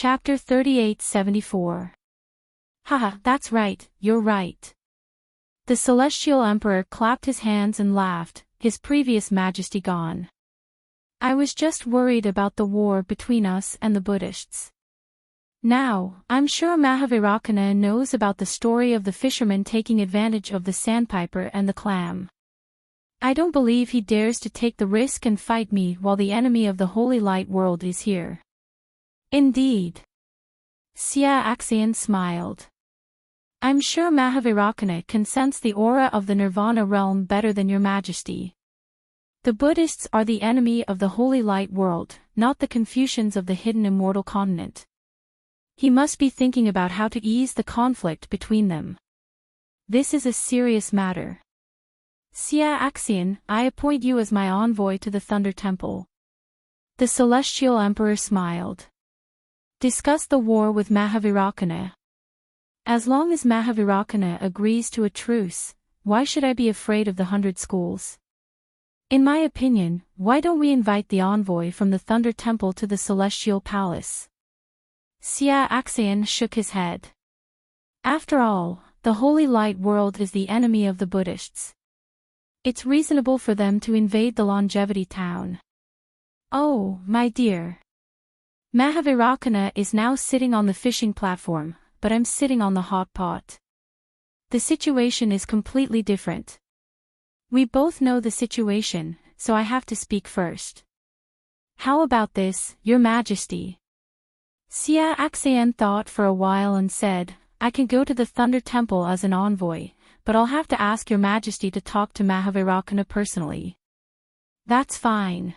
Chapter 3874. Haha, that's right, you're right. The Celestial Emperor clapped his hands and laughed, his previous majesty gone. I was just worried about the war between us and the Buddhists. Now, I'm sure Mahavirakana knows about the story of the fisherman taking advantage of the sandpiper and the clam. I don't believe he dares to take the risk and fight me while the enemy of the Holy Light World is here. Indeed. Sia Axion smiled. I'm sure Mahavirakana can sense the aura of the Nirvana realm better than your majesty. The Buddhists are the enemy of the Holy Light World, not the Confucians of the hidden immortal continent. He must be thinking about how to ease the conflict between them. This is a serious matter. Sia Axion, I appoint you as my envoy to the Thunder Temple. The Celestial Emperor smiled. Discuss the war with Mahavirakana. As long as Mahavirakana agrees to a truce, why should I be afraid of the 100 schools? In my opinion, why don't we invite the envoy from the Thunder Temple to the Celestial Palace? Sia Axion shook his head. After all, the Holy Light World is the enemy of the Buddhists. It's reasonable for them to invade the Longevity Town. Oh, my dear. Mahavirakana is now sitting on the fishing platform, but I'm sitting on the hot pot. The situation is completely different. We both know the situation, so I have to speak first. How about this, Your Majesty? Sia Axion thought for a while and said, I can go to the Thunder Temple as an envoy, but I'll have to ask Your Majesty to talk to Mahavirakana personally. That's fine.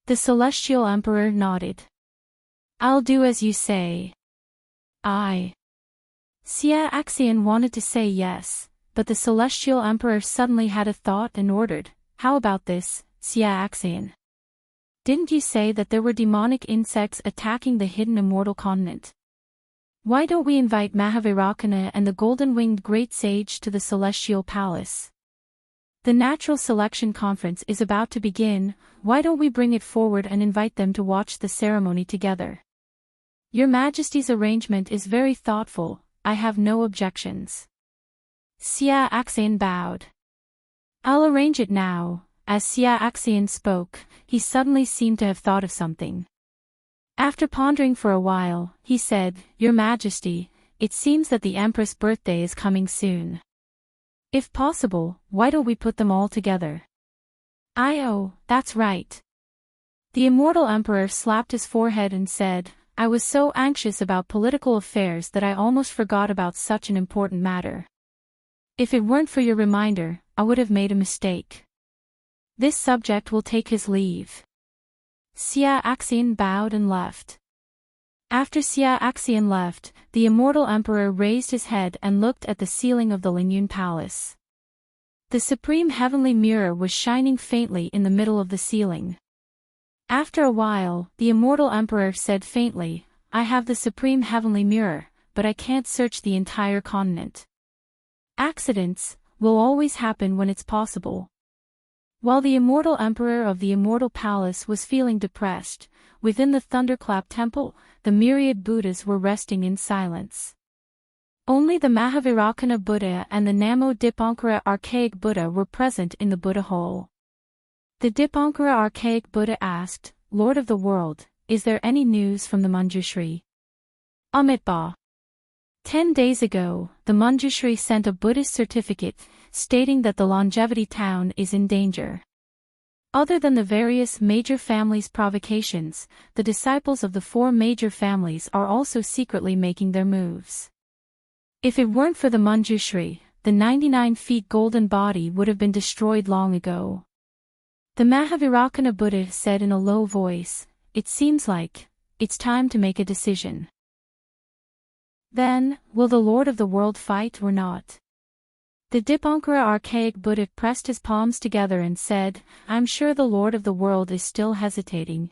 The Celestial Emperor nodded. I'll do as you say. Sia Axion wanted to say yes, but the Celestial Emperor suddenly had a thought and ordered, how about this, Sia Axion? Didn't you say that there were demonic insects attacking the hidden immortal continent? Why don't we invite Mahavirakana and the golden-winged great sage to the Celestial Palace? The Natural Selection Conference is about to begin, why don't we bring it forward and invite them to watch the ceremony together? Your Majesty's arrangement is very thoughtful, I have no objections. Sia Axion bowed. I'll arrange it now. As Sia Axion spoke, he suddenly seemed to have thought of something. After pondering for a while, he said, Your Majesty, it seems that the Empress' birthday is coming soon. If possible, why don't we put them all together? Oh, that's right. The Immortal Emperor slapped his forehead and said, I was so anxious about political affairs that I almost forgot about such an important matter. If it weren't for your reminder, I would have made a mistake. This subject will take his leave. Sia Axion bowed and left. After Sia Axion left, the Immortal Emperor raised his head and looked at the ceiling of the Lingyun Palace. The Supreme Heavenly Mirror was shining faintly in the middle of the ceiling. After a while, the Immortal Emperor said faintly, I have the Supreme Heavenly Mirror, but I can't search the entire continent. Accidents will always happen when it's possible. While the Immortal Emperor of the Immortal Palace was feeling depressed, within the Thunderclap Temple, the myriad Buddhas were resting in silence. Only the Mahavirakana Buddha and the Namo Dipankara Archaic Buddha were present in the Buddha Hall. The Dipankara Archaic Buddha asked, Lord of the World, is there any news from the Manjushri? Amitabha. 10 days ago, the Manjushri sent a Buddhist certificate, stating that the Longevity Town is in danger. Other than the various major families' provocations, the disciples of the 4 major families are also secretly making their moves. If it weren't for the Manjushri, the 99 feet golden body would have been destroyed long ago. The Mahavirakana Buddha said in a low voice, It seems like it's time to make a decision. Then, will the Lord of the World fight or not? The Dipankara Archaic Buddha pressed his palms together and said, I'm sure the Lord of the World is still hesitating.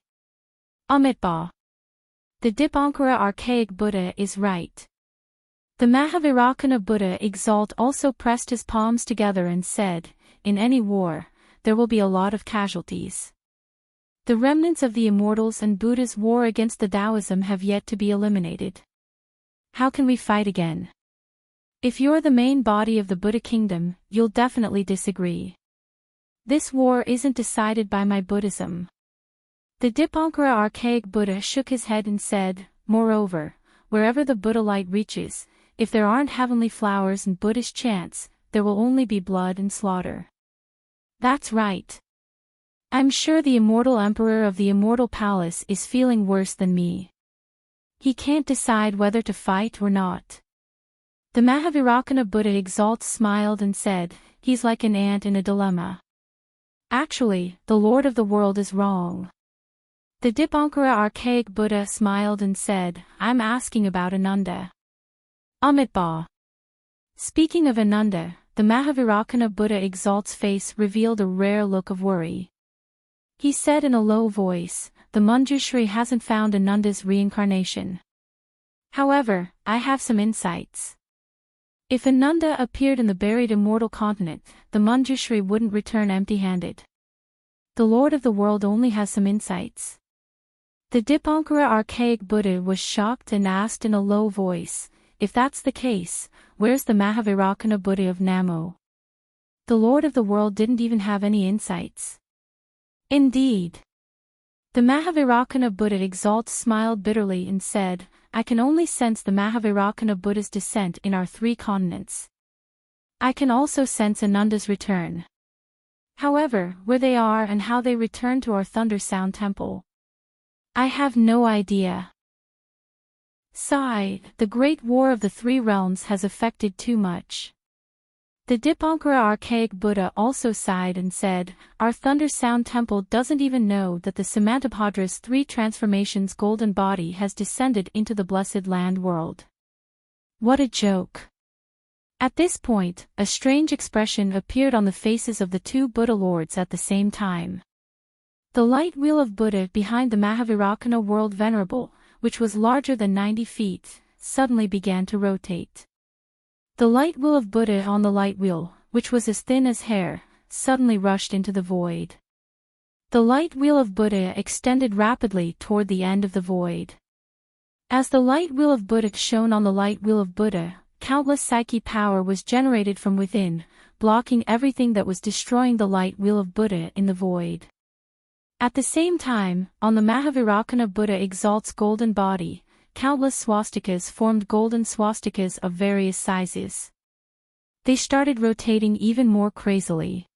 Amitabha. The Dipankara Archaic Buddha is right. The Mahavirakana Buddha Exalt also pressed his palms together and said, In any war, there will be a lot of casualties. The remnants of the immortals and Buddha's war against the Taoism have yet to be eliminated. How can we fight again? If you're the main body of the Buddha kingdom, you'll definitely disagree. This war isn't decided by my Buddhism. The Dipankara archaic Buddha shook his head and said, moreover, wherever the Buddha light reaches, if there aren't heavenly flowers and Buddhist chants, there will only be blood and slaughter. That's right. I'm sure the immortal emperor of the immortal palace is feeling worse than me. He can't decide whether to fight or not. The Mahavirakana Buddha exalts smiled and said, he's like an ant in a dilemma. Actually, the Lord of the world is wrong. The Dipankara archaic Buddha smiled and said, I'm asking about Ananda. Amitabha. Speaking of Ananda, the Mahavirakana Buddha exalts face revealed a rare look of worry. He said in a low voice, the Manjushri hasn't found Ananda's reincarnation. However, I have some insights. If Ananda appeared in the buried immortal continent, the Manjushri wouldn't return empty-handed. The Lord of the world only has some insights. The Dipankara archaic Buddha was shocked and asked in a low voice, if that's the case, where's the Mahavirakana Buddha of Namo? The Lord of the world didn't even have any insights. Indeed. The Mahavirakana Buddha exalts smiled bitterly and said, I can only sense the Mahavirakana Buddha's descent in our 3 continents. I can also sense Ananda's return. However, where they are and how they return to our Thunder Sound Temple, I have no idea. Sigh, the great war of the 3 realms has affected too much. The Dipankara archaic Buddha also sighed and said, our Thunder Sound Temple doesn't even know that the Samantabhadra's 3 transformations golden body has descended into the blessed land world. What a joke. At this point, a strange expression appeared on the faces of the 2 Buddha lords at the same time. The light wheel of Buddha behind the Mahavirakana world venerable, which was larger than 90 feet, suddenly began to rotate. The light wheel of Buddha on the light wheel, which was as thin as hair, suddenly rushed into the void. The light wheel of Buddha extended rapidly toward the end of the void. As the light wheel of Buddha shone on the light wheel of Buddha, countless psyche power was generated from within, blocking everything that was destroying the light wheel of Buddha in the void. At the same time, on the Mahavirakana Buddha exalts golden body, countless swastikas formed golden swastikas of various sizes. They started rotating even more crazily.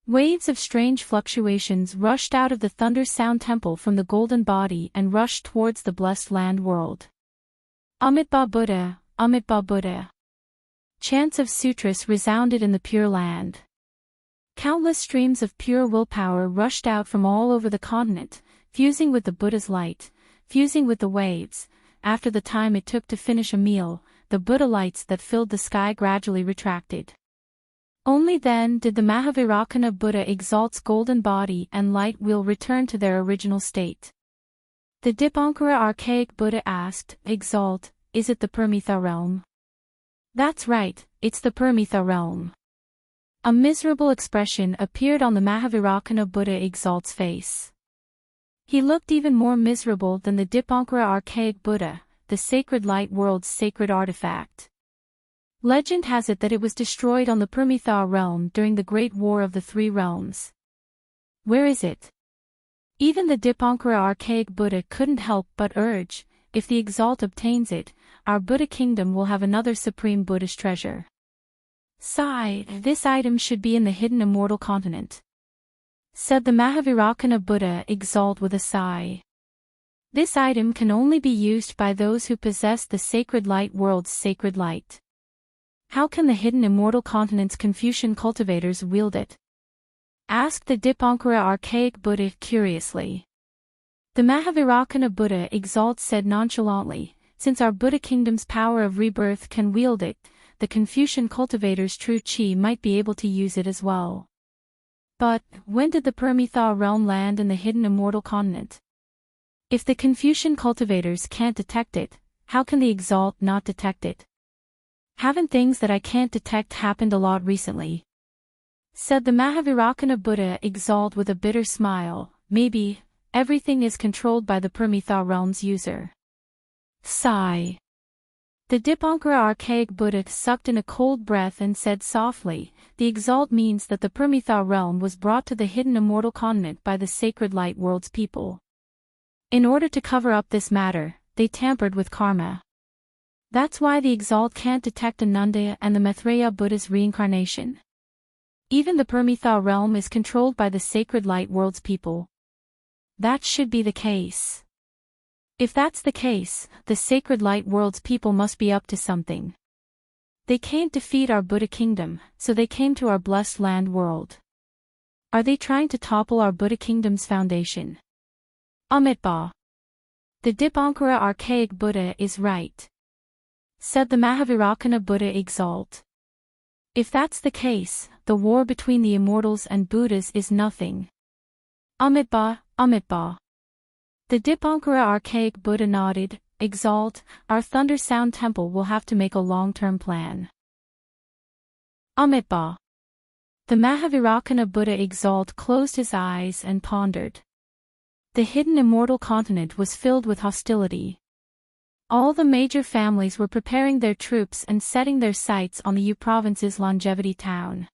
Waves of strange fluctuations rushed out of the Thunder Sound Temple from the golden body and rushed towards the blessed land world. Amitabha Buddha, Amitabha Buddha. Chants of sutras resounded in the Pure Land. Countless streams of pure willpower rushed out from all over the continent, fusing with the Buddha's light, fusing with the waves. After the time it took to finish a meal, the Buddha lights that filled the sky gradually retracted. Only then did the Mahavirakana Buddha exalt's golden body and light wheel return to their original state. The Dipankara archaic Buddha asked, Exalt, is it the Paramitha realm? That's right, it's the Paramitha realm. A miserable expression appeared on the Mahavirakana Buddha exalt's face. He looked even more miserable than the Dipankara archaic Buddha, the sacred light world's sacred artifact. Legend has it that it was destroyed on the Paramitha realm during the Great War of the 3 Realms. Where is it? Even the Dipankara archaic Buddha couldn't help but urge, if the Exalt obtains it, our Buddha kingdom will have another supreme Buddhist treasure. Sigh, this item should be in the hidden immortal continent, said the Mahavirakana Buddha exalt with a sigh. This item can only be used by those who possess the sacred light world's sacred light. How can the hidden immortal continent's Confucian cultivators wield it? Asked the Dipankara archaic Buddha curiously. The Mahavirakana Buddha exalt said nonchalantly, since our Buddha kingdom's power of rebirth can wield it, the Confucian cultivator's true chi might be able to use it as well. But, when did the Paramitha realm land in the hidden immortal continent? If the Confucian cultivators can't detect it, how can the Exalt not detect it? Haven't things that I can't detect happened a lot recently? Said the Mahavirakana Buddha exalt with a bitter smile, maybe, everything is controlled by the Permitha realm's user. Sigh. The Dipankara archaic Buddha sucked in a cold breath and said softly, the exalt means that the Permitha realm was brought to the hidden immortal continent by the sacred light world's people. In order to cover up this matter, they tampered with karma. That's why the exalt can't detect Ananda and the Maitreya Buddha's reincarnation. Even the Permitha realm is controlled by the sacred light world's people. That should be the case. If that's the case, the sacred light world's people must be up to something. They can't defeat our Buddha kingdom, so they came to our blessed land world. Are they trying to topple our Buddha kingdom's foundation? Amitba. The Dipankara archaic Buddha is right, said the Mahavirakana Buddha exalt. If that's the case, the war between the immortals and Buddhas is nothing. Amitba, Amitba. The Dipankara archaic Buddha nodded, exalt, our Thunder Sound Temple will have to make a long-term plan. Amitba. The Mahavirakana Buddha exalt closed his eyes and pondered. The hidden immortal continent was filled with hostility. All the major families were preparing their troops and setting their sights on the U province's longevity town.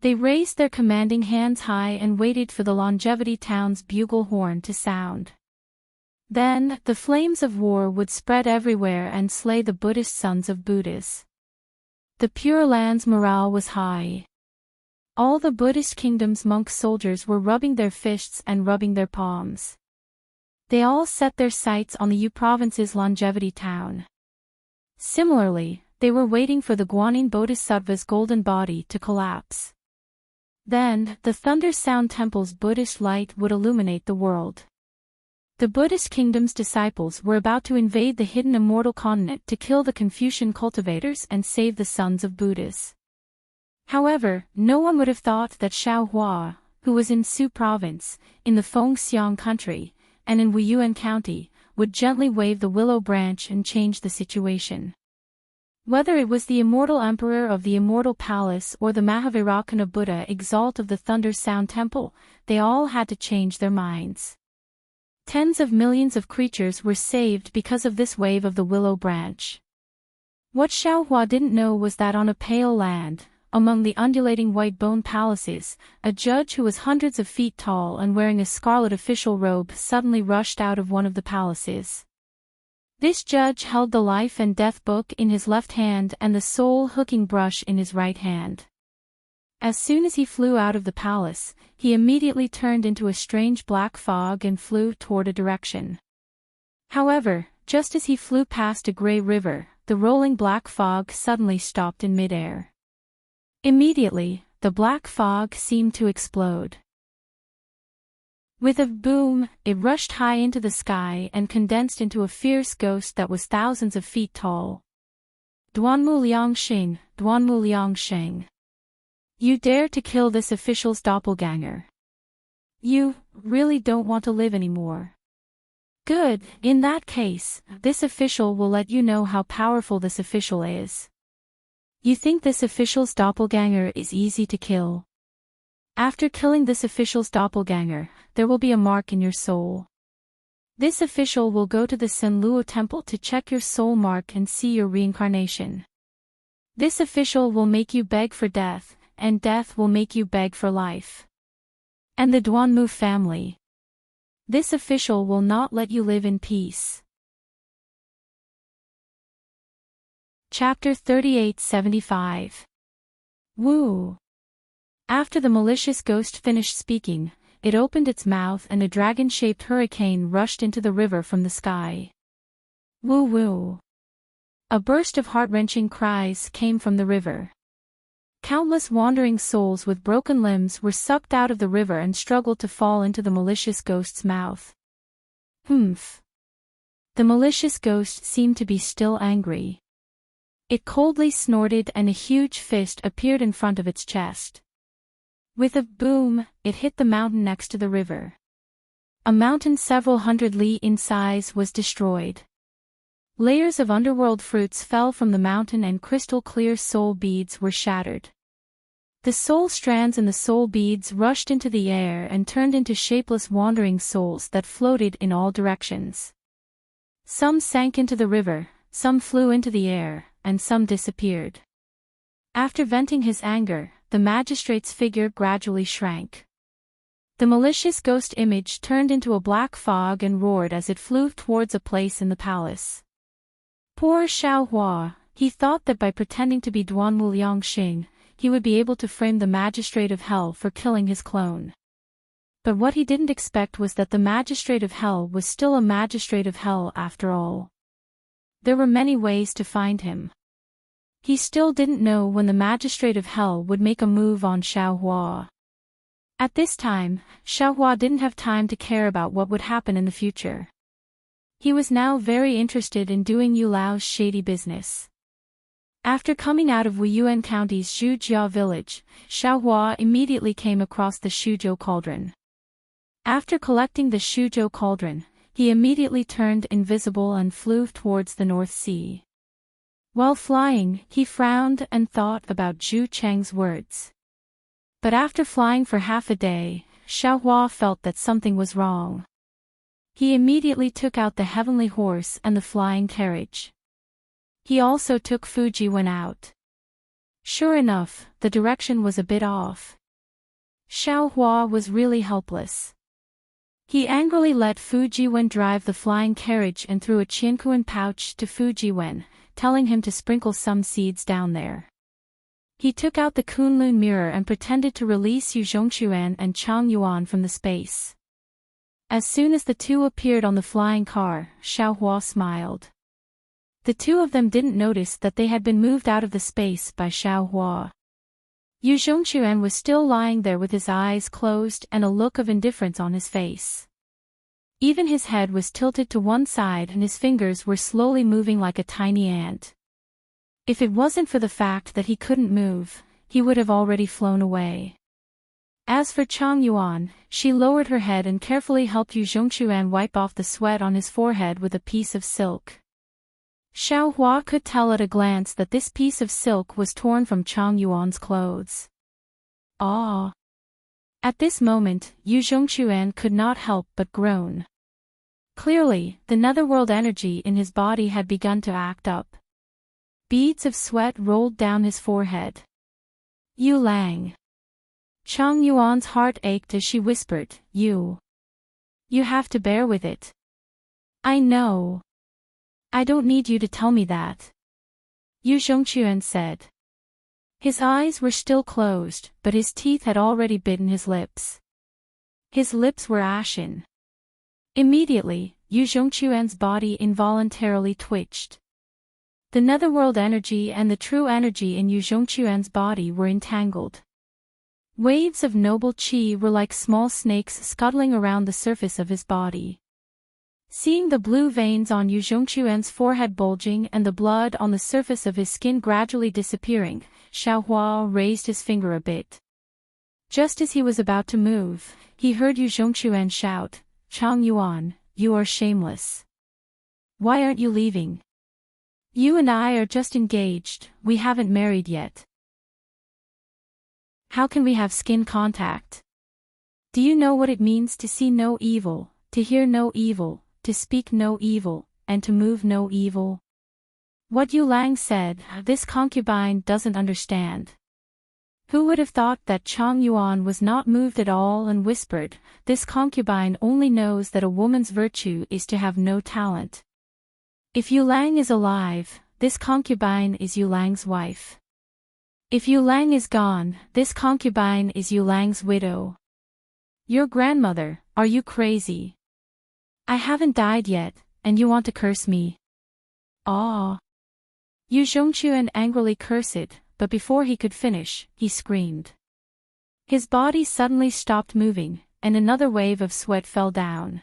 They raised their commanding hands high and waited for the longevity town's bugle horn to sound. Then, the flames of war would spread everywhere and slay the Buddhist sons of Buddhas. The Pure Land's morale was high. All the Buddhist kingdom's monk soldiers were rubbing their fists and rubbing their palms. They all set their sights on the U province's longevity town. Similarly, they were waiting for the Guanyin Bodhisattva's golden body to collapse. Then, the Thunder Sound Temple's Buddhist light would illuminate the world. The Buddhist kingdom's disciples were about to invade the hidden immortal continent to kill the Confucian cultivators and save the sons of Buddhas. However, no one would have thought that Xiao Hua, who was in Su province, in the Fengxiang country, and in Wuyuan County, would gently wave the willow branch and change the situation. Whether it was the immortal emperor of the immortal palace or the Mahavirakana Buddha exalt of the Thunder Sound Temple, they all had to change their minds. Tens of millions of creatures were saved because of this wave of the willow branch. What Xiao Hua didn't know was that on a pale land, among the undulating white bone palaces, a judge who was hundreds of feet tall and wearing a scarlet official robe suddenly rushed out of one of the palaces. This judge held the life and death book in his left hand and the soul hooking brush in his right hand. As soon as he flew out of the palace, he immediately turned into a strange black fog and flew toward a direction. However, just as he flew past a gray river, the rolling black fog suddenly stopped in midair. Immediately, the black fog seemed to explode. With a boom, it rushed high into the sky and condensed into a fierce ghost that was thousands of feet tall. Duanmu Liangxing, Duanmu Liangxing. You dare to kill this official's doppelganger. You really don't want to live anymore. Good, in that case, this official will let you know how powerful this official is. You think this official's doppelganger is easy to kill? After killing this official's doppelganger, there will be a mark in your soul. This official will go to the Senluo temple to check your soul mark and see your reincarnation. This official will make you beg for death, and death will make you beg for life. And the Duanmu family. This official will not let you live in peace. Chapter 3875. Woo! After the malicious ghost finished speaking, it opened its mouth and a dragon-shaped hurricane rushed into the river from the sky. Woo woo! A burst of heart-wrenching cries came from the river. Countless wandering souls with broken limbs were sucked out of the river and struggled to fall into the malicious ghost's mouth. Humph! The malicious ghost seemed to be still angry. It coldly snorted and a huge fist appeared in front of its chest. With a boom, it hit the mountain next to the river. A mountain several hundred li in size was destroyed. Layers of underworld fruits fell from the mountain and crystal-clear soul beads were shattered. The soul strands and the soul beads rushed into the air and turned into shapeless wandering souls that floated in all directions. Some sank into the river, some flew into the air, and some disappeared. After venting his anger, the magistrate's figure gradually shrank. The malicious ghost image turned into a black fog and roared as it flew towards a place in the palace. Poor Xiaohua, he thought that by pretending to be Duanwu Liangxing, he would be able to frame the magistrate of hell for killing his clone. But what he didn't expect was that the magistrate of hell was still a magistrate of hell after all. There were many ways to find him. He still didn't know when the magistrate of hell would make a move on Xiaohua. At this time, Xiaohua didn't have time to care about what would happen in the future. He was now very interested in doing Yu Lao's shady business. After coming out of Wuyuan County's Zhujia village, Xiaohua immediately came across the Shuzhou cauldron. After collecting the Shuzhou cauldron, he immediately turned invisible and flew towards the North Sea. While flying, he frowned and thought about Zhu Cheng's words. But after flying for half a day, Xiaohua felt that something was wrong. He immediately took out the heavenly horse and the flying carriage. He also took Fuji when out. Sure enough, the direction was a bit off. Xiaohua was really helpless. He angrily let Fujiwen drive the flying carriage and threw a Qiankuan pouch to Fujiwen, telling him to sprinkle some seeds down there. He took out the Kunlun mirror and pretended to release Yu Zhongquan and Chang Yuan from the space. As soon as the two appeared on the flying car, Xiaohua smiled. The two of them didn't notice that they had been moved out of the space by Xiaohua. Yu Zhongquan was still lying there with his eyes closed and a look of indifference on his face. Even his head was tilted to one side and his fingers were slowly moving like a tiny ant. If it wasn't for the fact that he couldn't move, he would have already flown away. As for Chang Yuan, she lowered her head and carefully helped Yu Zhongquan wipe off the sweat on his forehead with a piece of silk. Xiaohua could tell at a glance that this piece of silk was torn from Chang Yuan's clothes. Ah! At this moment, Yu Zhongquan could not help but groan. Clearly, the netherworld energy in his body had begun to act up. Beads of sweat rolled down his forehead. Yu Lang. Chang Yuan's heart ached as she whispered, You have to bear with it. I know. I don't need you to tell me that. Yu Zhongquan said. His eyes were still closed, but his teeth had already bitten his lips. His lips were ashen. Immediately, Yu Zhongquan's body involuntarily twitched. The netherworld energy and the true energy in Yu Zhongquan's body were entangled. Waves of noble qi were like small snakes scuttling around the surface of his body. Seeing the blue veins on Yu Zhongquan's forehead bulging and the blood on the surface of his skin gradually disappearing, Xiaohua raised his finger a bit. Just as he was about to move, he heard Yu Zhongquan shout, Chang Yuan, you are shameless. Why aren't you leaving? You and I are just engaged, we haven't married yet. How can we have skin contact? Do you know what it means to see no evil, to hear no evil, to speak no evil, and to move no evil? What Yu Lang said, this concubine doesn't understand. Who would have thought that Chang Yuan was not moved at all and whispered, this concubine only knows that a woman's virtue is to have no talent. If Yu Lang is alive, this concubine is Yu Lang's wife. If Yu Lang is gone, this concubine is Yu Lang's widow. Your grandmother, are you crazy? I haven't died yet, and you want to curse me? Ah! Yu Zhongquan angrily cursed, but before he could finish, he screamed. His body suddenly stopped moving, and another wave of sweat fell down.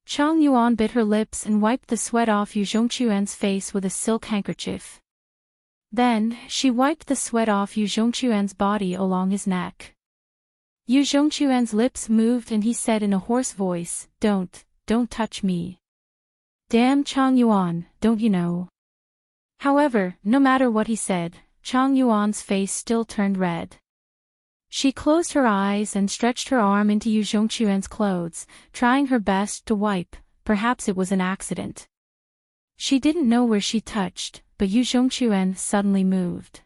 Chang Yuan bit her lips and wiped the sweat off Yu Zhongquan's face with a silk handkerchief. Then, she wiped the sweat off Yu Zhongquan's body along his neck. Yu Zhongquan's lips moved and he said in a hoarse voice, Don't touch me. Damn Chang Yuan, don't you know? However, no matter what he said, Chang Yuan's face still turned red. She closed her eyes and stretched her arm into Yu Zhongquan's clothes, trying her best to wipe. Perhaps it was an accident. She didn't know where she touched, but Yu Zhongquan suddenly moved.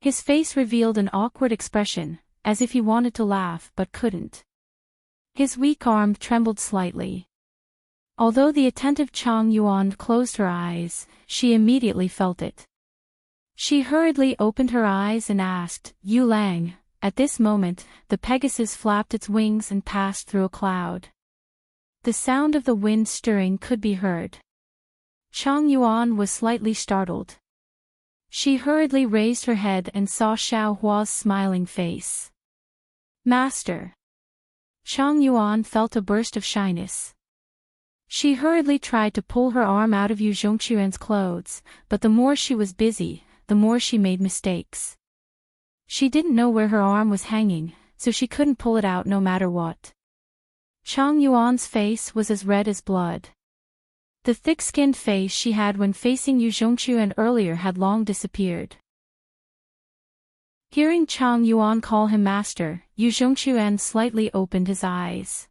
His face revealed an awkward expression, as if he wanted to laugh but couldn't. His weak arm trembled slightly. Although the attentive Chang Yuan closed her eyes, she immediately felt it. She hurriedly opened her eyes and asked, "Yu Lang." At this moment, the Pegasus flapped its wings and passed through a cloud. The sound of the wind stirring could be heard. Chang Yuan was slightly startled. She hurriedly raised her head and saw Xiao Hua's smiling face. "Master." Chang Yuan felt a burst of shyness. She hurriedly tried to pull her arm out of Yu Zhongquan's clothes, but the more she was busy, the more she made mistakes. She didn't know where her arm was hanging, so she couldn't pull it out no matter what. Chang Yuan's face was as red as blood. The thick-skinned face she had when facing Yu Zhongquan earlier had long disappeared. Hearing Chang Yuan call him master, Yu Zhongquan slightly opened his eyes.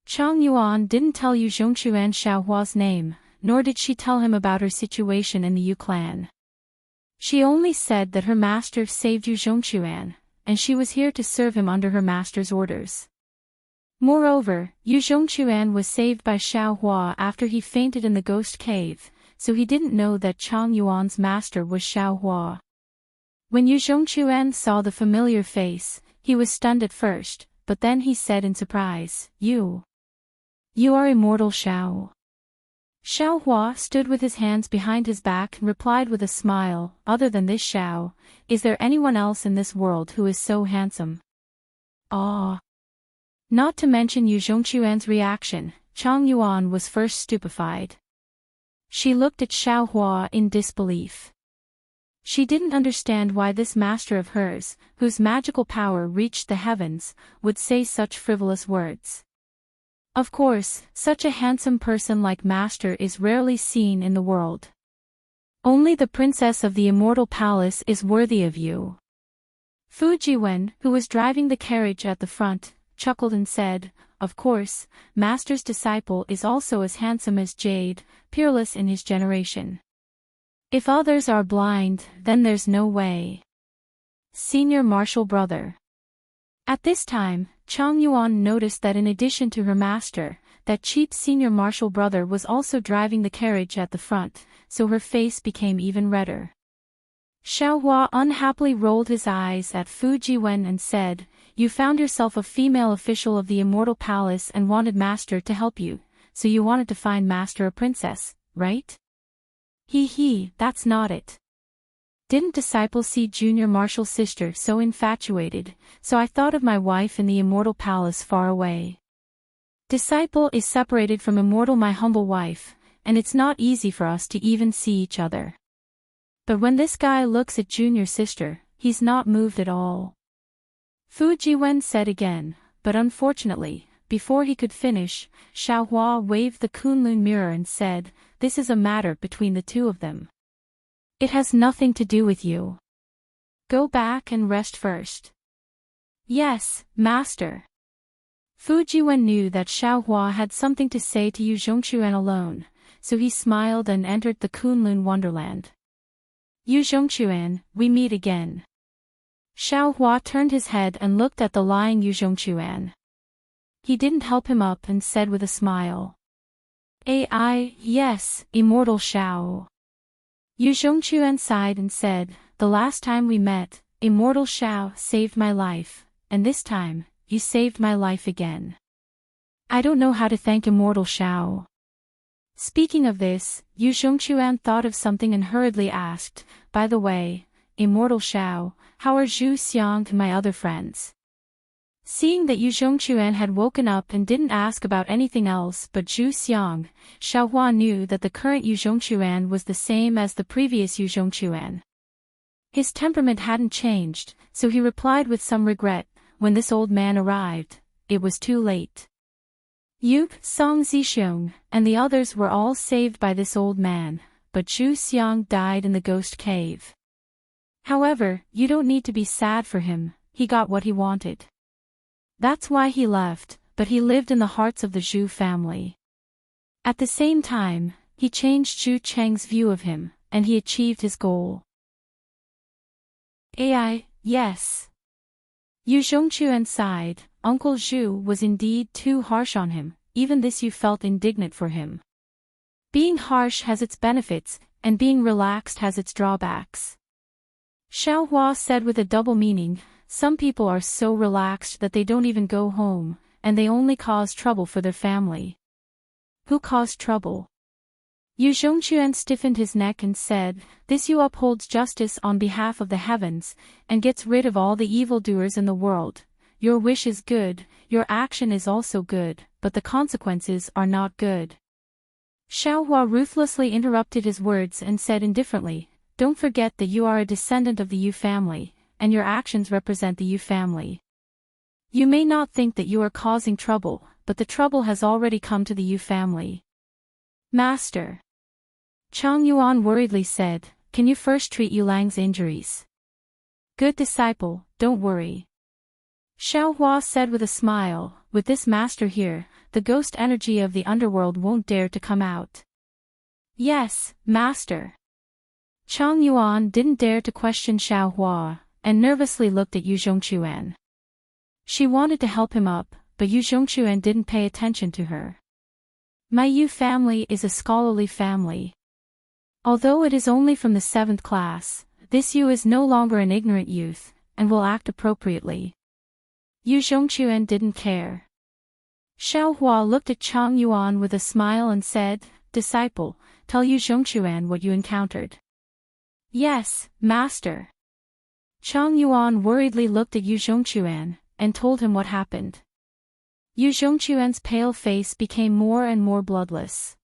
Chang Yuan didn't tell Yu Zhongquan Xiao Hua's name, nor did she tell him about her situation in the Yu clan. She only said that her master saved Yu Zhongquan, and she was here to serve him under her master's orders. Moreover, Yu Zhongquan was saved by Xiao Hua after he fainted in the ghost cave, so he didn't know that Chang Yuan's master was Xiao Hua. When Yu Zhongquan saw the familiar face, he was stunned at first, but then he said in surprise, You are immortal Xiao." Xiao Hua stood with his hands behind his back and replied with a smile, "Other than this Xiao, is there anyone else in this world who is so handsome?" Ah! Not to mention Yu Zhongquan's reaction, Chang Yuan was first stupefied. She looked at Xiao Hua in disbelief. She didn't understand why this master of hers, whose magical power reached the heavens, would say such frivolous words. Of course, such a handsome person like master is rarely seen in the world. Only the princess of the immortal palace is worthy of you. Fu Jiwen, who was driving the carriage at the front, chuckled and said, "Of course, master's disciple is also as handsome as Jade, peerless in his generation. If others are blind, then there's no way." Senior martial brother. At this time, Chang Yuan noticed that in addition to her master, that cheap senior martial brother was also driving the carriage at the front, so her face became even redder. Xiao Hua unhappily rolled his eyes at Fu Jiwen and said, "You found yourself a female official of the immortal palace and wanted master to help you, so you wanted to find master a princess, right?" He, that's not it. Didn't disciple see junior martial sister so infatuated, so I thought of my wife in the immortal palace far away. Disciple is separated from immortal my humble wife, and it's not easy for us to even see each other. But when this guy looks at junior sister, he's not moved at all. Fu Jiwen said again, but unfortunately, before he could finish, Xiao Hua waved the Kunlun mirror and said, "This is a matter between the two of them. It has nothing to do with you. Go back and rest first." "Yes, master." Fu Jiwen knew that Xiao Hua had something to say to Yu Zhongquan alone, so he smiled and entered the Kunlun wonderland. "Yu Zhongquan, we meet again." Xiao Hua turned his head and looked at the lying Yu Zhongquan. He didn't help him up and said with a smile, Yes, immortal Xiao." Yu Zhongquan sighed and said, "The last time we met, immortal Xiao saved my life, and this time, you saved my life again. I don't know how to thank immortal Xiao." Speaking of this, Yu Zhongquan thought of something and hurriedly asked, "By the way, immortal Xiao, how are Zhu Xiang and my other friends?" Seeing that Yu Zhongquan had woken up and didn't ask about anything else but Zhu Xiang, Xiao Hua knew that the current Yu Zhongquan was the same as the previous Yu Zhongquan. His temperament hadn't changed, so he replied with some regret, "When this old man arrived, it was too late. Yu, Song Zixiong, and the others were all saved by this old man, but Zhu Xiang died in the ghost cave. However, you don't need to be sad for him. he got what he wanted. That's why he left, but he lived in the hearts of the Zhu family. At the same time, he changed Zhu Cheng's view of him, and he achieved his goal. Yes. Yu Zhongquan sighed. Uncle Zhu was indeed too harsh on him, even this Yu felt indignant for him. Being harsh has its benefits, and being relaxed has its drawbacks. Xiao Hua said with a double meaning, some people are so relaxed that they don't even go home, and they only cause trouble for their family. Who caused trouble? Yu Zhongquan stiffened his neck and said, this Yu upholds justice on behalf of the heavens, and gets rid of all the evildoers in the world. Your wish is good, your action is also good, but the consequences are not good. Xiao Hua ruthlessly interrupted his words and said indifferently, don't forget that you are a descendant of the Yu family, and your actions represent the Yu family. You may not think that you are causing trouble, but the trouble has already come to the Yu family. Master. Chang Yuan worriedly said, can you first treat Yu Lang's injuries? Good disciple, don't worry. Xiao Hua said with a smile, with this master here, the ghost energy of the underworld won't dare to come out. Yes, master. Chang Yuan didn't dare to question Xiao Hua, and nervously looked at Yu Zhongquan. She wanted to help him up, but Yu Zhongquan didn't pay attention to her. My Yu family is a scholarly family. Although it is only from the 7th class, this Yu is no longer an ignorant youth, and will act appropriately. Yu Zhongquan didn't care. Xiao Hua looked at Chang Yuan with a smile and said, disciple, tell Yu Zhongquan what you encountered. Yes, master. Chang Yuan worriedly looked at Yu Zhongquan, and told him what happened. Yu Zhongquan's pale face became more and more bloodless.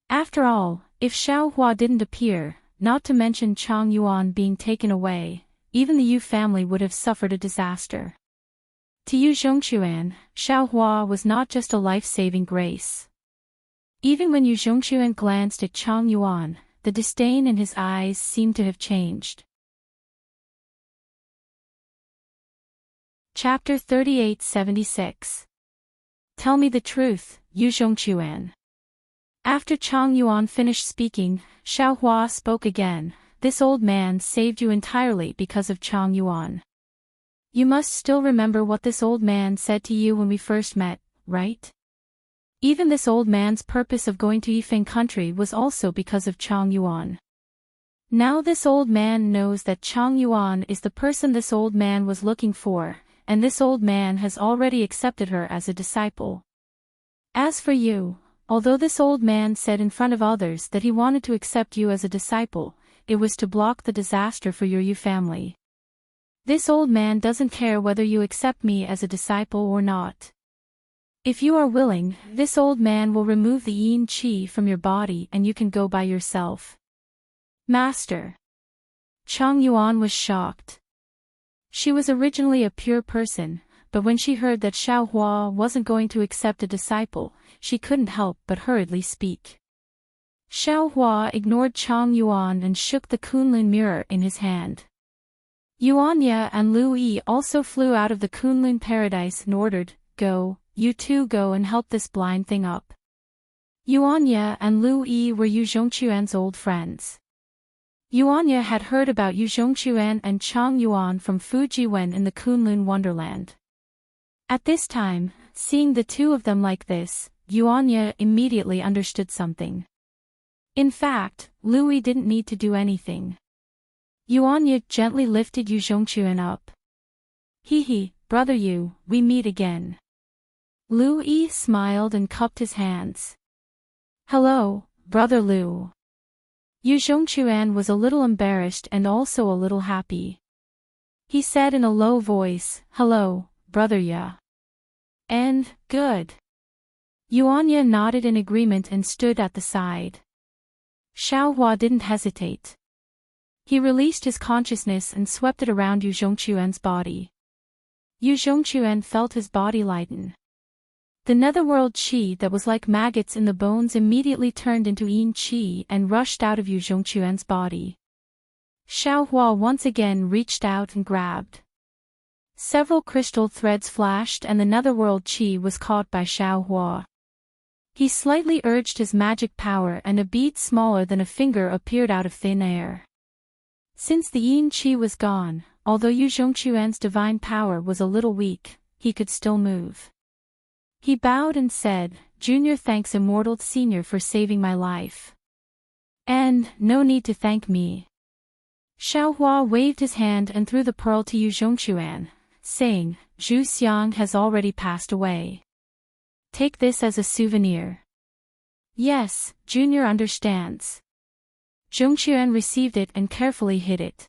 After all, if Xiao Hua didn't appear, not to mention Chang Yuan being taken away, even the Yu family would have suffered a disaster. To Yu Zhongquan, Xiao Hua was not just a life-saving grace. Even when Yu Zhongquan glanced at Chang Yuan, the disdain in his eyes seemed to have changed. Chapter 3876. Tell me the truth, Yu Zhongquan. After Chang Yuan finished speaking, Xiao Hua spoke again. This old man saved you entirely because of Chang Yuan. You must still remember what this old man said to you when we first met, right? Even this old man's purpose of going to Yifeng country was also because of Chang Yuan. Now this old man knows that Chang Yuan is the person this old man was looking for, and this old man has already accepted her as a disciple. As for you, although this old man said in front of others that he wanted to accept you as a disciple, it was to block the disaster for your Yu family. This old man doesn't care whether you accept me as a disciple or not. If you are willing, this old man will remove the yin qi from your body and you can go by yourself. Master. Chang Yuan was shocked. She was originally a pure person, but when she heard that Xiao Hua wasn't going to accept a disciple, she couldn't help but hurriedly speak. Xiao Hua ignored Chang Yuan and shook the Kunlun mirror in his hand. Yuanya and Lu Yi also flew out of the Kunlun paradise and ordered, go, you two go and help this blind thing up. Yuanya and Lu Yi were Yu Zhongquan's old friends. Yuanya had heard about Yu Zhongquan and Chang Yuan from Fujiwen in the Kunlun Wonderland. At this time, seeing the two of them like this, Yuanya immediately understood something. In fact, Lu Yi didn't need to do anything. Yuanya gently lifted Yu Zhongquan up. Hee, brother Yu, we meet again. Lu Yi smiled and cupped his hands. Hello, brother Lu. Yu Zhongquan was a little embarrassed and also a little happy. He said in a low voice, hello, brother Ya. And, good. Yuanya nodded in agreement and stood at the side. Xiao Hua didn't hesitate. He released his consciousness and swept it around Yu Zhongquan's body. Yu Zhongquan felt his body lighten. The netherworld qi that was like maggots in the bones immediately turned into yin qi and rushed out of Yu Zhongquan's body. Xiao Hua once again reached out and grabbed. Several crystal threads flashed and the netherworld chi was caught by Xiao Hua. He slightly urged his magic power and a bead smaller than a finger appeared out of thin air. Since the yin chi was gone, although Yu Zhongquan's divine power was a little weak, he could still move. He bowed and said, "Junior thanks Immortal Senior for saving my life. And, no need to thank me." Xiao Hua waved his hand and threw the pearl to Yu Zhongquan, saying, "Zhu Xiang has already passed away. Take this as a souvenir." "Yes, Junior understands." Zhongquan received it and carefully hid it.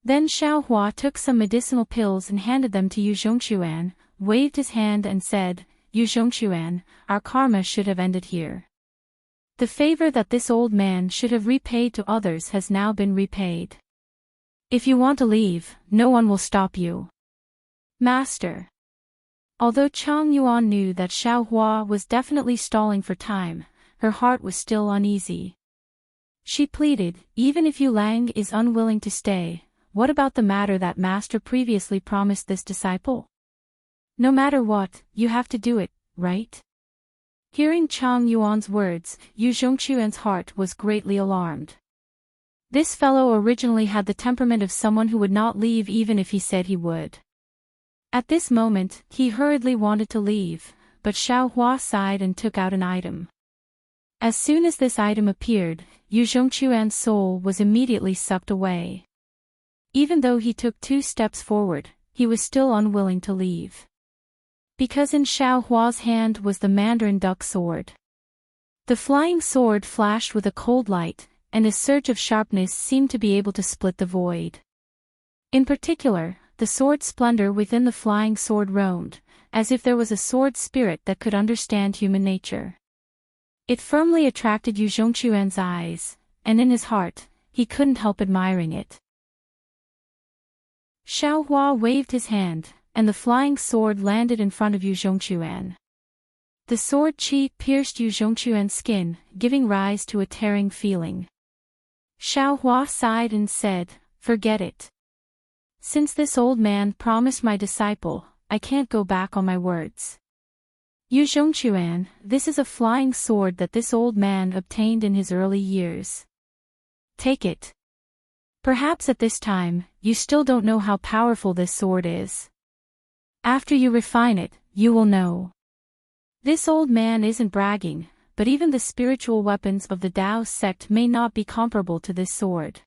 Then Xiao Hua took some medicinal pills and handed them to Yu Zhongquan, waved his hand and said, "Yu Zhongquan, our karma should have ended here. The favor that this old man should have repaid to others has now been repaid. If you want to leave, no one will stop you." "Master." Although Chang Yuan knew that Xiao Hua was definitely stalling for time, her heart was still uneasy. She pleaded, "Even if Yu Lang is unwilling to stay, what about the matter that Master previously promised this disciple? No matter what, you have to do it, right?" Hearing Chang Yuan's words, Yu Zhongquan's heart was greatly alarmed. This fellow originally had the temperament of someone who would not leave even if he said he would. At this moment, he hurriedly wanted to leave, but Xiao Hua sighed and took out an item. As soon as this item appeared, Yu Zhongquan's soul was immediately sucked away. Even though he took 2 steps forward, he was still unwilling to leave. Because in Xiao Hua's hand was the Mandarin duck sword. The flying sword flashed with a cold light, and a surge of sharpness seemed to be able to split the void. In particular, the sword splendor within the flying sword roamed, as if there was a sword spirit that could understand human nature. It firmly attracted Yu Zhongquan's eyes, and in his heart, he couldn't help admiring it. Xiao Hua waved his hand, and the flying sword landed in front of Yu Zhongquan. The sword chi pierced Yu Zhongquan's skin, giving rise to a tearing feeling. Xiao Hua sighed and said, "Forget it. Since this old man promised my disciple, I can't go back on my words. Yu Zhongquan, this is a flying sword that this old man obtained in his early years. Take it. Perhaps at this time, you still don't know how powerful this sword is. After you refine it, you will know." This old man isn't bragging, but even the spiritual weapons of the Tao sect may not be comparable to this sword.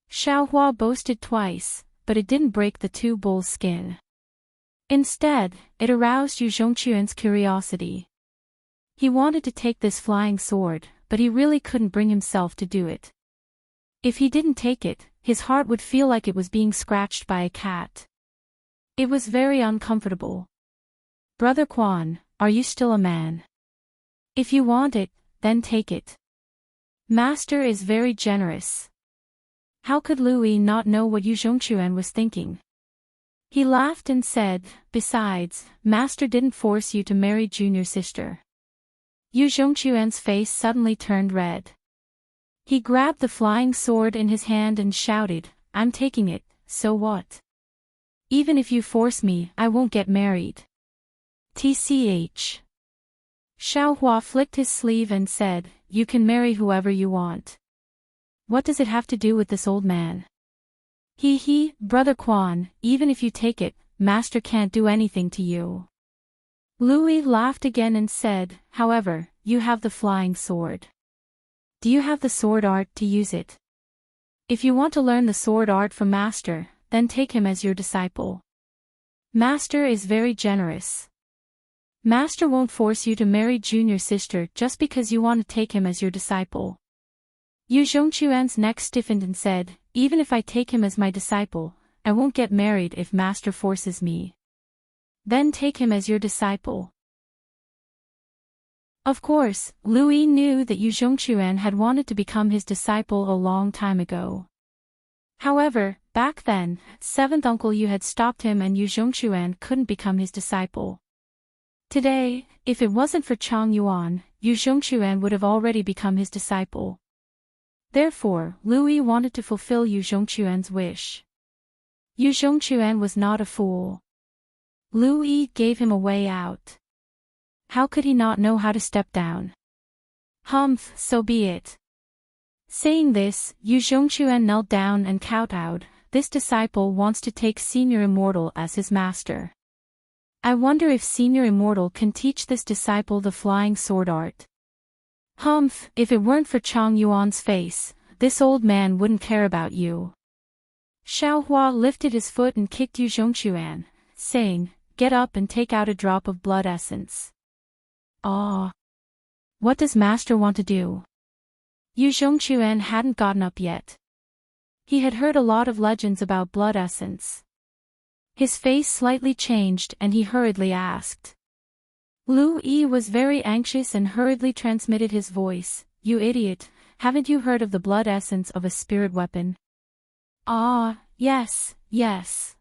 Xiao Hua boasted twice, but it didn't break the 2 bulls' skin. Instead, it aroused Yu Zhongquan's curiosity. He wanted to take this flying sword, but he really couldn't bring himself to do it. If he didn't take it, his heart would feel like it was being scratched by a cat. It was very uncomfortable. "Brother Quan, are you still a man? If you want it, then take it. Master is very generous." How could Louis not know what Yu Zhongquan was thinking? He laughed and said, "Besides, Master didn't force you to marry junior sister." Yu Zhongquan's face suddenly turned red. He grabbed the flying sword in his hand and shouted, "I'm taking it, so what? Even if you force me, I won't get married. TCH. Xiao Hua flicked his sleeve and said, "You can marry whoever you want. What does it have to do with this old man?" He, Brother Quan, even if you take it, Master can't do anything to you." Louis laughed again and said, "However, you have the flying sword. Do you have the sword art to use it? If you want to learn the sword art from Master, then take him as your disciple. Master is very generous. Master won't force you to marry junior sister just because you want to take him as your disciple." Yu Zhongquan's neck stiffened and said, "Even if I take him as my disciple, I won't get married if Master forces me." "Then take him as your disciple." Of course, Louis knew that Yu Zhongquan had wanted to become his disciple a long time ago. However, back then, 7th Uncle Yu had stopped him and Yu Zhongquan couldn't become his disciple. Today, if it wasn't for Chang Yuan, Yu Zhongquan would have already become his disciple. Therefore, Louis wanted to fulfill Yu Zhongquan's wish. Yu Zhongquan was not a fool. Lu Yi gave him a way out. How could he not know how to step down? Humph, so be it. Saying this, Yu Zhongquan knelt down and kowtowed. This disciple wants to take Senior Immortal as his master. I wonder if Senior Immortal can teach this disciple the flying sword art. Humph, if it weren't for Chang Yuan's face, this old man wouldn't care about you. Xiaohua lifted his foot and kicked Yu Zhongquan, saying, "Get up and take out a drop of blood essence." Ah! What does Master want to do? Yu Zhongquan hadn't gotten up yet. He had heard a lot of legends about blood essence. His face slightly changed and he hurriedly asked. Lu Yi was very anxious and hurriedly transmitted his voice, "You idiot, haven't you heard of the blood essence of a spirit weapon?" "Ah, yes, yes."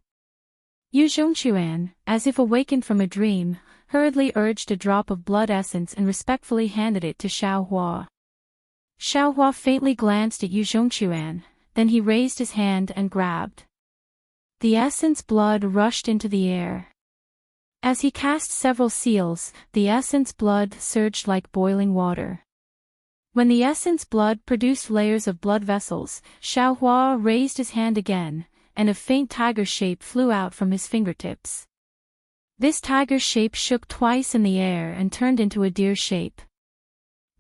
Yu Zhongquan, as if awakened from a dream, hurriedly urged a drop of blood essence and respectfully handed it to Xiaohua. Xiaohua faintly glanced at Yu Zhongquan, then he raised his hand and grabbed. The essence blood rushed into the air. As he cast several seals, the essence blood surged like boiling water. When the essence blood produced layers of blood vessels, Xiaohua raised his hand again, and a faint tiger shape flew out from his fingertips. This tiger shape shook twice in the air and turned into a deer shape.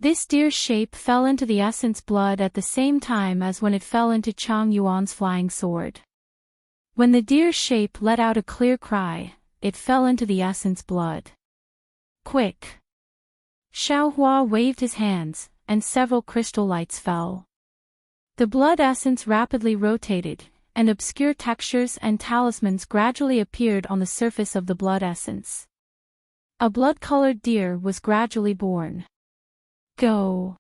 This deer shape fell into the essence blood at the same time as when it fell into Chang Yuan's flying sword. When the deer shape let out a clear cry, it fell into the essence blood. Quick! Xiaohua waved his hands, and several crystal lights fell. The blood essence rapidly rotated, and obscure textures and talismans gradually appeared on the surface of the blood essence. A blood-colored deer was gradually born. Go!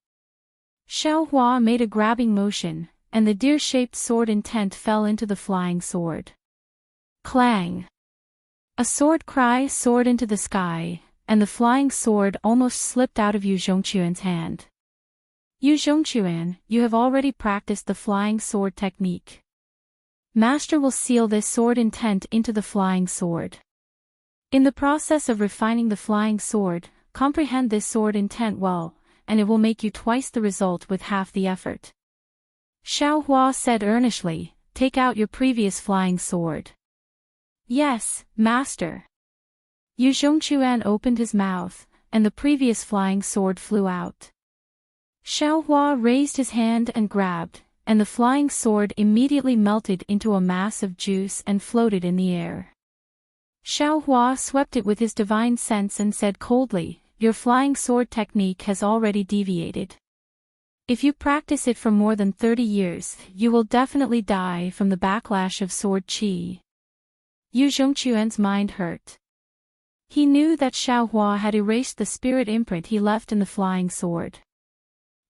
Xiaohua made a grabbing motion, and the deer-shaped sword intent fell into the flying sword. Clang! A sword cry soared into the sky, and the flying sword almost slipped out of Yu Zhongquan's hand. Yu Zhongquan, you have already practiced the flying sword technique. Master will seal this sword intent into the flying sword. In the process of refining the flying sword, comprehend this sword intent well, and it will make you twice the result with half the effort. Xiaohua said earnestly, "Take out your previous flying sword." "Yes, Master." Yu Zhongquan opened his mouth, and the previous flying sword flew out. Xiaohua raised his hand and grabbed, and the flying sword immediately melted into a mass of juice and floated in the air. Xiaohua swept it with his divine sense and said coldly, "Your flying sword technique has already deviated. If you practice it for more than 30 years, you will definitely die from the backlash of sword qi." Yu Zhongquan's mind hurt. He knew that Xiaohua had erased the spirit imprint he left in the flying sword.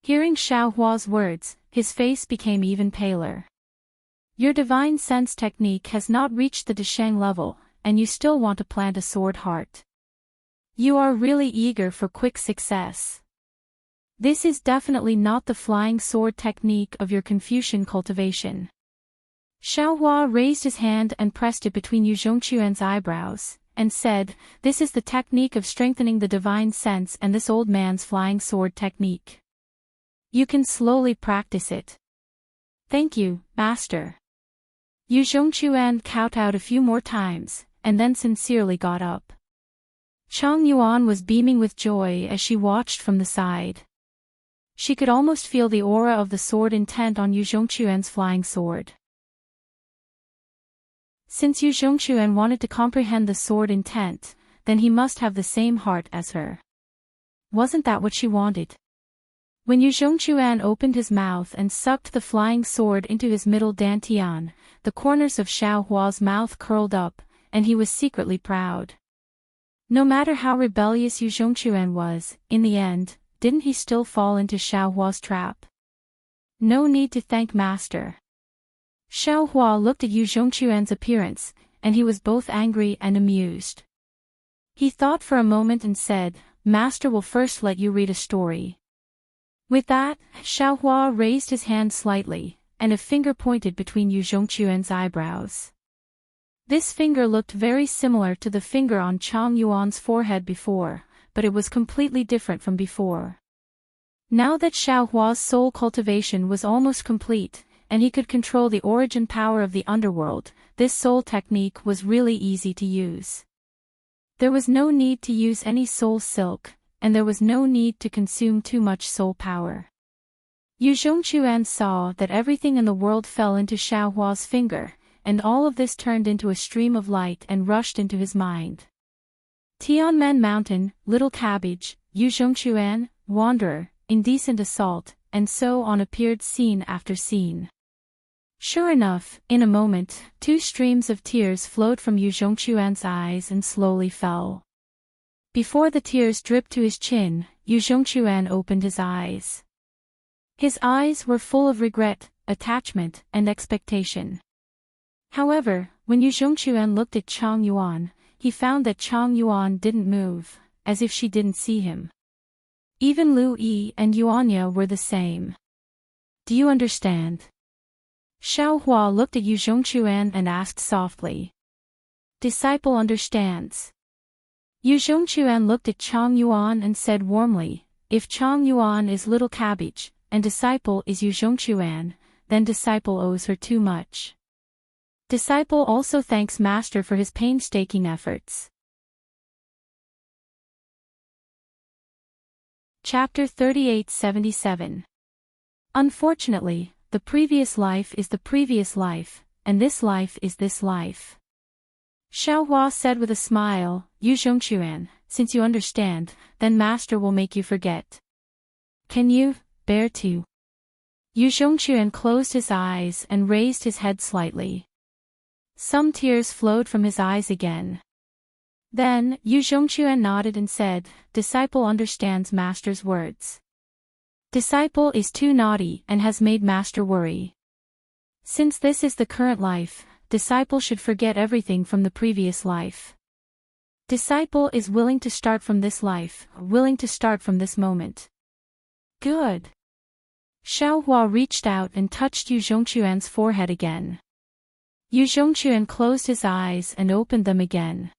Hearing Xiaohua's words, his face became even paler. "Your divine sense technique has not reached the Desheng level, and you still want to plant a sword heart. You are really eager for quick success. This is definitely not the flying sword technique of your Confucian cultivation." Xiaohua raised his hand and pressed it between Yu Zhongquan's eyebrows, and said, "This is the technique of strengthening the divine sense and this old man's flying sword technique. You can slowly practice it." "Thank you, Master." Yu Zhongquan kowtowed a few more times, and then sincerely got up. Chang Yuan was beaming with joy as she watched from the side. She could almost feel the aura of the sword intent on Yu Zhongquan's flying sword. Since Yu Zhongquan wanted to comprehend the sword intent, then he must have the same heart as her. Wasn't that what she wanted? When Yu Zhongquan opened his mouth and sucked the flying sword into his middle dantian, the corners of Xiaohua's mouth curled up, and he was secretly proud. No matter how rebellious Yu Zhongquan was, in the end, didn't he still fall into Xiaohua's trap? No need to thank Master. Xiaohua looked at Yu Zhongquan's appearance, and he was both angry and amused. He thought for a moment and said, "Master will first let you read a story." With that, Xiaohua raised his hand slightly, and a finger pointed between Yu Zhongquan's eyebrows. This finger looked very similar to the finger on Chang Yuan's forehead before, but it was completely different from before. Now that Xiaohua's soul cultivation was almost complete, and he could control the origin power of the underworld, this soul technique was really easy to use. There was no need to use any soul silk, and there was no need to consume too much soul power. Yu Zhongquan saw that everything in the world fell into Xiaohua's finger, and all of this turned into a stream of light and rushed into his mind. Tianmen Mountain, Little Cabbage, Yu Zhongquan, Wanderer, Indecent Assault, and so on appeared scene after scene. Sure enough, in a moment, 2 streams of tears flowed from Yu Zhongquan's eyes and slowly fell. Before the tears dripped to his chin, Yu Zhongquan opened his eyes. His eyes were full of regret, attachment, and expectation. However, when Yu Zhongquan looked at Chang Yuan, he found that Chang Yuan didn't move, as if she didn't see him. Even Lu Yi and Yuanya were the same. Do you understand? Xiaohua looked at Yu Zhongquan and asked softly. Disciple understands. Yu Zhongquan looked at Chang Yuan and said warmly, if Chang Yuan is Little Cabbage, and disciple is Yu Zhongquan, then disciple owes her too much. Disciple also thanks master for his painstaking efforts. Chapter 3877. Unfortunately, the previous life is the previous life, and this life is this life. Xiaohua said with a smile, Yu Zhongquan, since you understand, then master will make you forget. Can you bear to? Yu Zhongquan closed his eyes and raised his head slightly. Some tears flowed from his eyes again. Then, Yu Zhongquan nodded and said, disciple understands master's words. Disciple is too naughty and has made master worry. Since this is the current life, disciple should forget everything from the previous life. Disciple is willing to start from this life, willing to start from this moment. Good. Xiaohua reached out and touched Yu Zhongquan's forehead again. Yu Zhongquan closed his eyes and opened them again.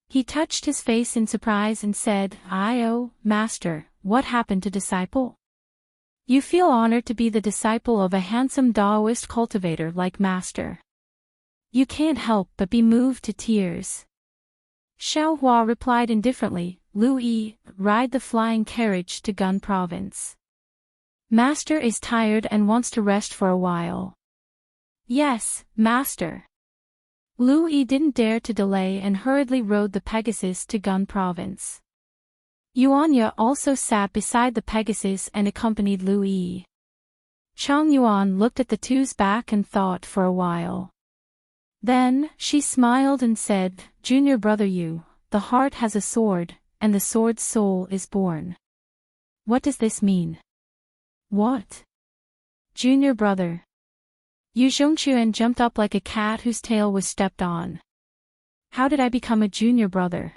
He touched his face in surprise and said, "Oh, master, what happened to disciple? You feel honored to be the disciple of a handsome Taoist cultivator like master. You can't help but be moved to tears." Xiaohua replied indifferently, Lu Yi, ride the flying carriage to Gun Province. Master is tired and wants to rest for a while. Yes, master. Lu Yi didn't dare to delay and hurriedly rode the Pegasus to Gun Province. Yuanya also sat beside the Pegasus and accompanied Lu Yi. Chang Yuan looked at the two's back and thought for a while. Then, she smiled and said, Junior brother Yu, the heart has a sword, and the sword's soul is born. What does this mean? What? Junior brother. Yu Zhongquan jumped up like a cat whose tail was stepped on. How did I become a junior brother?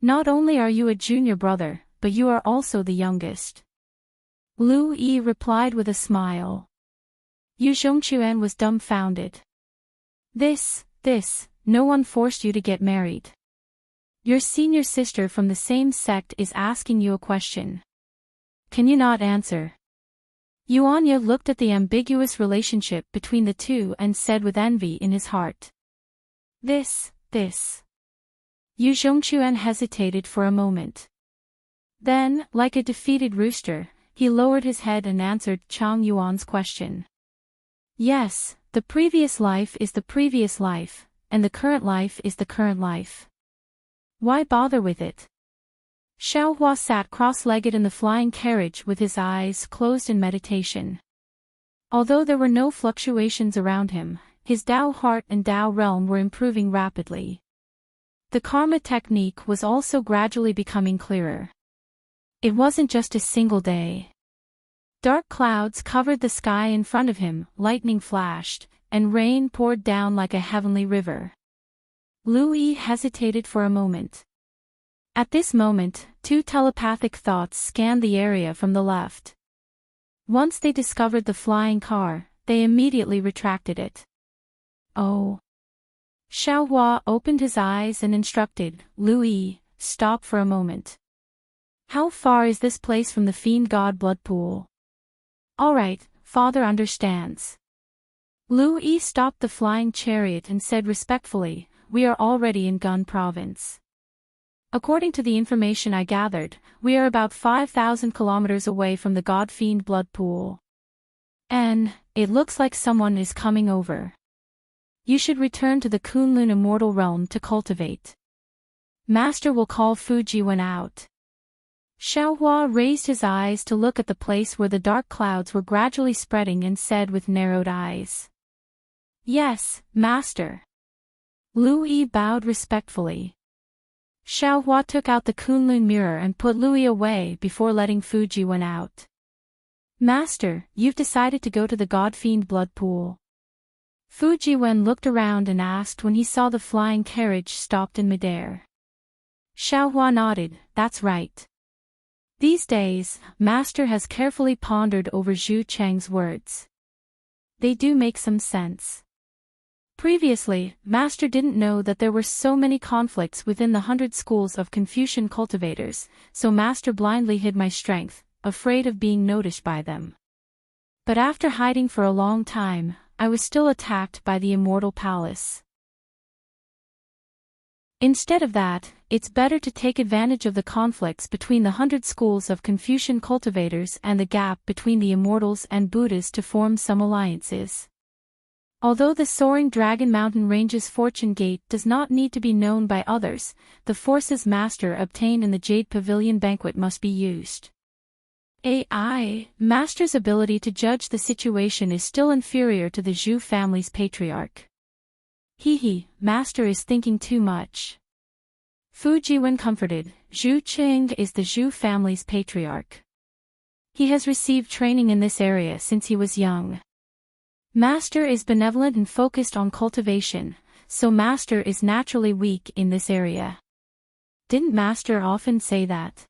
Not only are you a junior brother, but you are also the youngest. Lu Yi replied with a smile. Yu Zhongquan was dumbfounded. This, no one forced you to get married. Your senior sister from the same sect is asking you a question. Can you not answer? Yuanya looked at the ambiguous relationship between the two and said with envy in his heart. This. Yu Zhongquan hesitated for a moment. Then, like a defeated rooster, he lowered his head and answered Chang Yuan's question. Yes, the previous life is the previous life, and the current life is the current life. Why bother with it? Xiaohua sat cross-legged in the flying carriage with his eyes closed in meditation. Although there were no fluctuations around him, his Tao heart and Tao realm were improving rapidly. The karma technique was also gradually becoming clearer. It wasn't just a single day. Dark clouds covered the sky in front of him, lightning flashed, and rain poured down like a heavenly river. Lu Yi hesitated for a moment. At this moment, two telepathic thoughts scanned the area from the left. Once they discovered the flying car, they immediately retracted it. Oh! Xiaohua opened his eyes and instructed, Louis, stop for a moment. How far is this place from the fiend god blood pool? All right, father understands. Louis stopped the flying chariot and said respectfully, we are already in Gun province. According to the information I gathered, we are about 5,000 kilometers away from the god-fiend blood pool. And it looks like someone is coming over. You should return to the Kunlun immortal realm to cultivate. Master will call Fujiwen out. Xiaohua raised his eyes to look at the place where the dark clouds were gradually spreading and said with narrowed eyes. Yes, master. Louis bowed respectfully. Xiaohua took out the Kunlun mirror and put Louis away before letting Fujiwen out. Master, you've decided to go to the god-fiend blood pool. Fujiwen looked around and asked when he saw the flying carriage stopped in midair. Xiaohua nodded, that's right. These days, Master has carefully pondered over Zhu Cheng's words. They do make some sense. Previously, Master didn't know that there were so many conflicts within the 100 schools of Confucian cultivators, so Master blindly hid my strength, afraid of being noticed by them. But after hiding for a long time, I was still attacked by the Immortal Palace. Instead of that, it's better to take advantage of the conflicts between the 100 schools of Confucian cultivators and the gap between the Immortals and Buddhas to form some alliances. Although the soaring Dragon Mountain Range's fortune gate does not need to be known by others, the forces Master obtained in the Jade Pavilion banquet must be used. Master's ability to judge the situation is still inferior to the Zhu family's patriarch. Master is thinking too much. Fujiwen comforted, Zhu Cheng is the Zhu family's patriarch. He has received training in this area since he was young. Master is benevolent and focused on cultivation, so Master is naturally weak in this area. Didn't Master often say that?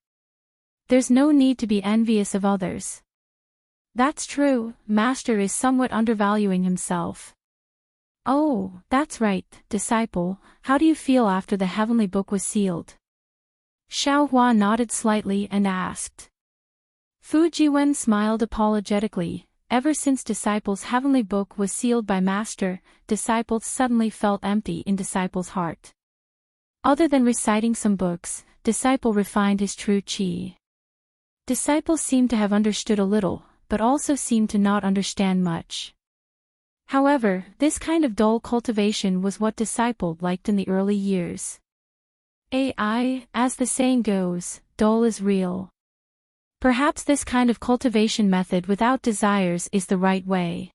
There's no need to be envious of others. That's true, Master is somewhat undervaluing himself. Oh, that's right, disciple, how do you feel after the heavenly book was sealed? Xiaohua nodded slightly and asked. Fujiwen smiled apologetically. Ever since Disciple's heavenly book was sealed by Master, Disciple suddenly felt empty in Disciple's heart. Other than reciting some books, Disciple refined his true chi. Disciple seemed to have understood a little, but also seemed to not understand much. However, this kind of dull cultivation was what Disciple liked in the early years. As the saying goes, dull is real. Perhaps this kind of cultivation method without desires is the right way.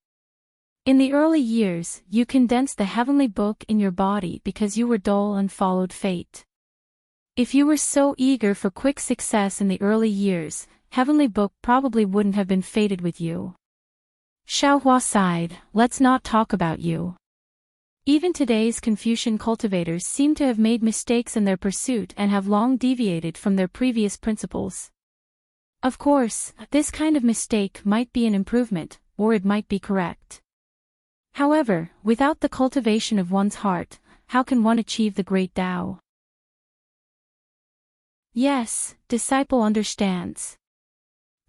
In the early years, you condensed the heavenly book in your body because you were dull and followed fate. If you were so eager for quick success in the early years, heavenly book probably wouldn't have been fated with you. Xiaohua sighed, let's not talk about you. Even today's Confucian cultivators seem to have made mistakes in their pursuit and have long deviated from their previous principles. Of course, this kind of mistake might be an improvement, or it might be correct. However, without the cultivation of one's heart, how can one achieve the great Tao? Yes, Disciple understands.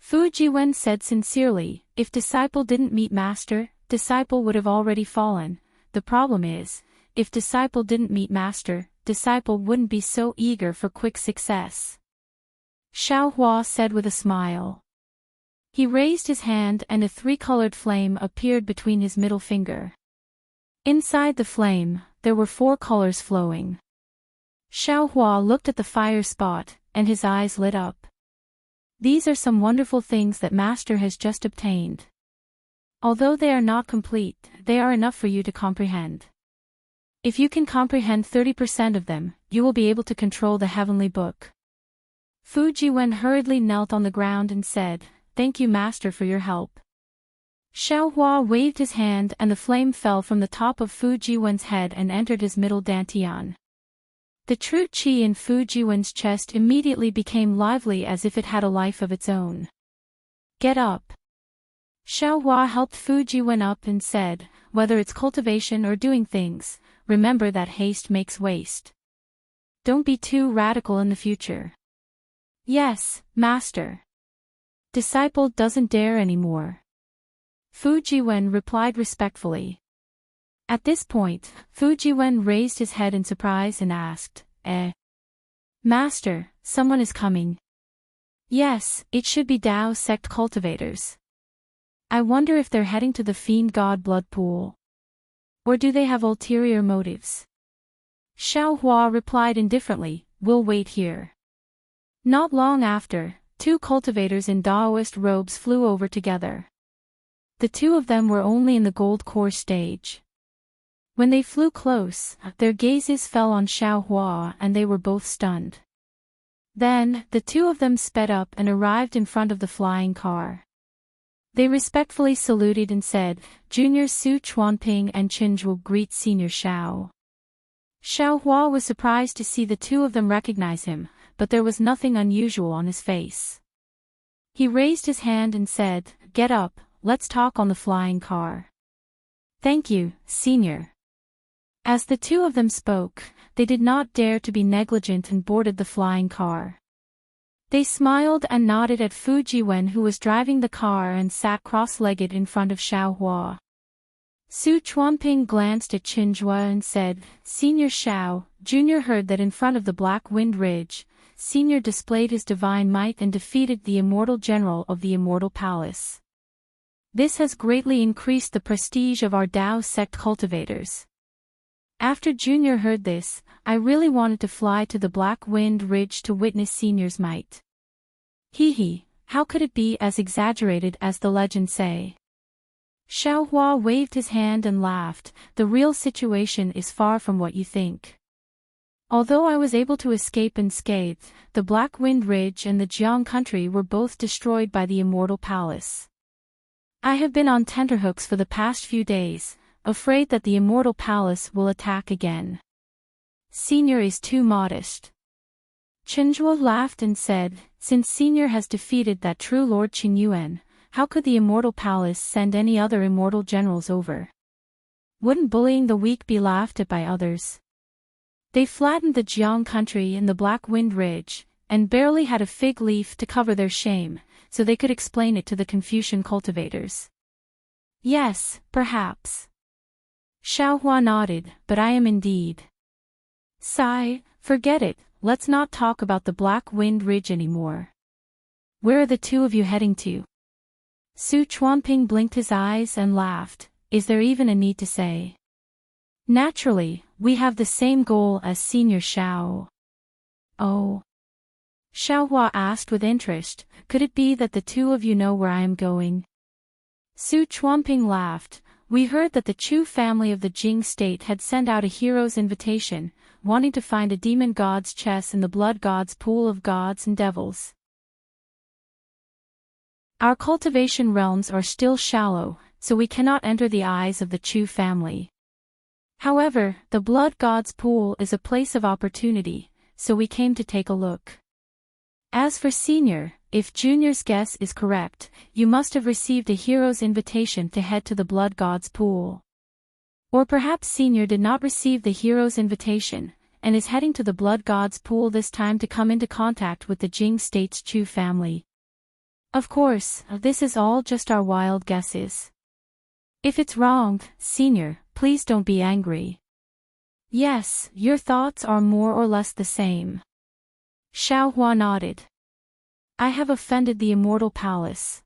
Fujiwen said sincerely, if Disciple didn't meet Master, Disciple would have already fallen. The problem is, if Disciple didn't meet Master, Disciple wouldn't be so eager for quick success. Xiaohua said with a smile. He raised his hand and a three-colored flame appeared between his middle finger. Inside the flame, there were 4 colors flowing. Xiaohua looked at the fire spot, and his eyes lit up. These are some wonderful things that Master has just obtained. Although they are not complete, they are enough for you to comprehend. If you can comprehend 30% of them, you will be able to control the heavenly book. Fujiwen hurriedly knelt on the ground and said, Thank you Master for your help. Xiaohua waved his hand and the flame fell from the top of Fujiwen's head and entered his middle dantian. The true qi in Fujiwen's chest immediately became lively as if it had a life of its own. Get up. Xiaohua helped Fujiwen up and said, whether it's cultivation or doing things, remember that haste makes waste. Don't be too radical in the future. Yes, master. Disciple doesn't dare anymore. Fujiwen replied respectfully. At this point, Fujiwen raised his head in surprise and asked, Master, someone is coming. Yes, it should be Dao sect cultivators. I wonder if they're heading to the fiend god blood pool. Or do they have ulterior motives? Xiao Hua replied indifferently, we'll wait here. Not long after, two cultivators in Daoist robes flew over together. The two of them were only in the gold core stage. When they flew close, their gazes fell on Xiao Hua and they were both stunned. Then, the two of them sped up and arrived in front of the flying car. They respectfully saluted and said, Junior Su Chuanping and Qinzhuo greet Senior Xiao. Xiao Hua was surprised to see the two of them recognize him, but there was nothing unusual on his face. He raised his hand and said, Get up, let's talk on the flying car. Thank you, Senior. As the two of them spoke, they did not dare to be negligent and boarded the flying car. They smiled and nodded at Fujiwen, who was driving the car and sat cross-legged in front of Xiao Hua. Su Chuanping glanced at Qinzhuo and said, Senior Xiao, Junior heard that in front of the Black Wind Ridge, Senior displayed his divine might and defeated the immortal general of the Immortal Palace. This has greatly increased the prestige of our Dao sect cultivators. After Junior heard this, I really wanted to fly to the Black Wind Ridge to witness Senior's might. Hee, how could it be as exaggerated as the legends say? Xiao Hua waved his hand and laughed, the real situation is far from what you think. Although I was able to escape unscathed, the Black Wind Ridge and the Jiang country were both destroyed by the Immortal Palace. I have been on tenterhooks for the past few days, afraid that the Immortal Palace will attack again. Senior is too modest. Qinzhuo laughed and said, Since Senior has defeated that true Lord Qingyuan, how could the Immortal Palace send any other immortal generals over? Wouldn't bullying the weak be laughed at by others? They flattened the Jiang country and the Black Wind Ridge, and barely had a fig leaf to cover their shame, so they could explain it to the Confucian cultivators. Yes, perhaps. Xiao Hua nodded, but I am indeed. Sigh, forget it, let's not talk about the Black Wind Ridge anymore. Where are the two of you heading to? Su Chuanping blinked his eyes and laughed, is there even a need to say? Naturally, we have the same goal as Senior Xiao. Oh. Xiao Hua asked with interest, could it be that the two of you know where I am going? Su Chuanping laughed. We heard that the Chu family of the Jing state had sent out a hero's invitation, wanting to find a demon god's chest in the blood god's pool of gods and devils. Our cultivation realms are still shallow, so we cannot enter the eyes of the Chu family. However, the blood god's pool is a place of opportunity, so we came to take a look. As for Senior, if Junior's guess is correct, you must have received a hero's invitation to head to the Blood God's pool. Or perhaps Senior did not receive the hero's invitation, and is heading to the Blood God's pool this time to come into contact with the Jing State's Chu family. Of course, this is all just our wild guesses. If it's wrong, Senior, please don't be angry. Yes, your thoughts are more or less the same. Xiao Hua nodded. I have offended the Immortal Palace.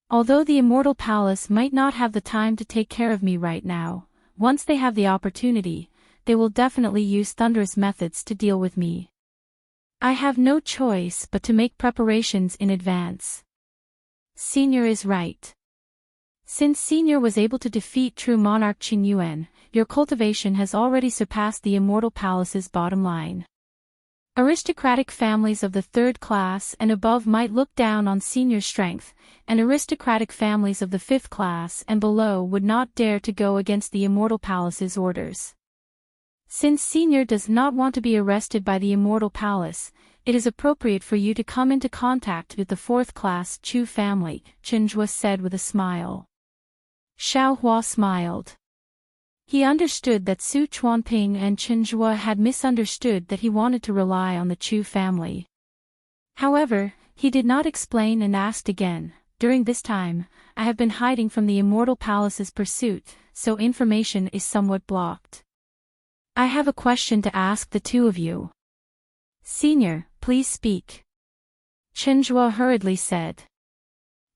Although the Immortal Palace might not have the time to take care of me right now, once they have the opportunity, they will definitely use thunderous methods to deal with me. I have no choice but to make preparations in advance. Senior is right. Since Senior was able to defeat true monarch Qingyuan, your cultivation has already surpassed the Immortal Palace's bottom line. Aristocratic families of the third class and above might look down on Senior's strength, and aristocratic families of the fifth class and below would not dare to go against the Immortal Palace's orders. Since Senior does not want to be arrested by the Immortal Palace, it is appropriate for you to come into contact with the fourth-class Chu family, Qinzhuo said with a smile. Xiao Hua smiled. He understood that Su Chuanping and Chen Zhua had misunderstood that he wanted to rely on the Chu family. However, he did not explain and asked again, "During this time, I have been hiding from the Immortal Palace's pursuit, so information is somewhat blocked. I have a question to ask the two of you." "Senior, please speak," Chen Zhua hurriedly said.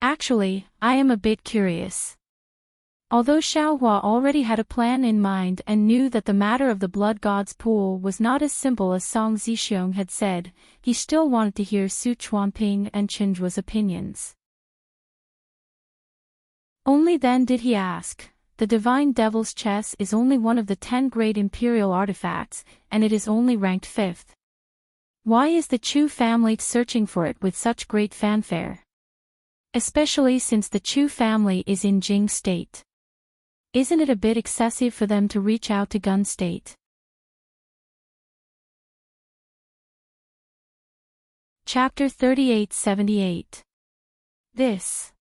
"Actually, I am a bit curious." Although Xiaohua already had a plan in mind and knew that the matter of the Blood God's pool was not as simple as Song Zixiong had said, he still wanted to hear Su Chuanping and Chen Zhua's opinions. Only then did he ask, "The Divine Devil's Chess is only one of the 10 great imperial artifacts, and it is only ranked 5th. Why is the Chu family searching for it with such great fanfare? Especially since the Chu family is in Jing State. Isn't it a bit excessive for them to reach out to Gun State?" Chapter 3878. This.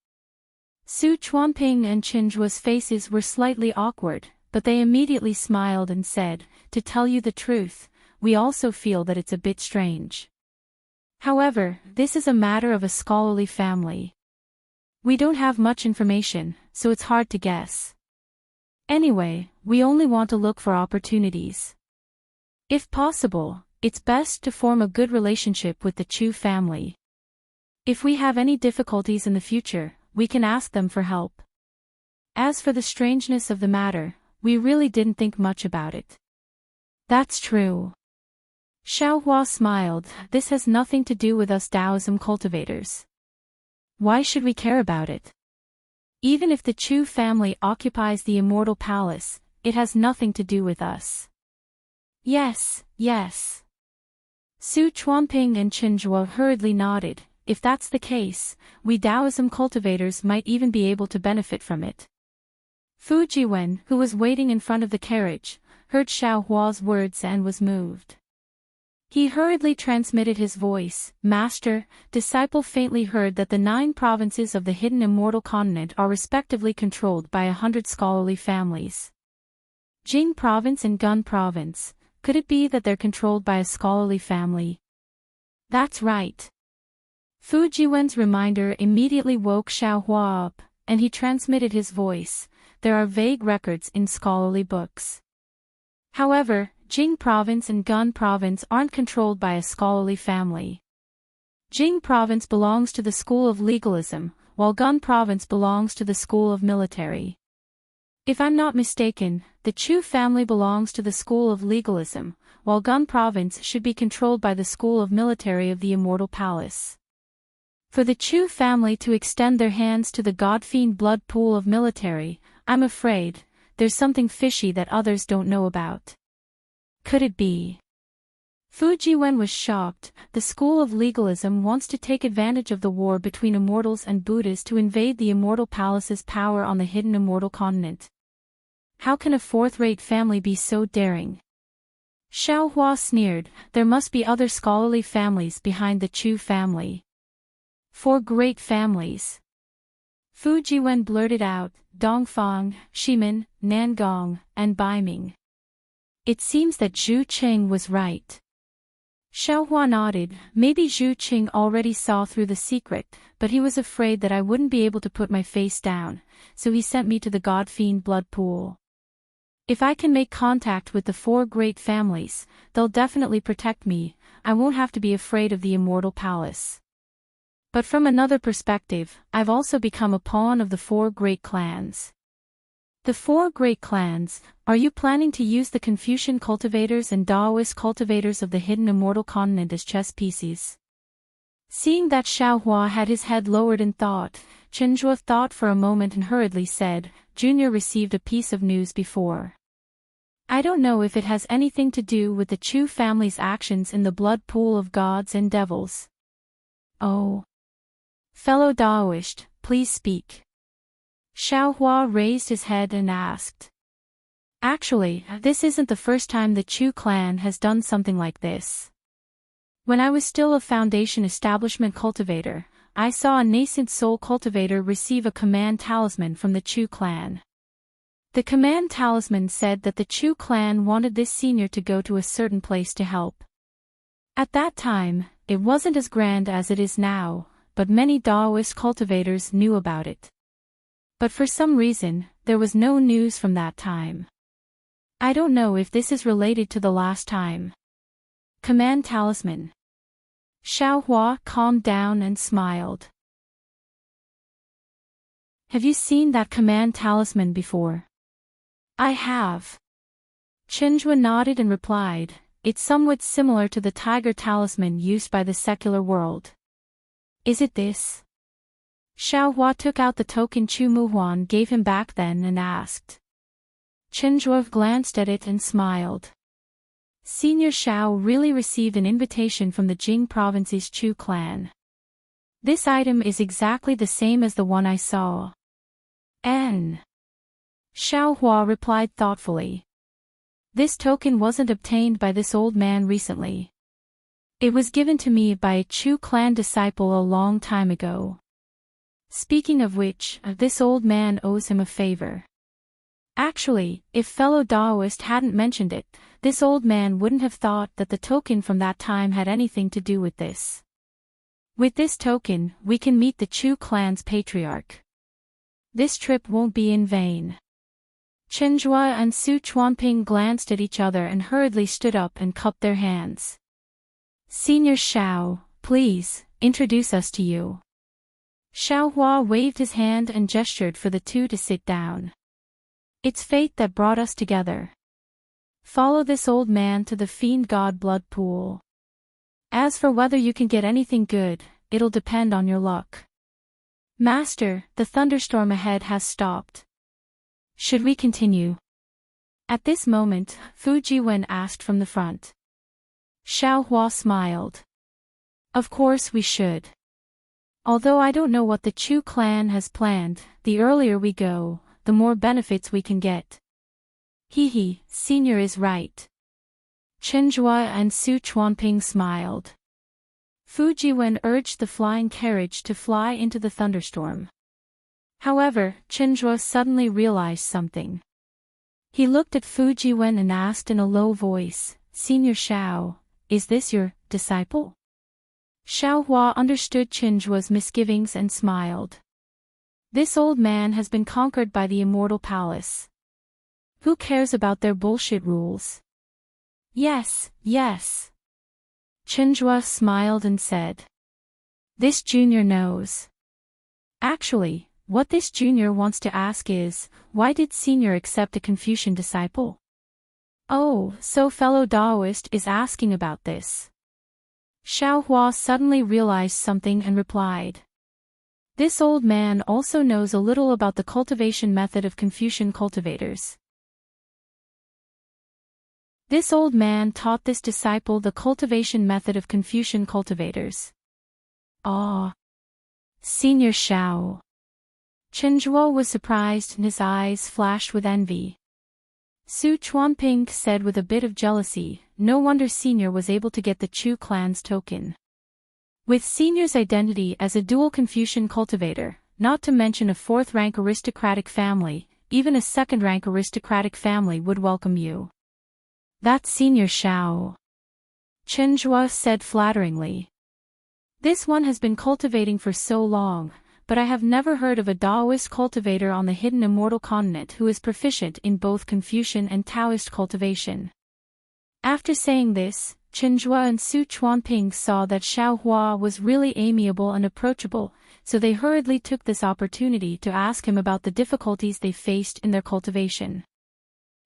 Su Chuanping and Chen Zhua's faces were slightly awkward, but they immediately smiled and said, "To tell you the truth, we also feel that it's a bit strange. However, this is a matter of a scholarly family. We don't have much information, so it's hard to guess. Anyway, we only want to look for opportunities. If possible, it's best to form a good relationship with the Chu family. If we have any difficulties in the future, we can ask them for help. As for the strangeness of the matter, we really didn't think much about it." "That's true." Xiaohua smiled. "This has nothing to do with us Taoism cultivators. Why should we care about it? Even if the Chu family occupies the Immortal Palace, it has nothing to do with us." "Yes, yes." Su Chuanping and Chen Zhua hurriedly nodded. "If that's the case, we Taoism cultivators might even be able to benefit from it." Fu Jiwen, who was waiting in front of the carriage, heard Xiaohua's words and was moved. He hurriedly transmitted his voice. "Master, disciple faintly heard that the 9 provinces of the hidden immortal continent are respectively controlled by 100 scholarly families. Jing province and Gun province, could it be that they're controlled by a scholarly family?" "That's right." Fu Jiwen's reminder immediately woke Xiaohua up, and he transmitted his voice. "There are vague records in scholarly books. However, Jing province and Gun province aren't controlled by a scholarly family. Jing province belongs to the school of legalism, while Gun province belongs to the school of military. If I'm not mistaken, the Chu family belongs to the school of legalism, while Gun province should be controlled by the school of military of the Immortal Palace. For the Chu family to extend their hands to the Godfiend blood pool of military, I'm afraid, there's something fishy that others don't know about. Could it be?" Fu Jiwen was shocked. The school of legalism wants to take advantage of the war between immortals and Buddhas to invade the Immortal Palace's power on the hidden immortal continent. How can a fourth-rate family be so daring? Xiaohua sneered. "There must be other scholarly families behind the Chu family. 4 great families." Fu Jiwen blurted out, "Dongfang, Shimin, Nangong, and Baiming. It seems that Zhu Qing was right." Xiaohua nodded. "Maybe Zhu Qing already saw through the secret, but he was afraid that I wouldn't be able to put my face down, so he sent me to the Godfiend blood pool. If I can make contact with the 4 great families, they'll definitely protect me. I won't have to be afraid of the Immortal Palace. But from another perspective, I've also become a pawn of the 4 great clans." "The 4 great clans, are you planning to use the Confucian cultivators and Daoist cultivators of the hidden immortal continent as chess pieces?" Seeing that Xiaohua had his head lowered in thought, Chen Zhua thought for a moment and hurriedly said, "Junior received a piece of news before. I don't know if it has anything to do with the Chu family's actions in the blood pool of gods and devils." "Oh. Fellow Daoist, please speak." Xiaohua raised his head and asked. "Actually, this isn't the first time the Chu clan has done something like this. When I was still a Foundation Establishment cultivator, I saw a nascent soul cultivator receive a command talisman from the Chu clan. The command talisman said that the Chu clan wanted this senior to go to a certain place to help. At that time, it wasn't as grand as it is now, but many Daoist cultivators knew about it. But for some reason, there was no news from that time. I don't know if this is related to the last time. Command talisman. Xiaohua calmed down and smiled. Have you seen that command talisman before? I have. Chenjua nodded and replied, it's somewhat similar to the tiger talisman used by the secular world. Is it this? Xiaohua took out the token Chu Muhuan gave him back then and asked. Chenjua glanced at it and smiled. Senior Xiao really received an invitation from the Jing province's Chu clan. This item is exactly the same as the one I saw. Xiaohua replied thoughtfully. This token wasn't obtained by this old man recently. It was given to me by a Chu clan disciple a long time ago. Speaking of which, this old man owes him a favor. Actually, if fellow Daoist hadn't mentioned it, this old man wouldn't have thought that the token from that time had anything to do with this. With this token, we can meet the Chu clan's patriarch. This trip won't be in vain. Chenjua and Su Chuanping glanced at each other and hurriedly stood up and cupped their hands. Senior Xiao, please, introduce us to you. Xiaohua waved his hand and gestured for the two to sit down. It's fate that brought us together. Follow this old man to the fiend god blood pool. As for whether you can get anything good, it'll depend on your luck. Master, the thunderstorm ahead has stopped. Should we continue? At this moment, Fu Jiwen asked from the front. Xiaohua smiled. Of course we should. Although I don't know what the Chu clan has planned, the earlier we go, the more benefits we can get. Hehe, senior is right. Chenjua and Su Chuanping smiled. Fu Jiwen urged the flying carriage to fly into the thunderstorm. However, Chenjua suddenly realized something. He looked at Fu Jiwen and asked in a low voice, Senior Xiao, is this your disciple? Xiaohua understood Chenjua's misgivings and smiled. This old man has been conquered by the immortal palace. Who cares about their bullshit rules? Yes. Chenjua smiled and said. This junior knows. Actually, what this junior wants to ask is, why did senior accept a Confucian disciple? Oh, so fellow Daoist is asking about this. Xiaohua suddenly realized something and replied. This old man also knows a little about the cultivation method of Confucian cultivators. This old man taught this disciple the cultivation method of Confucian cultivators. Ah! Senior Xiao. Chenjua was surprised and his eyes flashed with envy. Su Chuanping said with a bit of jealousy, no wonder Senior was able to get the Chu clan's token. With Senior's identity as a dual Confucian cultivator, not to mention a fourth-rank aristocratic family, even a second-rank aristocratic family would welcome you. That's Senior Xiao. Chenjua said flatteringly. This one has been cultivating for so long, but I have never heard of a Daoist cultivator on the hidden immortal continent who is proficient in both Confucian and Taoist cultivation. After saying this, Chenjua and Su Chuanping saw that Xiaohua was really amiable and approachable, so they hurriedly took this opportunity to ask him about the difficulties they faced in their cultivation.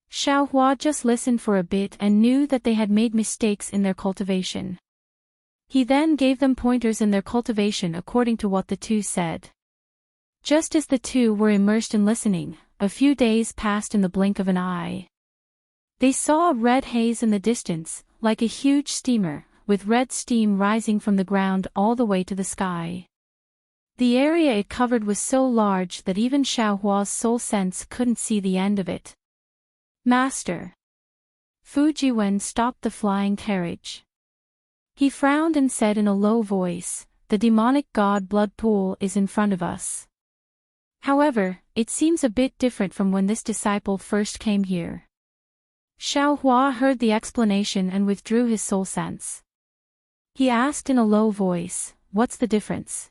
Xiaohua just listened for a bit and knew that they had made mistakes in their cultivation. He then gave them pointers in their cultivation according to what the two said. Just as the two were immersed in listening, a few days passed in the blink of an eye. They saw a red haze in the distance, like a huge steamer, with red steam rising from the ground all the way to the sky. The area it covered was so large that even Xiaohua's soul sense couldn't see the end of it. Master. Fu Jiwen stopped the flying carriage. He frowned and said in a low voice, the demonic god blood pool is in front of us. However, it seems a bit different from when this disciple first came here. Xiaohua heard the explanation and withdrew his soul sense. He asked in a low voice, "What's the difference?"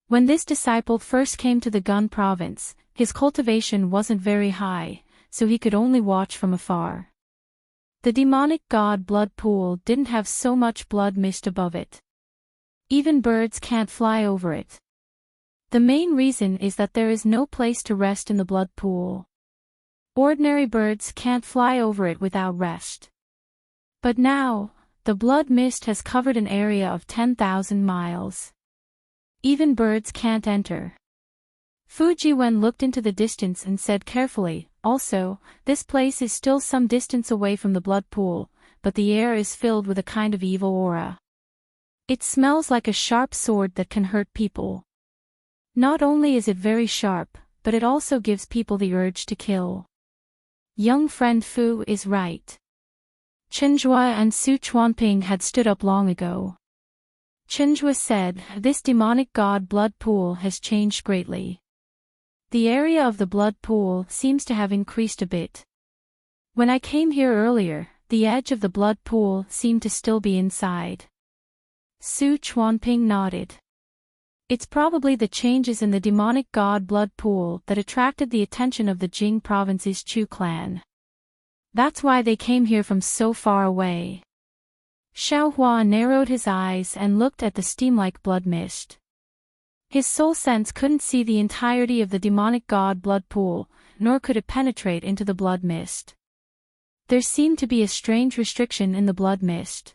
When this disciple first came to the Gun province, his cultivation wasn't very high, so he could only watch from afar. The demonic god blood pool didn't have so much blood mist above it. Even birds can't fly over it. The main reason is that there is no place to rest in the blood pool. Ordinary birds can't fly over it without rest. But now, the blood mist has covered an area of 10,000 miles. Even birds can't enter. Fujiwen looked into the distance and said carefully, "Also, this place is still some distance away from the blood pool, but the air is filled with a kind of evil aura. It smells like a sharp sword that can hurt people. Not only is it very sharp, but it also gives people the urge to kill." Young friend Fu is right. Chenjua and Su Chuanping had stood up long ago. Chenjua said, "This demonic god blood pool has changed greatly. The area of the blood pool seems to have increased a bit. When I came here earlier, the edge of the blood pool seemed to still be inside." Su Chuanping nodded. "It's probably the changes in the demonic god blood pool that attracted the attention of the Jing province's Chu clan. That's why they came here from so far away." Xiaohua narrowed his eyes and looked at the steam-like blood mist. His soul sense couldn't see the entirety of the demonic god blood pool, nor could it penetrate into the blood mist. There seemed to be a strange restriction in the blood mist.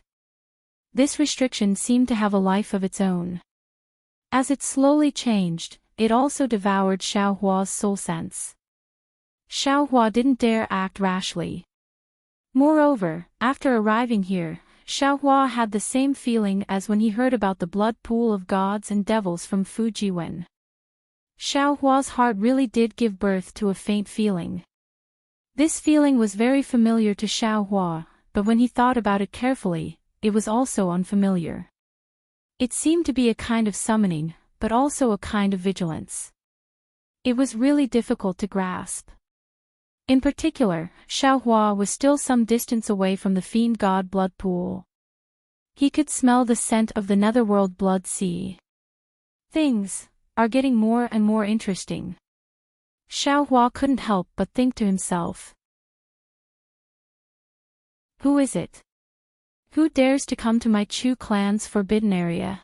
This restriction seemed to have a life of its own. As it slowly changed, it also devoured Xiaohua's soul sense. Xiaohua didn't dare act rashly. Moreover, after arriving here, Xiaohua had the same feeling as when he heard about the blood pool of gods and devils from Fujiwen. Xiaohua's heart really did give birth to a faint feeling. This feeling was very familiar to Xiaohua, but when he thought about it carefully, it was also unfamiliar. It seemed to be a kind of summoning, but also a kind of vigilance. It was really difficult to grasp. In particular, Xiaohua was still some distance away from the fiend god blood pool. He could smell the scent of the netherworld blood sea. Things are getting more and more interesting. Xiaohua couldn't help but think to himself. Who is it? Who dares to come to my Chu clan's forbidden area?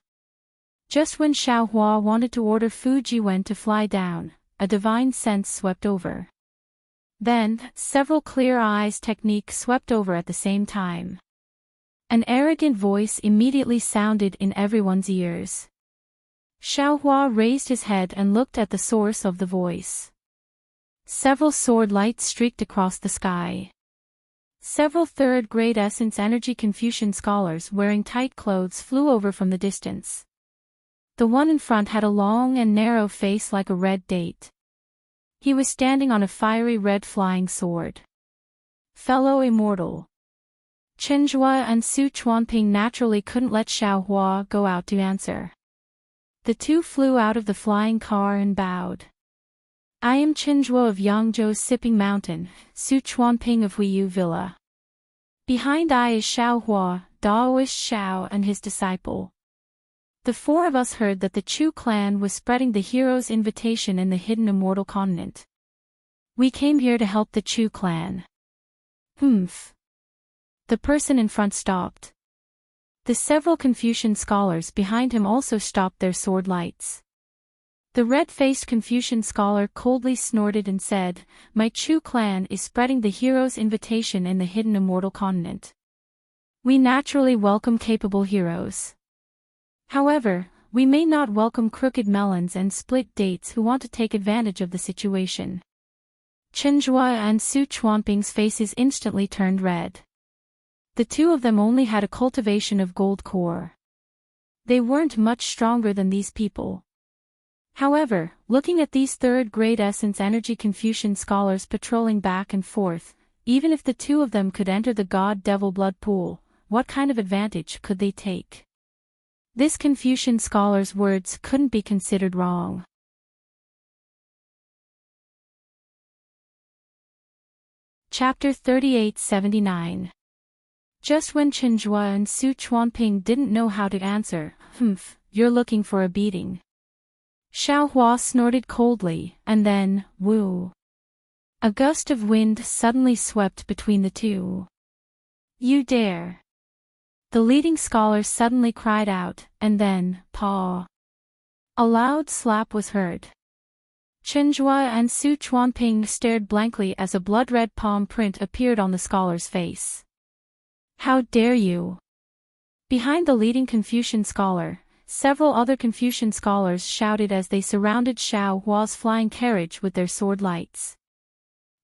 Just when Xiaohua wanted to order Fujiwen to fly down, a divine sense swept over. Then, several clear eyes technique swept over at the same time. An arrogant voice immediately sounded in everyone's ears. Xiaohua raised his head and looked at the source of the voice. Several sword lights streaked across the sky. Several third-grade Essence Energy Confucian scholars wearing tight clothes flew over from the distance. The one in front had a long and narrow face like a red date. He was standing on a fiery red flying sword. Fellow immortal. Chenjua and Su Chuanping naturally couldn't let Xiaohua go out to answer. The two flew out of the flying car and bowed. "I am Chenjua of Yangzhou's Sipping Mountain, Su Chuanping of Huiyu Villa. Behind I is Xiaohua, Daoist Xiao and his disciple. The four of us heard that the Chu clan was spreading the hero's invitation in the hidden immortal continent. We came here to help the Chu clan." "Humph." The person in front stopped. The several Confucian scholars behind him also stopped their sword lights. The red-faced Confucian scholar coldly snorted and said, "My Chu clan is spreading the hero's invitation in the hidden immortal continent. We naturally welcome capable heroes. However, we may not welcome crooked melons and split dates who want to take advantage of the situation." Chenjua and Su Chuanping's faces instantly turned red. The two of them only had a cultivation of gold core. They weren't much stronger than these people. However, looking at these third-grade Essence Energy Confucian scholars patrolling back and forth, even if the two of them could enter the god-devil blood pool, what kind of advantage could they take? This Confucian scholar's words couldn't be considered wrong. Chapter 3879. Just when Chenjua and Su Chuanping didn't know how to answer, you're looking for a beating. Xiao Hua snorted coldly, and then, woo. A gust of wind suddenly swept between the two. You dare. The leading scholar suddenly cried out, and then, paw. A loud slap was heard. Chenjua and Su Chuanping stared blankly as a blood-red palm print appeared on the scholar's face. How dare you! Behind the leading Confucian scholar, several other Confucian scholars shouted as they surrounded Xiao Hua's flying carriage with their sword lights.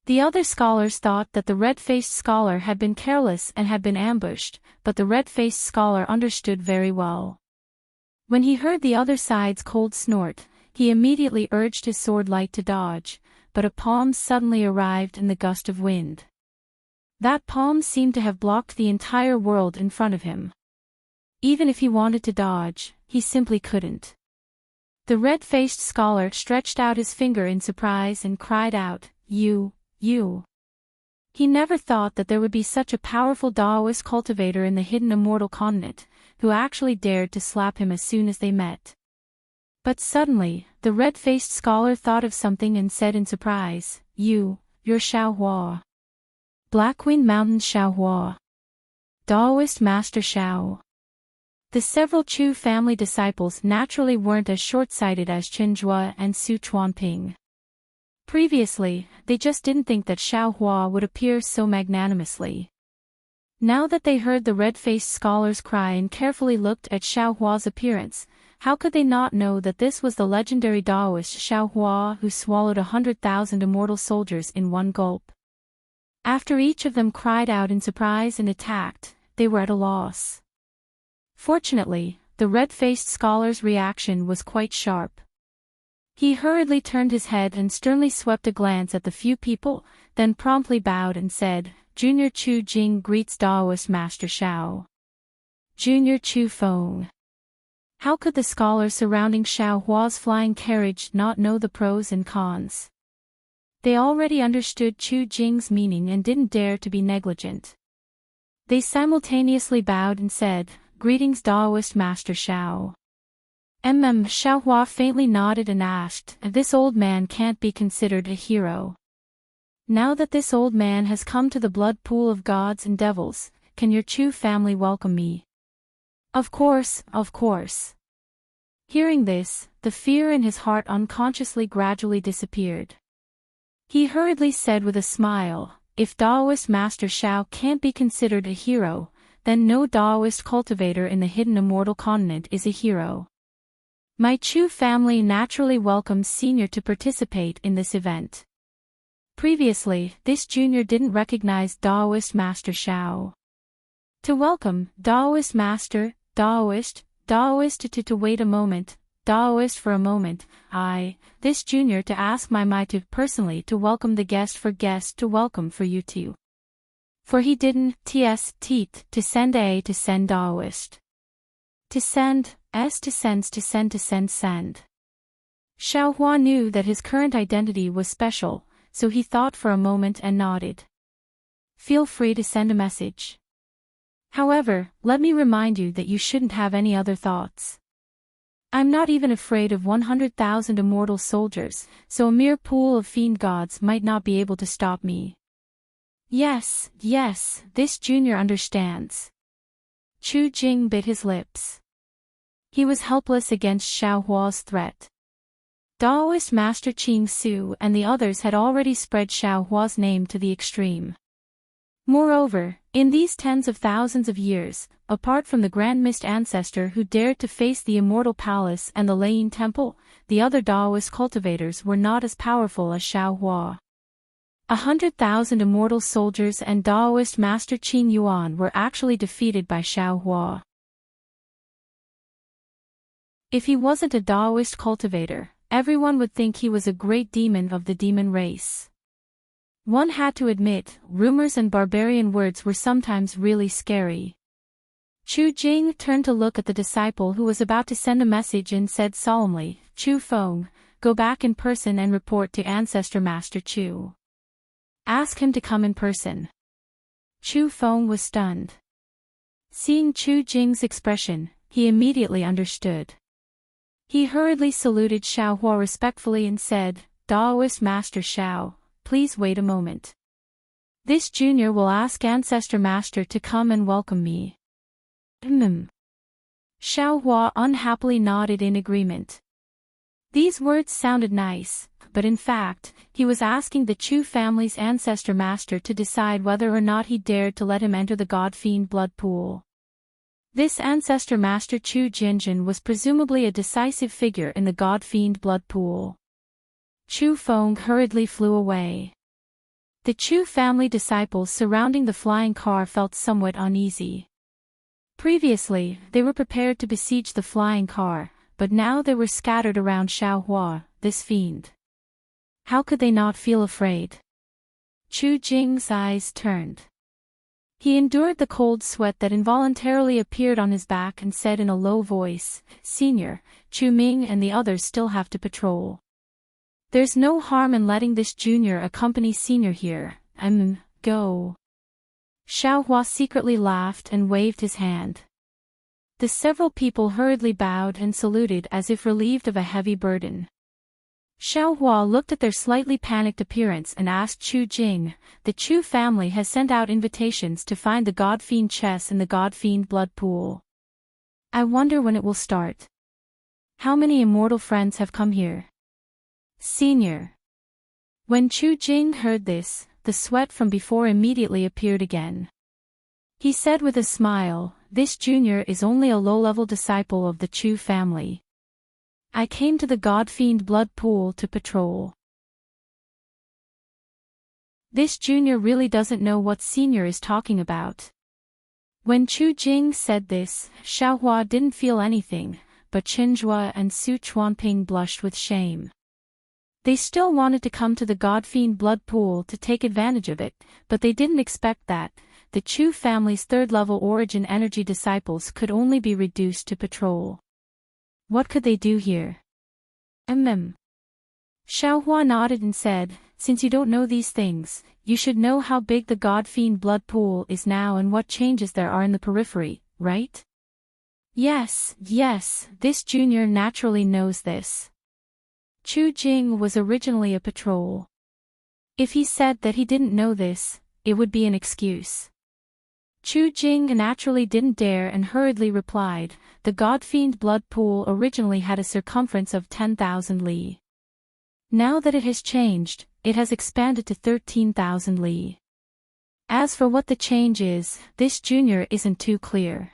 The other scholars thought that the red-faced scholar had been careless and had been ambushed, but the red-faced scholar understood very well. When he heard the other side's cold snort, he immediately urged his sword light to dodge, but a palm suddenly arrived in the gust of wind. That palm seemed to have blocked the entire world in front of him. Even if he wanted to dodge, he simply couldn't. The red-faced scholar stretched out his finger in surprise and cried out, You. He never thought that there would be such a powerful Taoist cultivator in the hidden immortal continent, who actually dared to slap him as soon as they met. But suddenly, the red-faced scholar thought of something and said in surprise, You're Xiao Hua. Blackwind Mountain Xiao Hua. Taoist Master Xiao. The several Chu family disciples naturally weren't as short-sighted as Chenjua and Su Chuanping. Previously, they just didn't think that Xiao Hua would appear so magnanimously. Now that they heard the red-faced scholar's cry and carefully looked at Xiao Hua's appearance, how could they not know that this was the legendary Taoist Xiao Hua who swallowed 100,000 immortal soldiers in one gulp? After each of them cried out in surprise and attacked, they were at a loss. Fortunately, the red-faced scholar's reaction was quite sharp. He hurriedly turned his head and sternly swept a glance at the few people, then promptly bowed and said, Junior Chu Jing greets Taoist Master Xiao. Junior Chu Feng. How could the scholars surrounding Xiao Hua's flying carriage not know the pros and cons? They already understood Chu Jing's meaning and didn't dare to be negligent. They simultaneously bowed and said, Greetings Taoist Master Xiao. Xiao Hua faintly nodded and asked, This old man can't be considered a hero. Now that this old man has come to the blood pool of gods and devils, can your Chu family welcome me? Of course. Hearing this, the fear in his heart unconsciously gradually disappeared. He hurriedly said with a smile, If Taoist Master Xiao can't be considered a hero, then no Taoist cultivator in the hidden immortal continent is a hero. My Chu family naturally welcomes Senior to participate in this event. Previously, this junior didn't recognize Taoist Master Xiao. To welcome, Taoist Master, Taoist to wait a moment, Taoist for a moment, this junior to ask my to personally to welcome the guest to welcome for you too. For he didn't, to send to send Taoist. To send, to send. Xiao Hua knew that his current identity was special, so he thought for a moment and nodded. Feel free to send a message. However, let me remind you that you shouldn't have any other thoughts. I'm not even afraid of 100,000 immortal soldiers, so a mere pool of fiend gods might not be able to stop me. Yes, this junior understands. Chu Jing bit his lips. He was helpless against Xiao Hua's threat. Taoist Master Qing Su and the others had already spread Xiao Hua's name to the extreme. Moreover, in these tens of thousands of years, apart from the Grand Mist ancestor who dared to face the Immortal Palace and the Lane Temple, the other Taoist cultivators were not as powerful as Xiao Hua. 100,000 immortal soldiers and Taoist Master Qin Yuan were actually defeated by Xiao Hua. If he wasn't a Taoist cultivator, everyone would think he was a great demon of the demon race. One had to admit, rumors and barbarian words were sometimes really scary. Chu Jing turned to look at the disciple who was about to send a message and said solemnly, Chu Feng, go back in person and report to Ancestor Master Chu. Ask him to come in person. Chu Feng was stunned. Seeing Chu Jing's expression, he immediately understood. He hurriedly saluted Xiaohua respectfully and said, Daoist Master Xiao, please wait a moment. This junior will ask Ancestor Master to come and welcome me. Xiaohua unhappily nodded in agreement. These words sounded nice, but in fact, he was asking the Chu family's Ancestor Master to decide whether or not he dared to let him enter the God-Fiend blood pool. This Ancestor Master Chu Jinjin was presumably a decisive figure in the God-Fiend blood pool. Chu Feng hurriedly flew away. The Chu family disciples surrounding the flying car felt somewhat uneasy. Previously, they were prepared to besiege the flying car, but now they were scattered around Xiaohua, this fiend. How could they not feel afraid? Chu Jing's eyes turned. He endured the cold sweat that involuntarily appeared on his back and said in a low voice, Senior, Chu Ming and the others still have to patrol. There's no harm in letting this junior accompany Senior here. Go. Xiaohua secretly laughed and waved his hand. The several people hurriedly bowed and saluted as if relieved of a heavy burden. Xiaohua looked at their slightly panicked appearance and asked Chu Jing, the Chu family has sent out invitations to find the God-Fiend chess in the God-Fiend blood pool. I wonder when it will start. How many immortal friends have come here? Senior. When Chu Jing heard this, the sweat from before immediately appeared again. He said with a smile, this junior is only a low-level disciple of the Chu family. I came to the God-Fiend blood pool to patrol. This junior really doesn't know what Senior is talking about. When Chu Jing said this, Xiaohua didn't feel anything, but Qinzhua and Su Chuanping blushed with shame. They still wanted to come to the God-Fiend blood pool to take advantage of it, but they didn't expect that the Chu family's third-level origin energy disciples could only be reduced to patrol. What could they do here? Xiaohua nodded and said, since you don't know these things, you should know how big the God-Fiend blood pool is now and what changes there are in the periphery, right? Yes, this junior naturally knows this. Chu Jing was originally a patrol. If he said that he didn't know this, it would be an excuse. Chu Jing naturally didn't dare and hurriedly replied, the God-Fiend blood pool originally had a circumference of 10,000 li. Now that it has changed, it has expanded to 13,000 li. As for what the change is, this junior isn't too clear.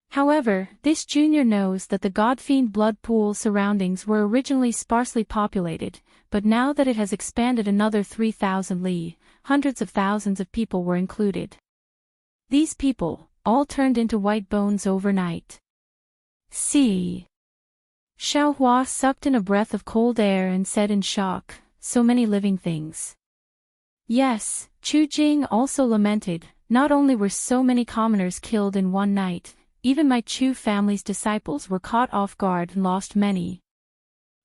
However, this junior knows that the God-Fiend blood pool surroundings were originally sparsely populated, but now that it has expanded another 3,000 li, hundreds of thousands of people were included. These people, all turned into white bones overnight. See. Xiaohua sucked in a breath of cold air and said in shock, so many living things. Yes, Chu Jing also lamented, not only were so many commoners killed in one night, even my Chu family's disciples were caught off guard and lost many.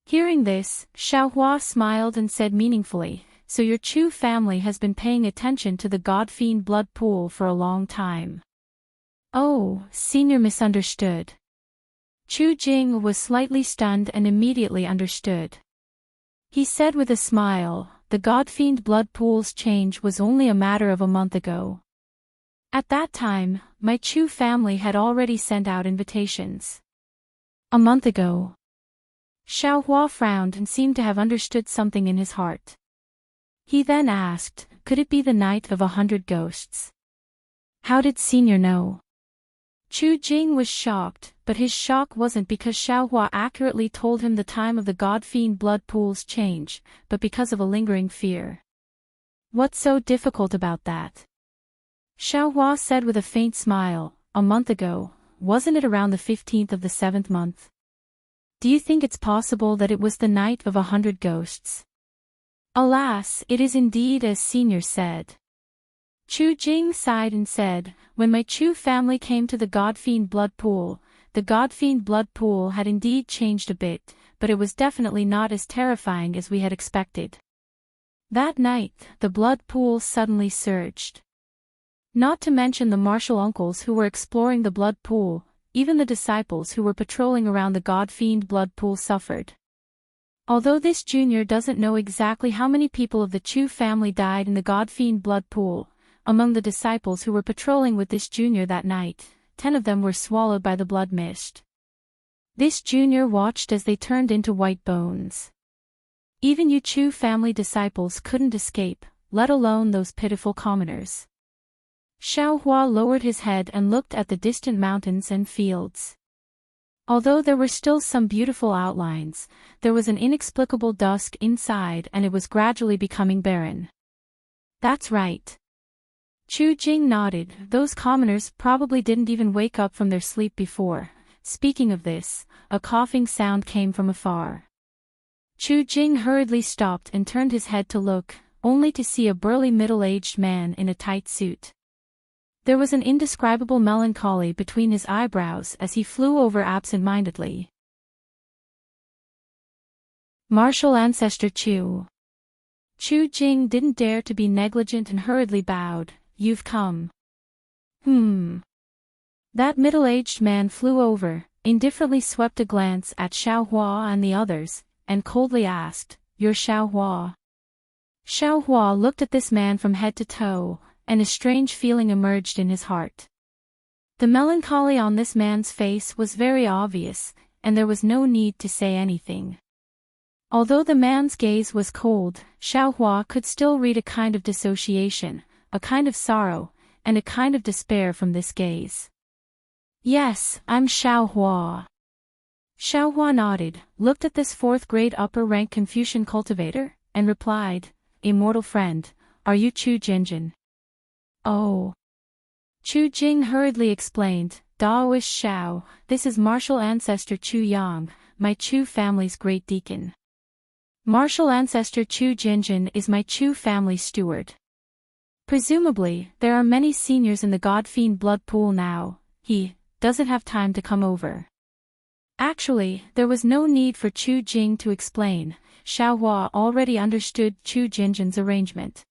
Hearing this, Xiaohua smiled and said meaningfully, so your Chu family has been paying attention to the God-Fiend blood pool for a long time. Oh, Senior misunderstood. Chu Jing was slightly stunned and immediately understood. He said with a smile, the God-Fiend blood pool's change was only a matter of a month ago. At that time, my Chu family had already sent out invitations. A month ago. Xiaohua frowned and seemed to have understood something in his heart. He then asked, could it be the night of 100 ghosts? How did Senior know? Chu Jing was shocked, but his shock wasn't because Xiaohua accurately told him the time of the God-Fiend blood pool's change, but because of a lingering fear. What's so difficult about that? Xiaohua said with a faint smile, a month ago, wasn't it around the 15th of the 7th month? Do you think it's possible that it was the night of 100 ghosts? Alas, it is indeed as Senior said. Chu Jing sighed and said, when my Chu family came to the God-Fiend blood pool, the God-Fiend blood pool had indeed changed a bit, but it was definitely not as terrifying as we had expected. That night, the blood pool suddenly surged. Not to mention the martial uncles who were exploring the blood pool, even the disciples who were patrolling around the god-fiend blood pool suffered. Although this junior doesn't know exactly how many people of the Chu family died in the god-fiend blood pool, among the disciples who were patrolling with this junior that night, 10 of them were swallowed by the blood mist. This junior watched as they turned into white bones. Even you Chu family disciples couldn't escape, let alone those pitiful commoners. Xiaohua lowered his head and looked at the distant mountains and fields. Although there were still some beautiful outlines, there was an inexplicable dusk inside and it was gradually becoming barren. That's right. Chu Jing nodded. Those commoners probably didn't even wake up from their sleep before. Speaking of this, a coughing sound came from afar. Chu Jing hurriedly stopped and turned his head to look, only to see a burly middle-aged man in a tight suit. There was an indescribable melancholy between his eyebrows as he flew over absent-mindedly. Martial Ancestor Chu. Chu Jing didn't dare to be negligent and hurriedly bowed. You've come. That middle-aged man flew over, indifferently swept a glance at Xiaohua and the others, and coldly asked, "You're Xiaohua?" Xiaohua looked at this man from head to toe, and a strange feeling emerged in his heart. The melancholy on this man's face was very obvious, and there was no need to say anything. Although the man's gaze was cold, Xiaohua could still read a kind of dissociation, a kind of sorrow, and a kind of despair from this gaze. "Yes, I'm Xiaohua." Xiaohua nodded, looked at this fourth-grade upper-rank Confucian cultivator, and replied, "Immortal friend, are you Chu Jinjin?" "Oh." Chu Jing hurriedly explained, "Daoist Xiao, this is martial ancestor Chu Yang, my Chu family's great deacon. Martial ancestor Chu Jinjin is my Chu family steward. Presumably, there are many seniors in the god-fiend blood pool now. He doesn't have time to come over." Actually, there was no need for Chu Jing to explain. Xiaohua already understood Chu Jinjin's arrangement.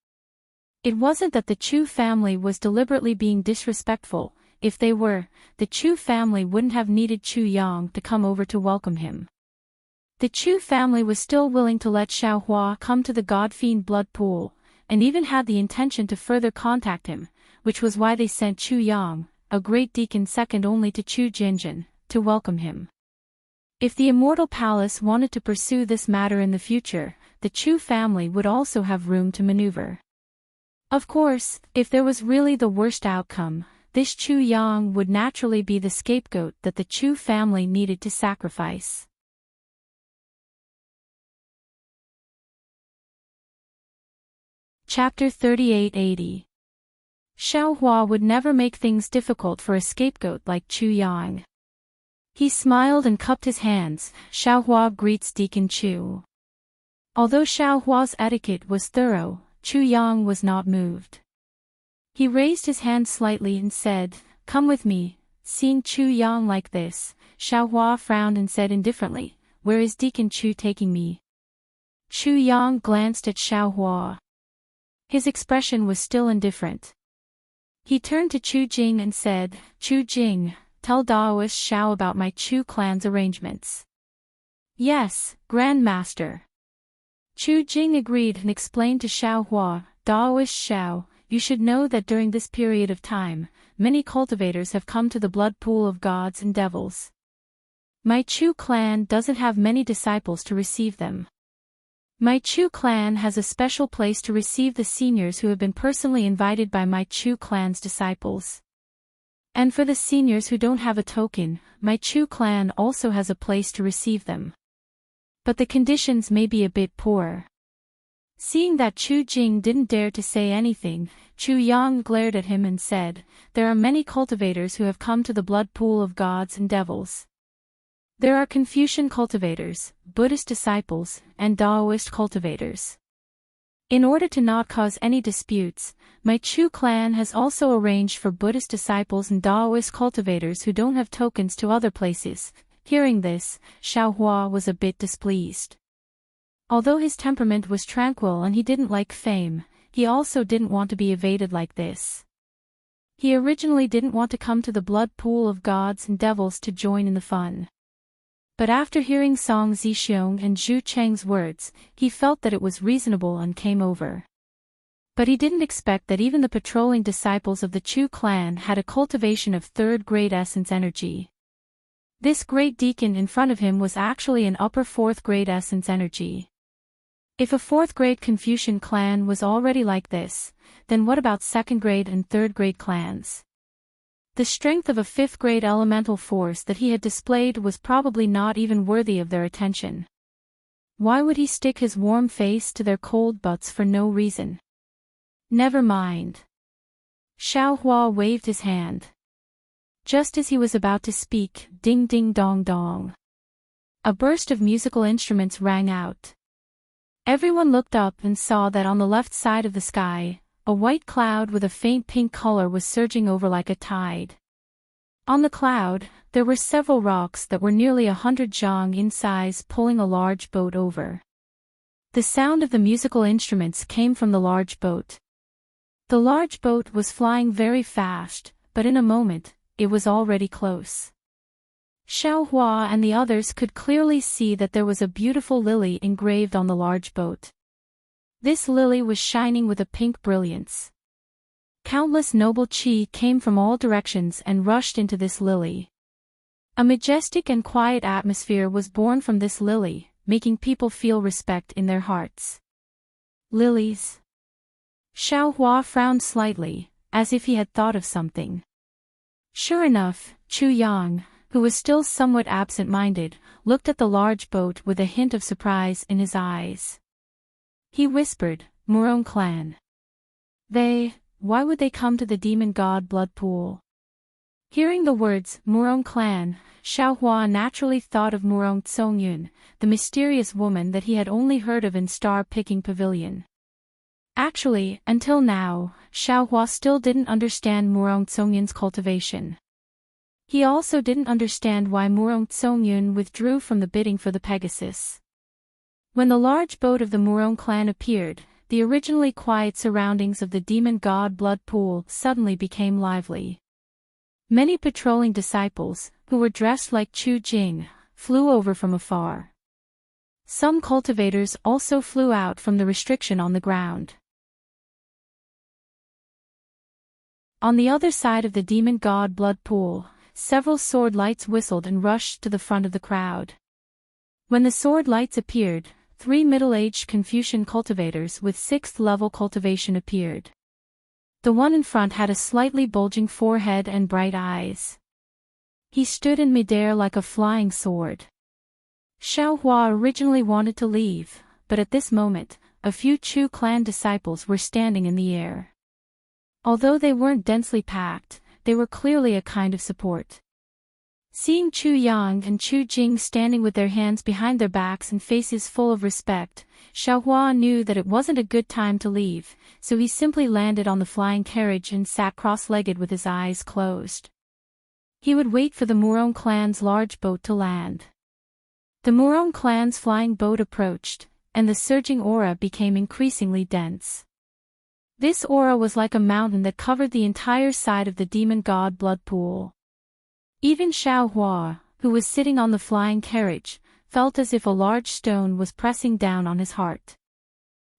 It wasn't that the Chu family was deliberately being disrespectful. If they were, the Chu family wouldn't have needed Chu Yang to come over to welcome him. The Chu family was still willing to let Xiaohua come to the god-fiend blood pool, and even had the intention to further contact him, which was why they sent Chu Yang, a great deacon second only to Chu Jinjin, to welcome him. If the Immortal Palace wanted to pursue this matter in the future, the Chu family would also have room to maneuver. Of course, if there was really the worst outcome, this Chu Yang would naturally be the scapegoat that the Chu family needed to sacrifice. Chapter 3880. Xiaohua would never make things difficult for a scapegoat like Chu Yang. He smiled and cupped his hands. Xiaohua greets Deacon Chu. Although Xiaohua's etiquette was thorough, Chu Yang was not moved. He raised his hand slightly and said, "Come with me." Seeing Chu Yang like this, Xiaohua frowned and said indifferently, "Where is Deacon Chu taking me?" Chu Yang glanced at Xiaohua. His expression was still indifferent. He turned to Chu Jing and said, "Chu Jing, tell Daoist Xiao about my Chu clan's arrangements." "Yes, Grand Master." Chu Jing agreed and explained to Xiaohua, "Daoist Xiao, you should know that during this period of time, many cultivators have come to the blood pool of gods and devils. My Chu clan doesn't have many disciples to receive them. My Chu clan has a special place to receive the seniors who have been personally invited by my Chu clan's disciples. And for the seniors who don't have a token, my Chu clan also has a place to receive them. But the conditions may be a bit poor." Seeing that Chu Jing didn't dare to say anything, Chu Yang glared at him and said, "There are many cultivators who have come to the blood pool of gods and devils. There are Confucian cultivators, Buddhist disciples, and Daoist cultivators. In order to not cause any disputes, my Chu clan has also arranged for Buddhist disciples and Daoist cultivators who don't have tokens to other places." Hearing this, Xiaohua was a bit displeased. Although his temperament was tranquil and he didn't like fame, he also didn't want to be evaded like this. He originally didn't want to come to the blood pool of gods and devils to join in the fun. But after hearing Song Zixiong and Zhu Cheng's words, he felt that it was reasonable and came over. But he didn't expect that even the patrolling disciples of the Chu clan had a cultivation of third-grade essence energy. This great deacon in front of him was actually an upper fourth-grade essence energy. If a fourth-grade Confucian clan was already like this, then what about second-grade and third-grade clans? The strength of a fifth-grade elemental force that he had displayed was probably not even worthy of their attention. Why would he stick his warm face to their cold butts for no reason? Never mind. Xiao Hua waved his hand. Just as he was about to speak, ding ding dong dong. A burst of musical instruments rang out. Everyone looked up and saw that on the left side of the sky, a white cloud with a faint pink color was surging over like a tide. On the cloud, there were several rocks that were nearly 100 zhang in size pulling a large boat over. The sound of the musical instruments came from the large boat. The large boat was flying very fast, but in a moment, it was already close. Xiao Hua and the others could clearly see that there was a beautiful lily engraved on the large boat. This lily was shining with a pink brilliance. Countless noble qi came from all directions and rushed into this lily. A majestic and quiet atmosphere was born from this lily, making people feel respect in their hearts. Lilies. Xiao Hua frowned slightly, as if he had thought of something. Sure enough, Chu Yang, who was still somewhat absent-minded, looked at the large boat with a hint of surprise in his eyes. He whispered, Murong clan. Why would they come to the demon god blood pool? Hearing the words, Murong clan, Xiao Hua naturally thought of Murong Tsongyun, the mysterious woman that he had only heard of in Star-Picking Pavilion. Actually, until now, Xiao Hua still didn't understand Murong Tsongyun's cultivation. He also didn't understand why Murong Tsongyun withdrew from the bidding for the Pegasus. When the large boat of the Murong clan appeared, the originally quiet surroundings of the demon god blood pool suddenly became lively. Many patrolling disciples, who were dressed like Chu Jing, flew over from afar. Some cultivators also flew out from the restriction on the ground. On the other side of the demon god blood pool, several sword lights whistled and rushed to the front of the crowd. When the sword lights appeared, 3 middle-aged Confucian cultivators with 6th level cultivation appeared. The one in front had a slightly bulging forehead and bright eyes. He stood in midair like a flying sword. Xiao Hua originally wanted to leave, but at this moment, a few Chu clan disciples were standing in the air. Although they weren't densely packed, they were clearly a kind of support. Seeing Chu Yang and Chu Jing standing with their hands behind their backs and faces full of respect, Xiao Hua knew that it wasn't a good time to leave, so he simply landed on the flying carriage and sat cross-legged with his eyes closed. He would wait for the Murong clan's large boat to land. The Murong clan's flying boat approached, and the surging aura became increasingly dense. This aura was like a mountain that covered the entire side of the demon god blood pool. Even Xiao Hua, who was sitting on the flying carriage, felt as if a large stone was pressing down on his heart.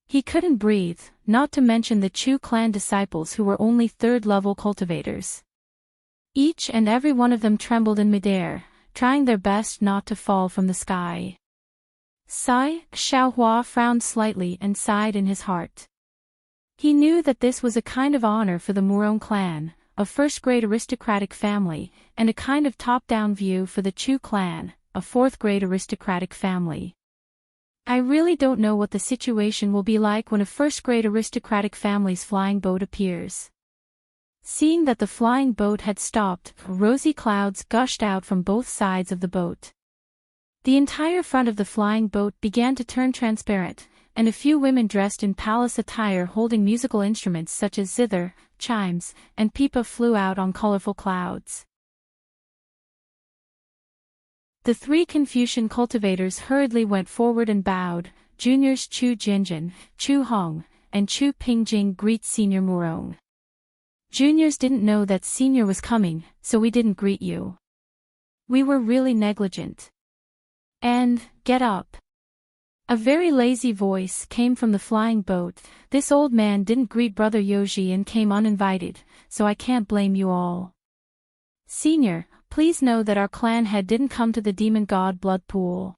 He couldn't breathe, not to mention the Chu clan disciples who were only 3rd-level cultivators. Each and every one of them trembled in midair, trying their best not to fall from the sky. Sigh, Xiao Hua frowned slightly and sighed in his heart. He knew that this was a kind of honor for the Murong clan, a first-grade aristocratic family, and a kind of top-down view for the Chu clan, a 4th-grade aristocratic family. I really don't know what the situation will be like when a first-grade aristocratic family's flying boat appears. Seeing that the flying boat had stopped, rosy clouds gushed out from both sides of the boat. The entire front of the flying boat began to turn transparent, and a few women dressed in palace attire holding musical instruments such as zither, chimes, and pipa flew out on colorful clouds. The 3 Confucian cultivators hurriedly went forward and bowed, Juniors Chu Jinjin, Chu Hong, and Chu Pingjing greet Senior Murong. Juniors didn't know that Senior was coming, so we didn't greet you. We were really negligent. And, get up. A very lazy voice came from the flying boat. This old man didn't greet Brother Yoji and came uninvited, so I can't blame you all. Senior, please know that our clan head didn't come to the demon god blood pool.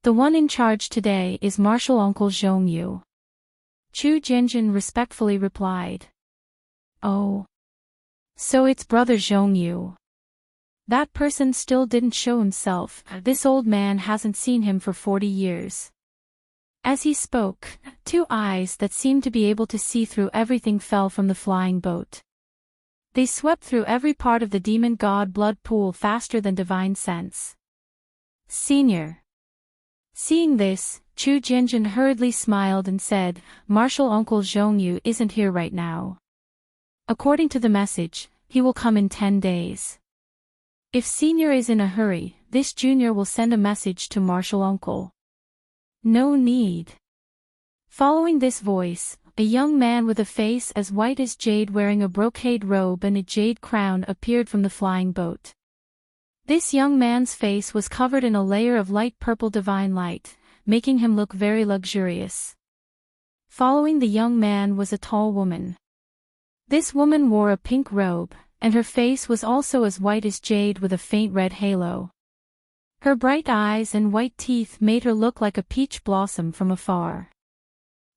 The one in charge today is Martial Uncle Zhongyu. Chu Jinjin respectfully replied. Oh. So it's Brother Zhongyu. That person still didn't show himself. This old man hasn't seen him for 40 years. As he spoke, 2 eyes that seemed to be able to see through everything fell from the flying boat. They swept through every part of the demon god blood pool faster than divine sense. Senior. Seeing this, Chu Jinjin hurriedly smiled and said, Martial Uncle Zhongyu isn't here right now. According to the message, he will come in 10 days. If Senior is in a hurry, this junior will send a message to Martial Uncle. No need. Following this voice, a young man with a face as white as jade wearing a brocade robe and a jade crown appeared from the flying boat. This young man's face was covered in a layer of light purple divine light, making him look very luxurious. Following the young man was a tall woman. This woman wore a pink robe, and her face was also as white as jade with a faint red halo. Her bright eyes and white teeth made her look like a peach blossom from afar.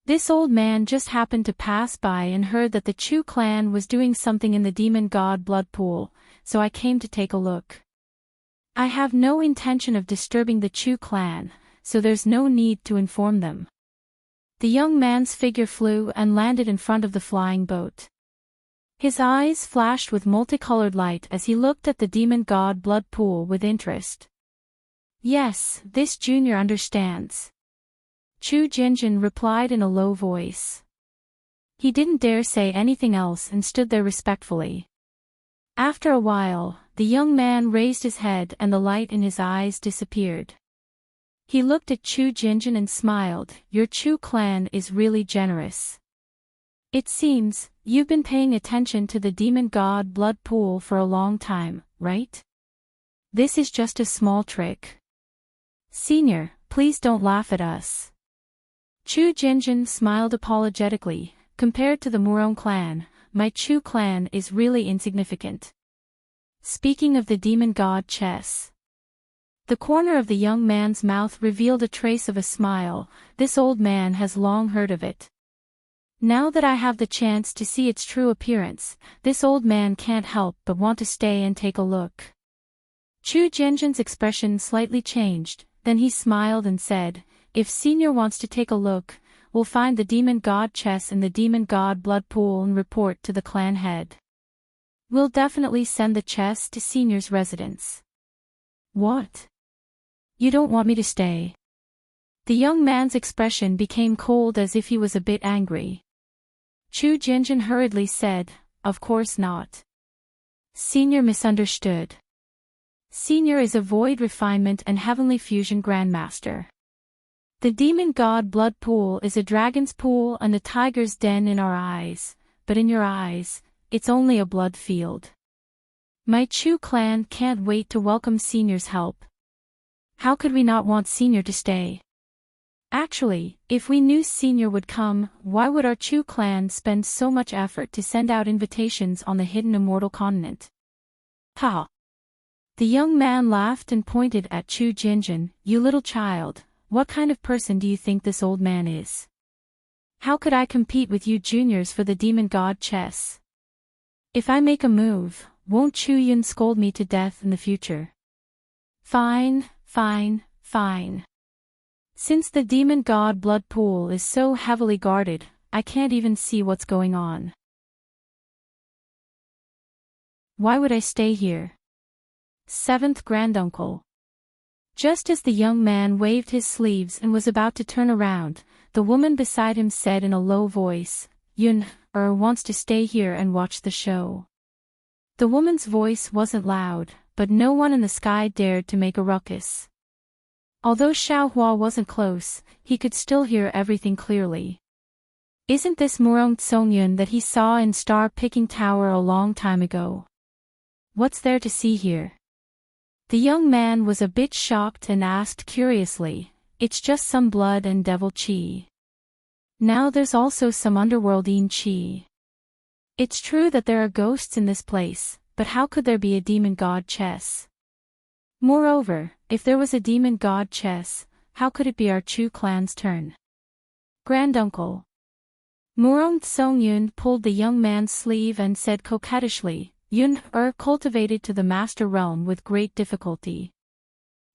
This old man just happened to pass by and heard that the Chu clan was doing something in the demon god blood pool, so I came to take a look. I have no intention of disturbing the Chu clan, so there's no need to inform them. The young man's figure flew and landed in front of the flying boat. His eyes flashed with multicolored light as he looked at the demon god blood pool with interest. Yes, this junior understands. Chu Jinjin replied in a low voice. He didn't dare say anything else and stood there respectfully. After a while, the young man raised his head and the light in his eyes disappeared. He looked at Chu Jinjin and smiled. Your Chu clan is really generous. It seems, you've been paying attention to the demon god blood pool for a long time, right? This is just a small trick. Senior, please don't laugh at us. Chu Jinjin smiled apologetically. Compared to the Murong clan, my Chu clan is really insignificant. Speaking of the demon god chess. The corner of the young man's mouth revealed a trace of a smile. This old man has long heard of it. Now that I have the chance to see its true appearance, this old man can't help but want to stay and take a look. Chu Jinjin's expression slightly changed, then he smiled and said, if Senior wants to take a look, we'll find the demon god chess in the demon god blood pool and report to the clan head. We'll definitely send the chess to Senior's residence. What? You don't want me to stay? The young man's expression became cold as if he was a bit angry. Chu Jinjin hurriedly said, of course not. Senior misunderstood. Senior is a void refinement and heavenly fusion grandmaster. The demon god blood pool is a dragon's pool and a tiger's den in our eyes, but in your eyes, it's only a blood field. My Chu clan can't wait to welcome Senior's help. How could we not want Senior to stay? Actually, if we knew Senior would come, why would our Chu clan spend so much effort to send out invitations on the hidden immortal continent? Ha! The young man laughed and pointed at Chu Jinjin. You little child, what kind of person do you think this old man is? How could I compete with you juniors for the demon god chess? If I make a move, won't Chu Yun scold me to death in the future? Fine, fine, fine. Since the demon god blood pool is so heavily guarded, I can't even see what's going on. Why would I stay here? 7th Granduncle. Just as the young man waved his sleeves and was about to turn around, the woman beside him said in a low voice, Yun wants to stay here and watch the show. The woman's voice wasn't loud, but no one in the sky dared to make a ruckus. Although Xiaohua wasn't close, he could still hear everything clearly. Isn't this Murong Songyun that he saw in Star-Picking Tower a long time ago? What's there to see here? The young man was a bit shocked and asked curiously, "It's just some blood and devil qi. Now there's also some underworld yin qi. It's true that there are ghosts in this place, but how could there be a demon god chess? Moreover, if there was a demon god chess, how could it be our Chu clan's turn?" Granduncle. Murong Songyun pulled the young man's sleeve and said coquettishly, "Yun-er cultivated to the master realm with great difficulty.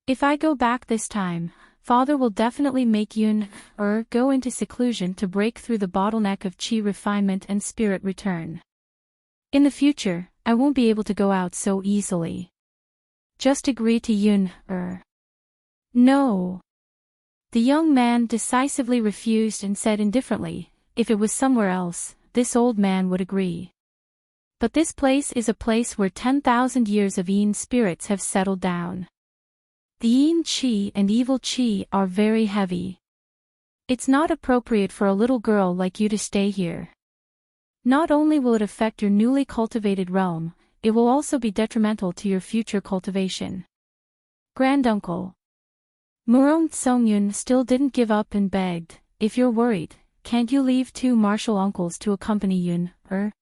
If I go back this time, father will definitely make Yun-er go into seclusion to break through the bottleneck of qi refinement and spirit return. In the future, I won't be able to go out so easily. Just agree to Yun-er." "No." The young man decisively refused and said indifferently, "If it was somewhere else, this old man would agree. But this place is a place where 10,000 years of yin spirits have settled down. The yin qi and evil qi are very heavy. It's not appropriate for a little girl like you to stay here. Not only will it affect your newly cultivated realm, it will also be detrimental to your future cultivation." Granduncle. Murong Songyun still didn't give up and begged, "If you're worried, can't you leave 2 martial uncles to accompany Yun-er?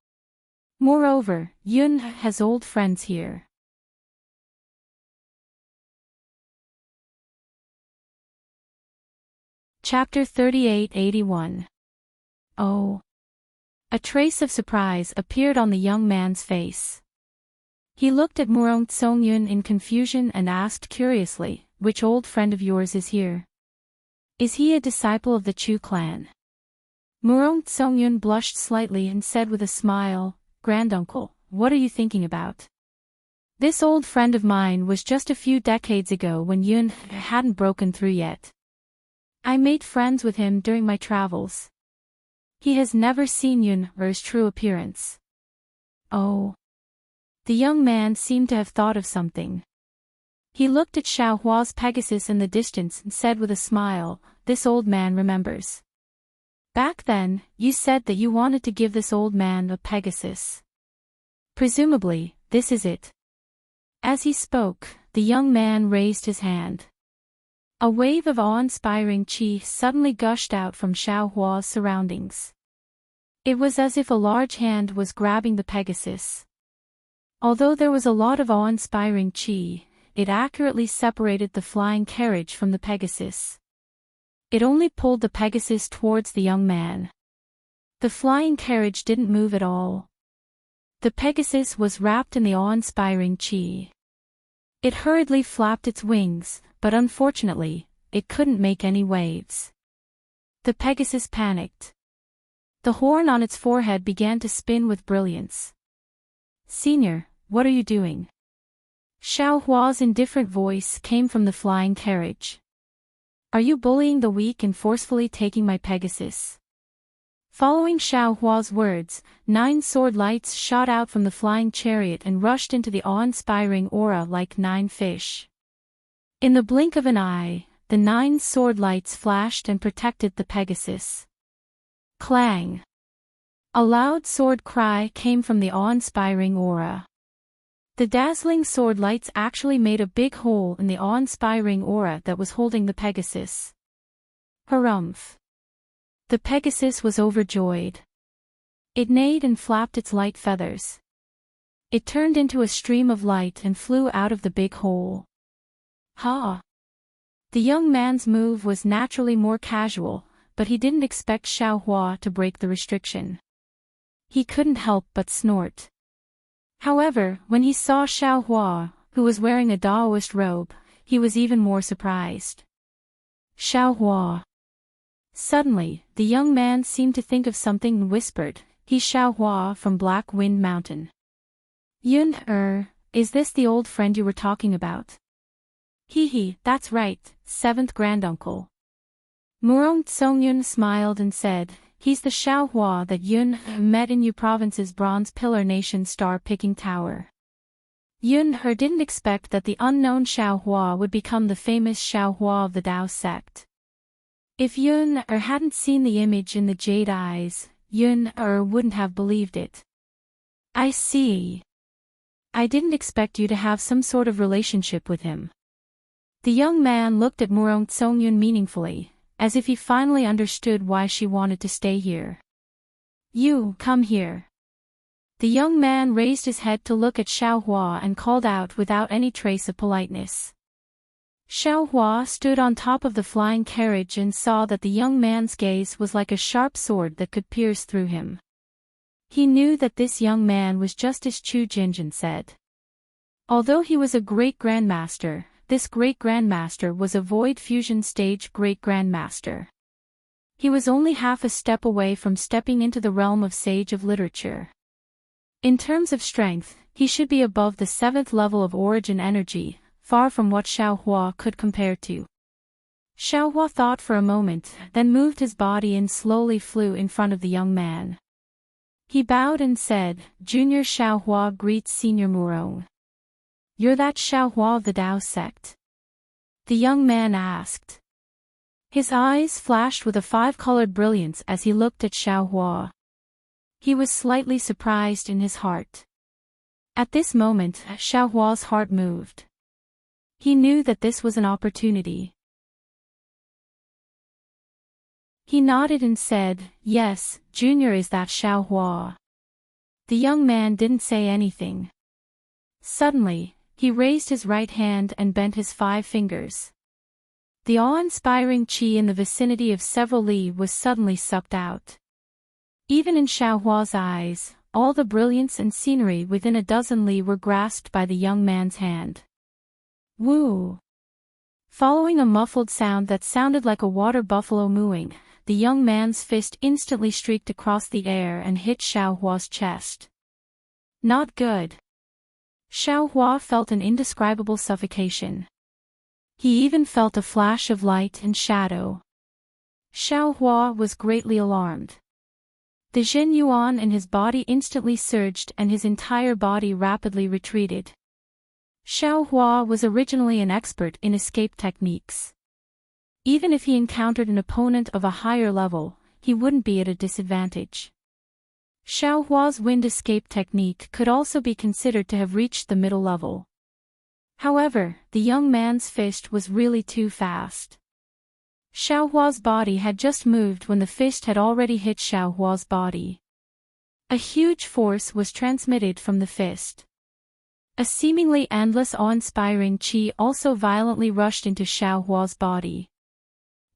Moreover, Yun has old friends here." Chapter 3881. Oh. A trace of surprise appeared on the young man's face. He looked at Murong Songyun in confusion and asked curiously, "Which old friend of yours is here? Is he a disciple of the Chu clan?" Murong Songyun blushed slightly and said with a smile, "Granduncle, what are you thinking about? This old friend of mine was just a few decades ago when Yun hadn't broken through yet. I made friends with him during my travels. He has never seen Yun-er's true appearance." Oh. The young man seemed to have thought of something. He looked at Xiaohua's Pegasus in the distance and said with a smile, "This old man remembers. Back then, you said that you wanted to give this old man a Pegasus. Presumably, this is it." As he spoke, the young man raised his hand. A wave of awe-inspiring qi suddenly gushed out from Xiaohua's surroundings. It was as if a large hand was grabbing the Pegasus. Although there was a lot of awe-inspiring qi, it accurately separated the flying carriage from the Pegasus. It only pulled the Pegasus towards the young man. The flying carriage didn't move at all. The Pegasus was wrapped in the awe-inspiring qi. It hurriedly flapped its wings, but unfortunately, it couldn't make any waves. The Pegasus panicked. The horn on its forehead began to spin with brilliance. "Senior, what are you doing?" Xiaohua's indifferent voice came from the flying carriage. "Are you bullying the weak and forcefully taking my Pegasus?" Following Xiaohua's words, 9 sword lights shot out from the flying chariot and rushed into the awe-inspiring aura like 9 fish. In the blink of an eye, the 9 sword lights flashed and protected the Pegasus. Clang! A loud sword cry came from the awe-inspiring aura. The dazzling sword lights actually made a big hole in the awe-inspiring aura that was holding the Pegasus. Harumph! The Pegasus was overjoyed. It neighed and flapped its light feathers. It turned into a stream of light and flew out of the big hole. Ha! The young man's move was naturally more casual, but he didn't expect Xiaohua to break the restriction. He couldn't help but snort. However, when he saw Xiaohua, who was wearing a Daoist robe, he was even more surprised. Xiaohua. Suddenly, the young man seemed to think of something and whispered, "He's Xiaohua from Black Wind Mountain." "Yun, is this the old friend you were talking about?" "Hee, that's right, 7th granduncle." Murong Songyun smiled and said, "He's the Xiaohua that Yun met in Yu Province's Bronze Pillar Nation Star-Picking Tower." Yun-He didn't expect that the unknown Xiaohua would become the famous Xiaohua of the Tao sect. If Yun-He hadn't seen the image in the jade eyes, Yun-He wouldn't have believed it. I see. I didn't expect you to have some sort of relationship with him. The young man looked at Murong Tsongyun meaningfully, as if he finally understood why she wanted to stay here. You, come here. The young man raised his head to look at Xiaohua and called out without any trace of politeness. Xiaohua stood on top of the flying carriage and saw that the young man's gaze was like a sharp sword that could pierce through him. He knew that this young man was just as Chu Jinjin said. Although he was a great grandmaster, this great grandmaster was a void fusion stage great grandmaster. He was only half a step away from stepping into the realm of sage of literature. In terms of strength, he should be above the 7th level of origin energy, far from what Xiaohua could compare to. Xiaohua thought for a moment, then moved his body and slowly flew in front of the young man. He bowed and said, Junior Xiaohua greets Senior Murong. You're that Xiaohua of the Tao sect? The young man asked. His eyes flashed with a 5-colored brilliance as he looked at Xiaohua. He was slightly surprised in his heart. At this moment, Xiaohua's heart moved. He knew that this was an opportunity. He nodded and said, Yes, Junior is that Xiaohua. The young man didn't say anything. Suddenly, he raised his right hand and bent his 5 fingers. The awe-inspiring qi in the vicinity of several li was suddenly sucked out. Even in Xiaohua's eyes, all the brilliance and scenery within a dozen li were grasped by the young man's hand. Woo! Following a muffled sound that sounded like a water buffalo mooing, the young man's fist instantly streaked across the air and hit Xiaohua's chest. Not good. Xiaohua felt an indescribable suffocation. He even felt a flash of light and shadow. Xiaohua was greatly alarmed. The Jin Yuan in his body instantly surged and his entire body rapidly retreated. Xiaohua was originally an expert in escape techniques. Even if he encountered an opponent of a higher level, he wouldn't be at a disadvantage. Xiaohua's wind escape technique could also be considered to have reached the middle level. However, the young man's fist was really too fast. Xiaohua's body had just moved when the fist had already hit Xiaohua's body. A huge force was transmitted from the fist. A seemingly endless awe-inspiring qi also violently rushed into Xiaohua's body.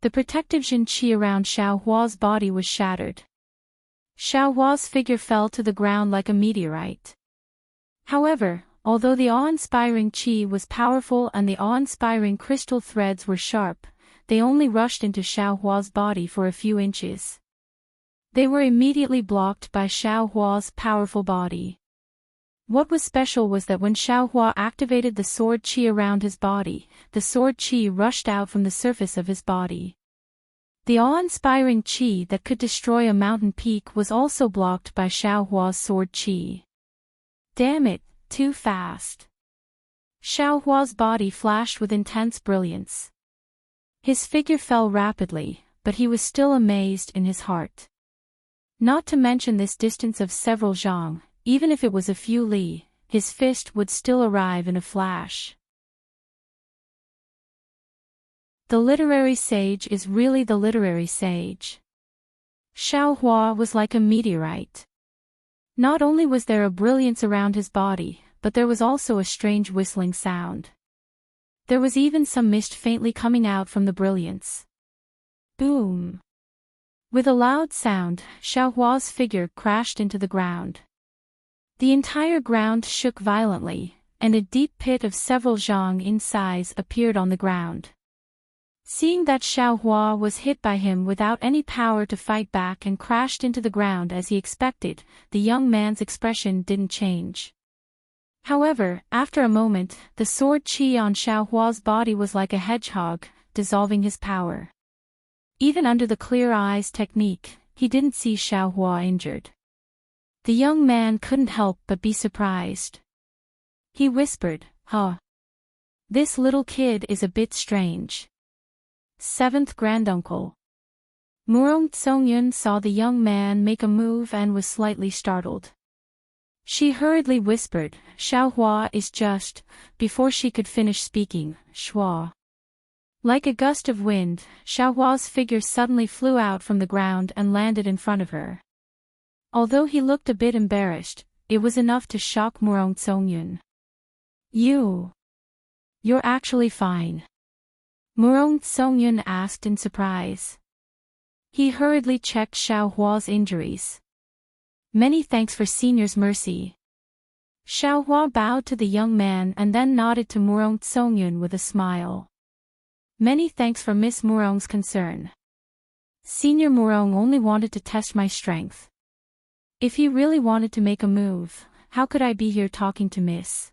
The protective Jin qi around Xiaohua's body was shattered. Xiaohua's figure fell to the ground like a meteorite. However, although the awe-inspiring qi was powerful and the awe-inspiring crystal threads were sharp, they only rushed into Xiaohua's body for a few inches. They were immediately blocked by Xiaohua's powerful body. What was special was that when Xiaohua activated the sword qi around his body, the sword qi rushed out from the surface of his body. The awe-inspiring qi that could destroy a mountain peak was also blocked by Xiaohua's sword qi. Damn it, too fast. Xiaohua's body flashed with intense brilliance. His figure fell rapidly, but he was still amazed in his heart. Not to mention this distance of several zhang, even if it was a few li, his fist would still arrive in a flash. The literary sage is really the literary sage. Xiaohua was like a meteorite. Not only was there a brilliance around his body, but there was also a strange whistling sound. There was even some mist faintly coming out from the brilliance. Boom! With a loud sound, Xiaohua's figure crashed into the ground. The entire ground shook violently, and a deep pit of several zhang in size appeared on the ground. Seeing that Xiaohua was hit by him without any power to fight back and crashed into the ground as he expected, the young man's expression didn't change. However, after a moment, the sword qi on Xiaohua's body was like a hedgehog, dissolving his power. Even under the clear eyes technique, he didn't see Xiaohua injured. The young man couldn't help but be surprised. He whispered, huh. This little kid is a bit strange. 7th granduncle. Murong Tsongyun saw the young man make a move and was slightly startled. She hurriedly whispered, Xiaohua is just, before she could finish speaking, Shua. Like a gust of wind, Xiaohua's figure suddenly flew out from the ground and landed in front of her. Although he looked a bit embarrassed, it was enough to shock Murong Tsongyun. You're actually fine? Murong Tsongyun asked in surprise. He hurriedly checked Xiaohua's injuries. Many thanks for Senior's mercy. Xiaohua bowed to the young man and then nodded to Murong Tsongyun with a smile. Many thanks for Miss Murong's concern. Senior Murong only wanted to test my strength. If he really wanted to make a move, how could I be here talking to Miss?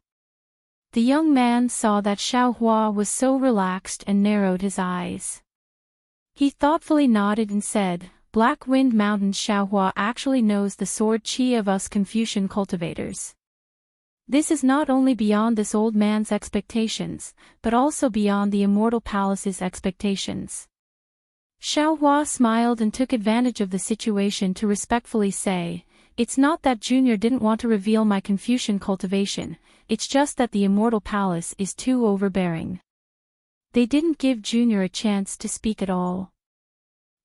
The young man saw that Xiaohua was so relaxed and narrowed his eyes. He thoughtfully nodded and said, Black Wind Mountain Xiaohua actually knows the sword chi of us Confucian cultivators. This is not only beyond this old man's expectations, but also beyond the Immortal Palace's expectations. Xiaohua smiled and took advantage of the situation to respectfully say, It's not that Junior didn't want to reveal my Confucian cultivation, it's just that the Immortal Palace is too overbearing. They didn't give Junior a chance to speak at all.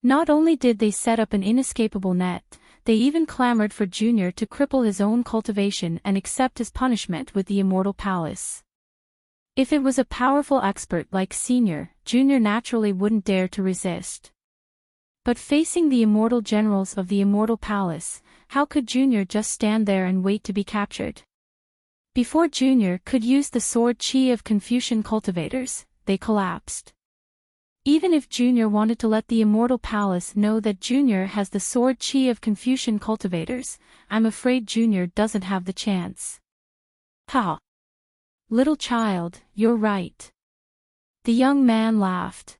Not only did they set up an inescapable net, they even clamored for Junior to cripple his own cultivation and accept his punishment with the Immortal Palace. If it was a powerful expert like Senior, Junior naturally wouldn't dare to resist. But facing the immortal generals of the Immortal Palace, how could Junior just stand there and wait to be captured? Before Junior could use the sword chi of Confucian cultivators, they collapsed. Even if Junior wanted to let the Immortal Palace know that Junior has the sword chi of Confucian cultivators, I'm afraid Junior doesn't have the chance. Ha! Little child, you're right. The young man laughed.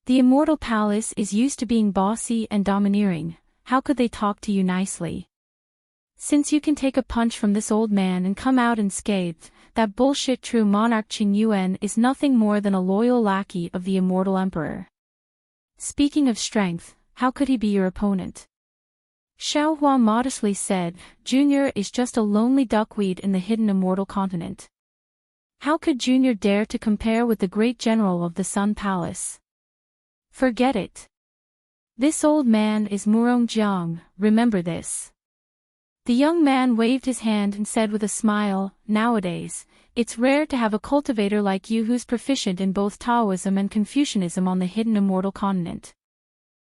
The Immortal Palace is used to being bossy and domineering, how could they talk to you nicely? Since you can take a punch from this old man and come out unscathed, that bullshit true monarch Qing Yuan is nothing more than a loyal lackey of the immortal emperor. Speaking of strength, how could he be your opponent? Xiaohua modestly said, Junior is just a lonely duckweed in the hidden immortal continent. How could Junior dare to compare with the great general of the Sun Palace? Forget it. This old man is Murong Jiang, remember this. The young man waved his hand and said with a smile, Nowadays, it's rare to have a cultivator like you who's proficient in both Taoism and Confucianism on the hidden immortal continent.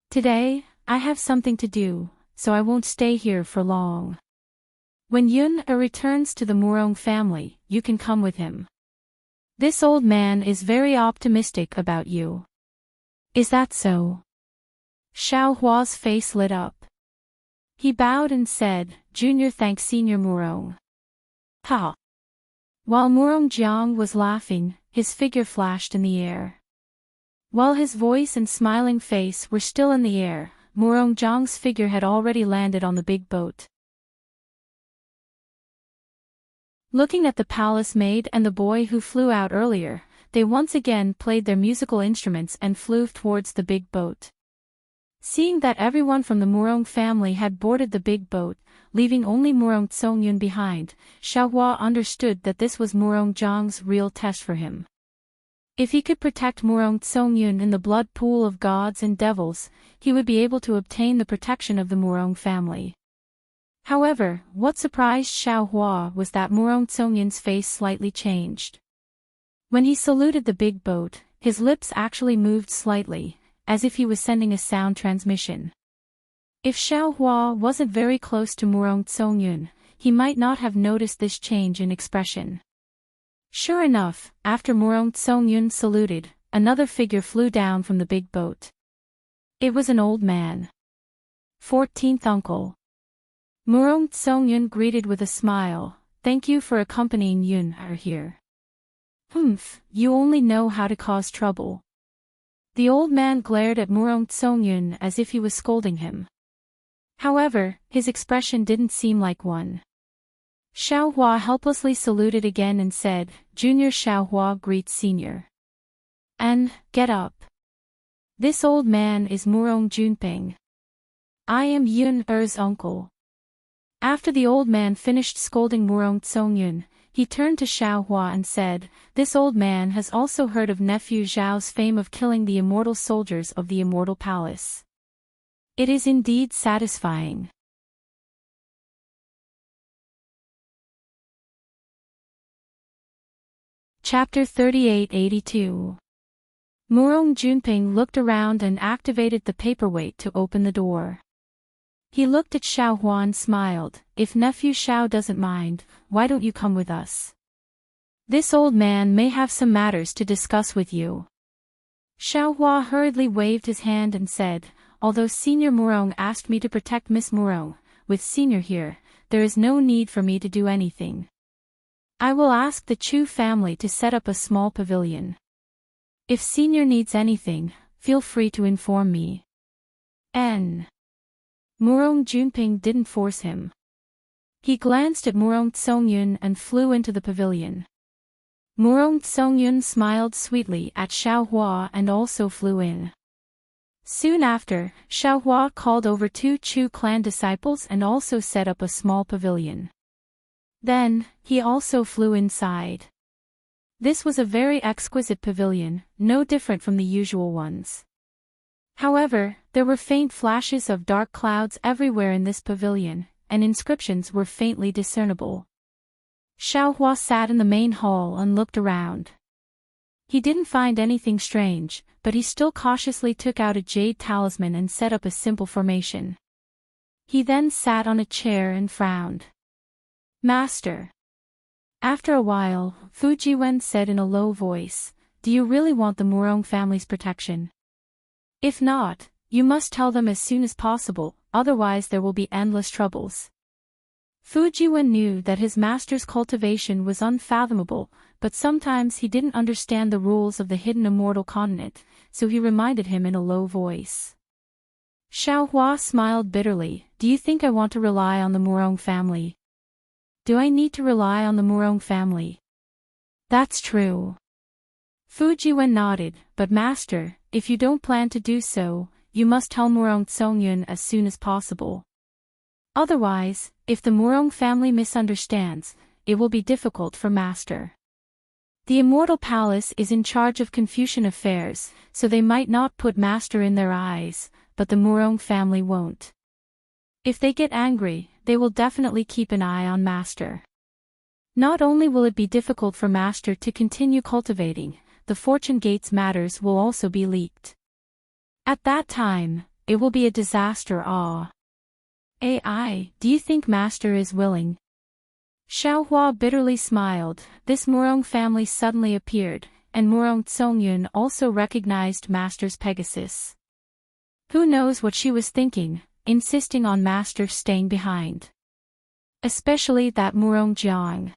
Today, I have something to do, so I won't stay here for long. When Yun returns to the Murong family, you can come with him. This old man is very optimistic about you. Is that so? Xiaohua's face lit up. He bowed and said, Junior thanks Senior Murong. Ha! While Murong Jiang was laughing, his figure flashed in the air. While his voice and smiling face were still in the air, Murong Jiang's figure had already landed on the big boat. Looking at the palace maid and the boy who flew out earlier, they once again played their musical instruments and flew towards the big boat. Seeing that everyone from the Murong family had boarded the big boat, leaving only Murong Tsongyun behind, Xiaohua understood that this was Murong Jiang's real test for him. If he could protect Murong Tsongyun in the blood pool of gods and devils, he would be able to obtain the protection of the Murong family. However, what surprised Xiaohua was that Murong Tsongyun's face slightly changed. When he saluted the big boat, his lips actually moved slightly, as if he was sending a sound transmission. If Xiaohua wasn't very close to Murong Tsongyun, he might not have noticed this change in expression. Sure enough, after Murong Tsongyun saluted, another figure flew down from the big boat. It was an old man. 14th uncle. Murong Tsongyun greeted with a smile, Thank you for accompanying Yun here. Humph, you only know how to cause trouble. The old man glared at Murong Tsongyun as if he was scolding him. However, his expression didn't seem like one. Xiaohua helplessly saluted again and said, Junior Xiaohua greets Senior. And, get up. This old man is Murong Junping. I am Yun-er's uncle. After the old man finished scolding Murong Tsongyun, he turned to Xiaohua and said, This old man has also heard of nephew Zhao's fame of killing the immortal soldiers of the immortal palace. It is indeed satisfying. Chapter 3882. Murong Junping looked around and activated the paperweight to open the door. He looked at Xiaohua and smiled, If nephew Xiao doesn't mind, why don't you come with us? This old man may have some matters to discuss with you. Xiaohua hurriedly waved his hand and said, Although Senior Murong asked me to protect Miss Murong, with Senior here, there is no need for me to do anything. I will ask the Chu family to set up a small pavilion. If Senior needs anything, feel free to inform me. Murong Junping didn't force him. He glanced at Murong Tsongyun and flew into the pavilion. Murong Tsongyun smiled sweetly at Xiaohua and also flew in. Soon after, Xiaohua called over 2 Chu clan disciples and also set up a small pavilion. Then, he also flew inside. This was a very exquisite pavilion, no different from the usual ones. However, there were faint flashes of dark clouds everywhere in this pavilion, and inscriptions were faintly discernible. Xiaohua sat in the main hall and looked around. He didn't find anything strange, but he still cautiously took out a jade talisman and set up a simple formation. He then sat on a chair and frowned. Master. After a while, Fujiwen said in a low voice, Do you really want the Murong family's protection? If not, you must tell them as soon as possible, otherwise there will be endless troubles. Fujiwen knew that his master's cultivation was unfathomable, but sometimes he didn't understand the rules of the hidden immortal continent, so he reminded him in a low voice. Xiaohua smiled bitterly, Do you think I want to rely on the Murong family? Do I need to rely on the Murong family? That's true. Fujiwen nodded, but master, if you don't plan to do so, you must tell Murong Tsongyun as soon as possible. Otherwise, if the Murong family misunderstands, it will be difficult for master. The immortal palace is in charge of Confucian affairs, so they might not put master in their eyes, but the Murong family won't. If they get angry, they will definitely keep an eye on master. Not only will it be difficult for master to continue cultivating, the Fortune Gates matters will also be leaked. At that time, it will be a disaster. AI, do you think master is willing? Xiaohua bitterly smiled. This Murong family suddenly appeared, and Murong Tsongyun also recognized master's Pegasus. Who knows what she was thinking, insisting on master staying behind. Especially that Murong Jiang.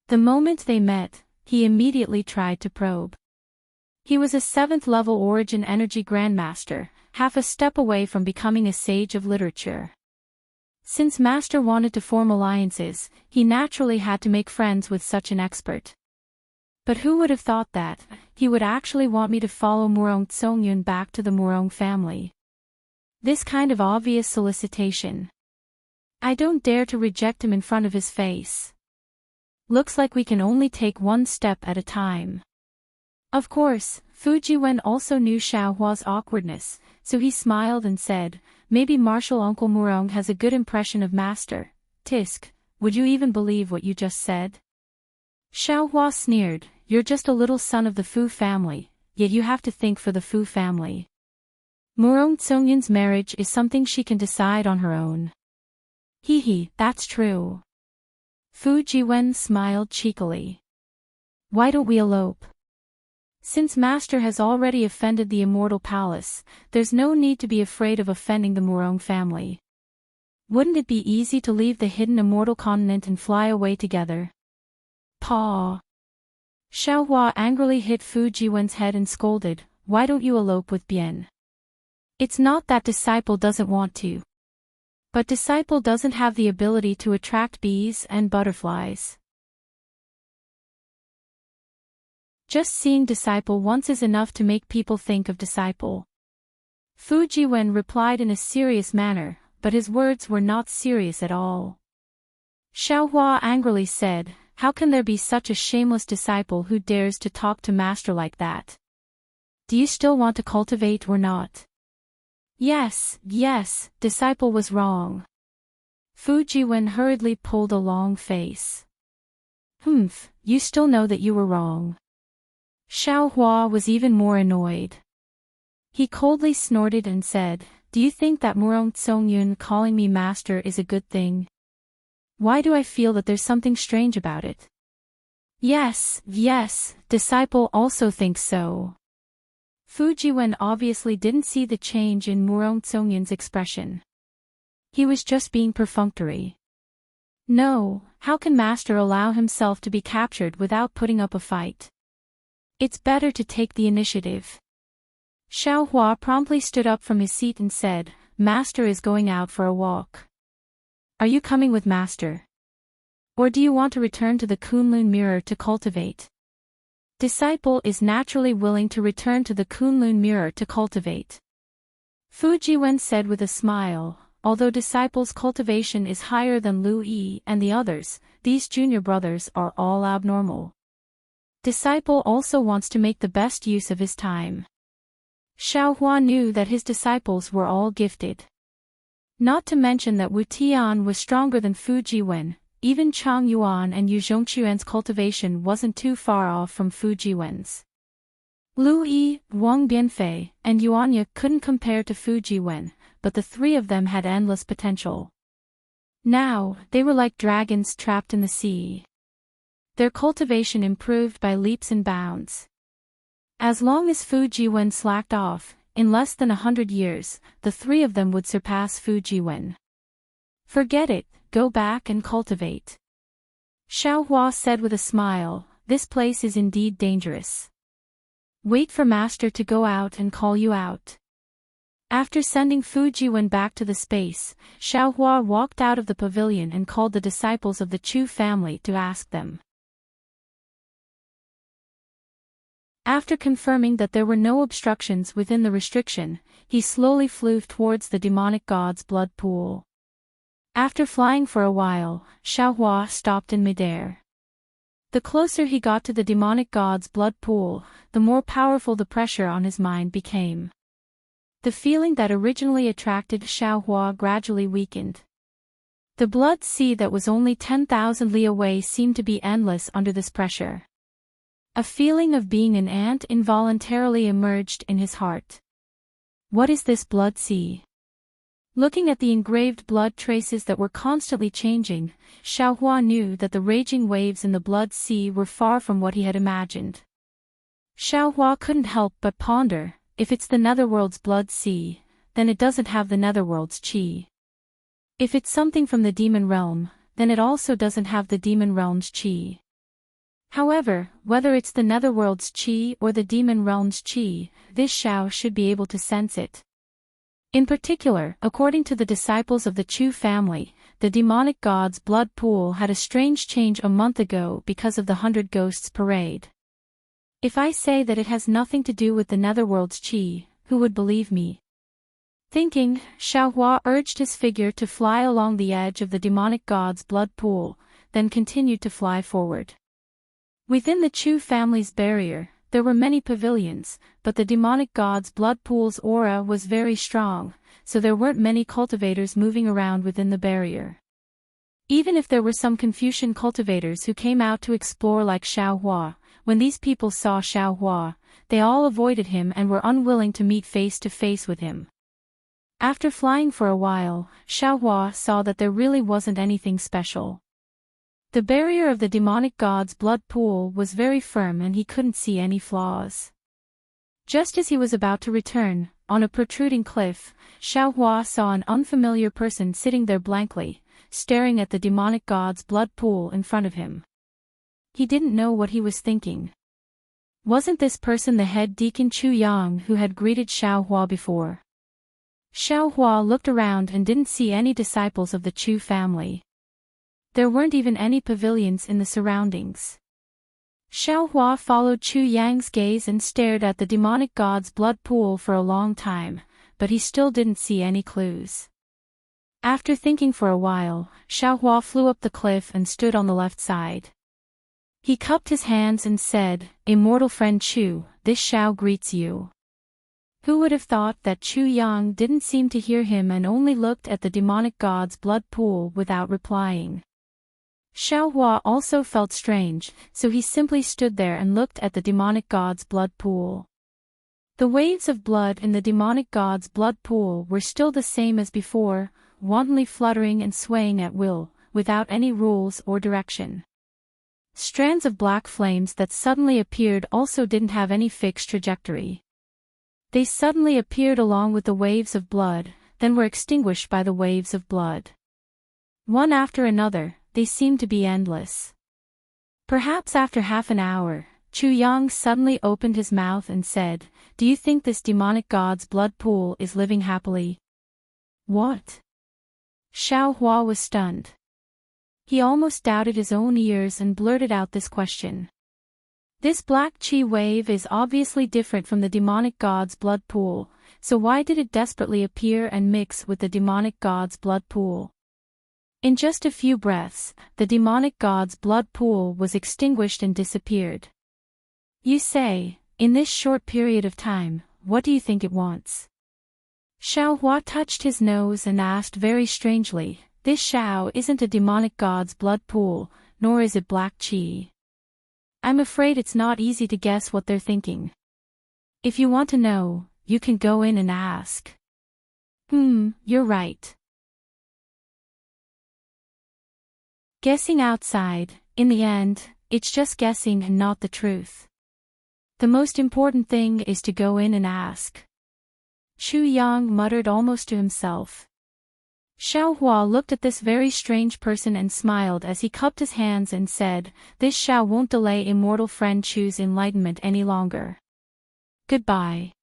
The moment they met, he immediately tried to probe. He was a 7th level Origin Energy Grandmaster, half a step away from becoming a sage of literature. Since master wanted to form alliances, he naturally had to make friends with such an expert. But who would have thought that he would actually want me to follow Murong Tsongyun back to the Murong family? This kind of obvious solicitation. I don't dare to reject him in front of his face. Looks like we can only take one step at a time. Of course, Fujiwen also knew Xiaohua's awkwardness, so he smiled and said, Maybe Martial Uncle Murong has a good impression of master. Tisk, would you even believe what you just said? Xiaohua sneered, You're just a little son of the Fu family, yet you have to think for the Fu family. Murong Tsongyun's marriage is something she can decide on her own. Hee, that's true. Fujiwen smiled cheekily. Why don't we elope? Since master has already offended the immortal palace, there's no need to be afraid of offending the Murong family. Wouldn't it be easy to leave the hidden immortal continent and fly away together? Paw. Xiaohua angrily hit Fujiwen's head and scolded, Why don't you elope with Bien? It's not that disciple doesn't want to. But disciple doesn't have the ability to attract bees and butterflies. Just seeing disciple once is enough to make people think of disciple. Fu Jiwen replied in a serious manner, but his words were not serious at all. Xiaohua angrily said, "How can there be such a shameless disciple who dares to talk to master like that? Do you still want to cultivate or not?" Yes, disciple was wrong. Fu Jiwen hurriedly pulled a long face. Humph, you still know that you were wrong. Xiaohua was even more annoyed. He coldly snorted and said, "Do you think that Murong Tsongyun calling me master is a good thing? Why do I feel that there's something strange about it?" Yes, disciple also thinks so. Fu Jiwen obviously didn't see the change in Murong Tsongyun's expression. He was just being perfunctory. No, how can master allow himself to be captured without putting up a fight? It's better to take the initiative. Xiaohua promptly stood up from his seat and said, "Master is going out for a walk. Are you coming with master? Or do you want to return to the Kunlun mirror to cultivate?" Disciple is naturally willing to return to the Kunlun mirror to cultivate. Fu Jiwen said with a smile, "Although disciple's cultivation is higher than Lu Yi and the others, these junior brothers are all abnormal. Disciple also wants to make the best use of his time." Xiaohua knew that his disciples were all gifted. Not to mention that Wu Tian was stronger than Fu Jiwen, even Chang Yuan and Yu Zhongquan's cultivation wasn't too far off from Fu Jiwen's. Lu Yi, Wang Bianfei, and Yuanya couldn't compare to Fu Jiwen, but the three of them had endless potential. Now, they were like dragons trapped in the sea. Their cultivation improved by leaps and bounds. As long as Fu Jiwen slacked off, in less than 100 years, the three of them would surpass Fu Jiwen. "Forget it, go back and cultivate." Xiaohua said with a smile, "This place is indeed dangerous. Wait for master to go out and call you out." After sending Fu Jiwen back to the space, Xiaohua walked out of the pavilion and called the disciples of the Chu family to ask them. After confirming that there were no obstructions within the restriction, he slowly flew towards the demonic god's blood pool. After flying for a while, Xiaohua stopped in midair. The closer he got to the demonic god's blood pool, the more powerful the pressure on his mind became. The feeling that originally attracted Xiaohua gradually weakened. The blood sea that was only 10,000 li away seemed to be endless under this pressure. A feeling of being an ant involuntarily emerged in his heart. What is this blood sea? Looking at the engraved blood traces that were constantly changing, Xiaohua knew that the raging waves in the blood sea were far from what he had imagined. Xiaohua couldn't help but ponder, if it's the netherworld's blood sea, then it doesn't have the netherworld's qi. If it's something from the demon realm, then it also doesn't have the demon realm's qi. However, whether it's the netherworld's qi or the demon realm's qi, this Xiao should be able to sense it. In particular, according to the disciples of the Chu family, the demonic god's blood pool had a strange change a month ago because of the 100 Ghosts parade. If I say that it has nothing to do with the netherworld's qi, who would believe me? Thinking, Xiaohua urged his figure to fly along the edge of the demonic god's blood pool, then continued to fly forward. Within the Chu family's barrier, there were many pavilions, but the demonic god's blood pool's aura was very strong, so there weren't many cultivators moving around within the barrier. Even if there were some Confucian cultivators who came out to explore like Xiaohua, when these people saw Xiaohua, they all avoided him and were unwilling to meet face to face with him. After flying for a while, Xiaohua saw that there really wasn't anything special. The barrier of the demonic god's blood pool was very firm and he couldn't see any flaws. Just as he was about to return, on a protruding cliff, Xiaohua saw an unfamiliar person sitting there blankly, staring at the demonic god's blood pool in front of him. He didn't know what he was thinking. Wasn't this person the head deacon Chu Yang who had greeted Xiaohua before? Xiaohua looked around and didn't see any disciples of the Chu family. There weren't even any pavilions in the surroundings. Xiaohua followed Chu Yang's gaze and stared at the demonic god's blood pool for a long time, but he still didn't see any clues. After thinking for a while, Xiaohua flew up the cliff and stood on the left side. He cupped his hands and said, "Immortal friend Chu, this Xiao greets you." Who would have thought that Chu Yang didn't seem to hear him and only looked at the demonic god's blood pool without replying. Xiaohua also felt strange, so he simply stood there and looked at the demonic god's blood pool. The waves of blood in the demonic god's blood pool were still the same as before, wantonly fluttering and swaying at will, without any rules or direction. Strands of black flames that suddenly appeared also didn't have any fixed trajectory. They suddenly appeared along with the waves of blood, then were extinguished by the waves of blood. One after another, they seemed to be endless. Perhaps after half an hour, Chu Yang suddenly opened his mouth and said, "Do you think this demonic god's blood pool is living happily?" "What?" Xiaohua was stunned. He almost doubted his own ears and blurted out this question. This black chi wave is obviously different from the demonic god's blood pool, so why did it desperately appear and mix with the demonic god's blood pool? In just a few breaths, the demonic god's blood pool was extinguished and disappeared. You say, in this short period of time, what do you think it wants? Xiaohua touched his nose and asked very strangely, "This Xiao isn't a demonic god's blood pool, nor is it black chi. I'm afraid it's not easy to guess what they're thinking. If you want to know, you can go in and ask." You're right. Guessing outside, in the end, it's just guessing and not the truth. The most important thing is to go in and ask. Chu Yang muttered almost to himself. Xiaohua looked at this very strange person and smiled as he cupped his hands and said, "This Xiao won't delay immortal friend Chu's enlightenment any longer. Goodbye."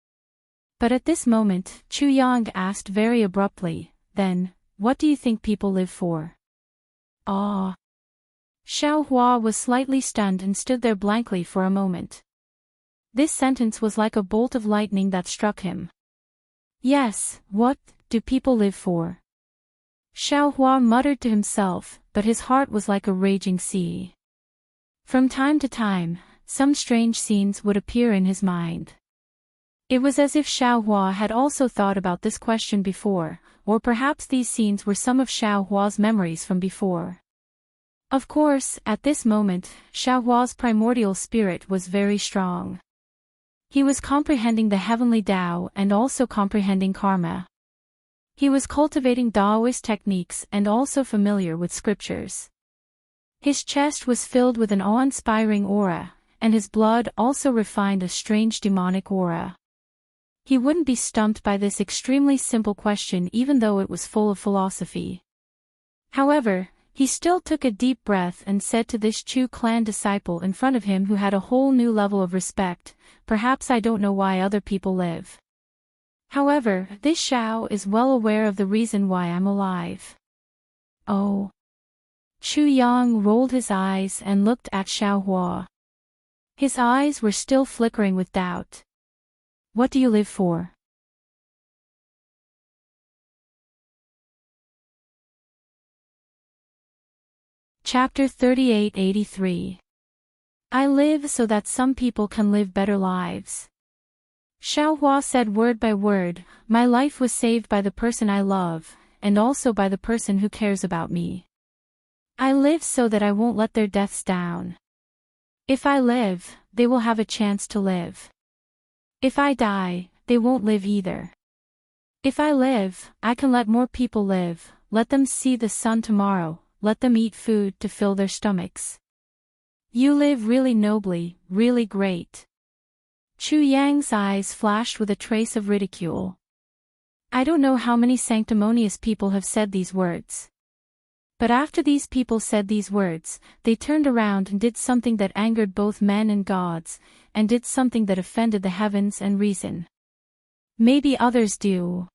But at this moment, Chu Yang asked very abruptly, "Then, what do you think people live for?" "Ah." Xiaohua was slightly stunned and stood there blankly for a moment. This sentence was like a bolt of lightning that struck him. Yes, what do people live for? Xiaohua muttered to himself, but his heart was like a raging sea. From time to time, some strange scenes would appear in his mind. It was as if Xiaohua had also thought about this question before, or perhaps these scenes were some of Xiaohua's memories from before. Of course, at this moment, Xiaohua's primordial spirit was very strong. He was comprehending the heavenly Tao and also comprehending karma. He was cultivating Taoist techniques and also familiar with scriptures. His chest was filled with an awe-inspiring aura, and his blood also refined a strange demonic aura. He wouldn't be stumped by this extremely simple question even though it was full of philosophy. However, he still took a deep breath and said to this Chu clan disciple in front of him who had a whole new level of respect, "Perhaps I don't know why other people live. However, this Xiao is well aware of the reason why I'm alive." Oh. Chu Yang rolled his eyes and looked at Xiaohua. His eyes were still flickering with doubt. "What do you live for?" Chapter 3883. I live so that some people can live better lives. Xiaohua said word by word, "My life was saved by the person I love, and also by the person who cares about me. I live so that I won't let their deaths down. If I live, they will have a chance to live. If I die, they won't live either. If I live, I can let more people live, let them see the sun tomorrow, let them eat food to fill their stomachs. You live really nobly, really great." Chu Yang's eyes flashed with a trace of ridicule. I don't know how many sanctimonious people have said these words. But after these people said these words, they turned around and did something that angered both men and gods, and did something that offended the heavens and reason. Maybe others do.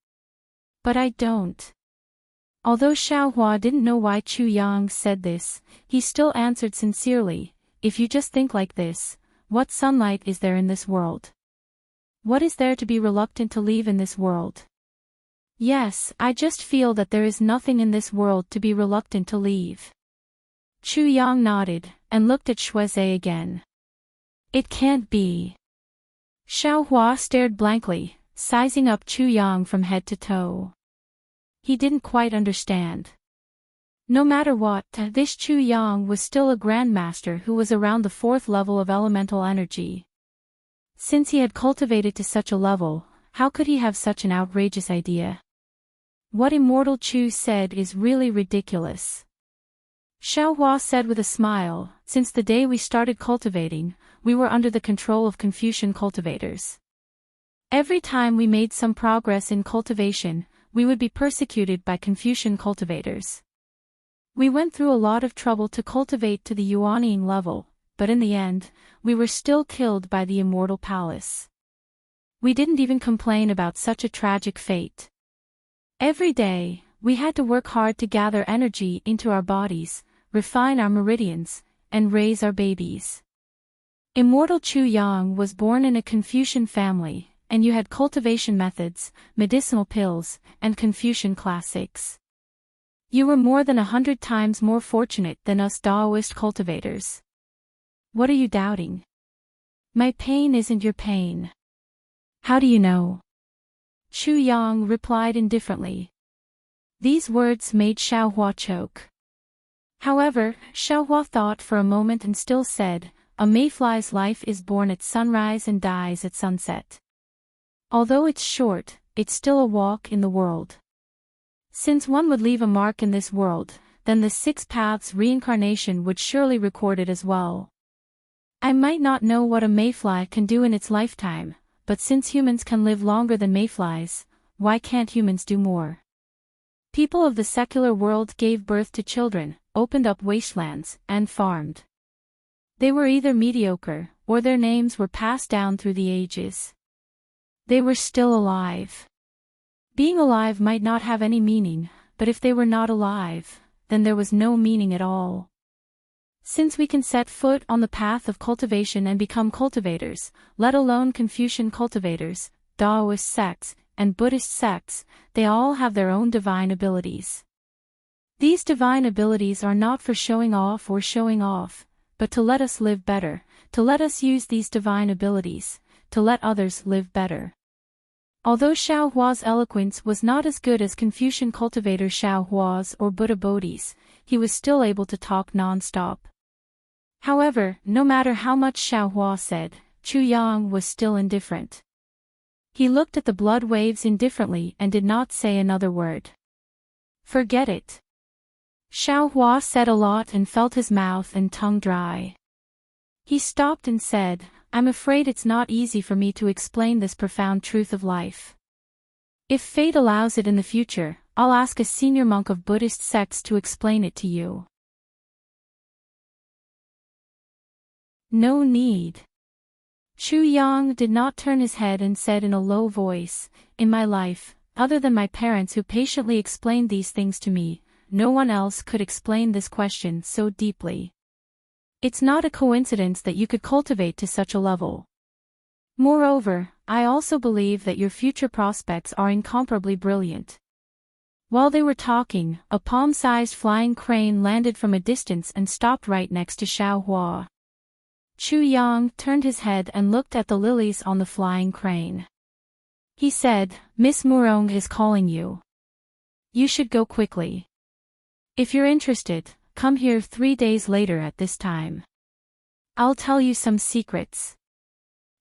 But I don't. Although Xiaohua didn't know why Chu Yang said this, he still answered sincerely, if you just think like this, what sunlight is there in this world? What is there to be reluctant to leave in this world? Yes, I just feel that there is nothing in this world to be reluctant to leave. Chu Yang nodded, and looked at Shuizhe again. It can't be. Xiaohua stared blankly, sizing up Chu Yang from head to toe. He didn't quite understand. No matter what, this Chu Yang was still a grandmaster who was around the 4th level of elemental energy. Since he had cultivated to such a level, how could he have such an outrageous idea? What Immortal Chu said is really ridiculous. Xiaohua said with a smile, since the day we started cultivating, we were under the control of Confucian cultivators. Every time we made some progress in cultivation, we would be persecuted by Confucian cultivators. We went through a lot of trouble to cultivate to the Yuanying level, but in the end, we were still killed by the Immortal Palace. We didn't even complain about such a tragic fate. Every day, we had to work hard to gather energy into our bodies, refine our meridians, and raise our babies. Immortal Chu Yang was born in a Confucian family, and you had cultivation methods, medicinal pills, and Confucian classics. You were more than 100 times more fortunate than us Daoist cultivators. What are you doubting? My pain isn't your pain. How do you know? Chu Yang replied indifferently. These words made Xiaohua choke. However, Xiaohua thought for a moment and still said, a mayfly's life is born at sunrise and dies at sunset. Although it's short, it's still a walk in the world. Since one would leave a mark in this world, then the 6 paths reincarnation would surely record it as well. I might not know what a mayfly can do in its lifetime, but since humans can live longer than mayflies, why can't humans do more? People of the secular world gave birth to children, opened up wastelands, and farmed. They were either mediocre, or their names were passed down through the ages. They were still alive. Being alive might not have any meaning, but if they were not alive, then there was no meaning at all. Since we can set foot on the path of cultivation and become cultivators, let alone Confucian cultivators, Taoist sects, and Buddhist sects, they all have their own divine abilities. These divine abilities are not for showing off or showing off, but to let us live better, to let us use these divine abilities, to let others live better. Although Xiaohua's eloquence was not as good as Confucian cultivator Xiaohua's or Buddha Bodhi's, he was still able to talk non-stop. However, no matter how much Xiaohua said, Chu Yang was still indifferent. He looked at the blood waves indifferently and did not say another word. Forget it. Xiaohua said a lot and felt his mouth and tongue dry. He stopped and said, I'm afraid it's not easy for me to explain this profound truth of life. If fate allows it in the future, I'll ask a senior monk of Buddhist sects to explain it to you. No need. Chu Yang did not turn his head and said in a low voice, in my life, other than my parents who patiently explained these things to me, no one else could explain this question so deeply. It's not a coincidence that you could cultivate to such a level. Moreover, I also believe that your future prospects are incomparably brilliant. While they were talking, a palm-sized flying crane landed from a distance and stopped right next to Xiaohua. Chu Yang turned his head and looked at the lilies on the flying crane. He said, Miss Murong is calling you. You should go quickly. If you're interested, come here 3 days later at this time. I'll tell you some secrets.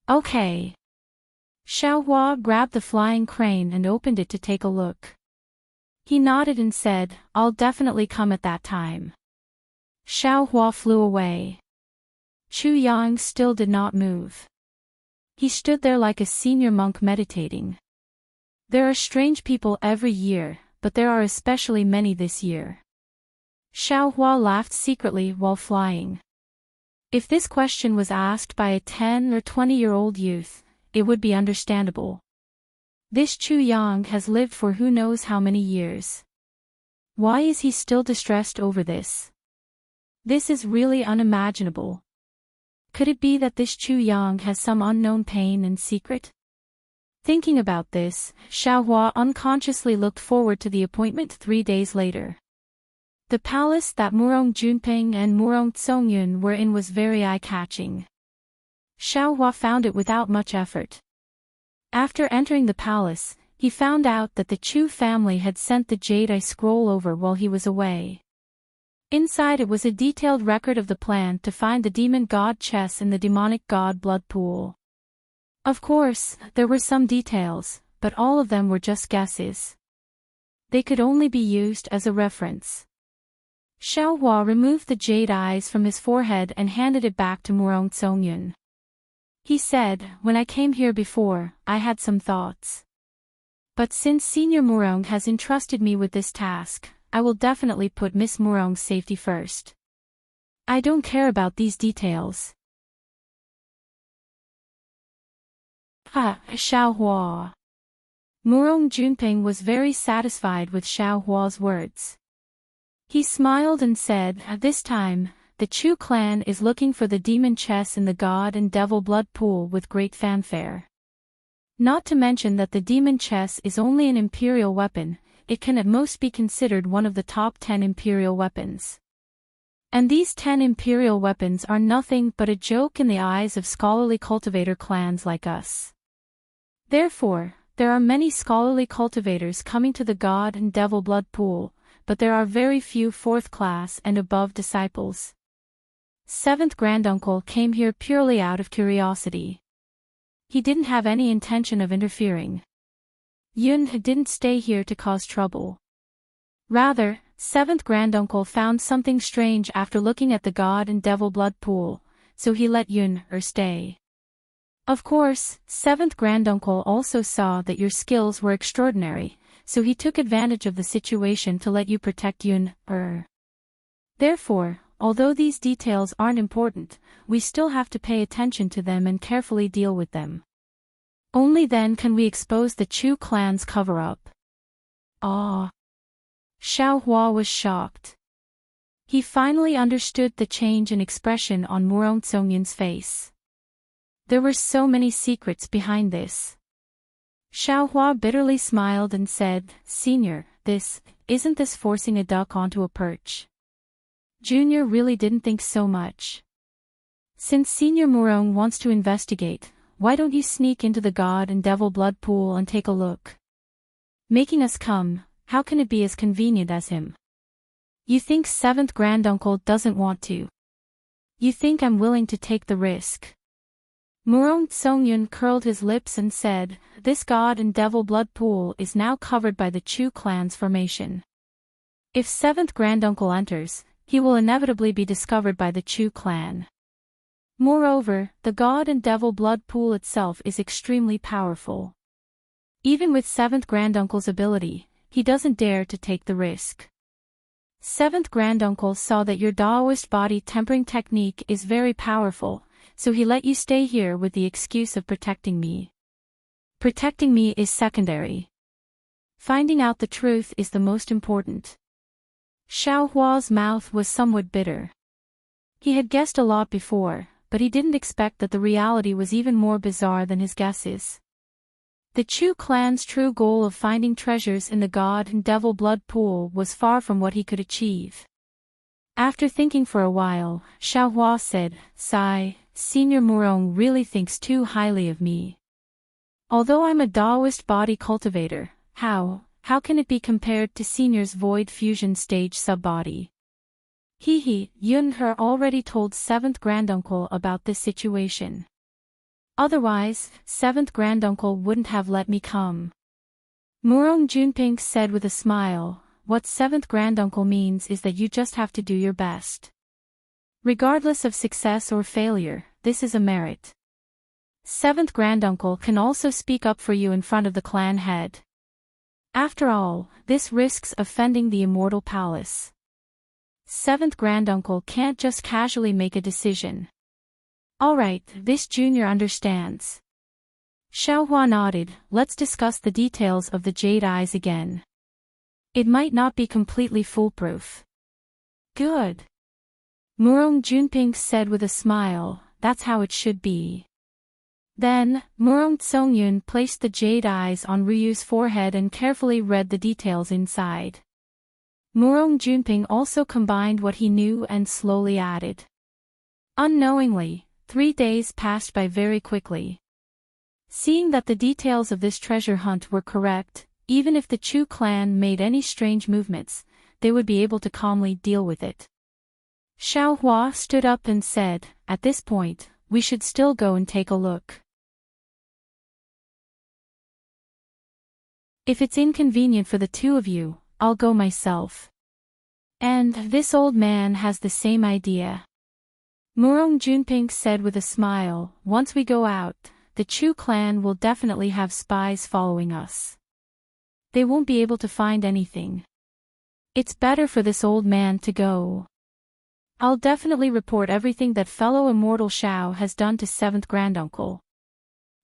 Okay. Xiaohua grabbed the flying crane and opened it to take a look. He nodded and said, I'll definitely come at that time. Xiaohua flew away. Chu Yang still did not move. He stood there like a senior monk meditating. There are strange people every year, but there are especially many this year. Xiaohua laughed secretly while flying. If this question was asked by a 10 or 20-year-old youth, it would be understandable. This Chu Yang has lived for who knows how many years. Why is he still distressed over this? This is really unimaginable. Could it be that this Chu Yang has some unknown pain and secret? Thinking about this, Xiaohua unconsciously looked forward to the appointment 3 days later. The palace that Murong Junping and Murong Tsongyun were in was very eye-catching. Xiaohua found it without much effort. After entering the palace, he found out that the Chu family had sent the Jade Eye Scroll over while he was away. Inside it was a detailed record of the plan to find the demon god chess in the demonic god blood pool. Of course, there were some details, but all of them were just guesses. They could only be used as a reference. Xiaohua removed the jade eyes from his forehead and handed it back to Murong Tsongyun. He said, "When I came here before, I had some thoughts. But since Senior Murong has entrusted me with this task, I will definitely put Miss Murong's safety first. I don't care about these details." Xiaohua. Murong Junping was very satisfied with Xiaohua's words. He smiled and said, "This time, the Chu clan is looking for the demon chess in the god and devil blood pool with great fanfare. Not to mention that the demon chess is only an imperial weapon, it can at most be considered one of the top 10 imperial weapons. And these 10 imperial weapons are nothing but a joke in the eyes of scholarly cultivator clans like us. Therefore, there are many scholarly cultivators coming to the god and devil blood pool, but there are very few 4th class and above disciples. 7th granduncle came here purely out of curiosity. He didn't have any intention of interfering. Yun didn't stay here to cause trouble. Rather, 7th granduncle found something strange after looking at the god and devil blood pool, so he let Yun stay. Of course, 7th granduncle also saw that your skills were extraordinary, so he took advantage of the situation to let you protect Yun. Therefore, although these details aren't important, we still have to pay attention to them and carefully deal with them. Only then can we expose the Chu clan's cover-up." Ah! Xiaohua was shocked. He finally understood the change in expression on Murong Tsongyun's face. There were so many secrets behind this. Xiaohua bitterly smiled and said, "Senior, isn't this forcing a duck onto a perch? Junior really didn't think so much. Since Senior Murong wants to investigate, why don't you sneak into the god and devil blood pool and take a look? Making us come, how can it be as convenient as him? You think 7th granduncle doesn't want to? You think I'm willing to take the risk?" Murong Tsongyun curled his lips and said, "This god and devil blood pool is now covered by the Chu clan's formation. If 7th granduncle enters, he will inevitably be discovered by the Chu clan. Moreover, the god and devil blood pool itself is extremely powerful. Even with 7th granduncle's ability, he doesn't dare to take the risk. 7th granduncle saw that your Daoist body tempering technique is very powerful, so he let you stay here with the excuse of protecting me. Protecting me is secondary. Finding out the truth is the most important." Xiaohua's mouth was somewhat bitter. He had guessed a lot before, but he didn't expect that the reality was even more bizarre than his guesses. The Chu clan's true goal of finding treasures in the god and devil blood pool was far from what he could achieve. After thinking for a while, Xiaohua said, "Sigh, Senior Murong really thinks too highly of me. Although I'm a Daoist body cultivator, how can it be compared to Senior's void fusion stage subbody?" Yun already told 7th granduncle about this situation. Otherwise, 7th granduncle wouldn't have let me come. Murong Junping said with a smile, "What 7th granduncle means is that you just have to do your best. Regardless of success or failure, this is a merit. 7th granduncle can also speak up for you in front of the clan head. After all, this risks offending the immortal palace. 7th granduncle can't just casually make a decision." "Alright, this junior understands." Xiaohua nodded. Let's discuss the details of the jade eyes again. It might not be completely foolproof. Good. Murong Junping said with a smile, that's how it should be. Then, Murong Tsongyun placed the jade eyes on Ryu's forehead and carefully read the details inside. Murong Junping also combined what he knew and slowly added. Unknowingly, 3 days passed by very quickly. Seeing that the details of this treasure hunt were correct, even if the Chu clan made any strange movements, they would be able to calmly deal with it. Xiaohua stood up and said, at this point, we should still go and take a look. If it's inconvenient for the two of you, I'll go myself. And this old man has the same idea. Murong Junping said with a smile, once we go out, the Chu clan will definitely have spies following us. They won't be able to find anything. It's better for this old man to go. I'll definitely report everything that fellow immortal Xiao has done to 7th granduncle.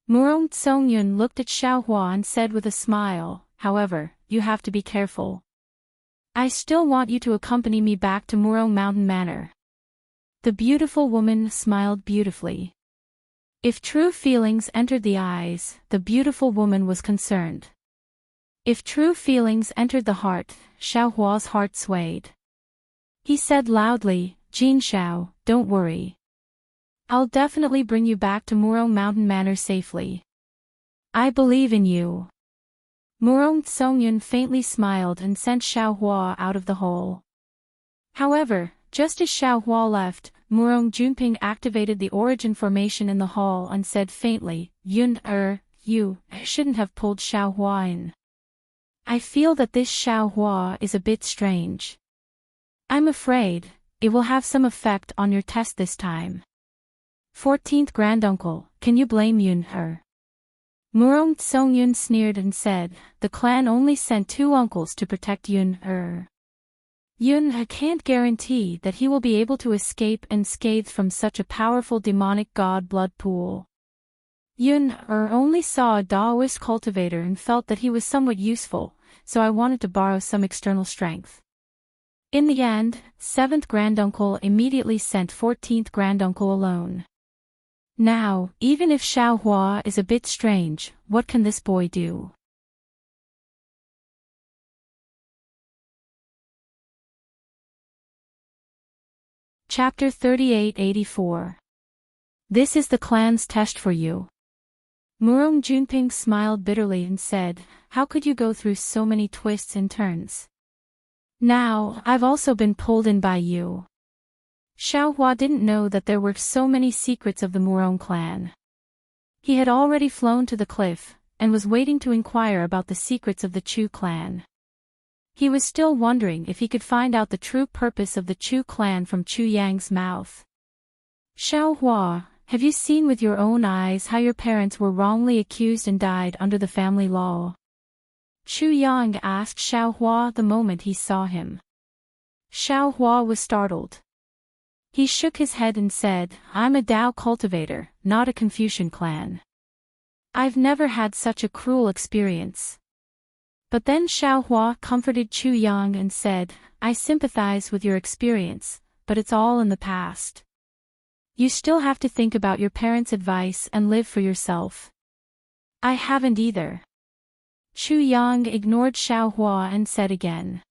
Murong Tsongyun looked at Xiaohua and said with a smile, however, you have to be careful. I still want you to accompany me back to Murong Mountain Manor. The beautiful woman smiled beautifully. If true feelings entered the eyes, the beautiful woman was concerned. If true feelings entered the heart, Xiaohua's heart swayed. He said loudly, Jin Xiao, don't worry. I'll definitely bring you back to Murong Mountain Manor safely. I believe in you. Murong Tsongyun faintly smiled and sent Xiaohua out of the hole. However, just as Xiaohua left, Murong Junping activated the origin formation in the hall and said faintly, you shouldn't have pulled Xiaohua in. I feel that this Xiaohua is a bit strange. I'm afraid it will have some effect on your test this time. 14th granduncle, can you blame Yun-er? Murong Tsongyun sneered and said, the clan only sent 2 uncles to protect Yun-er. Yun-er can't guarantee that he will be able to escape unscathed from such a powerful demonic god blood pool. Yun-er only saw a Daoist cultivator and felt that he was somewhat useful, so I wanted to borrow some external strength. In the end, 7th granduncle immediately sent 14th granduncle alone. Now, even if Xiaohua is a bit strange, what can this boy do? Chapter 3884. This is the clan's test for you. Murong Junping smiled bitterly and said, how could you go through so many twists and turns? Now, I've also been pulled in by you. Xiaohua didn't know that there were so many secrets of the Murong clan. He had already flown to the cliff, and was waiting to inquire about the secrets of the Chu clan. He was still wondering if he could find out the true purpose of the Chu clan from Chu Yang's mouth. Xiaohua, have you seen with your own eyes how your parents were wrongly accused and died under the family law? Chu Yang asked Xiaohua the moment he saw him. Xiaohua was startled. He shook his head and said, I'm a Dao cultivator, not a Confucian clan. I've never had such a cruel experience. But then Xiaohua comforted Chu Yang and said, I sympathize with your experience, but it's all in the past. You still have to think about your parents' advice and live for yourself. I haven't either. Chu Yang ignored Xiaohua and said again.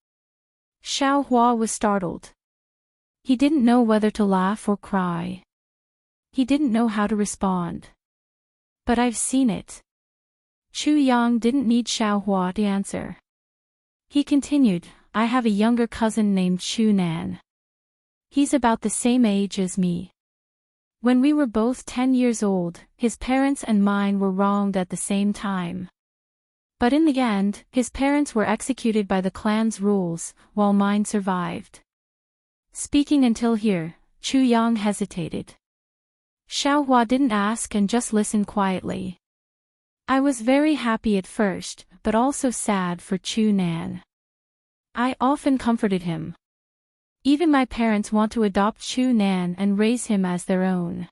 Xiaohua was startled. He didn't know whether to laugh or cry. He didn't know how to respond. But I've seen it. Chu Yang didn't need Xiaohua to answer. He continued, I have a younger cousin named Chu Nan. He's about the same age as me. When we were both 10 years old, his parents and mine were wronged at the same time. But in the end, his parents were executed by the clan's rules, while mine survived. Speaking until here, Chu Yang hesitated. Xiaohua didn't ask and just listened quietly. I was very happy at first, but also sad for Chu Nan. I often comforted him. Even my parents want to adopt Chu Nan and raise him as their own.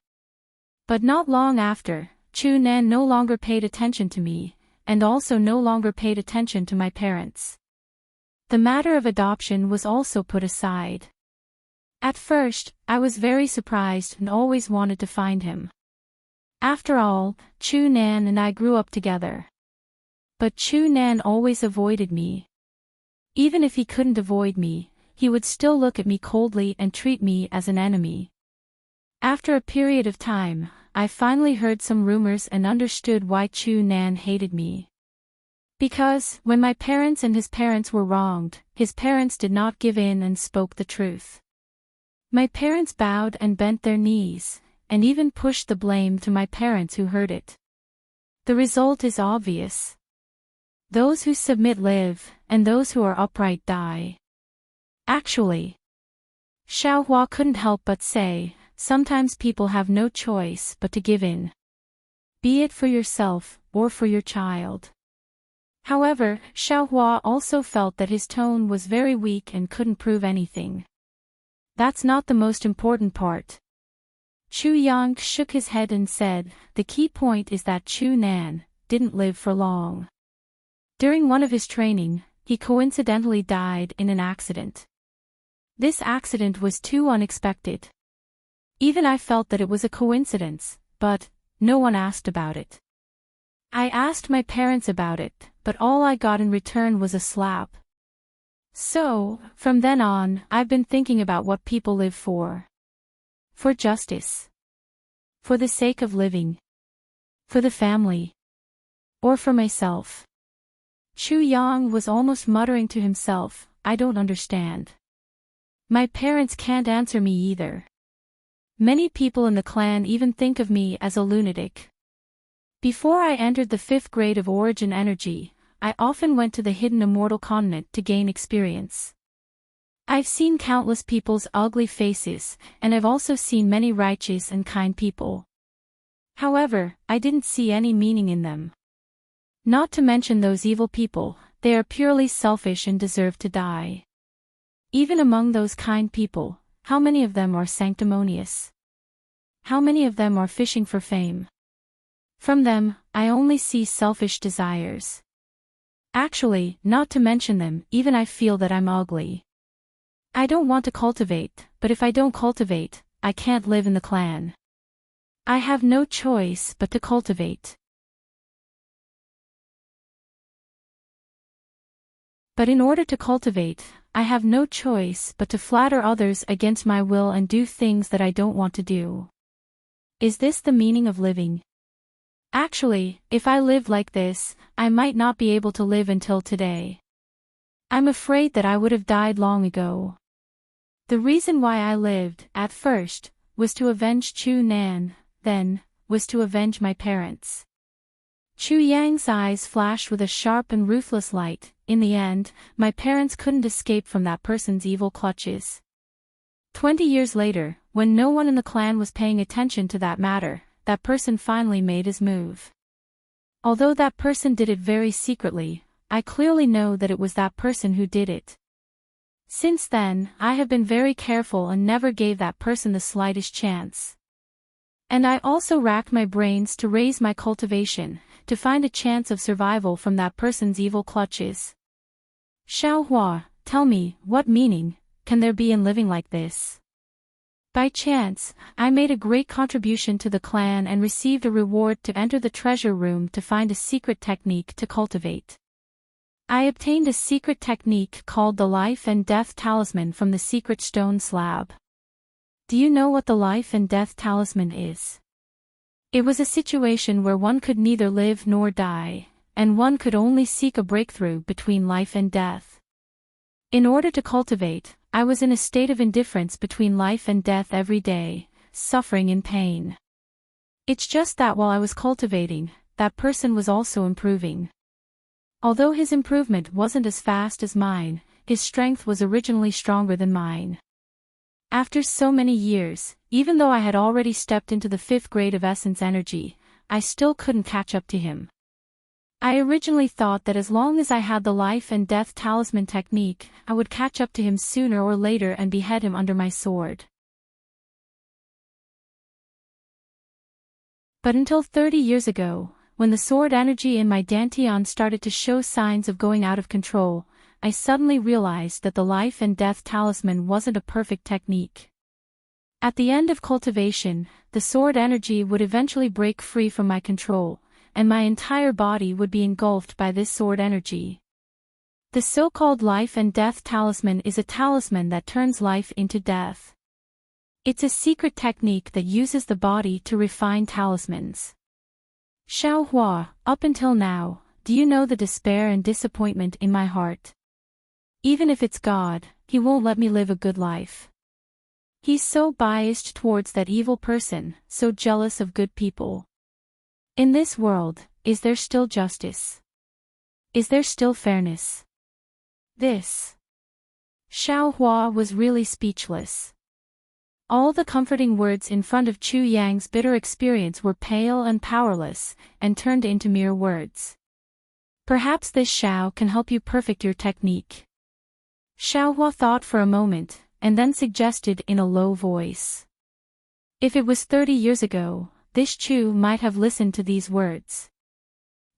But not long after, Chu Nan no longer paid attention to me, and also no longer paid attention to my parents. The matter of adoption was also put aside. At first, I was very surprised and always wanted to find him. After all, Chu Nan and I grew up together. But Chu Nan always avoided me. Even if he couldn't avoid me, he would still look at me coldly and treat me as an enemy. After a period of time, I finally heard some rumors and understood why Chu Nan hated me. Because, when my parents and his parents were wronged, his parents did not give in and spoke the truth. My parents bowed and bent their knees, and even pushed the blame to my parents who heard it. The result is obvious. Those who submit live, and those who are upright die. Actually, Xiaohua couldn't help but say, sometimes people have no choice but to give in. Be it for yourself, or for your child. However, Xiaohua also felt that his tone was very weak and couldn't prove anything. That's not the most important part. Chu Yang shook his head and said, the key point is that Chu Nan didn't live for long. During one of his training, he coincidentally died in an accident. This accident was too unexpected. Even I felt that it was a coincidence, but no one asked about it. I asked my parents about it, but all I got in return was a slap. So, from then on, I've been thinking about what people live for. For justice. For the sake of living. For the family. Or for myself. Chu Yang was almost muttering to himself, I don't understand. My parents can't answer me either. Many people in the clan even think of me as a lunatic. Before I entered the 5th grade of Origin Energy, I often went to the hidden immortal continent to gain experience. I've seen countless people's ugly faces, and I've also seen many righteous and kind people. However, I didn't see any meaning in them. Not to mention those evil people, they are purely selfish and deserve to die. Even among those kind people, how many of them are sanctimonious? How many of them are fishing for fame? From them, I only see selfish desires. Actually, not to mention them, even I feel that I'm ugly. I don't want to cultivate, but if I don't cultivate, I can't live in the clan. I have no choice but to cultivate. But in order to cultivate, I have no choice but to flatter others against my will and do things that I don't want to do. Is this the meaning of living? Actually, if I lived like this, I might not be able to live until today. I'm afraid that I would have died long ago. The reason why I lived, at first, was to avenge Chu Nan, then, was to avenge my parents. Chu Yang's eyes flashed with a sharp and ruthless light. In the end, my parents couldn't escape from that person's evil clutches. 20 years later, when no one in the clan was paying attention to that matter, that person finally made his move. Although that person did it very secretly, I clearly know that it was that person who did it. Since then, I have been very careful and never gave that person the slightest chance. And I also racked my brains to raise my cultivation, to find a chance of survival from that person's evil clutches. Xiaohua, tell me, what meaning can there be in living like this? By chance, I made a great contribution to the clan and received a reward to enter the treasure room to find a secret technique to cultivate. I obtained a secret technique called the Life and Death Talisman from the secret stone slab. Do you know what the Life and Death Talisman is? It was a situation where one could neither live nor die, and one could only seek a breakthrough between life and death. In order to cultivate, I was in a state of indifference between life and death every day, suffering in pain. It's just that while I was cultivating, that person was also improving. Although his improvement wasn't as fast as mine, his strength was originally stronger than mine. After so many years, even though I had already stepped into the 5th grade of Essence Energy, I still couldn't catch up to him. I originally thought that as long as I had the Life and Death Talisman technique, I would catch up to him sooner or later and behead him under my sword. But until 30 years ago, when the sword energy in my dantian started to show signs of going out of control, I suddenly realized that the life and death talisman wasn't a perfect technique. At the end of cultivation, the sword energy would eventually break free from my control, and my entire body would be engulfed by this sword energy. The so-called life and death talisman is a talisman that turns life into death. It's a secret technique that uses the body to refine talismans. Xiaohua, up until now, do you know the despair and disappointment in my heart? Even if it's God, he won't let me live a good life. He's so biased towards that evil person, so jealous of good people. In this world, is there still justice? Is there still fairness? Xiaohua was really speechless. All the comforting words in front of Chu Yang's bitter experience were pale and powerless, and turned into mere words. Perhaps this Xiao can help you perfect your technique. Xiaohua thought for a moment, and then suggested in a low voice. If it was 30 years ago, this Chu might have listened to these words.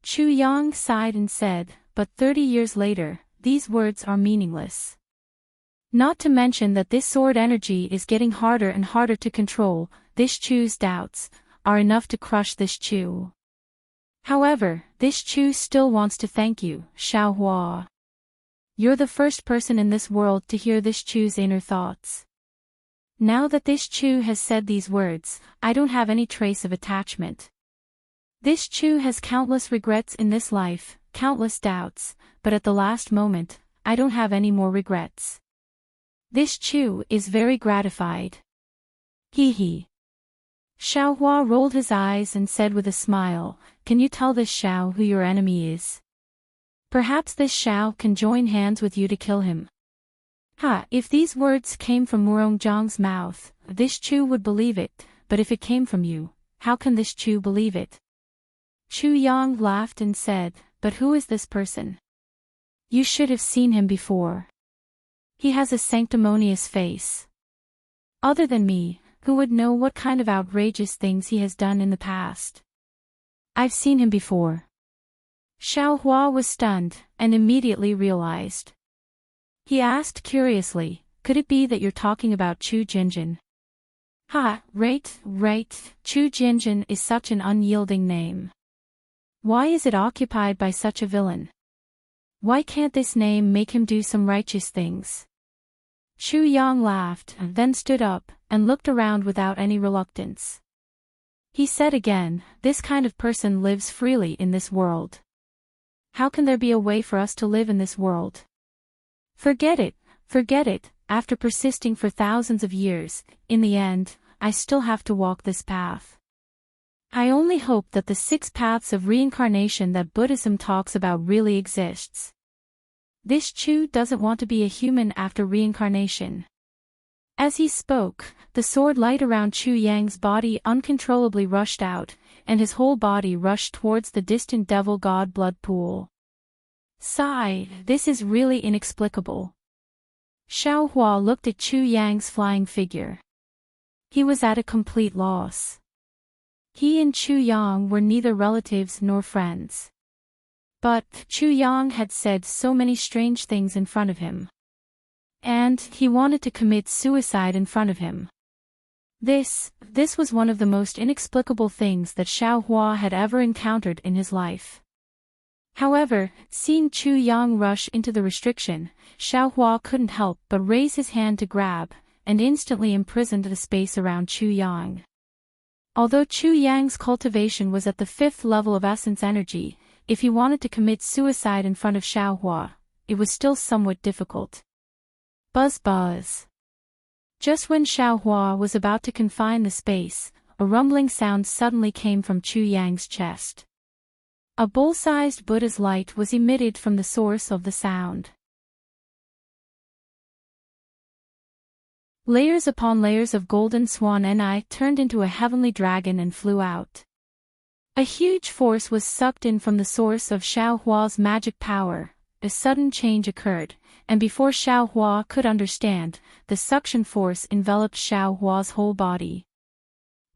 Chu Yang sighed and said, but 30 years later, these words are meaningless. Not to mention that this sword energy is getting harder and harder to control. This Chu's doubts are enough to crush this Chu. However, this Chu still wants to thank you, Xiaohua. You're the first person in this world to hear this Chu's inner thoughts. Now that this Chu has said these words, I don't have any trace of attachment. This Chu has countless regrets in this life, countless doubts, but at the last moment, I don't have any more regrets. This Chu is very gratified. Hee. Xiaohua rolled his eyes and said with a smile, can you tell this Xiao who your enemy is? Perhaps this Xiao can join hands with you to kill him. If these words came from Murongjiang's mouth, this Chu would believe it, but if it came from you, how can this Chu believe it? Chu Yang laughed and said, but who is this person? You should have seen him before. He has a sanctimonious face. Other than me, who would know what kind of outrageous things he has done in the past? I've seen him before. Xiaohua was stunned, and immediately realized. He asked curiously, could it be that you're talking about Chu Jinjin? Right, Chu Jinjin is such an unyielding name. Why is it occupied by such a villain? Why can't this name make him do some righteous things? Chu Yang laughed, then stood up, and looked around without any reluctance. He said again, this kind of person lives freely in this world. How can there be a way for us to live in this world? Forget it, after persisting for thousands of years, in the end, I still have to walk this path. I only hope that the 6 paths of reincarnation that Buddhism talks about really exists. This Chu doesn't want to be a human after reincarnation. As he spoke, the sword light around Chu Yang's body uncontrollably rushed out, and his whole body rushed towards the distant devil god blood pool. Sigh, this is really inexplicable. Xiaohua looked at Chu Yang's flying figure. He was at a complete loss. He and Chu Yang were neither relatives nor friends. But Chu Yang had said so many strange things in front of him. And he wanted to commit suicide in front of him. This was one of the most inexplicable things that Xiaohua had ever encountered in his life. However, seeing Chu Yang rush into the restriction, Xiaohua couldn't help but raise his hand to grab, and instantly imprisoned the space around Chu Yang. Although Chu Yang's cultivation was at the 5th level of essence energy, if he wanted to commit suicide in front of Xiaohua, it was still somewhat difficult. Buzz. Just when Xiaohua was about to confine the space, a rumbling sound suddenly came from Chu Yang's chest. A bowl-sized Buddha's light was emitted from the source of the sound. Layers upon layers of golden swan Ni turned into a heavenly dragon and flew out. A huge force was sucked in from the source of Xiaohua's magic power. A sudden change occurred, and before Xiaohua could understand, the suction force enveloped Xiaohua's whole body.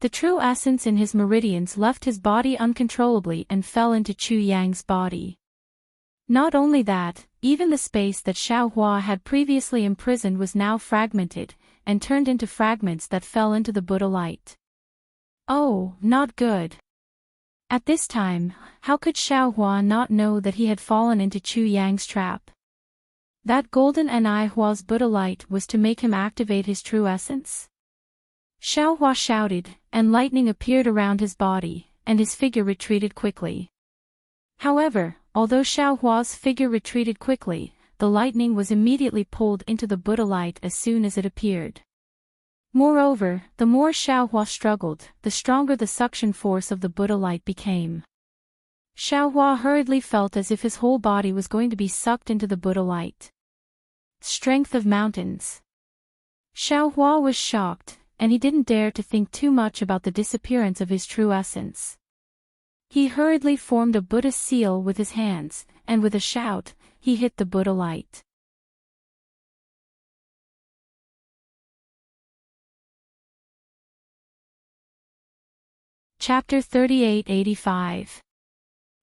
The true essence in his meridians left his body uncontrollably and fell into Chu Yang's body. Not only that, even the space that Xiaohua had previously imprisoned was now fragmented, and turned into fragments that fell into the Buddha light. Oh, not good. At this time, how could Xiaohua not know that he had fallen into Chu Yang's trap? That golden Hua's Buddha light was to make him activate his true essence? Xiaohua shouted, and lightning appeared around his body, and his figure retreated quickly. However, although Xiaohua's figure retreated quickly, the lightning was immediately pulled into the Buddha light as soon as it appeared. Moreover, the more Xiaohua struggled, the stronger the suction force of the Buddha light became. Xiaohua hurriedly felt as if his whole body was going to be sucked into the Buddha light. Strength of mountains. Xiaohua was shocked, and he didn't dare to think too much about the disappearance of his true essence. He hurriedly formed a Buddha seal with his hands, and with a shout, he hit the Buddha light. Chapter 3885.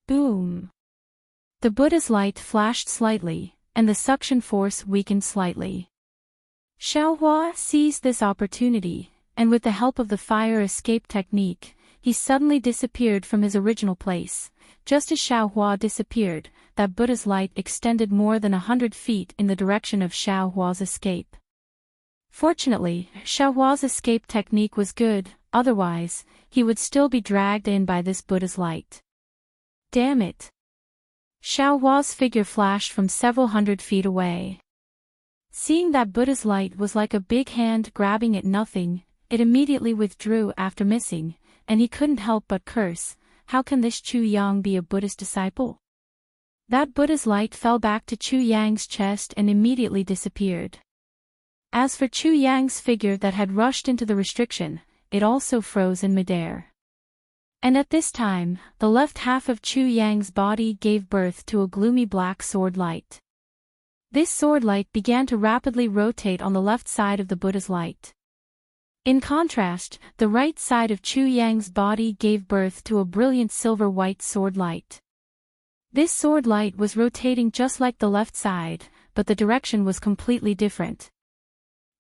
Boom. The Buddha's light flashed slightly, and the suction force weakened slightly. Xiaohua seized this opportunity, and with the help of the fire escape technique, he suddenly disappeared from his original place. Just as Xiaohua disappeared, that Buddha's light extended more than 100 feet in the direction of Xiaohua's escape. Fortunately, Xiaohua's escape technique was good, otherwise, he would still be dragged in by this Buddha's light. Damn it! Xiaohua's figure flashed from several hundred feet away. Seeing that Buddha's light was like a big hand grabbing at nothing, it immediately withdrew after missing, and he couldn't help but curse, how can this Chu Yang be a Buddhist disciple? That Buddha's light fell back to Chu Yang's chest and immediately disappeared. As for Chu Yang's figure that had rushed into the restriction, it also froze in midair. And at this time, the left half of Chu Yang's body gave birth to a gloomy black sword light. This sword light began to rapidly rotate on the left side of the Buddha's light. In contrast, the right side of Chu Yang's body gave birth to a brilliant silver-white sword light. This sword light was rotating just like the left side, but the direction was completely different.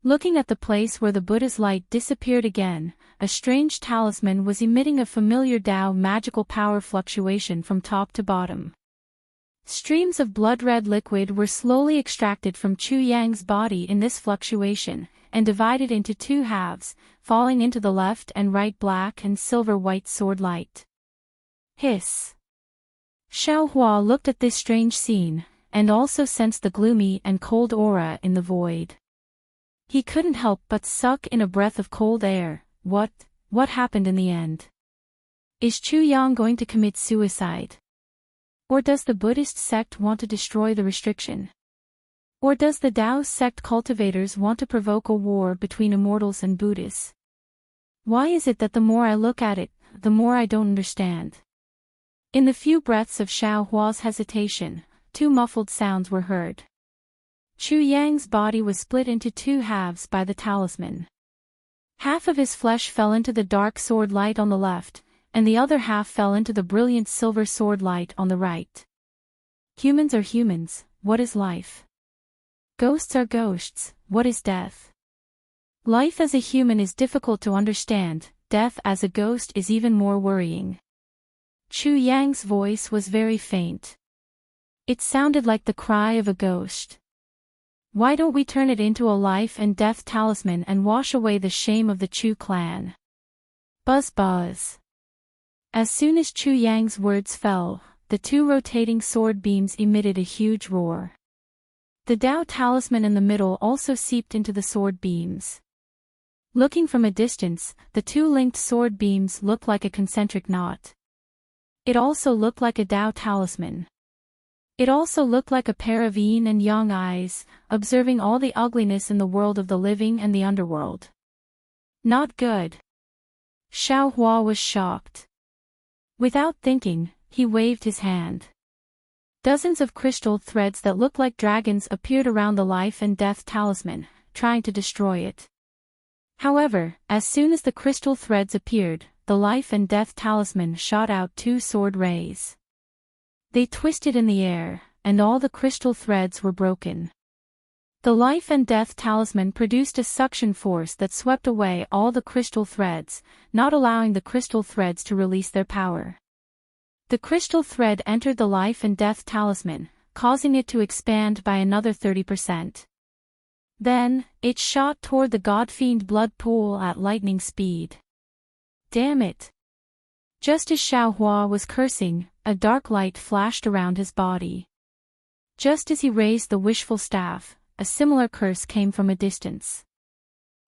Looking at the place where the Buddha's light disappeared again, a strange talisman was emitting a familiar Tao magical power fluctuation from top to bottom. Streams of blood-red liquid were slowly extracted from Chu Yang's body in this fluctuation, and divided into two halves, falling into the left and right black and silver-white sword light. Hiss! Xiaohua looked at this strange scene, and also sensed the gloomy and cold aura in the void. He couldn't help but suck in a breath of cold air. What happened in the end? Is Chu Yang going to commit suicide? Or does the Buddhist sect want to destroy the restriction? Or does the Tao sect cultivators want to provoke a war between immortals and Buddhists? Why is it that the more I look at it, the more I don't understand? In the few breaths of Xiaohua's hesitation, two muffled sounds were heard. Chu Yang's body was split into two halves by the talisman. Half of his flesh fell into the dark sword light on the left, and the other half fell into the brilliant silver sword light on the right. Humans are humans, what is life? Ghosts are ghosts, what is death? Life as a human is difficult to understand, death as a ghost is even more worrying. Chu Yang's voice was very faint. It sounded like the cry of a ghost. Why don't we turn it into a life and death talisman and wash away the shame of the Chu clan? Buzz buzz. As soon as Chu Yang's words fell, the two rotating sword beams emitted a huge roar. The Tao talisman in the middle also seeped into the sword beams. Looking from a distance, the two linked sword beams looked like a concentric knot. It also looked like a Tao talisman. It also looked like a pair of yin and yang eyes, observing all the ugliness in the world of the living and the underworld. Not good. Xiaohua was shocked. Without thinking, he waved his hand. Dozens of crystal threads that looked like dragons appeared around the life and death talisman, trying to destroy it. However, as soon as the crystal threads appeared, the life and death talisman shot out two sword rays. They twisted in the air, and all the crystal threads were broken. The life and death talisman produced a suction force that swept away all the crystal threads, not allowing the crystal threads to release their power. The crystal thread entered the life and death talisman, causing it to expand by another 30%. Then, it shot toward the god-fiend blood pool at lightning speed. Damn it! Just as Xiaohua was cursing, a dark light flashed around his body. Just as he raised the wishful staff, a similar curse came from a distance.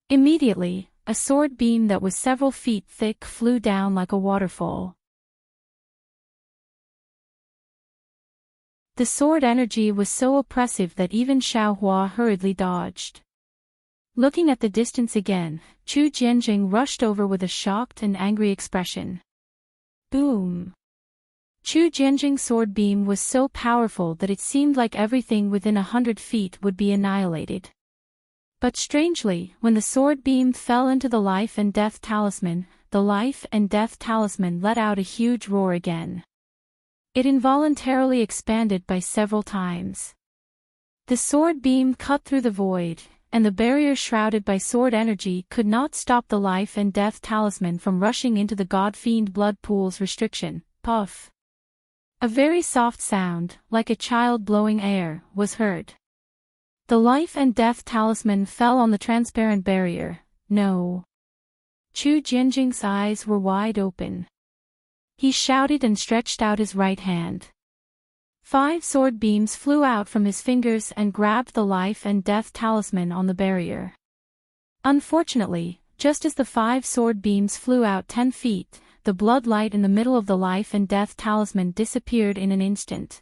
Immediately, a sword beam that was several feet thick flew down like a waterfall. The sword energy was so oppressive that even Xiaohua hurriedly dodged. Looking at the distance again, Chu Jianjing rushed over with a shocked and angry expression. Boom! Chu Jianjing's sword beam was so powerful that it seemed like everything within 100 feet would be annihilated. But strangely, when the sword beam fell into the life and death talisman, the life and death talisman let out a huge roar again. It involuntarily expanded by several times. The sword beam cut through the void, and the barrier shrouded by sword energy could not stop the life and death talisman from rushing into the god-fiend blood pool's restriction. Puff! A very soft sound, like a child blowing air, was heard. The life and death talisman fell on the transparent barrier. No. Chu Jianjing's eyes were wide open. He shouted and stretched out his right hand. 5 sword beams flew out from his fingers and grabbed the life and death talisman on the barrier. Unfortunately, just as the 5 sword beams flew out 10 feet, the blood light in the middle of the life and death talisman disappeared in an instant.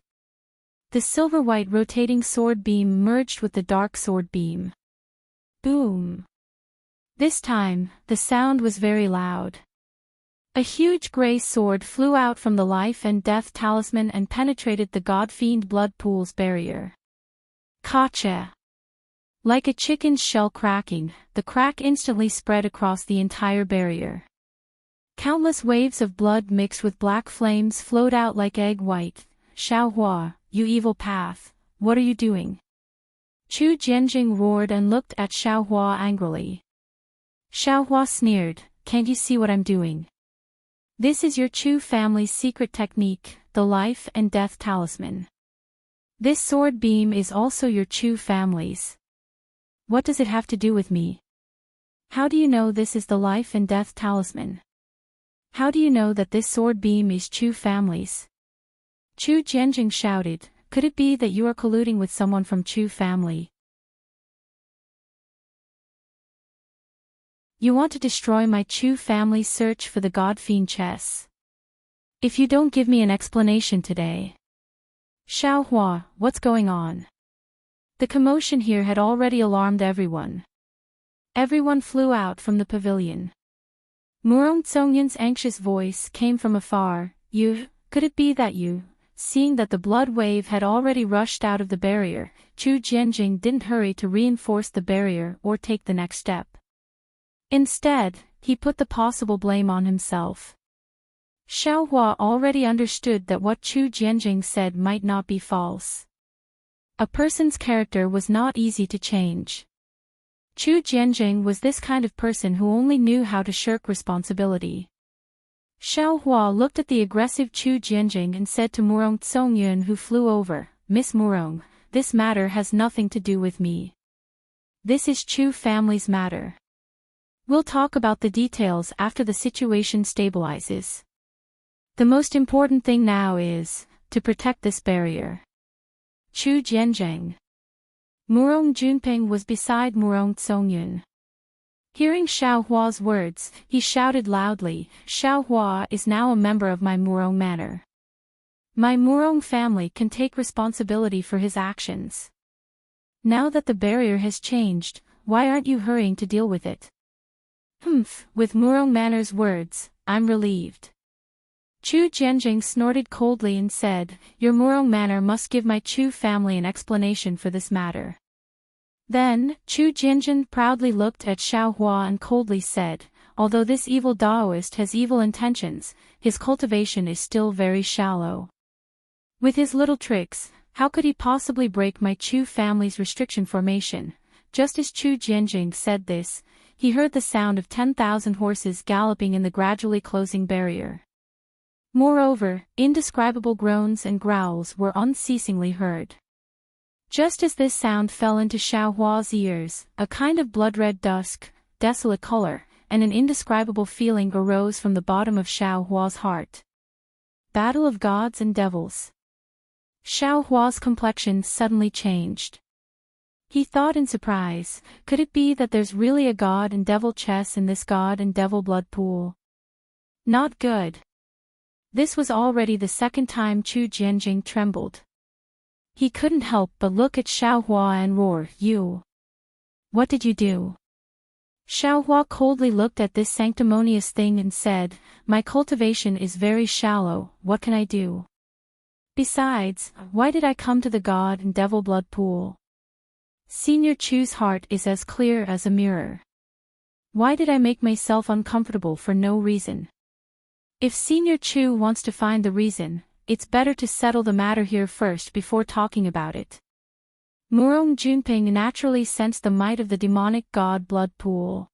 The silver-white rotating sword beam merged with the dark sword beam. Boom! This time, the sound was very loud. A huge gray sword flew out from the life and death talisman and penetrated the god-fiend blood pool's barrier. Gotcha! Like a chicken's shell cracking, the crack instantly spread across the entire barrier. Countless waves of blood mixed with black flames flowed out like egg white. Xiaohua, you evil path, what are you doing? Chu Jianjing roared and looked at Xiaohua angrily. Xiaohua sneered, can't you see what I'm doing? This is your Chu family's secret technique, the life and death talisman. This sword beam is also your Chu family's. What does it have to do with me? How do you know this is the life and death talisman? How do you know that this sword beam is Chu family's? Chu Jianjing shouted, could it be that you are colluding with someone from Chu family? You want to destroy my Chu family's search for the god-fiend chess. If you don't give me an explanation today. Xiaohua, what's going on? The commotion here had already alarmed everyone. Everyone flew out from the pavilion. Murong Tsongyan's anxious voice came from afar. Could it be that you? Seeing that the blood wave had already rushed out of the barrier, Chu Jianjing didn't hurry to reinforce the barrier or take the next step. Instead, he put the possible blame on himself. Xiaohua already understood that what Chu Jianjing said might not be false. A person's character was not easy to change. Chu Jianjing was this kind of person who only knew how to shirk responsibility. Xiaohua looked at the aggressive Chu Jianjing and said to Murong Tsongyun, who flew over, Miss Murong, this matter has nothing to do with me. This is Chu family's matter. We'll talk about the details after the situation stabilizes. The most important thing now is to protect this barrier. Chu Jianjing. Murong Junping was beside Murong Tsongyun. Hearing Xiaohua's words, he shouted loudly, Xiaohua is now a member of my Murong manor. My Murong family can take responsibility for his actions. Now that the barrier has changed, why aren't you hurrying to deal with it? With Murong manor's words, I'm relieved. Chu Jianjing snorted coldly and said, your Murong manor must give my Chu family an explanation for this matter. Then, Chu Jianjun proudly looked at Xiao Hua and coldly said, although this evil Taoist has evil intentions, his cultivation is still very shallow. With his little tricks, how could he possibly break my Chu family's restriction formation? Just as Chu Jianjing said this, he heard the sound of 10,000 horses galloping in the gradually closing barrier. Moreover, indescribable groans and growls were unceasingly heard. Just as this sound fell into Xiao Hua's ears, a kind of blood-red dusk, desolate color, and an indescribable feeling arose from the bottom of Xiao Hua's heart. Battle of gods and devils. Xiao Hua's complexion suddenly changed. He thought in surprise, could it be that there's really a god and devil chess in this god and devil blood pool? Not good. This was already the second time Chu Jianjing trembled. He couldn't help but look at Xiao Hua and roar, "You! What did you do?" Xiao Hua coldly looked at this sanctimonious thing and said, "My cultivation is very shallow, what can I do? Besides, why did I come to the god and devil blood pool? Senior Chu's heart is as clear as a mirror. Why did I make myself uncomfortable for no reason? If Senior Chu wants to find the reason, it's better to settle the matter here first before talking about it." Murong Junping naturally sensed the might of the demonic god blood pool.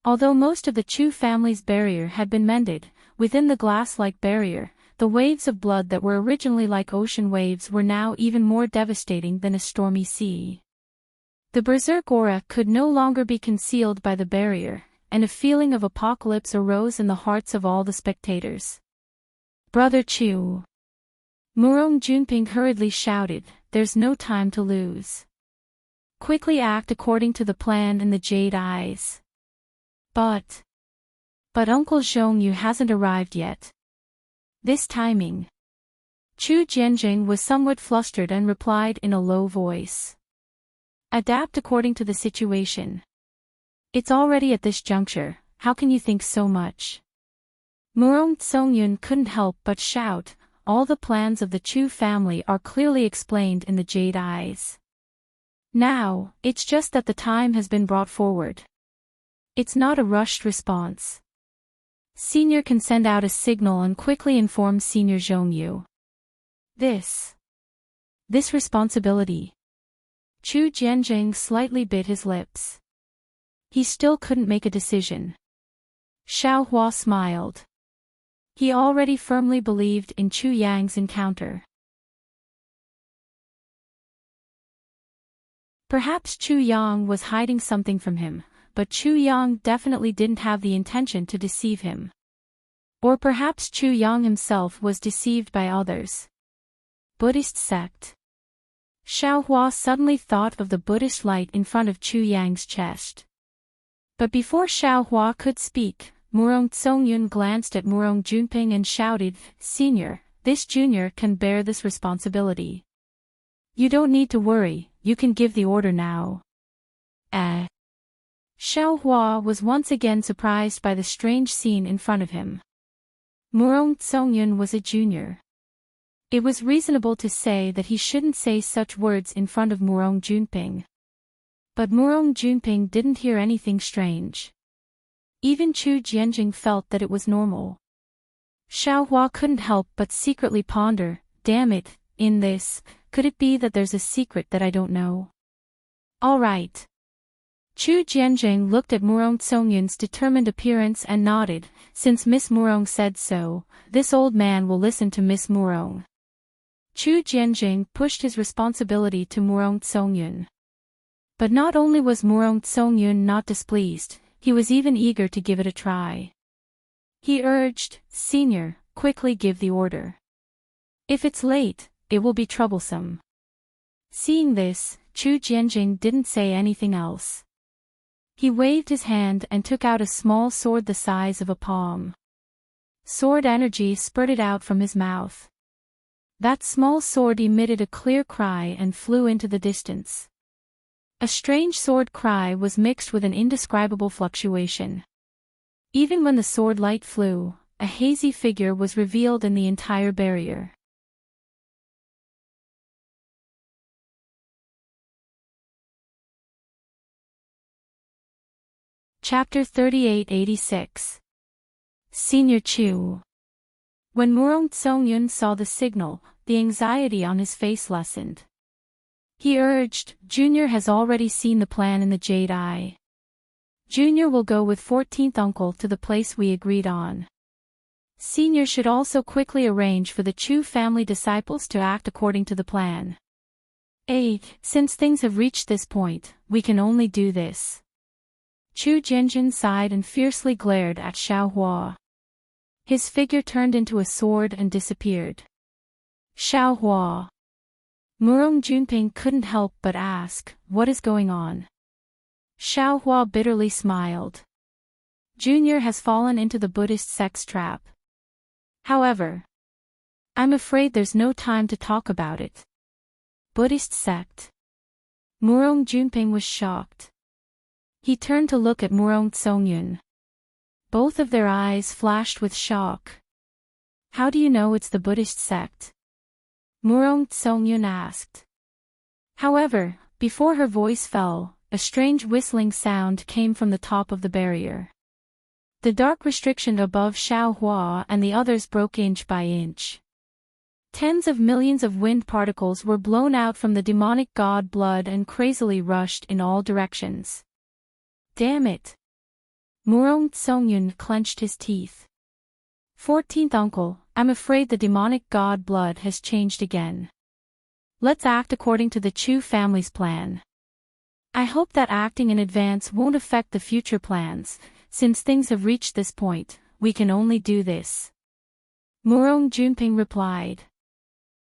Although most of the Chu family's barrier had been mended, within the glass-like barrier, the waves of blood that were originally like ocean waves were now even more devastating than a stormy sea. The berserk aura could no longer be concealed by the barrier, and a feeling of apocalypse arose in the hearts of all the spectators. "Brother Chu!" Murong Junping hurriedly shouted, "There's no time to lose. Quickly act according to the plan in the jade eyes." But Uncle Zhongyu hasn't arrived yet. This timing. Chu Jianjing was somewhat flustered and replied in a low voice. "Adapt according to the situation. It's already at this juncture, how can you think so much?" Murong Tsongyun couldn't help but shout, "All the plans of the Chu family are clearly explained in the jade eyes. Now, it's just that the time has been brought forward. It's not a rushed response. Senior can send out a signal and quickly inform Senior Zhongyu. This responsibility." Chu Jianjing slightly bit his lips. He still couldn't make a decision. Xiao Hua smiled. He already firmly believed in Chu Yang's encounter. Perhaps Chu Yang was hiding something from him, but Chu Yang definitely didn't have the intention to deceive him. Or perhaps Chu Yang himself was deceived by others. Buddhist sect. Xiao Hua suddenly thought of the Buddhist light in front of Chu Yang's chest. But before Xiao Hua could speak, Murong Tsongyun glanced at Murong Junping and shouted, "Senior, this junior can bear this responsibility. You don't need to worry, you can give the order now." Xiao Hua was once again surprised by the strange scene in front of him. Murong Tsongyun was a junior. It was reasonable to say that he shouldn't say such words in front of Murong Junping. But Murong Junping didn't hear anything strange. Even Chu Jianjing felt that it was normal. Xiao Hua couldn't help but secretly ponder, "Damn it, in this, could it be that there's a secret that I don't know?" "All right." Chu Jianjing looked at Murong Tsongyun's determined appearance and nodded, "Since Miss Murong said so, this old man will listen to Miss Murong." Chu Jianjing pushed his responsibility to Murong Tsongyun. But not only was Murong Tsongyun not displeased, he was even eager to give it a try. He urged, "Senior, quickly give the order. If it's late, it will be troublesome." Seeing this, Chu Jianjing didn't say anything else. He waved his hand and took out a small sword the size of a palm. Sword energy spurted out from his mouth. That small sword emitted a clear cry and flew into the distance. A strange sword cry was mixed with an indescribable fluctuation. Even when the sword light flew, a hazy figure was revealed in the entire barrier. Chapter 3886. Senior Chu. When Murong Tsongyun saw the signal, the anxiety on his face lessened. He urged, Junior has already seen the plan in the Jade Eye. Junior will go with 14th uncle to the place we agreed on. Senior should also quickly arrange for the Chu family disciples to act according to the plan. 8. Since things have reached this point, we can only do this. Chu Jianjun sighed and fiercely glared at Xiaohua. His figure turned into a sword and disappeared. Xiaohua. Murong Junping couldn't help but ask, what is going on? Xiaohua bitterly smiled. Junior has fallen into the Buddhist sex trap. However, I'm afraid there's no time to talk about it. Buddhist sect. Murong Junping was shocked. He turned to look at Murong Tsongyun. Both of their eyes flashed with shock. How do you know it's the Buddhist sect? Murong Tsongyun asked. However, before her voice fell, a strange whistling sound came from the top of the barrier. The dark restriction above Xiaohua and the others broke inch by inch. Tens of millions of wind particles were blown out from the demonic god blood and crazily rushed in all directions. Damn it! Murong Tsongyun clenched his teeth. 14th uncle, I'm afraid the demonic god blood has changed again. Let's act according to the Chu family's plan. I hope that acting in advance won't affect the future plans. Since things have reached this point, we can only do this. Murong Junping replied.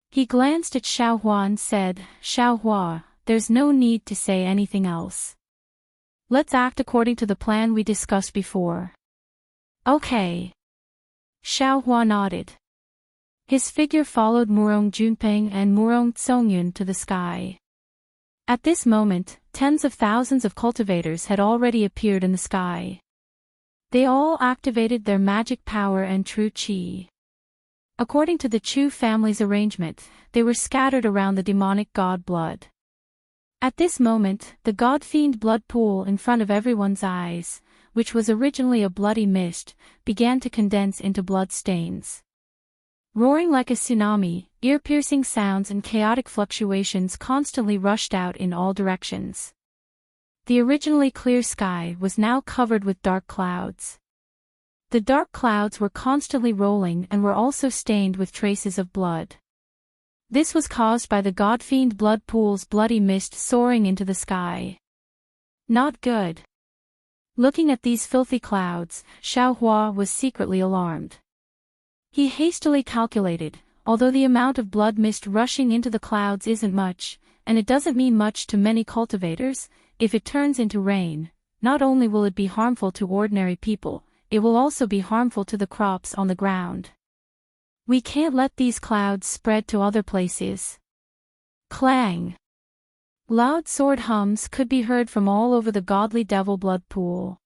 He glanced at Xiaohua and said, Xiaohua, there's no need to say anything else. Let's act according to the plan we discussed before. Okay. Xiaohua nodded. His figure followed Murong Junping and Murong Tsongyun to the sky. At this moment, tens of thousands of cultivators had already appeared in the sky. They all activated their magic power and true qi. According to the Chu family's arrangement, they were scattered around the demonic god blood. At this moment, the god-fiend blood pool in front of everyone's eyes, which was originally a bloody mist, began to condense into blood stains. Roaring like a tsunami, ear-piercing sounds and chaotic fluctuations constantly rushed out in all directions. The originally clear sky was now covered with dark clouds. The dark clouds were constantly rolling and were also stained with traces of blood. This was caused by the god-fiend blood pool's bloody mist soaring into the sky. Not good. Looking at these filthy clouds, Xiaohua was secretly alarmed. He hastily calculated, although the amount of blood mist rushing into the clouds isn't much, and it doesn't mean much to many cultivators, if it turns into rain, not only will it be harmful to ordinary people, it will also be harmful to the crops on the ground. We can't let these clouds spread to other places. Clang! Loud sword hums could be heard from all over the godly devil blood pool.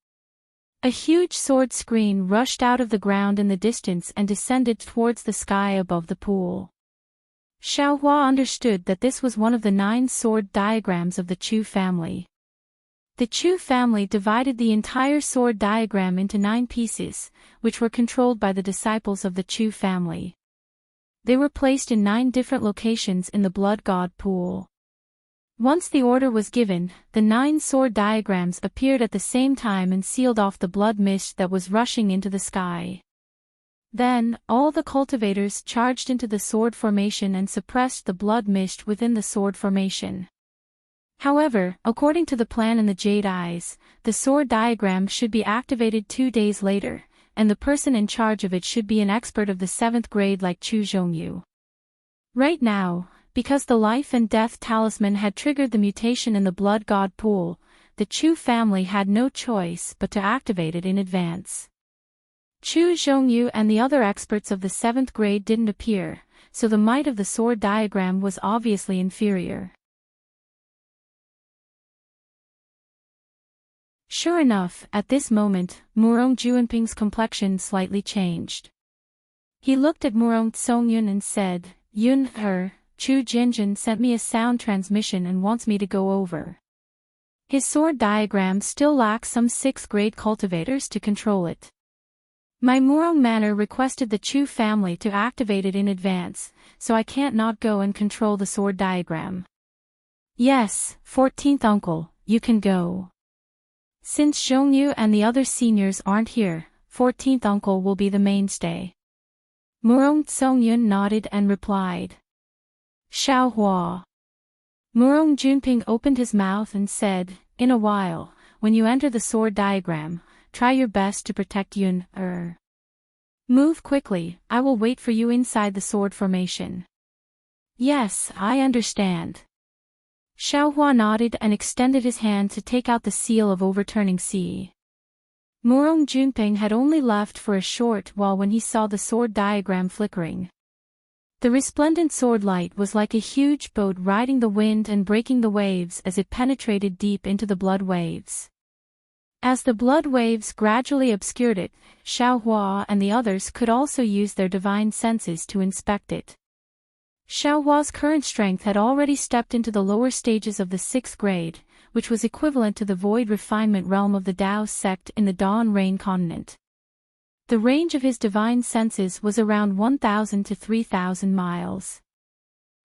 A huge sword screen rushed out of the ground in the distance and descended towards the sky above the pool. Xiaohua understood that this was one of the 9 sword diagrams of the Chu family. The Chu family divided the entire sword diagram into 9 pieces, which were controlled by the disciples of the Chu family. They were placed in 9 different locations in the blood god pool. Once the order was given, the 9 sword diagrams appeared at the same time and sealed off the blood mist that was rushing into the sky. Then, all the cultivators charged into the sword formation and suppressed the blood mist within the sword formation. However, according to the plan in the Jade Eyes, the sword diagram should be activated 2 days later, and the person in charge of it should be an expert of the 7th grade like Chu Zhongyu. Right now, because the life and death talisman had triggered the mutation in the blood god pool, the Chu family had no choice but to activate it in advance. Chu Zhongyu and the other experts of the 7th grade didn't appear, so the might of the sword diagram was obviously inferior. Sure enough, at this moment, Murong Junping's complexion slightly changed. He looked at Murong Tsongyun and said, Yun-er, Chu Jinjin sent me a sound transmission and wants me to go over. his sword diagram still lacks some 6th grade cultivators to control it. My Murong Manor requested the Chu family to activate it in advance, so I can't not go and control the sword diagram. Yes, 14th uncle, you can go. Since Zhongyu and the other seniors aren't here, 14th uncle will be the mainstay. Murong Tsongyun nodded and replied. Xiaohua. Murong Junping opened his mouth and said, in a while, when you enter the sword diagram, try your best to protect Yun. Move quickly, I will wait for you inside the sword formation. Yes, I understand. Xiaohua nodded and extended his hand to take out the seal of overturning sea. Murong Junping had only left for a short while when he saw the sword diagram flickering. The resplendent sword light was like a huge boat riding the wind and breaking the waves as it penetrated deep into the blood waves. As the blood waves gradually obscured it, Xiaohua and the others could also use their divine senses to inspect it. Xiaohua's current strength had already stepped into the lower stages of the 6th grade, which was equivalent to the void refinement realm of the Dao sect in the Dawn Rain continent. The range of his divine senses was around 1,000 to 3,000 miles.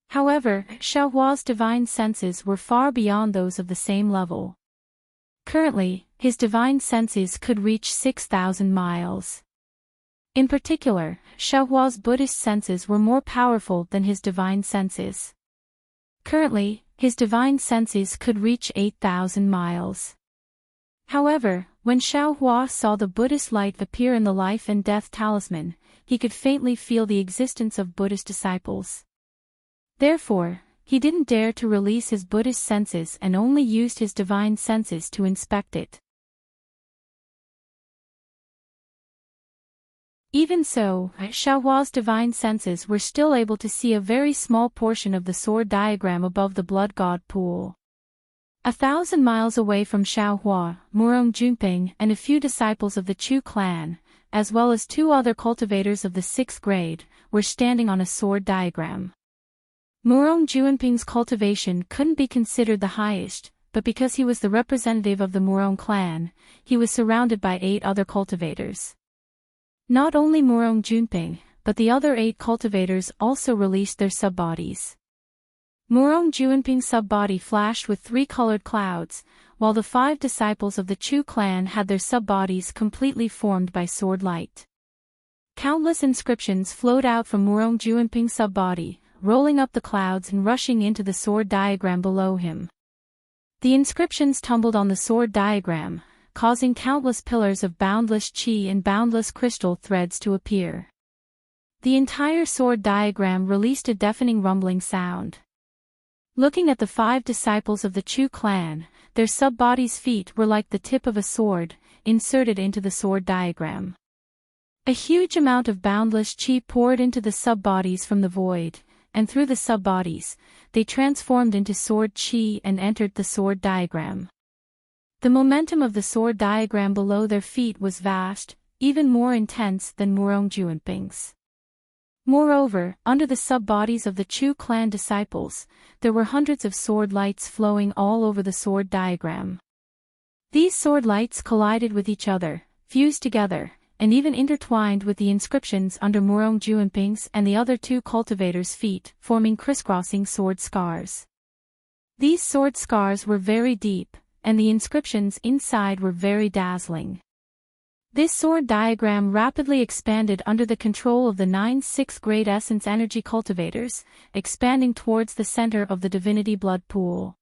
However, Xiaohua's divine senses were far beyond those of the same level. Currently, his divine senses could reach 6,000 miles. In particular, Xiaohua's Buddhist senses were more powerful than his divine senses. Currently, his divine senses could reach 8,000 miles. However, when Xiaohua saw the Buddhist light appear in the life and death talisman, he could faintly feel the existence of Buddhist disciples. Therefore, he didn't dare to release his Buddhist senses and only used his divine senses to inspect it. Even so, Xiaohua's divine senses were still able to see a very small portion of the sword diagram above the blood god pool. 1,000 miles away from Xiaohua, Murong Junping and a few disciples of the Chu clan, as well as 2 other cultivators of the 6th grade, were standing on a sword diagram. Murong Junping's cultivation couldn't be considered the highest, but because he was the representative of the Murong clan, he was surrounded by 8 other cultivators. Not only Murong Junping, but the other 8 cultivators also released their subbodies. Murong Junping's subbody flashed with 3 colored clouds, while the 5 disciples of the Chu clan had their subbodies completely formed by sword light. Countless inscriptions flowed out from Murong Junping's subbody, rolling up the clouds and rushing into the sword diagram below him. The inscriptions tumbled on the sword diagram, causing countless pillars of boundless qi and boundless crystal threads to appear. The entire sword diagram released a deafening rumbling sound. Looking at the 5 disciples of the Chu clan, their subbodies' feet were like the tip of a sword, inserted into the sword diagram. A huge amount of boundless qi poured into the subbodies from the void, and through the subbodies, they transformed into sword qi and entered the sword diagram. The momentum of the sword diagram below their feet was vast, even more intense than Murong Junping's. Moreover, under the subbodies of the Chu clan disciples, there were hundreds of sword lights flowing all over the sword diagram. These sword lights collided with each other, fused together, and even intertwined with the inscriptions under Murong Junping's and the other 2 cultivators' feet, forming crisscrossing sword scars. These sword scars were very deep, and the inscriptions inside were very dazzling. This sword diagram rapidly expanded under the control of the 9 6th grade essence energy cultivators, expanding towards the center of the divinity blood pool.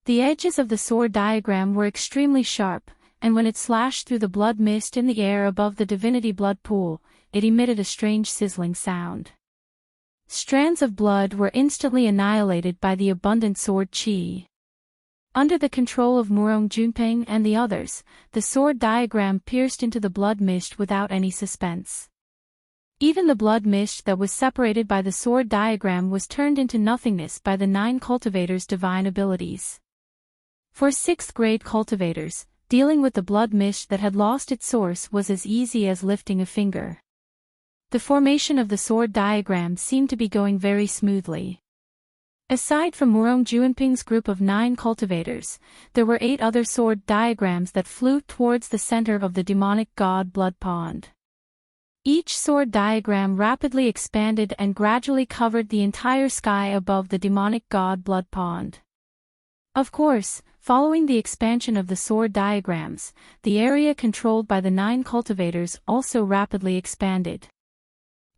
The edges of the sword diagram were extremely sharp, and when it slashed through the blood mist in the air above the divinity blood pool, it emitted a strange sizzling sound. Strands of blood were instantly annihilated by the abundant sword qi. Under the control of Murong Junping and the others, the sword diagram pierced into the blood mist without any suspense. Even the blood mist that was separated by the sword diagram was turned into nothingness by the 9 cultivators' divine abilities. For 6th grade cultivators, dealing with the blood mist that had lost its source was as easy as lifting a finger. The formation of the sword diagram seemed to be going very smoothly. Aside from Murong Juanping's group of 9 cultivators, there were 8 other sword diagrams that flew towards the center of the demonic god blood pond. Each sword diagram rapidly expanded and gradually covered the entire sky above the demonic god blood pond. Of course, following the expansion of the sword diagrams, the area controlled by the 9 cultivators also rapidly expanded.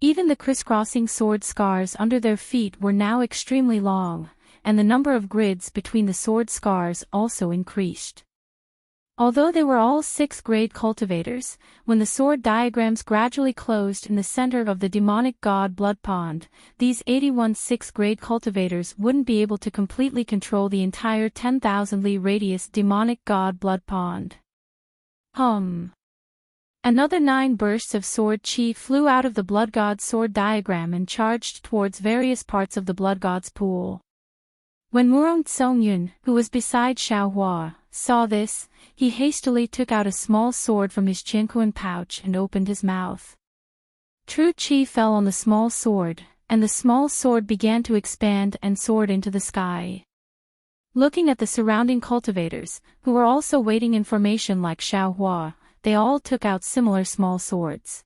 Even the crisscrossing sword scars under their feet were now extremely long, and the number of grids between the sword scars also increased. Although they were all 6th-grade cultivators, when the sword diagrams gradually closed in the center of the demonic god blood pond, these 81 6th-grade cultivators wouldn't be able to completely control the entire 10,000 li radius demonic god blood pond. Another 9 bursts of sword chi flew out of the blood god's sword diagram and charged towards various parts of the blood god's pool. When Murong Tsongyun, who was beside Xiaohua, saw this, he hastily took out a small sword from his chinquan pouch and opened his mouth. True chi fell on the small sword, and the small sword began to expand and soared into the sky. Looking at the surrounding cultivators, who were also waiting in formation like Xiaohua, they all took out similar small swords.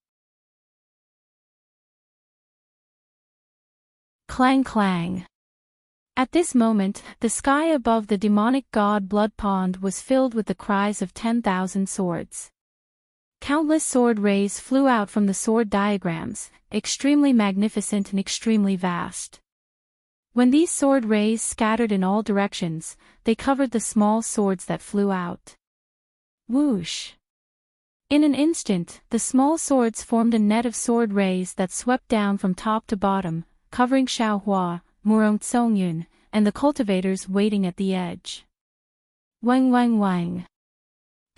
Clang clang. At this moment, the sky above the demonic god blood pond was filled with the cries of 10,000 swords. Countless sword rays flew out from the sword diagrams, extremely magnificent and extremely vast. When these sword rays scattered in all directions, they covered the small swords that flew out. Whoosh! In an instant, the small swords formed a net of sword rays that swept down from top to bottom, covering Xiaohua, Murong Tsongyun, and the cultivators waiting at the edge. Wang wang wang.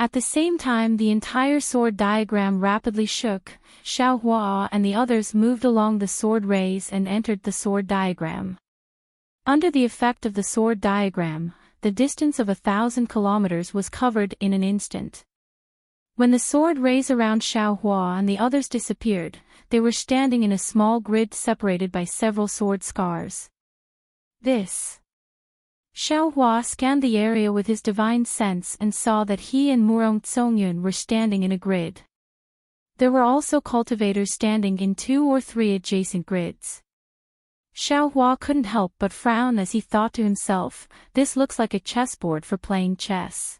At the same time the entire sword diagram rapidly shook, Xiaohua and the others moved along the sword rays and entered the sword diagram. Under the effect of the sword diagram, the distance of 1,000 kilometers was covered in an instant. When the sword rays around Xiaohua and the others disappeared, they were standing in a small grid separated by several sword scars. This. Xiaohua scanned the area with his divine sense and saw that he and Murong Tsongyun were standing in a grid. There were also cultivators standing in 2 or 3 adjacent grids. Xiaohua couldn't help but frown as he thought to himself, this looks like a chessboard for playing chess.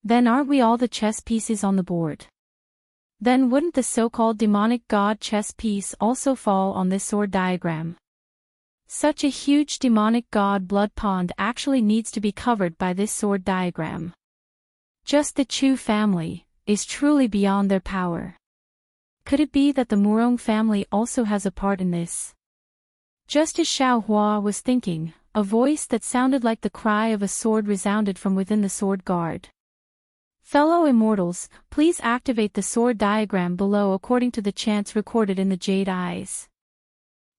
Then aren't we all the chess pieces on the board? Then wouldn't the so-called demonic god chess piece also fall on this sword diagram? Such a huge demonic god blood pond actually needs to be covered by this sword diagram. Just the Chu family is truly beyond their power. Could it be that the Murong family also has a part in this? Just as Xiaohua was thinking, a voice that sounded like the cry of a sword resounded from within the sword guard. Fellow immortals, please activate the sword diagram below according to the chants recorded in the Jade Eyes.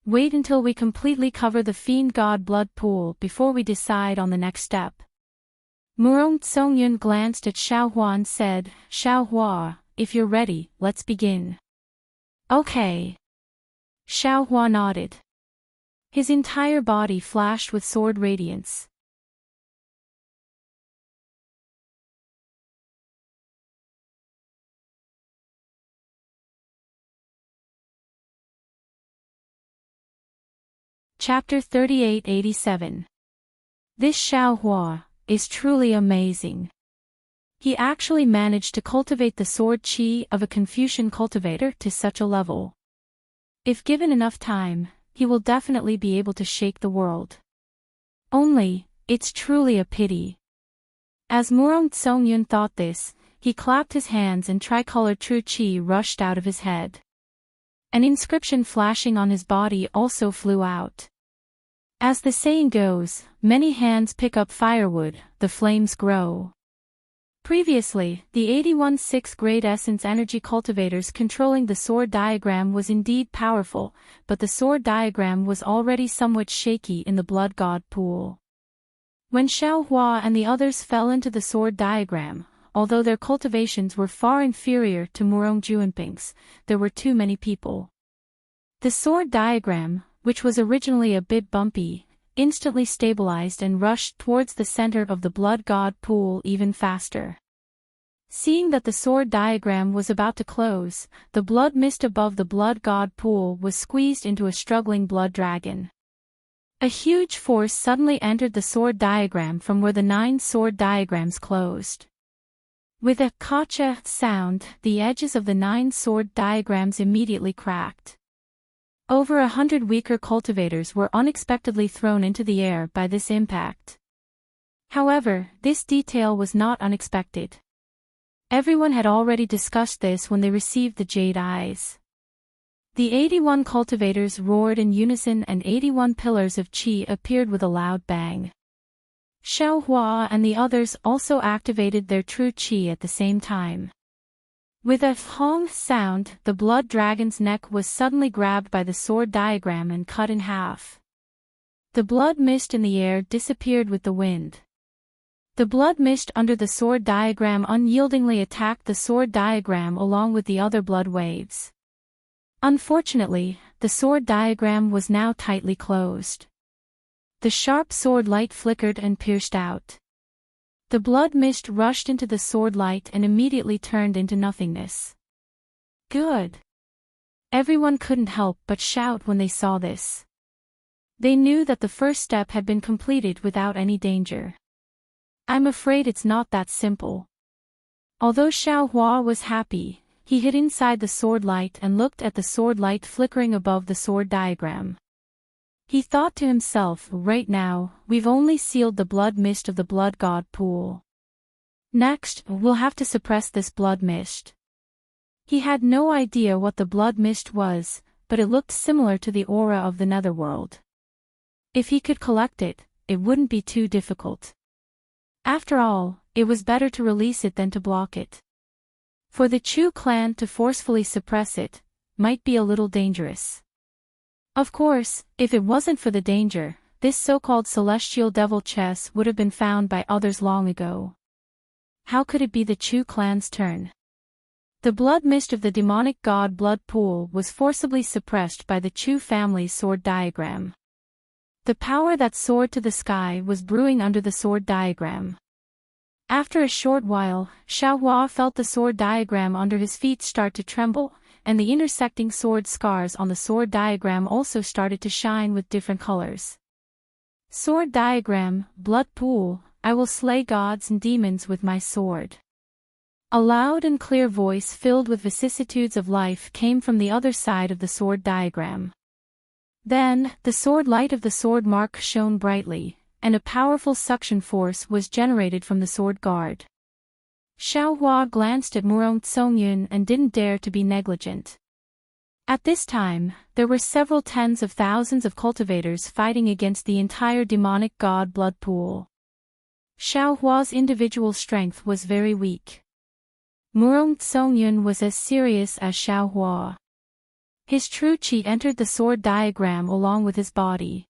Wait until we completely cover the Fiend God blood pool before we decide on the next step. Murong Tsongyun glanced at Xiaohua and said, Xiaohua, if you're ready, let's begin. Okay. Xiaohua nodded. His entire body flashed with sword radiance. Chapter 3887. This Xiaohua is truly amazing. He actually managed to cultivate the sword chi of a Confucian cultivator to such a level. If given enough time, he will definitely be able to shake the world. Only, it's truly a pity. As Murong Tsongyun thought this, he clapped his hands and tricolor true chi rushed out of his head. An inscription flashing on his body also flew out. As the saying goes, many hands pick up firewood, the flames grow. Previously, the 81 6th-grade essence energy cultivators controlling the sword diagram was indeed powerful, but the sword diagram was already somewhat shaky in the blood god pool. When Xiaohua and the others fell into the sword diagram, although their cultivations were far inferior to Murong Juanping's, there were too many people. The sword diagram, which was originally a bit bumpy, instantly stabilized and rushed towards the center of the blood god pool even faster. Seeing that the sword diagram was about to close, the blood mist above the blood god pool was squeezed into a struggling blood dragon. A huge force suddenly entered the sword diagram from where the 9 sword diagrams closed. With a "kacha" sound, the edges of the 9 sword diagrams immediately cracked. Over 100 weaker cultivators were unexpectedly thrown into the air by this impact. However, this detail was not unexpected. Everyone had already discussed this when they received the Jade Eyes. The 81 cultivators roared in unison and 81 pillars of chi appeared with a loud bang. Xiaohua and the others also activated their true chi at the same time. With a "hong" sound, the blood dragon's neck was suddenly grabbed by the sword diagram and cut in half. The blood mist in the air disappeared with the wind. The blood mist under the sword diagram unyieldingly attacked the sword diagram along with the other blood waves. Unfortunately, the sword diagram was now tightly closed. The sharp sword light flickered and pierced out. The blood mist rushed into the sword light and immediately turned into nothingness. Good! Everyone couldn't help but shout when they saw this. They knew that the first step had been completed without any danger. I'm afraid it's not that simple. Although Xiaohua was happy, he hid inside the sword light and looked at the sword light flickering above the sword diagram. He thought to himself, right now, we've only sealed the blood mist of the blood god pool. Next, we'll have to suppress this blood mist. He had no idea what the blood mist was, but it looked similar to the aura of the netherworld. If he could collect it, it wouldn't be too difficult. After all, it was better to release it than to block it. For the Chu clan to forcefully suppress it might be a little dangerous. Of course, if it wasn't for the danger, this so-called celestial devil chess would have been found by others long ago. How could it be the Chu clan's turn? The blood mist of the demonic god blood pool was forcibly suppressed by the Chu family's sword diagram. The power that soared to the sky was brewing under the sword diagram. After a short while, Xiaohua felt the sword diagram under his feet start to tremble, and the intersecting sword scars on the sword diagram also started to shine with different colors. Sword diagram, blood pool, I will slay gods and demons with my sword. A loud and clear voice filled with vicissitudes of life came from the other side of the sword diagram. Then, the sword light of the sword mark shone brightly, and a powerful suction force was generated from the sword guard. Xiaohua glanced at Murong Tsongyun and didn't dare to be negligent. At this time, there were several tens of thousands of cultivators fighting against the entire demonic god blood pool. Xiaohua's individual strength was very weak. Murong Tsongyun was as serious as Xiaohua. His true chi entered the sword diagram along with his body.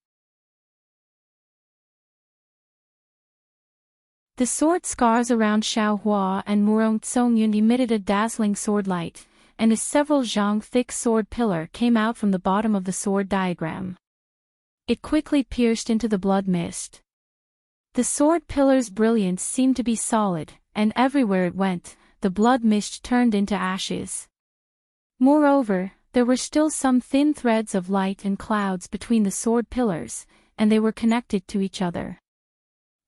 The sword scars around Xiaohua and Murong Tsongyun emitted a dazzling sword light, and a several zhang thick sword pillar came out from the bottom of the sword diagram. It quickly pierced into the blood mist. The sword pillar's brilliance seemed to be solid, and everywhere it went, the blood mist turned into ashes. Moreover, there were still some thin threads of light and clouds between the sword pillars, and they were connected to each other.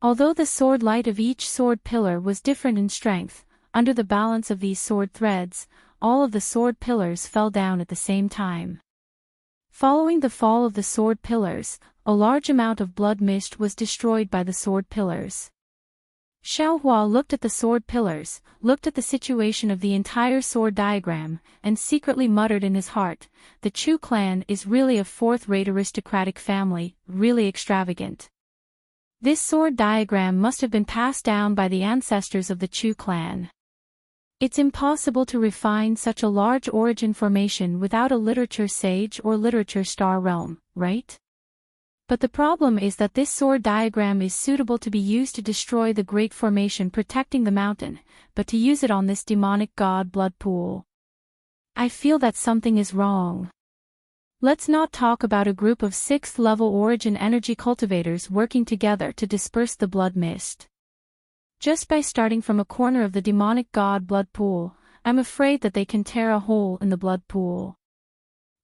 Although the sword light of each sword pillar was different in strength, under the balance of these sword threads, all of the sword pillars fell down at the same time. Following the fall of the sword pillars, a large amount of blood mist was destroyed by the sword pillars. Xiaohua looked at the sword pillars, looked at the situation of the entire sword diagram, and secretly muttered in his heart, the Chu clan is really a fourth-rate aristocratic family, really extravagant. This sword diagram must have been passed down by the ancestors of the Chu clan. It's impossible to refine such a large origin formation without a literature sage or literature star realm, right? But the problem is that this sword diagram is suitable to be used to destroy the great formation protecting the mountain, but to use it on this demonic god blood pool. I feel that something is wrong. Let's not talk about a group of 6th level origin energy cultivators working together to disperse the blood mist. Just by starting from a corner of the demonic god blood pool, I'm afraid that they can tear a hole in the blood pool.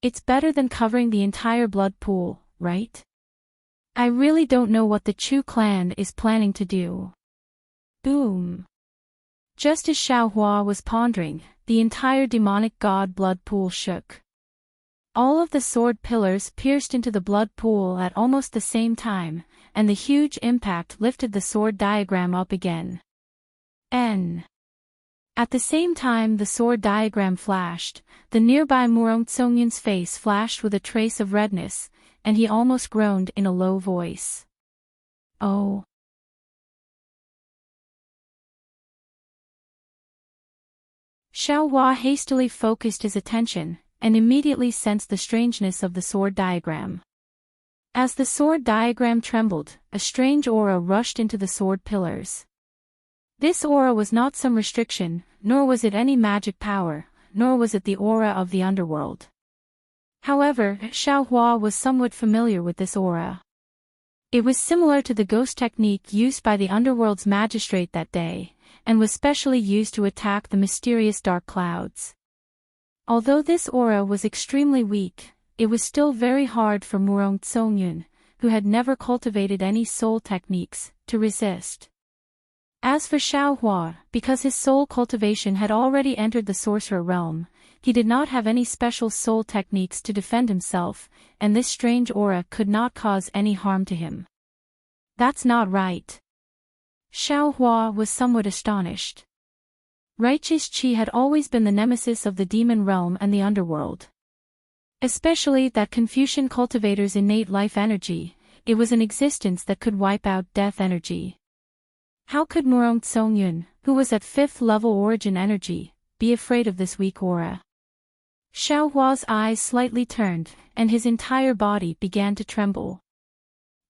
It's better than covering the entire blood pool, right? I really don't know what the Chu clan is planning to do. Boom. Just as Xiaohua was pondering, the entire demonic god blood pool shook. All of the sword pillars pierced into the blood pool at almost the same time, and the huge impact lifted the sword diagram up again. At the same time the sword diagram flashed, the nearby Murong Tsongyun's face flashed with a trace of redness, and he almost groaned in a low voice. Oh. Xiaohua hastily focused his attention, and immediately sensed the strangeness of the sword diagram. As the sword diagram trembled, a strange aura rushed into the sword pillars. This aura was not some restriction, nor was it any magic power, nor was it the aura of the underworld. However, Xiaohua was somewhat familiar with this aura. It was similar to the ghost technique used by the underworld's magistrate that day, and was specially used to attack the mysterious dark clouds. Although this aura was extremely weak, it was still very hard for Murong Tsongyun, who had never cultivated any soul techniques, to resist. As for Xiaohua, because his soul cultivation had already entered the sorcerer realm, he did not have any special soul techniques to defend himself, and this strange aura could not cause any harm to him. That's not right. Xiaohua was somewhat astonished. Righteous Qi had always been the nemesis of the demon realm and the underworld. Especially that Confucian cultivator's innate life energy, it was an existence that could wipe out death energy. How could Murong Tsongyun, who was at 5th level origin energy, be afraid of this weak aura? Xiaohua's eyes slightly turned, and his entire body began to tremble.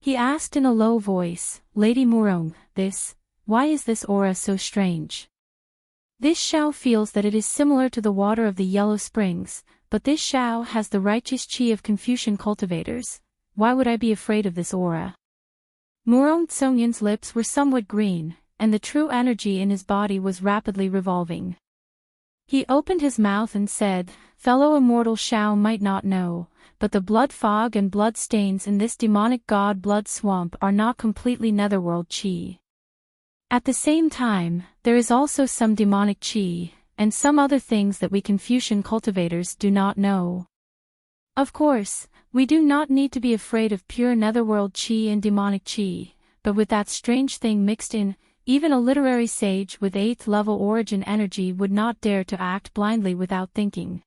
He asked in a low voice, Lady Murong, why is this aura so strange? This Xiao feels that it is similar to the water of the Yellow Springs, but this Xiao has the righteous Qi of Confucian cultivators. Why would I be afraid of this aura? Murong Tsongyun's lips were somewhat green, and the true energy in his body was rapidly revolving. He opened his mouth and said, Fellow immortal Xiao might not know, but the blood fog and blood stains in this demonic god blood swamp are not completely netherworld Qi. At the same time, there is also some demonic Qi, and some other things that we Confucian cultivators do not know. Of course, we do not need to be afraid of pure netherworld Qi and demonic Qi, but with that strange thing mixed in, even a literary sage with 8th level origin energy would not dare to act blindly without thinking.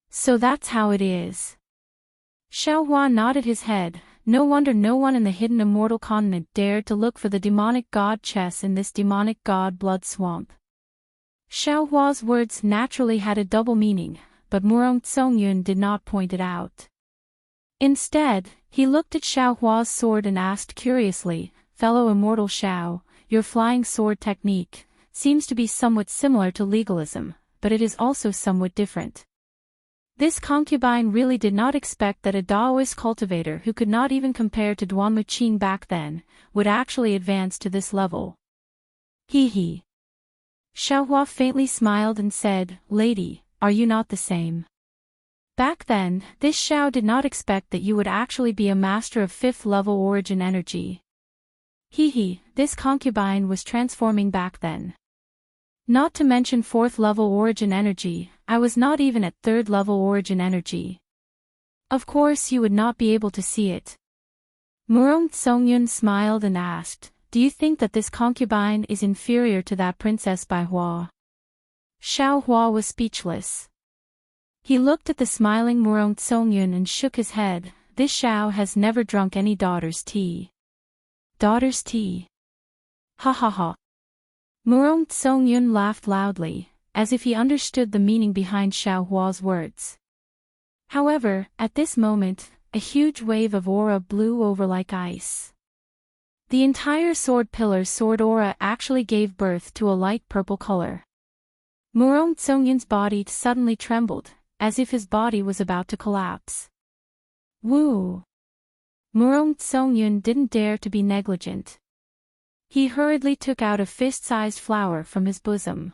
So that's how it is. Xiaohua nodded his head. No wonder no one in the hidden immortal continent dared to look for the demonic god chess in this demonic god blood swamp. Xiaohua's words naturally had a double meaning, but Murong Tsongyun did not point it out. Instead, he looked at Xiaohua's sword and asked curiously, Fellow immortal Xiao, your flying sword technique seems to be somewhat similar to legalism, but it is also somewhat different. This concubine really did not expect that a Daoist cultivator who could not even compare to Duanmu Qing back then, would actually advance to this level. He. Xiaohua faintly smiled and said, Lady, are you not the same? Back then, this Xiao did not expect that you would actually be a master of 5th level origin energy. This concubine was transforming back then. Not to mention 4th level origin energy, I was not even at 3rd level origin energy. Of course you would not be able to see it. Murong Tsongyun smiled and asked, Do you think that this concubine is inferior to that princess Bai Hua? Xiaohua was speechless. He looked at the smiling Murong Tsongyun and shook his head. This Xiao has never drunk any daughter's tea. Daughter's tea? Ha ha ha. Murong Tsongyun laughed loudly, as if he understood the meaning behind Xiaohua's words. However, at this moment, a huge wave of aura blew over like ice. The entire sword pillar's sword aura actually gave birth to a light purple color. Murong Tsongyun's body suddenly trembled, as if his body was about to collapse. Woo! Murong Songyun didn't dare to be negligent. He hurriedly took out a fist-sized flower from his bosom.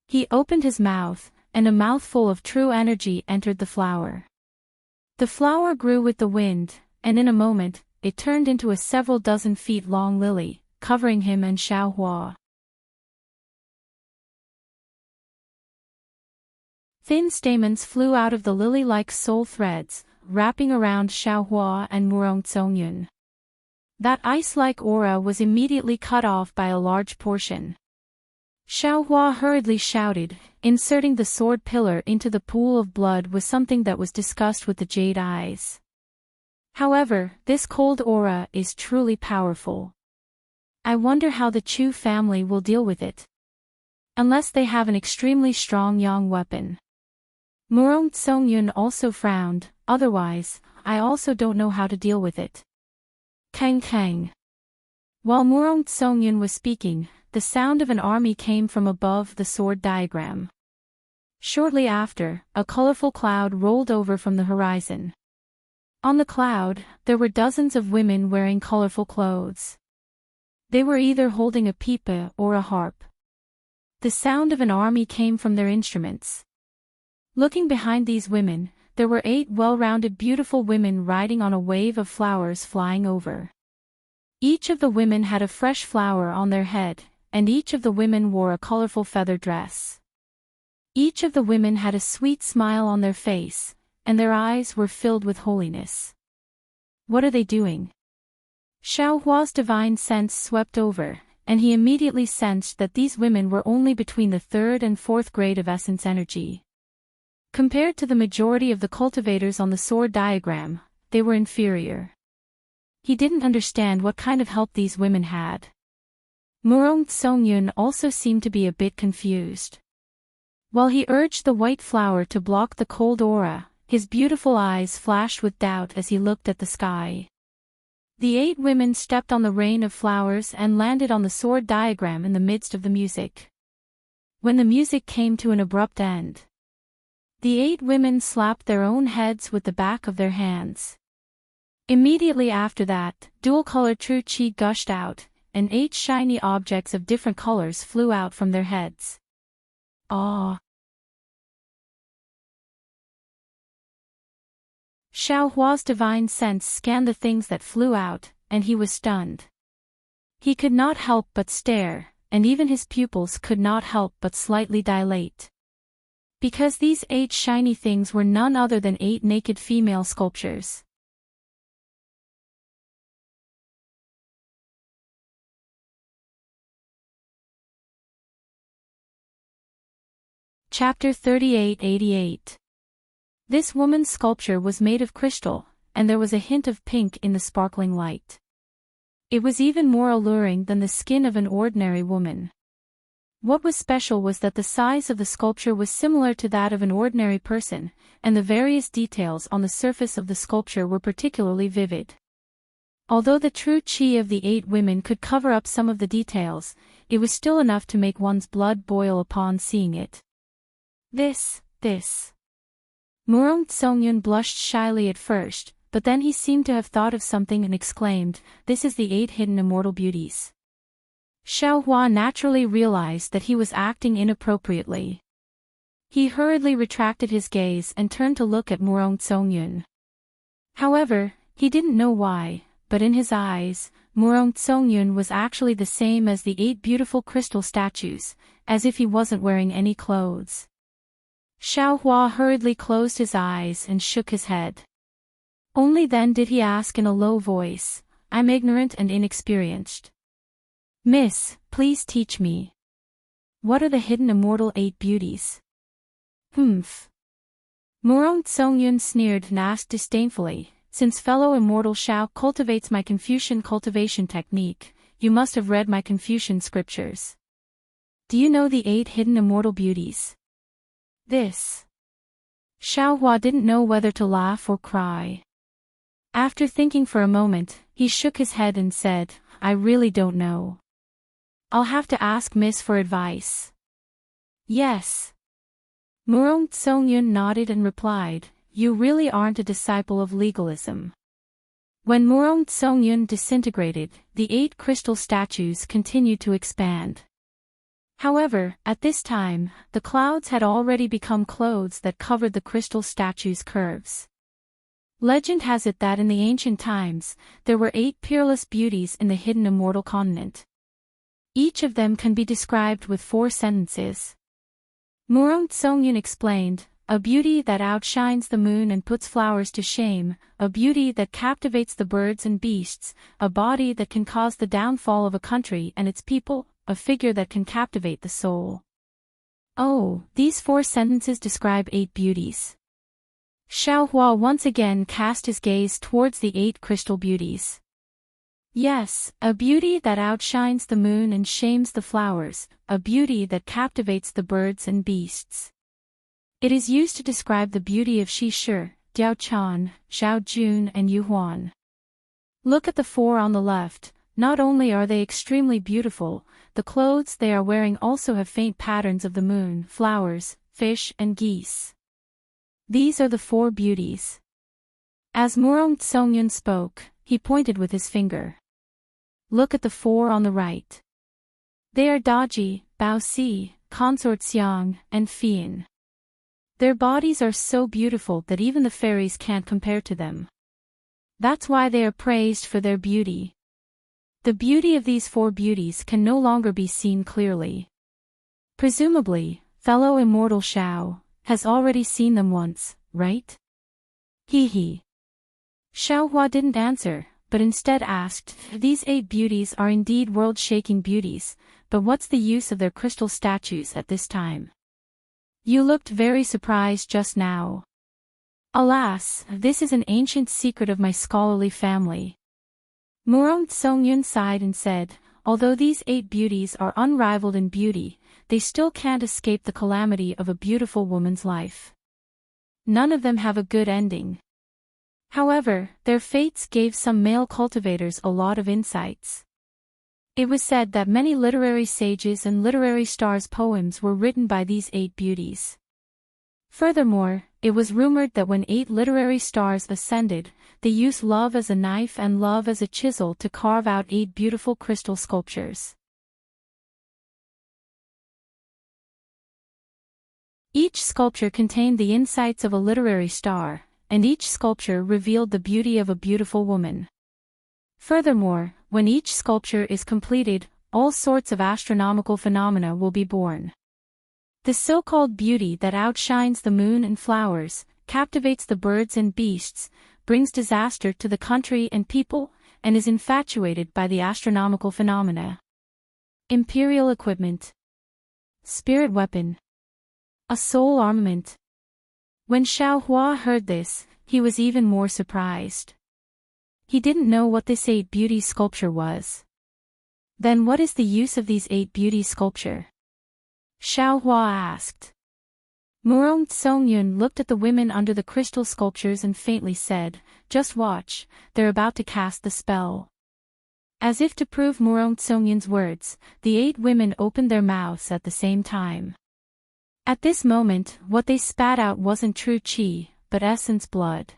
He opened his mouth, and a mouthful of true energy entered the flower. The flower grew with the wind, and in a moment, it turned into a several dozen feet long lily, covering him and Xiaohua. Thin stamens flew out of the lily-like soul threads, wrapping around Xiaohua and Murong Songyun. That ice-like aura was immediately cut off by a large portion. Xiaohua hurriedly shouted, inserting the sword pillar into the pool of blood was something that was discussed with the jade eyes. However, this cold aura is truly powerful. I wonder how the Chu family will deal with it. Unless they have an extremely strong yang weapon. Murong Songyun also frowned, otherwise, I also don't know how to deal with it. Kang kang. While Murong Songyun was speaking, the sound of an army came from above the sword diagram. Shortly after, a colorful cloud rolled over from the horizon. On the cloud, there were dozens of women wearing colorful clothes. They were either holding a pipa or a harp. The sound of an army came from their instruments. Looking behind these women, there were 8 well-rounded beautiful women riding on a wave of flowers flying over. Each of the women had a fresh flower on their head, and each of the women wore a colorful feather dress. Each of the women had a sweet smile on their face, and their eyes were filled with holiness. What are they doing? Xiaohua's divine sense swept over, and he immediately sensed that these women were only between the 3rd and 4th grade of essence energy. Compared to the majority of the cultivators on the sword diagram, they were inferior. He didn't understand what kind of help these women had. Murong Songyun also seemed to be a bit confused. While he urged the white flower to block the cold aura, his beautiful eyes flashed with doubt as he looked at the sky. The 8 women stepped on the rain of flowers and landed on the sword diagram in the midst of the music. When the music came to an abrupt end, the 8 women slapped their own heads with the back of their hands. Immediately after that, dual-color true qi gushed out, and 8 shiny objects of different colors flew out from their heads. Ah! Xiaohua's divine sense scanned the things that flew out, and he was stunned. He could not help but stare, and even his pupils could not help but slightly dilate. Because these 8 shiny things were none other than 8 naked female sculptures. Chapter 3888. This woman's sculpture was made of crystal, and there was a hint of pink in the sparkling light. It was even more alluring than the skin of an ordinary woman. What was special was that the size of the sculpture was similar to that of an ordinary person, and the various details on the surface of the sculpture were particularly vivid. Although the true qi of the 8 women could cover up some of the details, it was still enough to make one's blood boil upon seeing it. This. Murong Songyun blushed shyly at first, but then he seemed to have thought of something and exclaimed, "This is the 8 hidden immortal beauties." Xiaohua naturally realized that he was acting inappropriately. He hurriedly retracted his gaze and turned to look at Murong Songyun. However, he didn't know why, but in his eyes, Murong Songyun was actually the same as the 8 beautiful crystal statues, as if he wasn't wearing any clothes. Xiaohua hurriedly closed his eyes and shook his head. Only then did he ask in a low voice, "I'm ignorant and inexperienced. Miss, please teach me. What are the hidden immortal 8 beauties?" Humph. Murong Songyun sneered and asked disdainfully, "Since fellow immortal Xiao cultivates my Confucian cultivation technique, you must have read my Confucian scriptures. Do you know the 8 hidden immortal beauties?" This. Xiaohua didn't know whether to laugh or cry. After thinking for a moment, he shook his head and said, "I really don't know. I'll have to ask Miss for advice." "Yes." Murong Songyun nodded and replied, you really aren't a disciple of legalism. When Murong Tsongyun disintegrated, the 8 crystal statues continued to expand. However, at this time, the clouds had already become clothes that covered the crystal statues' curves. Legend has it that in the ancient times, there were 8 peerless beauties in the hidden immortal continent. Each of them can be described with 4 sentences. Murong Tsongyun explained, a beauty that outshines the moon and puts flowers to shame, a beauty that captivates the birds and beasts, a body that can cause the downfall of a country and its people, a figure that can captivate the soul. Oh, these 4 sentences describe 8 beauties. Xiaohua once again cast his gaze towards the 8 crystal beauties. Yes, a beauty that outshines the moon and shames the flowers, a beauty that captivates the birds and beasts. It is used to describe the beauty of Shi Shi, Diao Chan, Zhao Jun and Yu Huan. Look at the 4 on the left. Not only are they extremely beautiful, the clothes they are wearing also have faint patterns of the moon, flowers, fish and geese. These are the 4 beauties. As Murong Tsongyun spoke, he pointed with his finger. Look at the 4 on the right. They are Daji, Baoxi, Consort Xiang, and Fian. Their bodies are so beautiful that even the fairies can't compare to them. That's why they are praised for their beauty. The beauty of these 4 beauties can no longer be seen clearly. Presumably, fellow immortal Xiao has already seen them once, right? He. Xiaohua didn't answer, but instead asked, these 8 beauties are indeed world-shaking beauties, but what's the use of their crystal statues at this time? You looked very surprised just now. Alas, this is an ancient secret of my scholarly family. Murong Tsongyun sighed and said, although these 8 beauties are unrivaled in beauty, they still can't escape the calamity of a beautiful woman's life. None of them have a good ending. However, their fates gave some male cultivators a lot of insights. It was said that many literary sages and literary stars' poems were written by these 8 beauties. Furthermore, it was rumored that when 8 literary stars ascended, they used love as a knife and love as a chisel to carve out 8 beautiful crystal sculptures. Each sculpture contained the insights of a literary star, and each sculpture revealed the beauty of a beautiful woman. Furthermore, when each sculpture is completed, all sorts of astronomical phenomena will be born. The so-called beauty that outshines the moon and flowers, captivates the birds and beasts, brings disaster to the country and people, and is infatuated by the astronomical phenomena. Imperial equipment. Spirit weapon. A soul armament. When Xiaohua heard this, he was even more surprised. He didn't know what this 8 beauty sculpture was. Then what is the use of these 8 beauty sculpture? Xiaohua asked. Murong Tsongyun looked at the women under the crystal sculptures and faintly said, just watch, they're about to cast the spell. As if to prove Murong Tsongyun's words, the 8 women opened their mouths at the same time. At this moment, what they spat out wasn't true qi, but essence blood.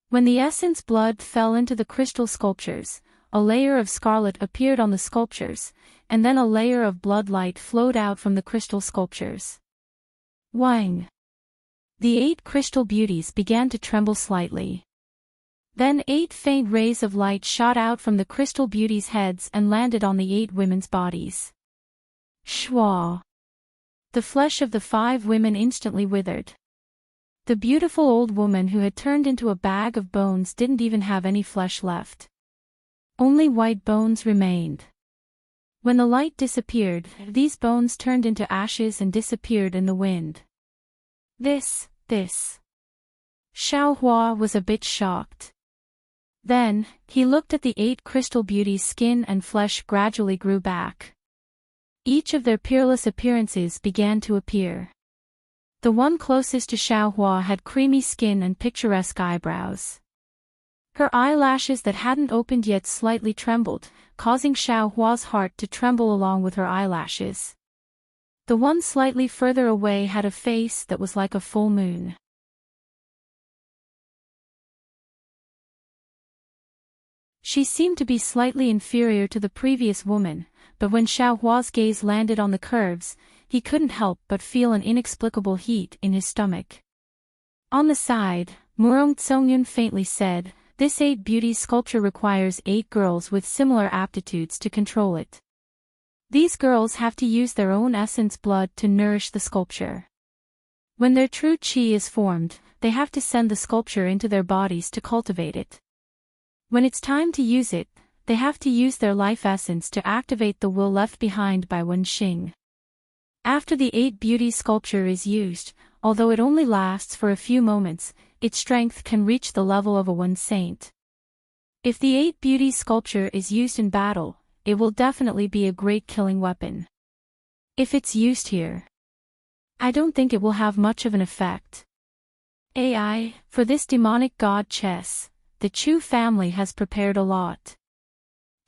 When the essence blood fell into the crystal sculptures, a layer of scarlet appeared on the sculptures, and then a layer of blood light flowed out from the crystal sculptures. Wang! The 8 crystal beauties began to tremble slightly. Then 8 faint rays of light shot out from the crystal beauties' heads and landed on the 8 women's bodies. Shwa! The flesh of the 5 women instantly withered. The beautiful old woman who had turned into a bag of bones didn't even have any flesh left. Only white bones remained. When the light disappeared, these bones turned into ashes and disappeared in the wind. This. Xiaohua was a bit shocked. Then, he looked at the 8 crystal beauties' skin and flesh gradually grew back. Each of their peerless appearances began to appear. The one closest to Xiaohua had creamy skin and picturesque eyebrows. Her eyelashes that hadn't opened yet slightly trembled, causing Xiaohua's heart to tremble along with her eyelashes. The one slightly further away had a face that was like a full moon. She seemed to be slightly inferior to the previous woman, but when Xiaohua's gaze landed on the curves, he couldn't help but feel an inexplicable heat in his stomach. On the side, Murong Tsongyun faintly said, "This 8 beauty sculpture requires 8 girls with similar aptitudes to control it. These girls have to use their own essence blood to nourish the sculpture. When their true qi is formed, they have to send the sculpture into their bodies to cultivate it. When it's time to use it, they have to use their life essence to activate the will left behind by Wen Xing. After the 8 beauty sculpture is used, although it only lasts for a few moments, its strength can reach the level of a Wen saint. If the 8 beauty sculpture is used in battle, it will definitely be a great killing weapon. If it's used here, I don't think it will have much of an effect. AI, for this demonic god chess, the Chu family has prepared a lot."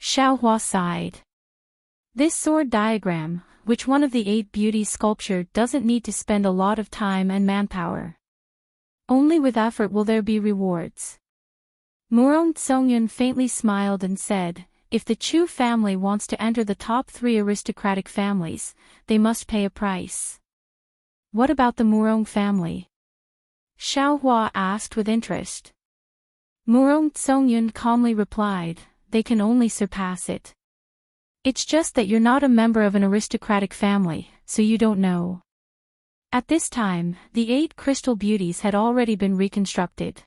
Xiaohua sighed. This sword diagram, which one of the 8 beauty sculpture doesn't need to spend a lot of time and manpower. Only with effort will there be rewards. Murong Tsongyun faintly smiled and said, "If the Chu family wants to enter the top 3 aristocratic families, they must pay a price." "What about the Murong family?" Xiaohua asked with interest. Murong Tsongyun calmly replied, "They can only surpass it. It's just that you're not a member of an aristocratic family, so you don't know." At this time, the 8 crystal beauties had already been reconstructed.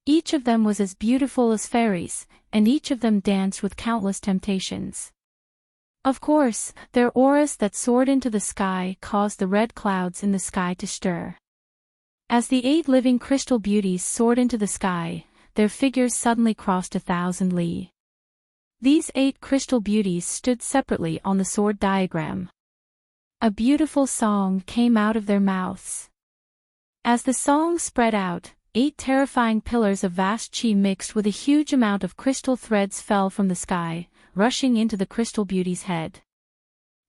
Each of them was as beautiful as fairies, and each of them danced with countless temptations. Of course, their auras that soared into the sky caused the red clouds in the sky to stir. As the 8 living crystal beauties soared into the sky, their figures suddenly crossed 1,000 li. These 8 crystal beauties stood separately on the sword diagram. A beautiful song came out of their mouths. As the song spread out, 8 terrifying pillars of vast qi mixed with a huge amount of crystal threads fell from the sky, rushing into the crystal beauty's head.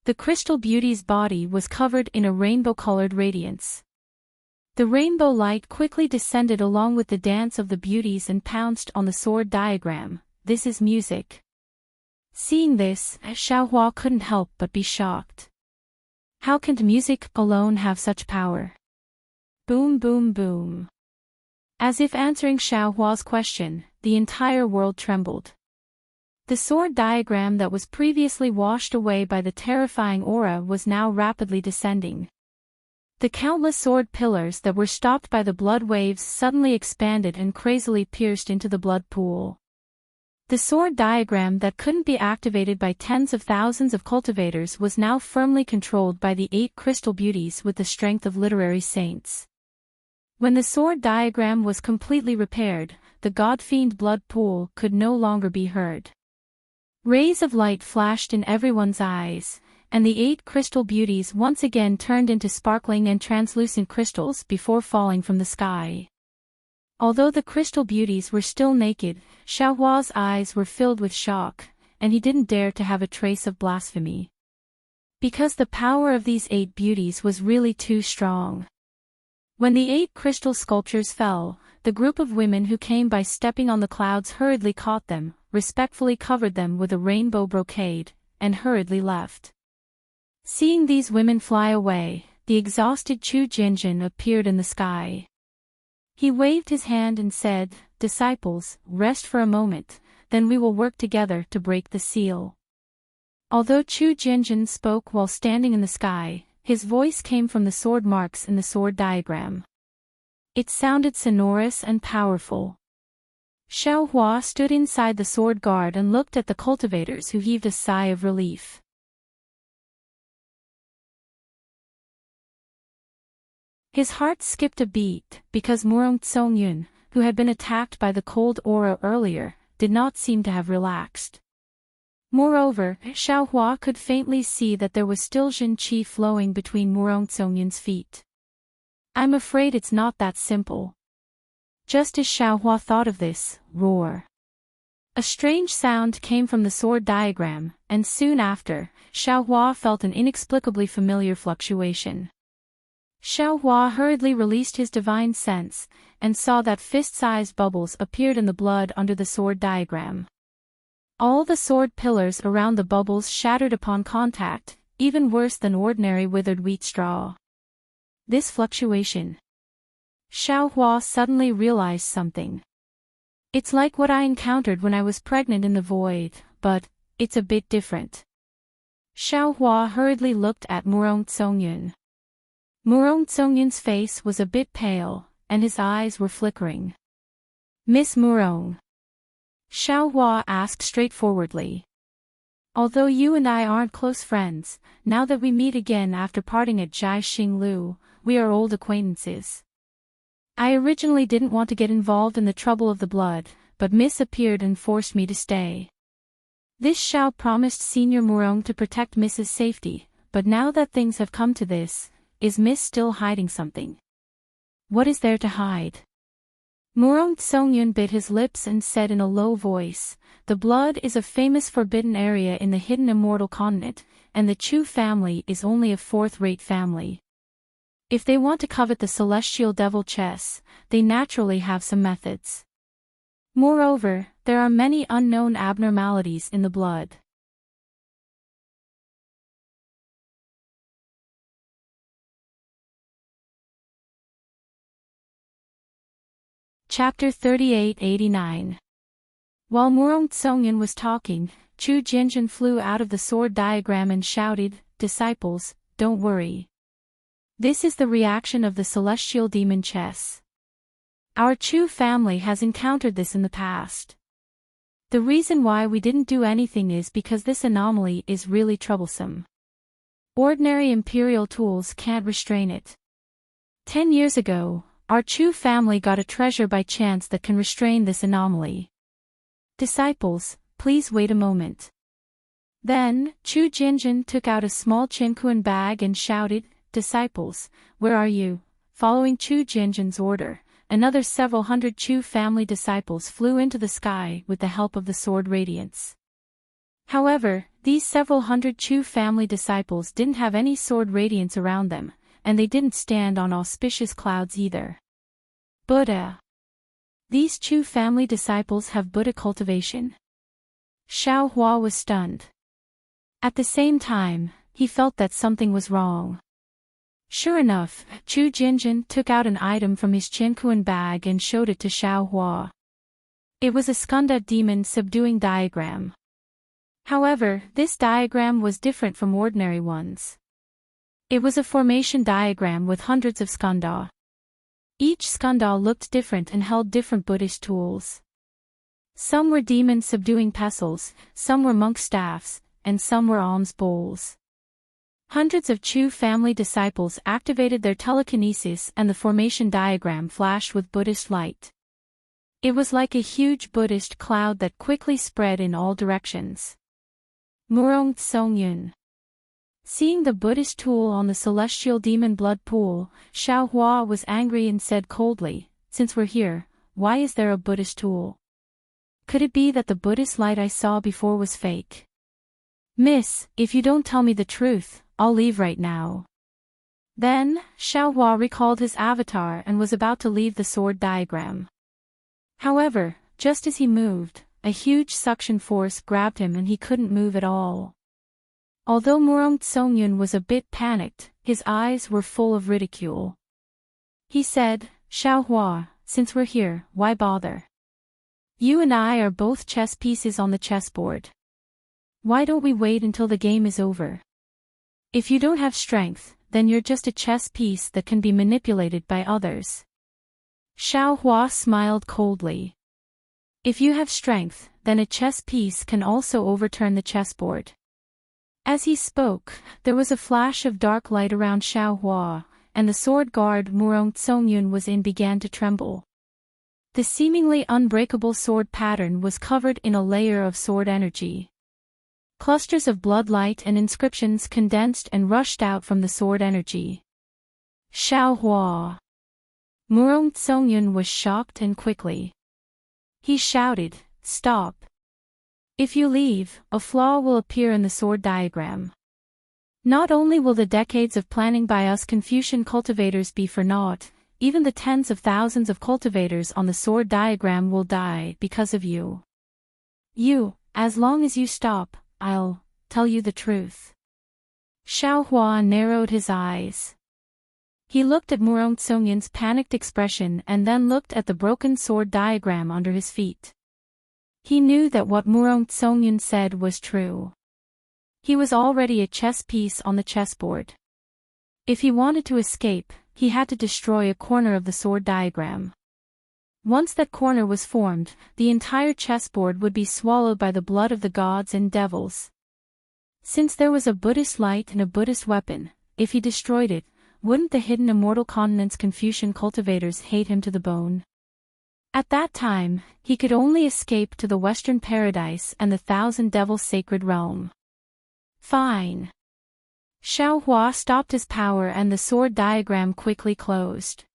The crystal beauty's body was covered in a rainbow-colored radiance. The rainbow light quickly descended along with the dance of the beauties and pounced on the sword diagram. "This is music." Seeing this, Xiaohua couldn't help but be shocked. How can music alone have such power? Boom boom boom. As if answering Xiaohua's question, the entire world trembled. The sword diagram that was previously washed away by the terrifying aura was now rapidly descending. The countless sword pillars that were stopped by the blood waves suddenly expanded and crazily pierced into the blood pool. The sword diagram that couldn't be activated by tens of thousands of cultivators was now firmly controlled by the 8 crystal beauties with the strength of literary saints. When the sword diagram was completely repaired, the god-fiend blood pool could no longer be heard. Rays of light flashed in everyone's eyes, and the 8 crystal beauties once again turned into sparkling and translucent crystals before falling from the sky. Although the crystal beauties were still naked, Xiaohua's eyes were filled with shock, and he didn't dare to have a trace of blasphemy. Because the power of these 8 beauties was really too strong. When the 8 crystal sculptures fell, the group of women who came by stepping on the clouds hurriedly caught them, respectfully covered them with a rainbow brocade, and hurriedly left. Seeing these women fly away, the exhausted Chu Jinjin appeared in the sky. He waved his hand and said, "Disciples, rest for a moment, then we will work together to break the seal." Although Chu Jinjin spoke while standing in the sky, his voice came from the sword marks in the sword diagram. It sounded sonorous and powerful. Xiaohua stood inside the sword guard and looked at the cultivators who heaved a sigh of relief. His heart skipped a beat, because Murong Tsongyun, who had been attacked by the cold aura earlier, did not seem to have relaxed. Moreover, Xiaohua could faintly see that there was still Jin Qi flowing between Murong Tsongyun's feet. "I'm afraid it's not that simple." Just as Xiaohua thought of this, roar. A strange sound came from the sword diagram, and soon after, Xiaohua felt an inexplicably familiar fluctuation. Xiaohua hurriedly released his divine sense, and saw that fist-sized bubbles appeared in the blood under the sword diagram. All the sword pillars around the bubbles shattered upon contact, even worse than ordinary withered wheat straw. This fluctuation. Xiaohua suddenly realized something. It's like what I encountered when I was pregnant in the void, but it's a bit different. Xiaohua hurriedly looked at Murong Tsongyun. Murong Tsongyun's face was a bit pale, and his eyes were flickering. Miss Murong? Xiaohua asked straightforwardly. Although you and I aren't close friends, now that we meet again after parting at Jai Xinglu, we are old acquaintances. I originally didn't want to get involved in the trouble of the blood, but Miss appeared and forced me to stay. This Xiao promised Senior Murong to protect Miss's safety, but now that things have come to this, is Miss still hiding something? What is there to hide? Murong Tsongyun bit his lips and said in a low voice, the blood is a famous forbidden area in the hidden immortal continent, and the Chu family is only a fourth-rate family. If they want to covet the celestial devil chess, they naturally have some methods. Moreover, there are many unknown abnormalities in the blood. Chapter 3889. While Murong Tsongyun was talking, Chu Jinjin flew out of the sword diagram and shouted, "Disciples, don't worry. This is the reaction of the celestial demon chess. Our Chu family has encountered this in the past. The reason why we didn't do anything is because this anomaly is really troublesome. Ordinary imperial tools can't restrain it. 10 years ago, our Chu family got a treasure by chance that can restrain this anomaly. Disciples, please wait a moment." Then, Chu Jinjin took out a small Qinkuan bag and shouted, "Disciples, where are you?" Following Chu Jinjin's order, another several hundred Chu family disciples flew into the sky with the help of the sword radiance. However, these several hundred Chu family disciples didn't have any sword radiance around them, and they didn't stand on auspicious clouds either. Buddha. These Chu family disciples have Buddha cultivation. Xiaohua was stunned. At the same time, he felt that something was wrong. Sure enough, Chu Jinjin took out an item from his Qinkuan bag and showed it to Xiaohua. It was a Skanda demon subduing diagram. However, this diagram was different from ordinary ones. It was a formation diagram with hundreds of skanda. Each skanda looked different and held different Buddhist tools. Some were demon subduing pestles, some were monk staffs, and some were alms bowls. Hundreds of Chu family disciples activated their telekinesis and the formation diagram flashed with Buddhist light. It was like a huge Buddhist cloud that quickly spread in all directions. Murong Tsongyun. Seeing the Buddhist tool on the celestial demon blood pool, Xiaohua was angry and said coldly, "Since we're here, why is there a Buddhist tool? Could it be that the Buddhist light I saw before was fake? Miss, if you don't tell me the truth, I'll leave right now." Then, Xiaohua recalled his avatar and was about to leave the sword diagram. However, just as he moved, a huge suction force grabbed him and he couldn't move at all. Although Murong Tsongyun was a bit panicked, his eyes were full of ridicule. He said, "Xiaohua, since we're here, why bother? You and I are both chess pieces on the chessboard. Why don't we wait until the game is over? If you don't have strength, then you're just a chess piece that can be manipulated by others." Xiaohua smiled coldly. "If you have strength, then a chess piece can also overturn the chessboard." As he spoke, there was a flash of dark light around Xiaohua, and the sword guard Murong Tsongyun was in began to tremble. The seemingly unbreakable sword pattern was covered in a layer of sword energy. Clusters of blood light and inscriptions condensed and rushed out from the sword energy. Xiaohua. Murong Tsongyun was shocked and quickly. He shouted, "Stop. If you leave, a flaw will appear in the sword diagram. Not only will the decades of planning by us Confucian cultivators be for naught, even the tens of thousands of cultivators on the sword diagram will die because of you. You, As long as you stop, I'll tell you the truth. Xiao Hua narrowed his eyes. He looked at Murong Songyun's panicked expression and then looked at the broken sword diagram under his feet. He knew that what Murong Songyun said was true. He was already a chess piece on the chessboard. If he wanted to escape, he had to destroy a corner of the sword diagram. Once that corner was formed, the entire chessboard would be swallowed by the blood of the gods and devils. Since there was a Buddhist light and a Buddhist weapon, if he destroyed it, wouldn't the hidden immortal continent's Confucian cultivators hate him to the bone? At that time, he could only escape to the Western Paradise and the Thousand Devils' sacred realm. Fine. Xiao Hua stopped his power and the sword diagram quickly closed.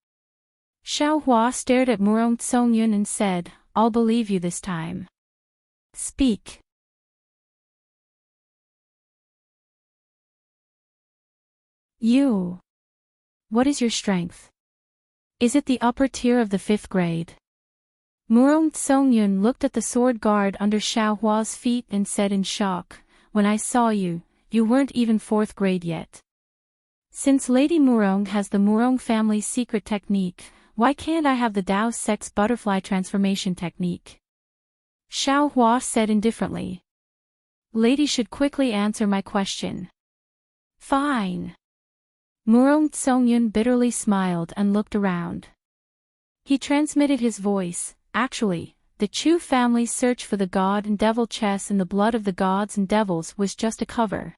Xiao Hua stared at Murong Songyun and said, I'll believe you this time. Speak. You. What is your strength? Is it the upper tier of the 5th grade? Murong Songyun looked at the sword guard under Xiao Hua's feet and said in shock, When I saw you, you weren't even 4th grade yet. Since Lady Murong has the Murong family's secret technique, why can't I have the Dao Sect's butterfly transformation technique? Xiao Hua said indifferently. Lady should quickly answer my question. Fine. Murong Songyun bitterly smiled and looked around. He transmitted his voice, Actually, the Chu family's search for the god and devil chess in the blood of the gods and devils was just a cover.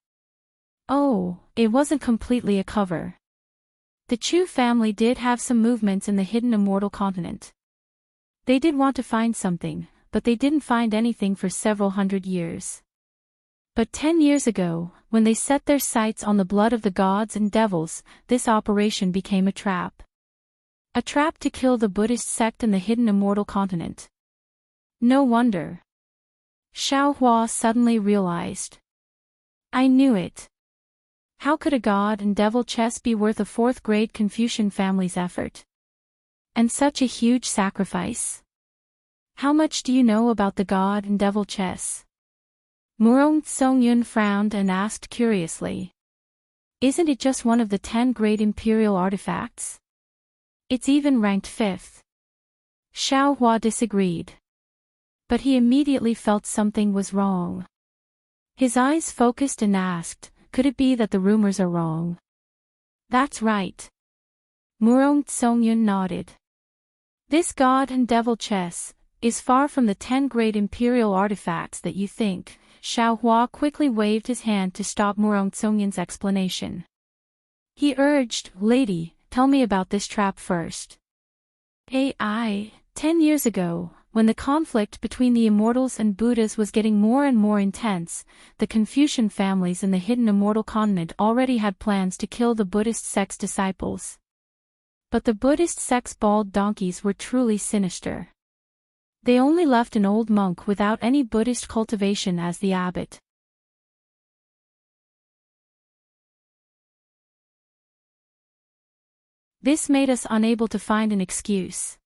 Oh, it wasn't completely a cover. The Chu family did have some movements in the hidden immortal continent. They did want to find something, but they didn't find anything for several hundred years. But 10 years ago, when they set their sights on the blood of the gods and devils, this operation became a trap. A trap to kill the Buddhist sect in the hidden immortal continent. No wonder. Xiao Hua suddenly realized. I knew it. How could a god and devil chess be worth a 4th grade Confucian family's effort? And such a huge sacrifice? How much do you know about the god and devil chess? Murong Songyun frowned and asked curiously. Isn't it just one of the 10 great imperial artifacts? It's even ranked 5th. Xiao Hua disagreed. But he immediately felt something was wrong. His eyes focused and asked, could it be that the rumors are wrong? That's right. Murong Songyun nodded. This god and devil chess is far from the 10 great imperial artifacts that you think. Xiao Hua quickly waved his hand to stop Murong Songyun's explanation. He urged, Lady, tell me about this trap first. 10 years ago, when the conflict between the immortals and Buddhas was getting more and more intense, the Confucian families in the hidden immortal continent already had plans to kill the Buddhist sect's disciples. But the Buddhist sect's bald donkeys were truly sinister. They only left an old monk without any Buddhist cultivation as the abbot. This made us unable to find an excuse.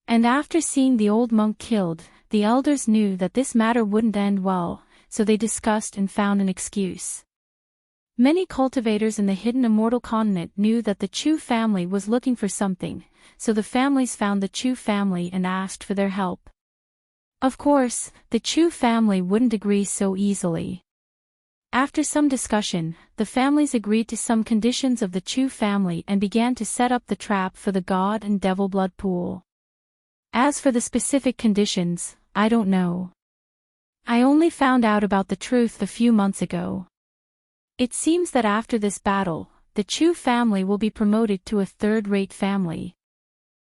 And after seeing the old monk killed, the elders knew that this matter wouldn't end well, so they discussed and found an excuse. Many cultivators in the hidden immortal continent knew that the Chu family was looking for something, so the families found the Chu family and asked for their help. Of course, the Chu family wouldn't agree so easily. After some discussion, the families agreed to some conditions of the Chu family and began to set up the trap for the god and devil blood pool. As for the specific conditions, I don't know. I only found out about the truth a few months ago. It seems that after this battle, the Chu family will be promoted to a third-rate family.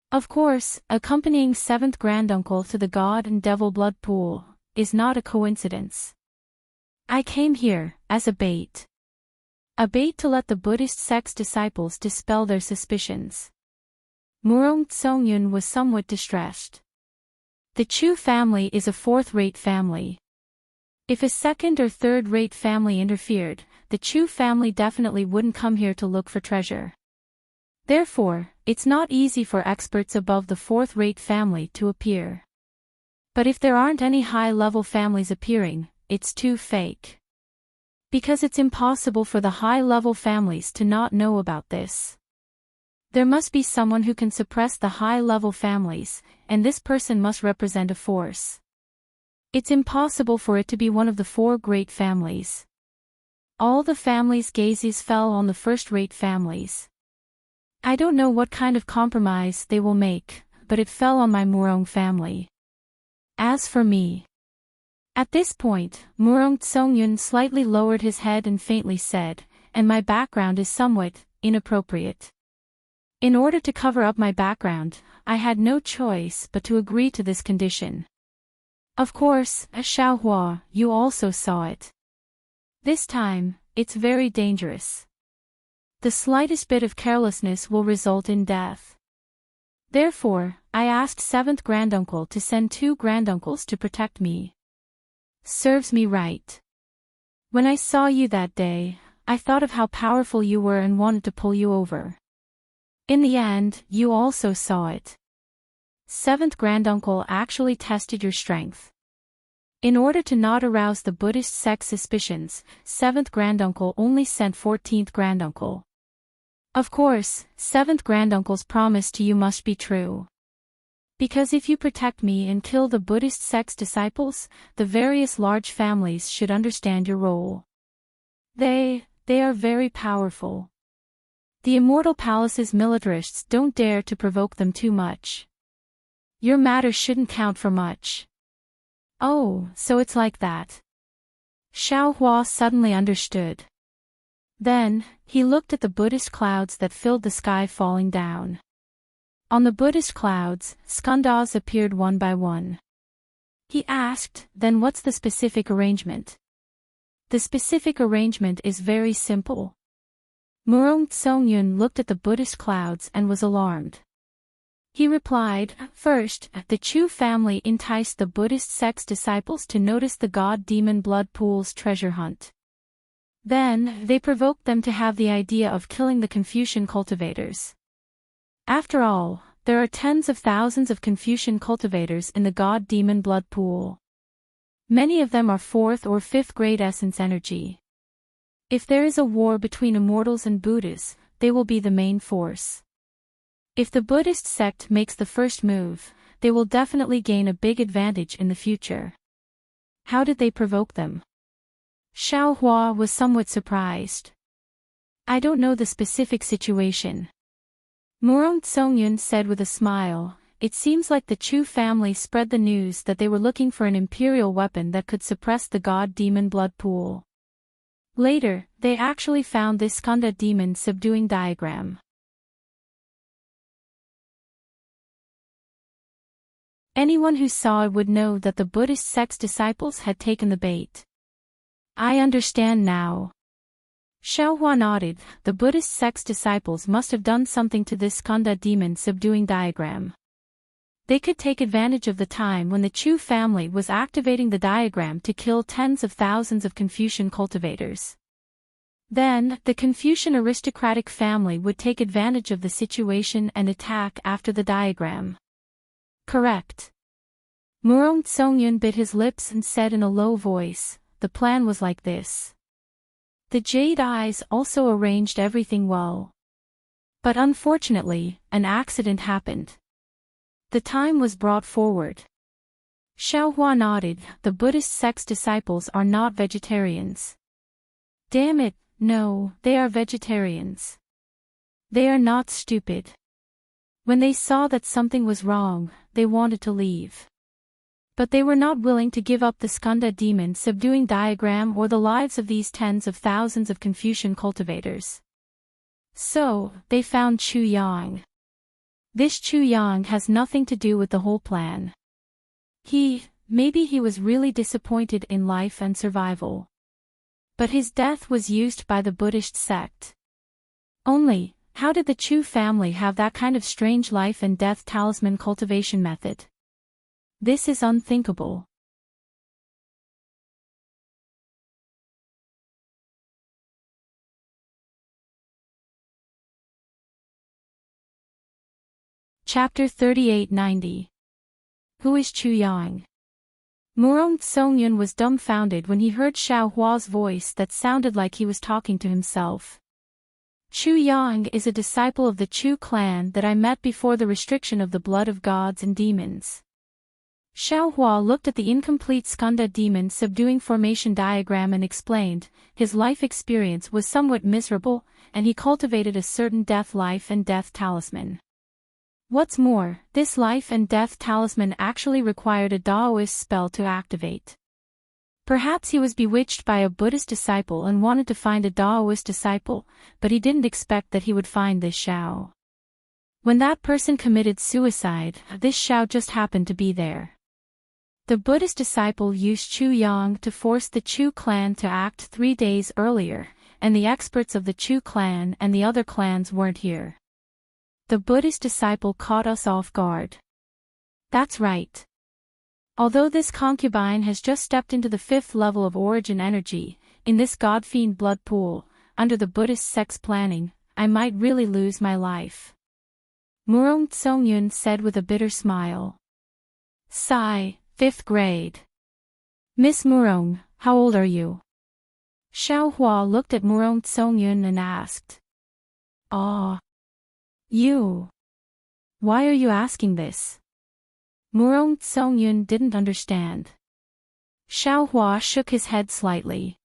Of course, accompanying 7th granduncle to the god and devil blood pool is not a coincidence. I came here as a bait. A bait to let the Buddhist sect's disciples dispel their suspicions. Murong Songyun was somewhat distressed. The Chu family is a 4th-rate family. If a 2nd or 3rd-rate family interfered, the Chu family definitely wouldn't come here to look for treasure. Therefore, it's not easy for experts above the 4th-rate family to appear. But if there aren't any high-level families appearing, it's too fake. Because it's impossible for the high-level families to not know about this. There must be someone who can suppress the high-level families, and this person must represent a force. It's impossible for it to be one of the 4 great families. All the families' gazes fell on the first-rate families. I don't know what kind of compromise they will make, but it fell on my Murong family. As for me. At this point, Murong Tsongyun slightly lowered his head and faintly said, and my background is somewhat inappropriate. In order to cover up my background, I had no choice but to agree to this condition. Of course, Xiaohua, you also saw it. This time, it's very dangerous. The slightest bit of carelessness will result in death. Therefore, I asked 7th granduncle to send 2 granduncles to protect me. Serves me right. When I saw you that day, I thought of how powerful you were and wanted to pull you over. In the end, you also saw it. 7th granduncle actually tested your strength. In order to not arouse the Buddhist sect's suspicions, 7th granduncle only sent 14th granduncle. Of course, 7th granduncle's promise to you must be true. Because if you protect me and kill the Buddhist sect's disciples, the various large families should understand your role. They are very powerful. The Immortal Palace's militarists don't dare to provoke them too much. Your matter shouldn't count for much. Oh, so it's like that. Xiaohua suddenly understood. Then, he looked at the Buddhist clouds that filled the sky falling down. On the Buddhist clouds, skandhas appeared one by one. He asked, then what's the specific arrangement? The specific arrangement is very simple. Murong Tsongyun looked at the Buddhist clouds and was alarmed. He replied, first, the Chu family enticed the Buddhist sect's disciples to notice the god-demon blood pool's treasure hunt. Then, they provoked them to have the idea of killing the Confucian cultivators. After all, there are tens of thousands of Confucian cultivators in the god-demon blood pool. Many of them are 4th or 5th grade essence energy. If there is a war between immortals and Buddhas, they will be the main force. If the Buddhist sect makes the first move, they will definitely gain a big advantage in the future. How did they provoke them? Xiaohua was somewhat surprised. I don't know the specific situation. Murong Tsongyun said with a smile, it seems like the Chu family spread the news that they were looking for an imperial weapon that could suppress the god-demon blood pool. Later, they actually found this skandha demon subduing diagram. Anyone who saw it would know that the Buddhist sect's disciples had taken the bait. I understand now. Xiaohua nodded, the Buddhist sect's disciples must have done something to this skandha demon subduing diagram. They could take advantage of the time when the Chu family was activating the diagram to kill tens of thousands of Confucian cultivators. Then, the Confucian aristocratic family would take advantage of the situation and attack after the diagram. Correct. Murong Tsongyun bit his lips and said in a low voice, the plan was like this. The Jade Eyes also arranged everything well. But unfortunately, an accident happened. The time was brought forward. Xiaohua nodded, the Buddhist sect's disciples are not vegetarians. Damn it, no, they are vegetarians. They are not stupid. When they saw that something was wrong, they wanted to leave. But they were not willing to give up the skandha demon subduing diagram or the lives of these tens of thousands of Confucian cultivators. So, they found Chu Yang. This Chu Yang has nothing to do with the whole plan. Maybe he was really disappointed in life and survival. But his death was used by the Buddhist sect. Only, how did the Chu family have that kind of strange life and death talisman cultivation method? This is unthinkable. Chapter 3890. Who is Chu Yang? Murong Songyun was dumbfounded when he heard Xiao Hua's voice that sounded like he was talking to himself. Chu Yang is a disciple of the Chu clan that I met before the restriction of the blood of gods and demons. Xiao Hua looked at the incomplete Skanda demon subduing formation diagram and explained, his life experience was somewhat miserable, and he cultivated a certain death life and death talisman. What's more, this life and death talisman actually required a Daoist spell to activate. Perhaps he was bewitched by a Buddhist disciple and wanted to find a Daoist disciple, but he didn't expect that he would find this Xiao. When that person committed suicide, this Xiao just happened to be there. The Buddhist disciple used Chu Yang to force the Chu clan to act 3 days earlier, and the experts of the Chu clan and the other clans weren't here. The Buddhist disciple caught us off guard. That's right. Although this concubine has just stepped into the 5th level of origin energy, in this god-fiend blood pool, under the Buddhist sex planning, I might really lose my life. Murong Songyun said with a bitter smile. Sigh, 5th grade. Miss Murong, how old are you? Xiao Hua looked at Murong Songyun and asked. Ah. You. Why are you asking this? Murong Songyun didn't understand. Xiao Hua shook his head slightly.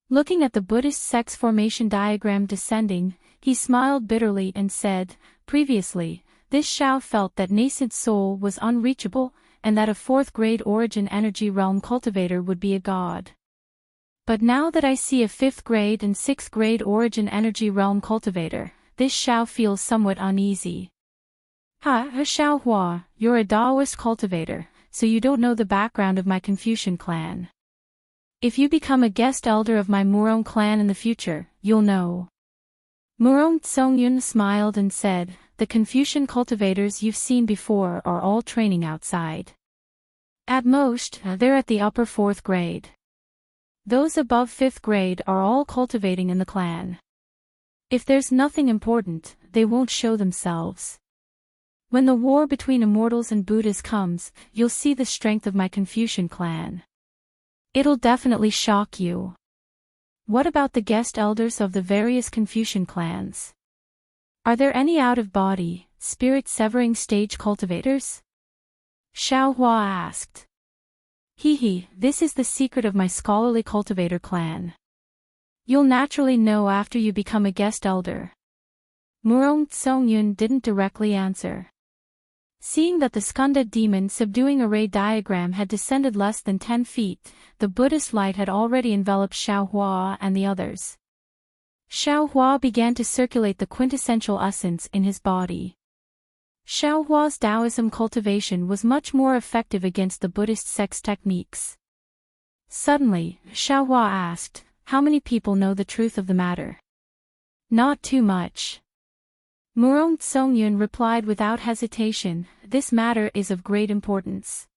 Looking at the Buddhist sex formation diagram descending, he smiled bitterly and said, previously, this Xiao felt that nascent soul was unreachable, and that a 4th grade origin energy realm cultivator would be a god. But now that I see a 5th grade and 6th grade origin energy realm cultivator, this Xiao feels somewhat uneasy. Xiao Hua, you're a Daoist cultivator, so you don't know the background of my Confucian clan. If you become a guest elder of my Murong clan in the future, you'll know. Murong Songyun smiled and said, the Confucian cultivators you've seen before are all training outside. At most, they're at the upper 4th grade. Those above 5th grade are all cultivating in the clan. If there's nothing important, they won't show themselves. When the war between immortals and Buddhas comes, you'll see the strength of my Confucian clan. It'll definitely shock you. What about the guest elders of the various Confucian clans? Are there any out-of-body, spirit-severing stage cultivators? Xiao Hua asked. This is the secret of my scholarly cultivator clan. You'll naturally know after you become a guest elder. Murong Songyun didn't directly answer. Seeing that the Skanda demon subduing array diagram had descended less than 10 feet, the Buddhist light had already enveloped Xiao Hua and the others. Xiao Hua began to circulate the quintessential essence in his body. Xiao Hua's Taoism cultivation was much more effective against the Buddhist sex techniques. Suddenly, Xiao Hua asked, how many people know the truth of the matter? Not too much. Murong Songyun replied without hesitation, this matter is of great importance.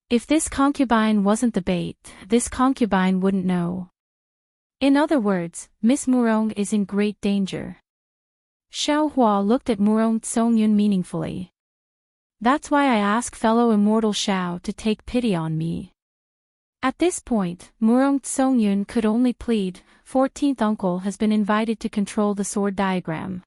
If this concubine wasn't the bait, this concubine wouldn't know. In other words, Miss Murong is in great danger. Xiao Hua looked at Murong Songyun meaningfully. That's why I ask fellow immortal Xiao to take pity on me. At this point, Murong Songyun could only plead, 14th uncle has been invited to control the sword diagram.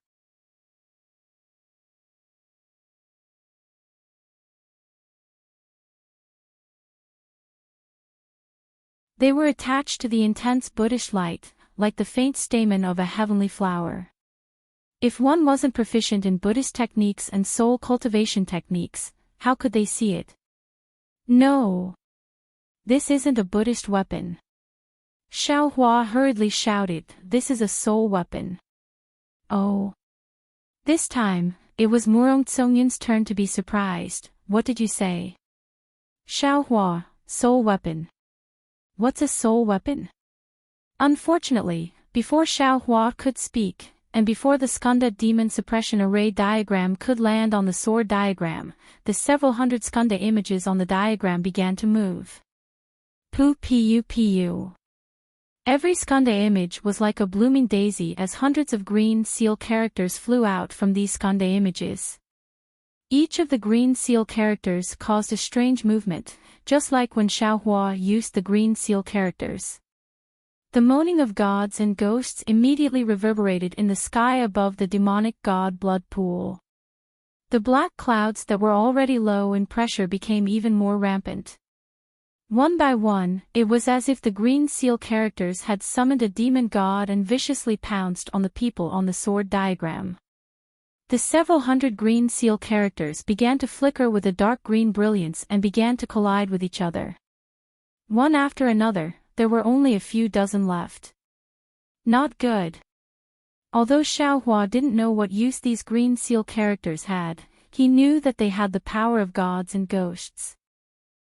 They were attached to the intense Buddhist light, like the faint stamen of a heavenly flower. If one wasn't proficient in Buddhist techniques and soul cultivation techniques, how could they see it? No. This isn't a Buddhist weapon. Xiao Hua hurriedly shouted, this is a soul weapon. Oh. This time, it was Murong Songyun's turn to be surprised. What did you say? Xiao Hua, soul weapon. What's a soul weapon? Unfortunately, before Xiao Hua could speak, and before the Skanda demon suppression array diagram could land on the sword diagram, the several hundred Skanda images on the diagram began to move. Pu. Every Skanda image was like a blooming daisy as hundreds of green seal characters flew out from these Skanda images. Each of the green seal characters caused a strange movement, just like when Xiaohua used the green seal characters. The moaning of gods and ghosts immediately reverberated in the sky above the demonic god blood pool. The black clouds that were already low in pressure became even more rampant. One by one, it was as if the green seal characters had summoned a demon god and viciously pounced on the people on the sword diagram. The several hundred green seal characters began to flicker with a dark green brilliance and began to collide with each other. One after another, there were only a few dozen left. Not good. Although Xiaohua didn't know what use these green seal characters had, he knew that they had the power of gods and ghosts.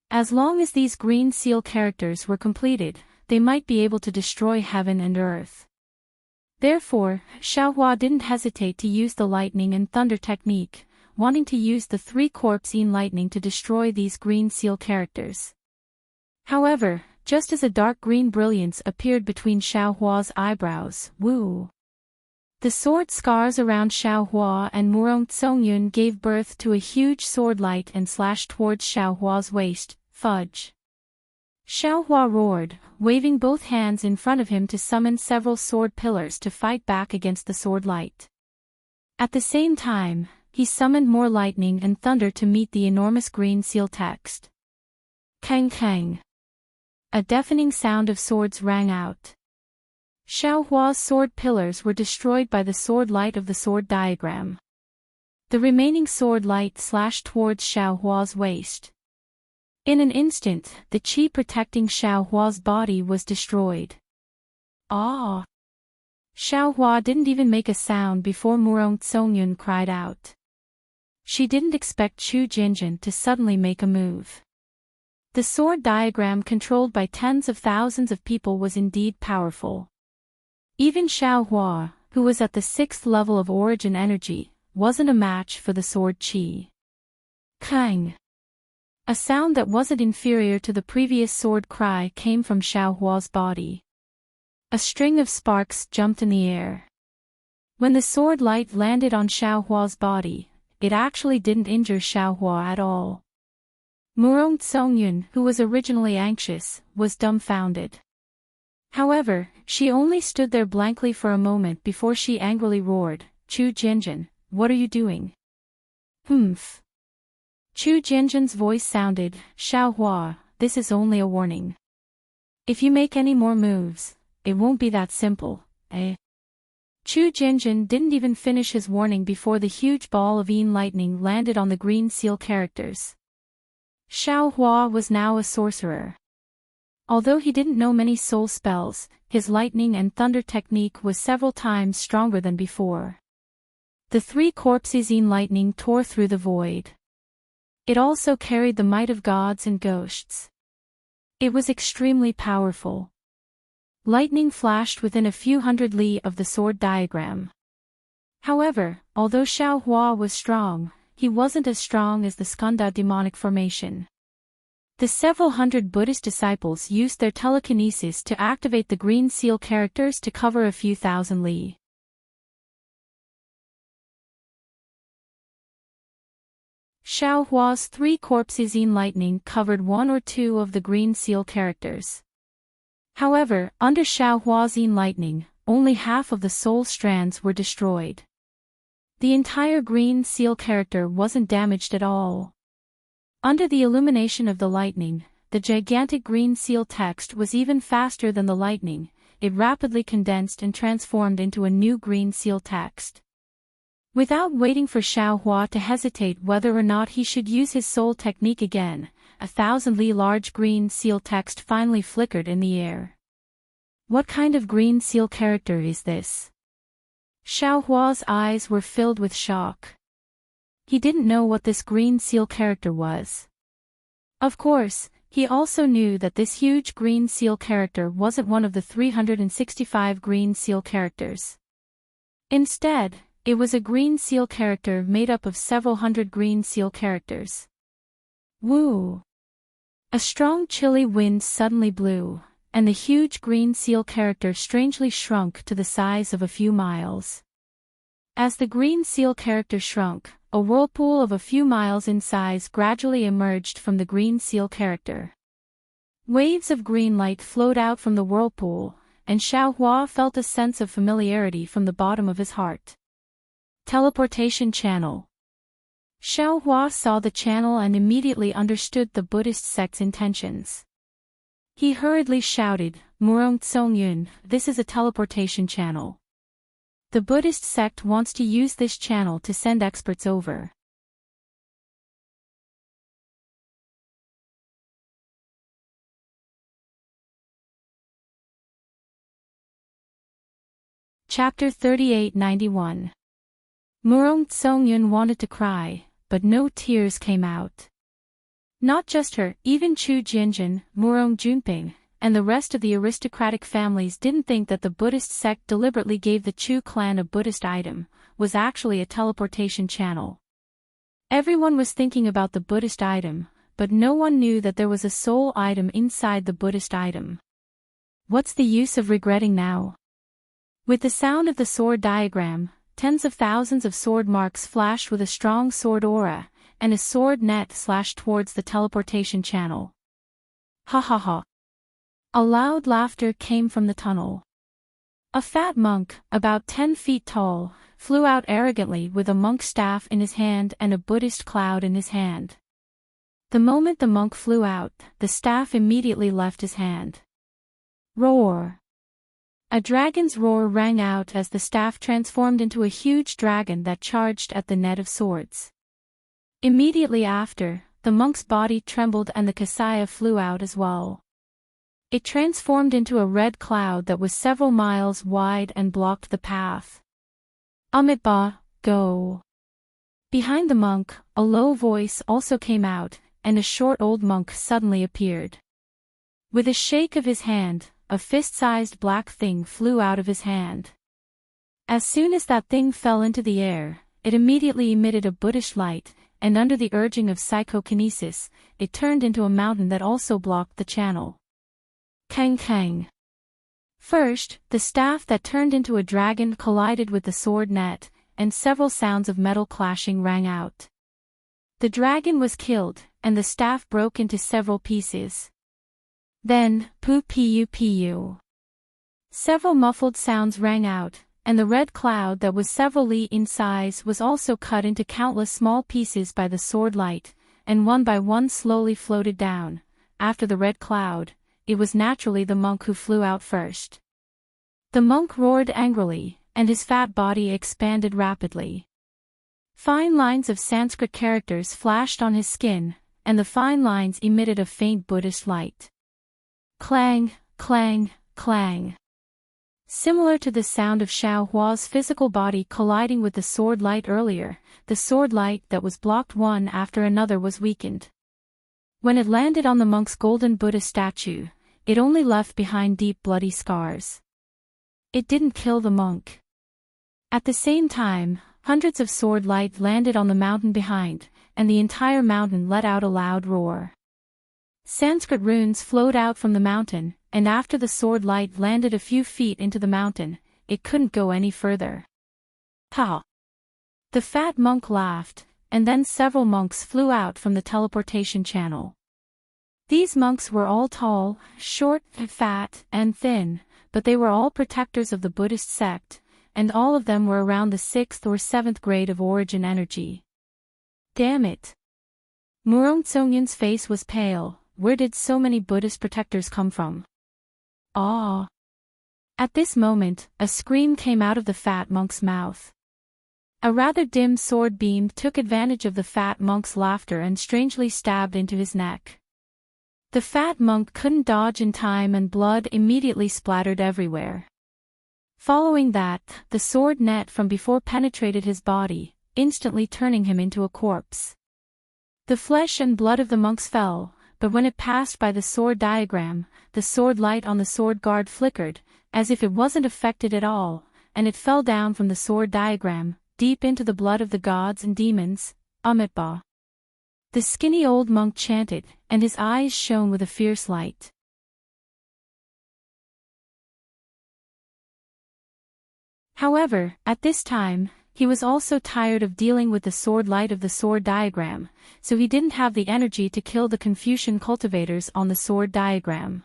As long as these green seal characters were completed, they might be able to destroy heaven and earth. Therefore, Xiaohua didn't hesitate to use the lightning and thunder technique, wanting to use the 3 corpse in lightning to destroy these green seal characters. However, just as a dark green brilliance appeared between Xiaohua's eyebrows, woo! The sword scars around Xiaohua and Murong Tsongyun gave birth to a huge sword light and slashed towards Xiaohua's waist, fudge. Xiaohua roared, waving both hands in front of him to summon several sword pillars to fight back against the sword light. At the same time, he summoned more lightning and thunder to meet the enormous green seal text. Kang kang. A deafening sound of swords rang out. Xiaohua's sword pillars were destroyed by the sword light of the sword diagram. The remaining sword light slashed towards Xiaohua's waist. In an instant, the qi protecting Xiaohua's body was destroyed. Ah! Xiaohua didn't even make a sound before Murong Tsongyun cried out. She didn't expect Chu Jinjin to suddenly make a move. The sword diagram controlled by tens of thousands of people was indeed powerful. Even Xiaohua, who was at the 6th level of origin energy, wasn't a match for the sword qi. Kang! A sound that wasn't inferior to the previous sword cry came from Xiaohua's body. A string of sparks jumped in the air. When the sword light landed on Xiaohua's body, it actually didn't injure Xiaohua at all. Murong Tsongyun, who was originally anxious, was dumbfounded. However, she only stood there blankly for a moment before she angrily roared, "Chu Jinjin, what are you doing?" "Humph." Chu Jinjin's voice sounded, "Xiaohua, this is only a warning. If you make any more moves, it won't be that simple, eh?" Chu Jinjin didn't even finish his warning before the huge ball of Yin lightning landed on the green seal characters. Xiaohua was now a sorcerer. Although he didn't know many soul spells, his lightning and thunder technique was several times stronger than before. The 3 corpses Yin lightning tore through the void. It also carried the might of gods and ghosts. It was extremely powerful. Lightning flashed within a few hundred li of the sword diagram. However, although Xiaohua was strong, he wasn't as strong as the Skanda demonic formation. The several hundred Buddhist disciples used their telekinesis to activate the green seal characters to cover a few thousand li. Xiaohua's 3 corpses in lightning covered 1 or 2 of the green seal characters. However, under Xiaohua's in lightning, only half of the soul strands were destroyed. The entire green seal character wasn't damaged at all. Under the illumination of the lightning, the gigantic green seal text was even faster than the lightning. It rapidly condensed and transformed into a new green seal text. Without waiting for Xiaohua to hesitate whether or not he should use his soul technique again, 1,000 li large green seal text finally flickered in the air. What kind of green seal character is this? Xiaohua's eyes were filled with shock. He didn't know what this green seal character was. Of course, he also knew that this huge green seal character wasn't one of the 365 green seal characters. Instead, it was a green seal character made up of several hundred green seal characters. Woo! A strong chilly wind suddenly blew, and the huge green seal character strangely shrunk to the size of a few miles. As the green seal character shrunk, a whirlpool of a few miles in size gradually emerged from the green seal character. Waves of green light flowed out from the whirlpool, and Xiaohua felt a sense of familiarity from the bottom of his heart. Teleportation channel. Xiaohua saw the channel and immediately understood the Buddhist sect's intentions. He hurriedly shouted, "Murong Tsongyun, this is a teleportation channel. The Buddhist sect wants to use this channel to send experts over." Chapter 3891. Murong Tsongyun wanted to cry, but no tears came out. Not just her, even Chu Jinjin, Murong Junping, and the rest of the aristocratic families didn't think that the Buddhist sect deliberately gave the Chu clan a Buddhist item, was actually a teleportation channel. Everyone was thinking about the Buddhist item, but no one knew that there was a soul item inside the Buddhist item. What's the use of regretting now? With the sound of the sword diagram, tens of thousands of sword marks flashed with a strong sword aura, and a sword net slashed towards the teleportation channel. Ha ha ha. A loud laughter came from the tunnel. A fat monk, about 10 feet tall, flew out arrogantly with a monk staff in his hand and a Buddhist cloud in his hand. The moment the monk flew out, the staff immediately left his hand. Roar! A dragon's roar rang out as the staff transformed into a huge dragon that charged at the net of swords. Immediately after, the monk's body trembled and the kasaya flew out as well. It transformed into a red cloud that was several miles wide and blocked the path. Amitabha, go! Behind the monk, a low voice also came out, and a short old monk suddenly appeared. With a shake of his hand, a fist-sized black thing flew out of his hand. As soon as that thing fell into the air, it immediately emitted a Buddhist light, and under the urging of psychokinesis, it turned into a mountain that also blocked the channel. Kang Kang. First, the staff that turned into a dragon collided with the sword net, and several sounds of metal clashing rang out. The dragon was killed, and the staff broke into several pieces. Then, pu. Several muffled sounds rang out, and the red cloud that was several li in size was also cut into countless small pieces by the sword light, and one by one slowly floated down. After the red cloud, it was naturally the monk who flew out first. The monk roared angrily, and his fat body expanded rapidly. Fine lines of Sanskrit characters flashed on his skin, and the fine lines emitted a faint Buddhist light. Clang, clang, clang. Similar to the sound of Xiaohua's physical body colliding with the sword light earlier, the sword light that was blocked one after another was weakened. When it landed on the monk's golden Buddha statue, it only left behind deep bloody scars. It didn't kill the monk. At the same time, hundreds of sword light landed on the mountain behind, and the entire mountain let out a loud roar. Sanskrit runes flowed out from the mountain, and after the sword light landed a few feet into the mountain, it couldn't go any further. Ha! The fat monk laughed, and then several monks flew out from the teleportation channel. These monks were all tall, short, fat, and thin, but they were all protectors of the Buddhist sect, and all of them were around the 6th or 7th grade of origin energy. Damn it! Murong Tsongyun's face was pale. Where did so many Buddhist protectors come from? Ah! At this moment, a scream came out of the fat monk's mouth. A rather dim sword beam took advantage of the fat monk's laughter and strangely stabbed into his neck. The fat monk couldn't dodge in time and blood immediately splattered everywhere. Following that, the sword net from before penetrated his body, instantly turning him into a corpse. The flesh and blood of the monks fell, but when it passed by the sword diagram, the sword light on the sword guard flickered, as if it wasn't affected at all, and it fell down from the sword diagram, deep into the blood of the gods and demons. Amitabha. The skinny old monk chanted, and his eyes shone with a fierce light. However, at this time, He was also tired of dealing with the sword light of the sword diagram, so he didn't have the energy to kill the Confucian cultivators on the sword diagram.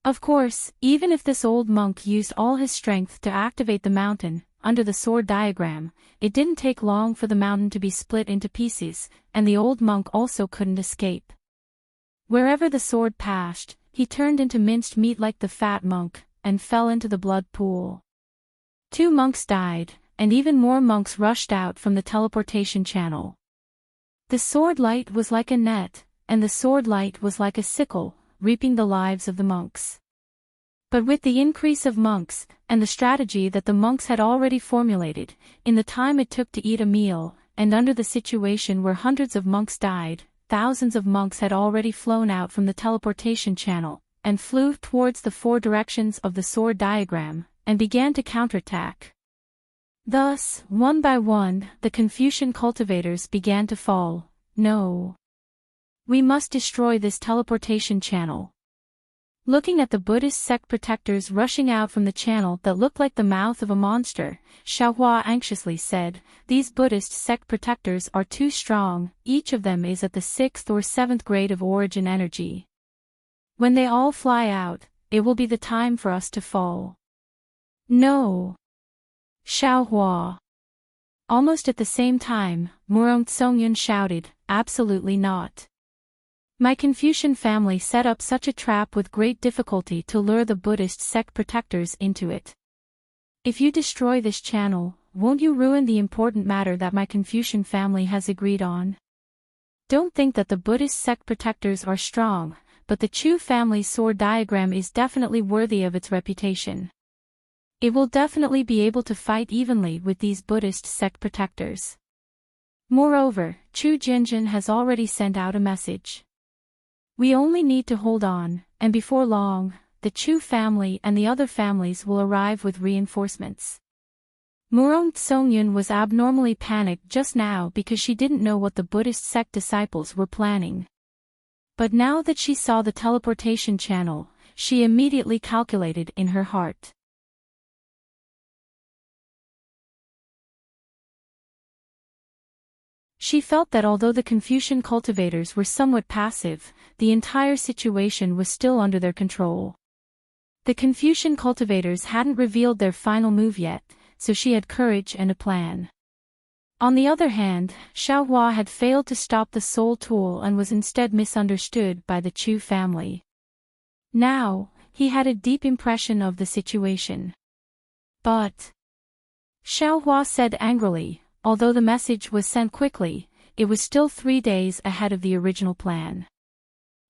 Of course, even if this old monk used all his strength to activate the mountain, under the sword diagram, it didn't take long for the mountain to be split into pieces, and the old monk also couldn't escape. Wherever the sword passed, he turned into minced meat like the fat monk, and fell into the blood pool. 2 monks died, and even more monks rushed out from the teleportation channel. The sword light was like a net, and the sword light was like a sickle, reaping the lives of the monks. But with the increase of monks, and the strategy that the monks had already formulated, in the time it took to eat a meal, and under the situation where hundreds of monks died, thousands of monks had already flown out from the teleportation channel, and flew towards the 4 directions of the sword diagram, and began to counterattack. Thus, one by one, the Confucian cultivators began to fall. No. We must destroy this teleportation channel. Looking at the Buddhist sect protectors rushing out from the channel that looked like the mouth of a monster, Xiaohua anxiously said, "These Buddhist sect protectors are too strong, each of them is at the 6th or 7th grade of origin energy. When they all fly out, it will be the time for us to fall." No. Xiaohua. Almost at the same time, Murong Tsongyun shouted, "Absolutely not. My Confucian family set up such a trap with great difficulty to lure the Buddhist sect protectors into it. If you destroy this channel, won't you ruin the important matter that my Confucian family has agreed on? Don't think that the Buddhist sect protectors are strong, but the Chu family's sword diagram is definitely worthy of its reputation. It will definitely be able to fight evenly with these Buddhist sect protectors. Moreover, Chu Jinjin has already sent out a message. We only need to hold on, and before long, the Chu family and the other families will arrive with reinforcements." Murong Tsongyun was abnormally panicked just now because she didn't know what the Buddhist sect disciples were planning. But now that she saw the teleportation channel, she immediately calculated in her heart. She felt that although the Confucian cultivators were somewhat passive, the entire situation was still under their control. The Confucian cultivators hadn't revealed their final move yet, so she had courage and a plan. On the other hand, Xiaohua had failed to stop the soul tool and was instead misunderstood by the Chu family. Now, he had a deep impression of the situation. But Xiaohua said angrily, although the message was sent quickly, it was still 3 days ahead of the original plan.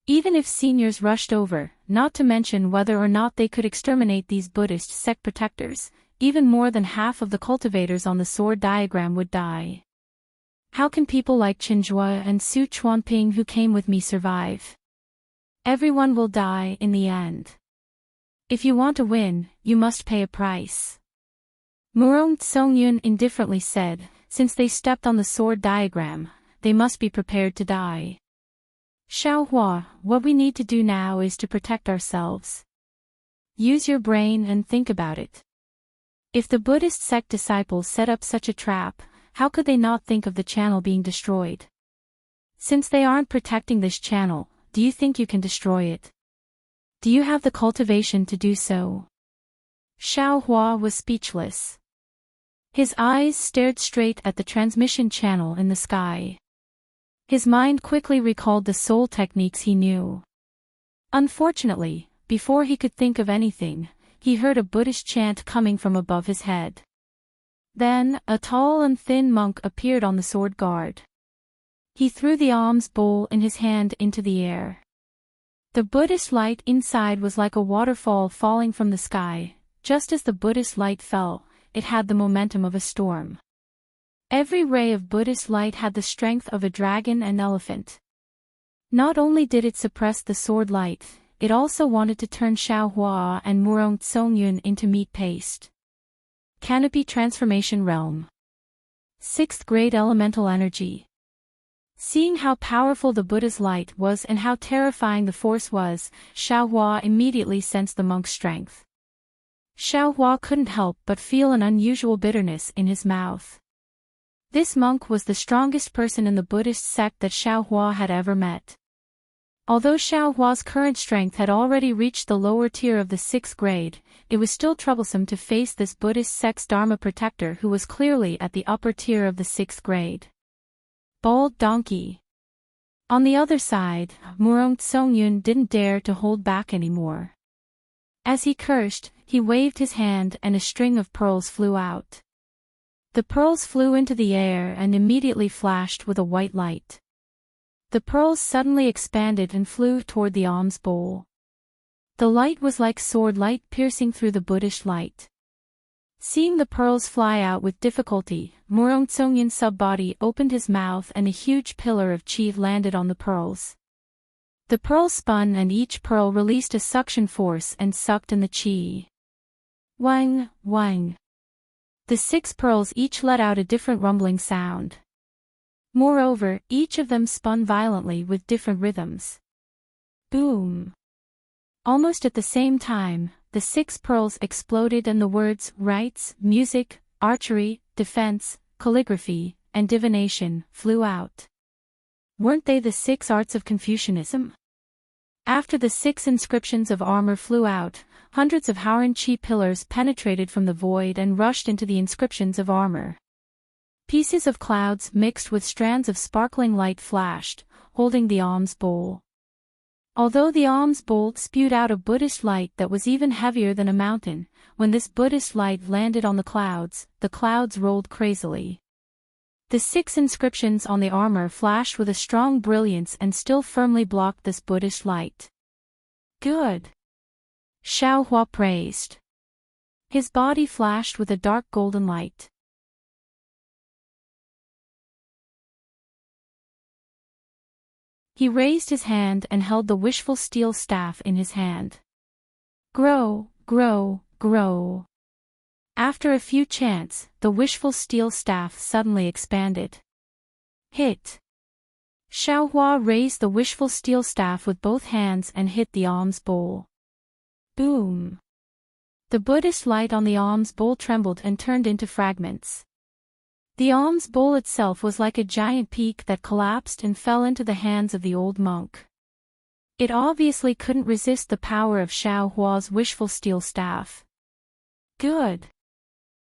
Even if seniors rushed over, not to mention whether or not they could exterminate these Buddhist sect protectors, even more than half of the cultivators on the sword diagram would die. How can people like Qinzhua and Su Chuanping who came with me survive? Everyone will die in the end. If you want to win, you must pay a price. Murong Tsongyun indifferently said, since they stepped on the sword diagram, they must be prepared to die. Xiaohua, what we need to do now is to protect ourselves. Use your brain and think about it. If the Buddhist sect disciples set up such a trap, how could they not think of the channel being destroyed? Since they aren't protecting this channel, do you think you can destroy it? Do you have the cultivation to do so? Xiaohua was speechless. His eyes stared straight at the transmission channel in the sky. His mind quickly recalled the soul techniques he knew. Unfortunately, before he could think of anything, he heard a Buddhist chant coming from above his head. Then, a tall and thin monk appeared on the sword guard. He threw the alms bowl in his hand into the air. The Buddhist light inside was like a waterfall falling from the sky. Just as the Buddhist light fell, it had the momentum of a storm. Every ray of Buddhist light had the strength of a dragon and elephant. Not only did it suppress the sword light, it also wanted to turn Xiaohua and Murong Tsongyun into meat paste. Canopy Transformation Realm. 6th grade elemental energy. Seeing how powerful the Buddha's light was and how terrifying the force was, Xiaohua immediately sensed the monk's strength. Xiaohua couldn't help but feel an unusual bitterness in his mouth. This monk was the strongest person in the Buddhist sect that Xiaohua had ever met. Although Xiaohua's current strength had already reached the lower tier of the 6th grade, it was still troublesome to face this Buddhist sect's Dharma protector who was clearly at the upper tier of the 6th grade. Bald donkey. On the other side, Murong Tsongyun didn't dare to hold back anymore. As he cursed, he waved his hand and a string of pearls flew out. The pearls flew into the air and immediately flashed with a white light. The pearls suddenly expanded and flew toward the alms bowl. The light was like sword light piercing through the Buddhist light. Seeing the pearls fly out with difficulty, Murong Tsongyun's sub-body opened his mouth and a huge pillar of qi landed on the pearls. The pearls spun and each pearl released a suction force and sucked in the qi. Wang, wang. The 6 pearls each let out a different rumbling sound. Moreover, each of them spun violently with different rhythms. Boom. Almost at the same time, the 6 pearls exploded and the words rites, music, archery, defense, calligraphy, and divination flew out. Weren't they the 6 arts of Confucianism? After the 6 inscriptions of armor flew out, hundreds of Hauran Qi pillars penetrated from the void and rushed into the inscriptions of armor. Pieces of clouds mixed with strands of sparkling light flashed, holding the alms bowl. Although the alms bowl spewed out a Buddhist light that was even heavier than a mountain, when this Buddhist light landed on the clouds rolled crazily. The 6 inscriptions on the armor flashed with a strong brilliance and still firmly blocked this Buddhist light. Good. Xiaohua praised. His body flashed with a dark golden light. He raised his hand and held the wishful steel staff in his hand. Grow, grow, grow. After a few chants, the wishful steel staff suddenly expanded. Hit. Xiaohua raised the wishful steel staff with both hands and hit the alms bowl. Boom. The Buddhist light on the alms bowl trembled and turned into fragments. The alms bowl itself was like a giant peak that collapsed and fell into the hands of the old monk. It obviously couldn't resist the power of Xiaohua's wishful steel staff. Good.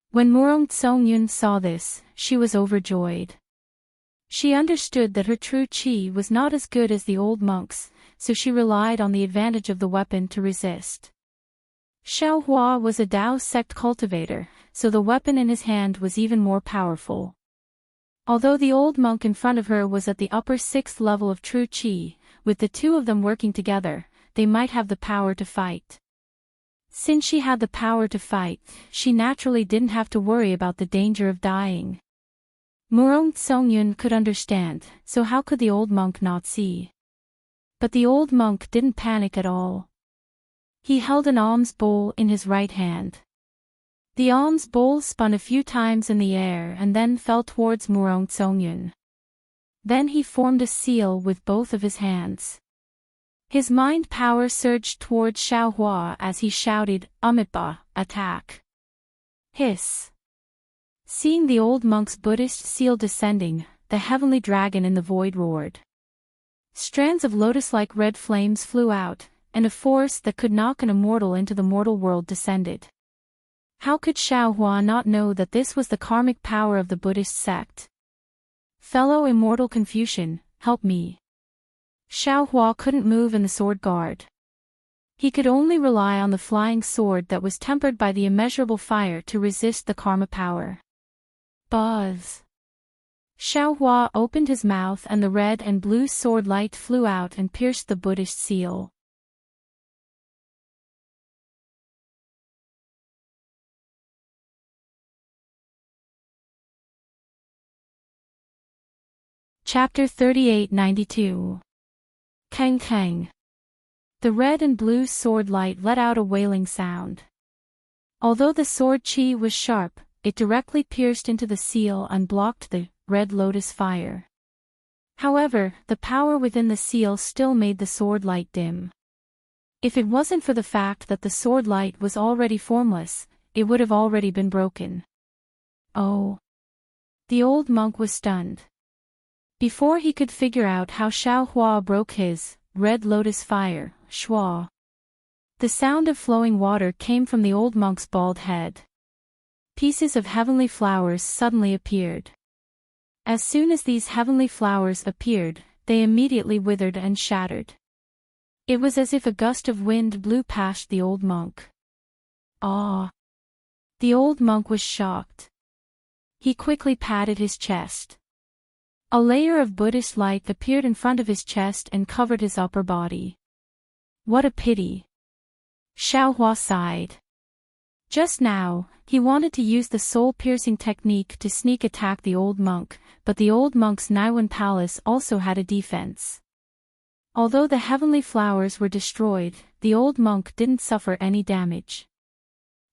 When Murong Tsongyun saw this, she was overjoyed. She understood that her true qi was not as good as the old monk's, so she relied on the advantage of the weapon to resist. Xiaohua was a Dao sect cultivator, so the weapon in his hand was even more powerful. Although the old monk in front of her was at the upper 6th level of true qi, with the 2 of them working together, they might have the power to fight. Since she had the power to fight, she naturally didn't have to worry about the danger of dying. Murong Tsongyun could understand, so how could the old monk not see? But the old monk didn't panic at all. He held an alms bowl in his right hand. The alms bowl spun a few times in the air and then fell towards Murong Tsongyun. Then he formed a seal with both of his hands. His mind power surged towards Xiaohua as he shouted, Amitabha, attack. Hiss. Seeing the old monk's Buddhist seal descending, the heavenly dragon in the void roared. Strands of lotus-like red flames flew out, and a force that could knock an immortal into the mortal world descended. How could Xiaohua not know that this was the karmic power of the Buddhist sect? Fellow immortal Confucian, help me. Xiaohua couldn't move in the sword guard. He could only rely on the flying sword that was tempered by the immeasurable fire to resist the karma power. Buzz. Xiaohua opened his mouth and the red and blue sword light flew out and pierced the Buddhist seal. Chapter 3892. Kang Kang. The red and blue sword light let out a wailing sound. Although the sword qi was sharp, it directly pierced into the seal and blocked the red lotus fire. However, the power within the seal still made the sword light dim. If it wasn't for the fact that the sword light was already formless, it would have already been broken. Oh. The old monk was stunned. Before he could figure out how Xiaohua broke his red lotus fire, Shua. The sound of flowing water came from the old monk's bald head. Pieces of heavenly flowers suddenly appeared. As soon as these heavenly flowers appeared, they immediately withered and shattered. It was as if a gust of wind blew past the old monk. Ah! The old monk was shocked. He quickly patted his chest. A layer of Buddhist light appeared in front of his chest and covered his upper body. What a pity! Xiaohua sighed. Just now, he wanted to use the soul-piercing technique to sneak attack the old monk, but the old monk's Naiwan palace also had a defense. Although the heavenly flowers were destroyed, the old monk didn't suffer any damage.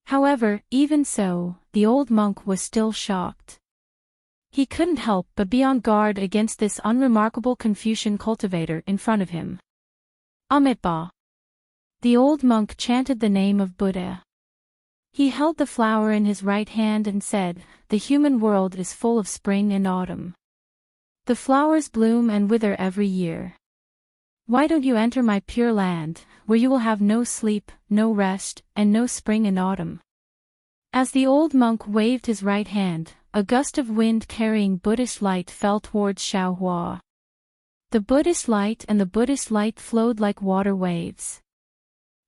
However, even so, the old monk was still shocked. He couldn't help but be on guard against this unremarkable Confucian cultivator in front of him. Amitabha. The old monk chanted the name of Buddha. He held the flower in his right hand and said, "The human world is full of spring and autumn. The flowers bloom and wither every year. Why don't you enter my pure land, where you will have no sleep, no rest, and no spring and autumn?" As the old monk waved his right hand, a gust of wind carrying Buddhist light fell towards Xiaohua. The Buddhist light and the Buddhist light flowed like water waves.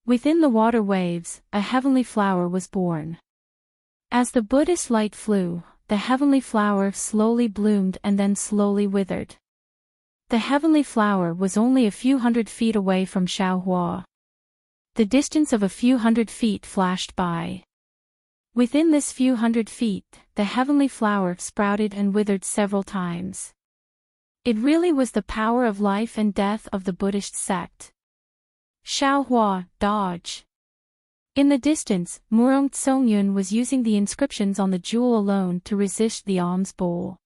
Within the water waves, a heavenly flower was born. As the Buddhist light flew, the heavenly flower slowly bloomed and then slowly withered. The heavenly flower was only a few hundred feet away from Xiaohua. The distance of a few hundred feet flashed by. Within this few hundred feet, the heavenly flower sprouted and withered several times. It really was the power of life and death of the Buddhist sect. Xiaohua, dodge! In the distance, Murong Tsongyun was using the inscriptions on the jewel alone to resist the alms bowl.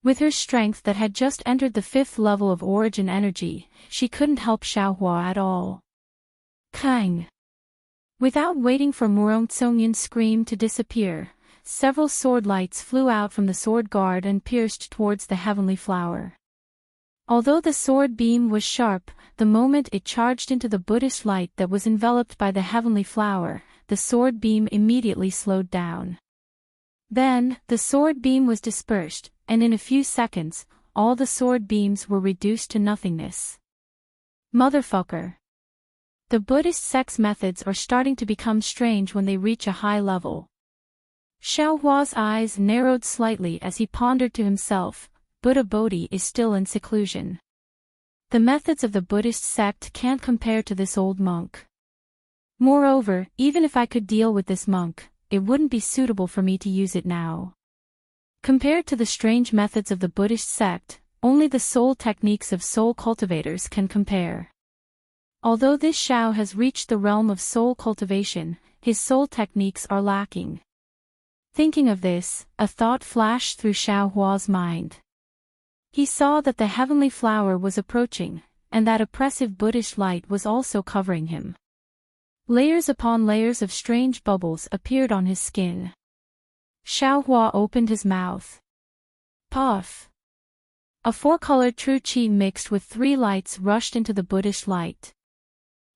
With her strength that had just entered the 5th level of origin energy, she couldn't help Xiaohua at all. Kang! Without waiting for Murong Tsongyun's scream to disappear, several sword lights flew out from the sword guard and pierced towards the heavenly flower. Although the sword beam was sharp, the moment it charged into the Buddhist light that was enveloped by the heavenly flower, the sword beam immediately slowed down. Then, the sword beam was dispersed, and in a few seconds, all the sword beams were reduced to nothingness. Motherfucker! The Buddhist sect's methods are starting to become strange when they reach a high level. Xiaohua's eyes narrowed slightly as he pondered to himself, Buddha Bodhi is still in seclusion. The methods of the Buddhist sect can't compare to this old monk. Moreover, even if I could deal with this monk, it wouldn't be suitable for me to use it now. Compared to the strange methods of the Buddhist sect, only the soul techniques of soul cultivators can compare. Although this Xiao has reached the realm of soul cultivation, his soul techniques are lacking. Thinking of this, a thought flashed through Xiaohua's mind. He saw that the heavenly flower was approaching, and that oppressive Buddhist light was also covering him. Layers upon layers of strange bubbles appeared on his skin. Xiaohua opened his mouth. Puff! A 4-colored true qi mixed with 3 lights rushed into the Buddhist light.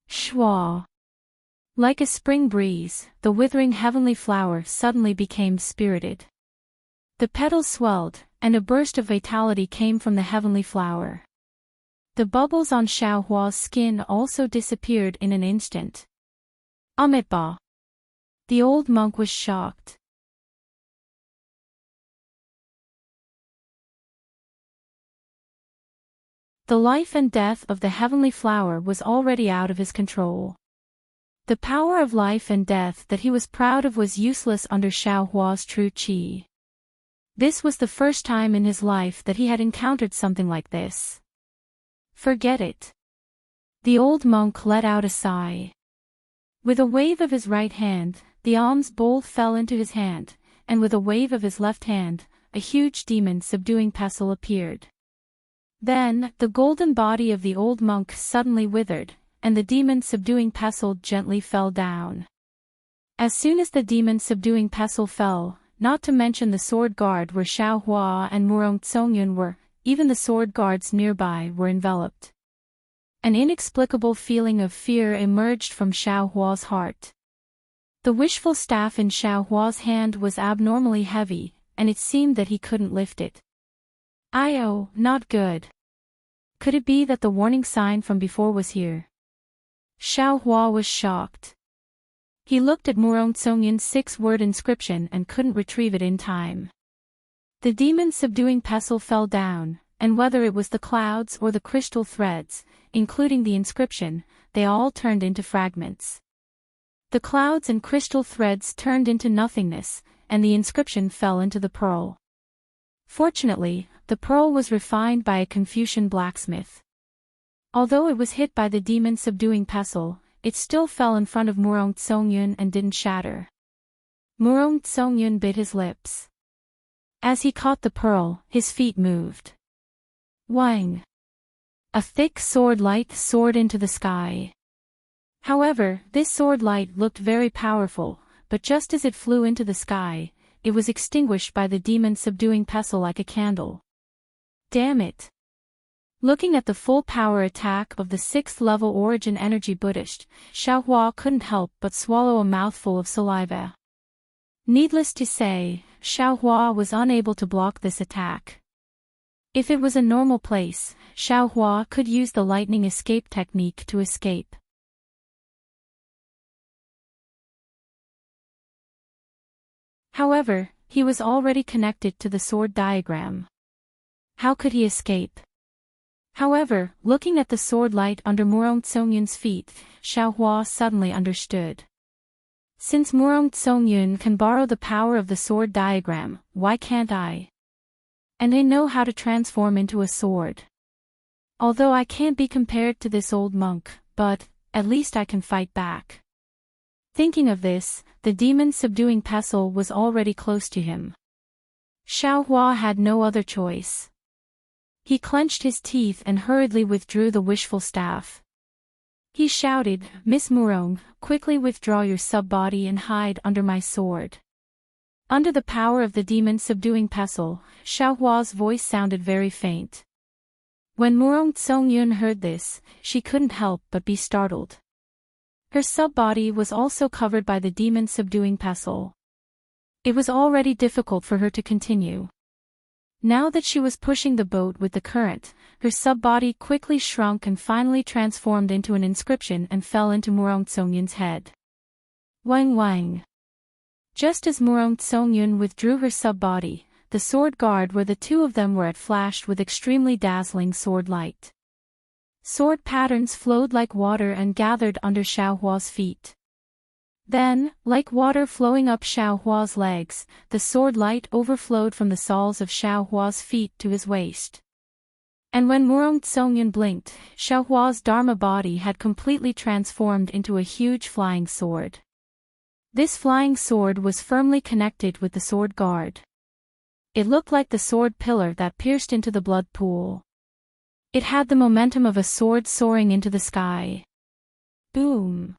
Shua! Like a spring breeze, the withering heavenly flower suddenly became spirited. The petals swelled, and a burst of vitality came from the heavenly flower. The bubbles on Xiaohua's skin also disappeared in an instant. Amitabha! The old monk was shocked. The life and death of the heavenly flower was already out of his control. The power of life and death that he was proud of was useless under Xiaohua's true qi. This was the first time in his life that he had encountered something like this. Forget it. The old monk let out a sigh. With a wave of his right hand, the alms bowl fell into his hand, and with a wave of his left hand, a huge demon-subduing pestle appeared. Then, the golden body of the old monk suddenly withered, and the demon-subduing pestle gently fell down. As soon as the demon-subduing pestle fell, not to mention the sword guard where Xiao Hua and Murong Tsongyun were. Even the sword guards nearby were enveloped. An inexplicable feeling of fear emerged from Xiao Hua's heart. The wishful staff in Xiao Hua's hand was abnormally heavy, and it seemed that he couldn't lift it. Oh, not good. Could it be that the warning sign from before was here? Xiao Hua was shocked. He looked at Murong Tsongyun's 6-word inscription and couldn't retrieve it in time. The demon-subduing pestle fell down, and whether it was the clouds or the crystal threads, including the inscription, they all turned into fragments. The clouds and crystal threads turned into nothingness, and the inscription fell into the pearl. Fortunately, the pearl was refined by a Confucian blacksmith. Although it was hit by the demon-subduing pestle, it still fell in front of Murong Tsongyun and didn't shatter. Murong Tsongyun bit his lips. As he caught the pearl, his feet moved. Wang! A thick sword light soared into the sky. However, this sword light looked very powerful, but just as it flew into the sky, it was extinguished by the demon-subduing pestle like a candle. Damn it! Looking at the full power attack of the 6th level origin energy Buddhist, Xiao Hua couldn't help but swallow a mouthful of saliva. Needless to say, Xiao Hua was unable to block this attack. If it was a normal place, Xiao Hua could use the lightning escape technique to escape. However, he was already connected to the sword diagram. How could he escape? However, looking at the sword light under Murong Tsongyun's feet, Xiao Hua suddenly understood. Since Murong Tsongyun can borrow the power of the sword diagram, why can't I? And I know how to transform into a sword. Although I can't be compared to this old monk, but, at least I can fight back. Thinking of this, the demon-subduing pestle was already close to him. Xiao Hua had no other choice. He clenched his teeth and hurriedly withdrew the wishful staff. He shouted, "Miss Murong, quickly withdraw your sub-body and hide under my sword." Under the power of the demon-subduing pestle, Xiao Hua's voice sounded very faint. When Murong Tsongyun heard this, she couldn't help but be startled. Her sub-body was also covered by the demon-subduing pestle. It was already difficult for her to continue. Now that she was pushing the boat with the current, her sub-body quickly shrunk and finally transformed into an inscription and fell into Murong Tsongyun's head. Wang Wang. Just as Murong Tsongyun withdrew her sub-body, the sword guard where the two of them were at flashed with extremely dazzling sword light. Sword patterns flowed like water and gathered under Xiao Hua's feet. Then, like water flowing up Xiao Hua's legs, the sword light overflowed from the soles of Xiao Hua's feet to his waist. And when Murong Tsongyun blinked, Xiao Hua's Dharma body had completely transformed into a huge flying sword. This flying sword was firmly connected with the sword guard. It looked like the sword pillar that pierced into the blood pool. It had the momentum of a sword soaring into the sky. Boom!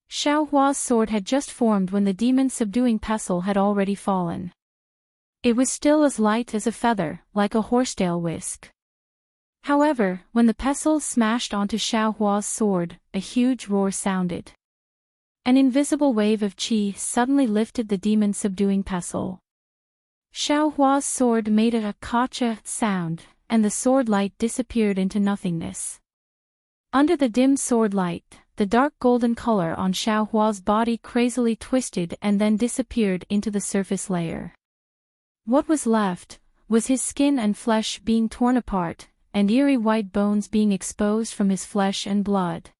Xiao Hua's sword had just formed when the demon-subduing pestle had already fallen. It was still as light as a feather, like a horsetail whisk. However, when the pestle smashed onto Xiao Hua's sword, a huge roar sounded. An invisible wave of qi suddenly lifted the demon-subduing pestle. Xiao Hua's sword made a kacha sound, and the sword light disappeared into nothingness. Under the dim sword light, the dark golden color on Xiao Hua's body crazily twisted and then disappeared into the surface layer. What was left was his skin and flesh being torn apart, and eerie white bones being exposed from his flesh and blood.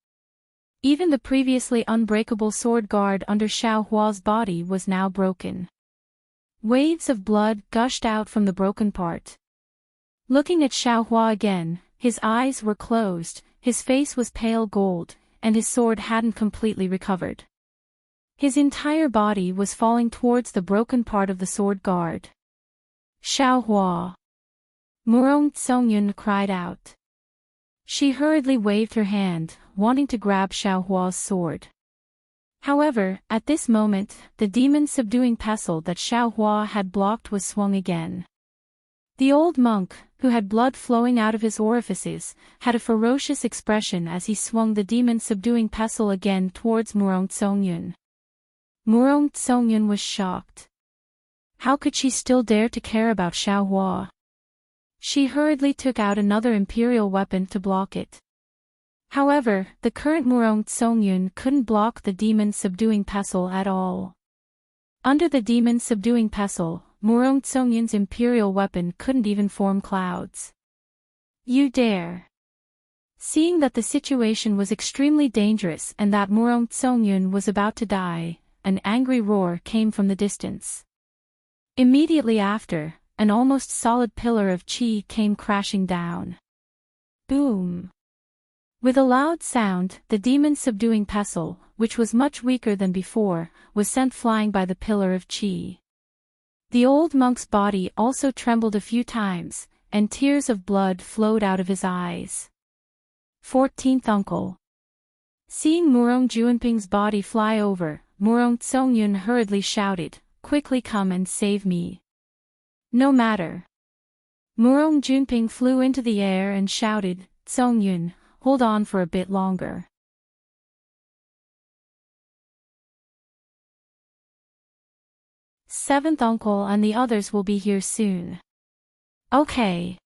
Even the previously unbreakable sword guard under Xiao Hua's body was now broken. Waves of blood gushed out from the broken part. Looking at Xiao Hua again, his eyes were closed, his face was pale gold, and his sword hadn't completely recovered. His entire body was falling towards the broken part of the sword guard. Xiao Hua! Murong Tsongyun cried out. She hurriedly waved her hand, wanting to grab Xiao Hua's sword. However, at this moment, the demon-subduing pestle that Xiaohua had blocked was swung again. The old monk, who had blood flowing out of his orifices, had a ferocious expression as he swung the demon-subduing pestle again towards Murong Tsongyun. Murong Tsongyun was shocked. How could she still dare to care about Xiaohua? She hurriedly took out another imperial weapon to block it. However, the current Murong Tsongyun couldn't block the demon-subduing pestle at all. Under the demon-subduing pestle, Murong Tsongyun's imperial weapon couldn't even form clouds. You dare! Seeing that the situation was extremely dangerous and that Murong Tsongyun was about to die, an angry roar came from the distance. Immediately after, an almost solid pillar of qi came crashing down. Boom! With a loud sound, the demon-subduing pestle, which was much weaker than before, was sent flying by the pillar of qi. The old monk's body also trembled a few times, and tears of blood flowed out of his eyes. 14th Uncle. Seeing Murong Juanping's body fly over, Murong Tsongyun hurriedly shouted, "Quickly come and save me." No matter. Murong Juanping flew into the air and shouted, "Tsongyun, hold on for a bit longer." Seventh Uncle and the others will be here soon. Okay.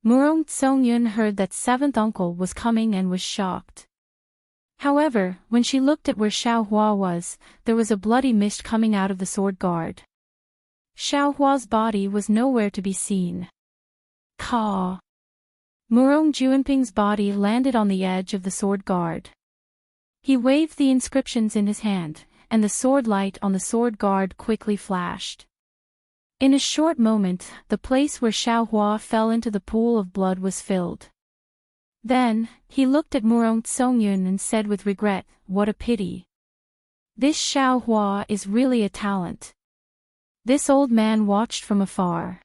Murong Tsongyun heard that seventh uncle was coming and was shocked. However, when she looked at where Xiaohua was, there was a bloody mist coming out of the sword guard. Xiaohua's body was nowhere to be seen. Caw! Murong Juanping's body landed on the edge of the sword guard. He waved the inscriptions in his hand, and the sword light on the sword guard quickly flashed. In a short moment, the place where Xiaohua fell into the pool of blood was filled. Then, he looked at Murong Tsongyun and said with regret, "What a pity. This Xiaohua is really a talent." This old man watched from afar.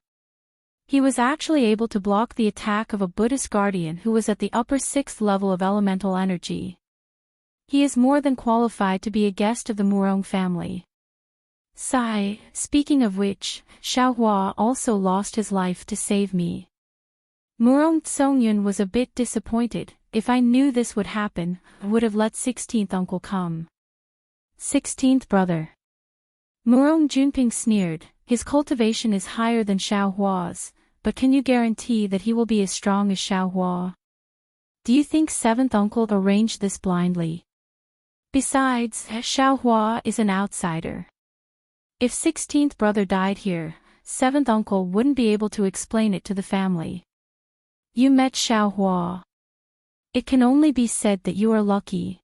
He was actually able to block the attack of a Buddhist guardian who was at the upper 6th level of elemental energy. He is more than qualified to be a guest of the Murong family. Sigh, speaking of which, Xiaohua also lost his life to save me. Murong Tsongyun was a bit disappointed. If I knew this would happen, I would have let 16th uncle come. 16th brother. Murong Juanping sneered, his cultivation is higher than Xiaohua's, but can you guarantee that he will be as strong as Xiaohua? Do you think 7th uncle arranged this blindly? Besides, Xiaohua is an outsider. If 16th brother died here, 7th uncle wouldn't be able to explain it to the family. You met Xiaohua. It can only be said that you are lucky.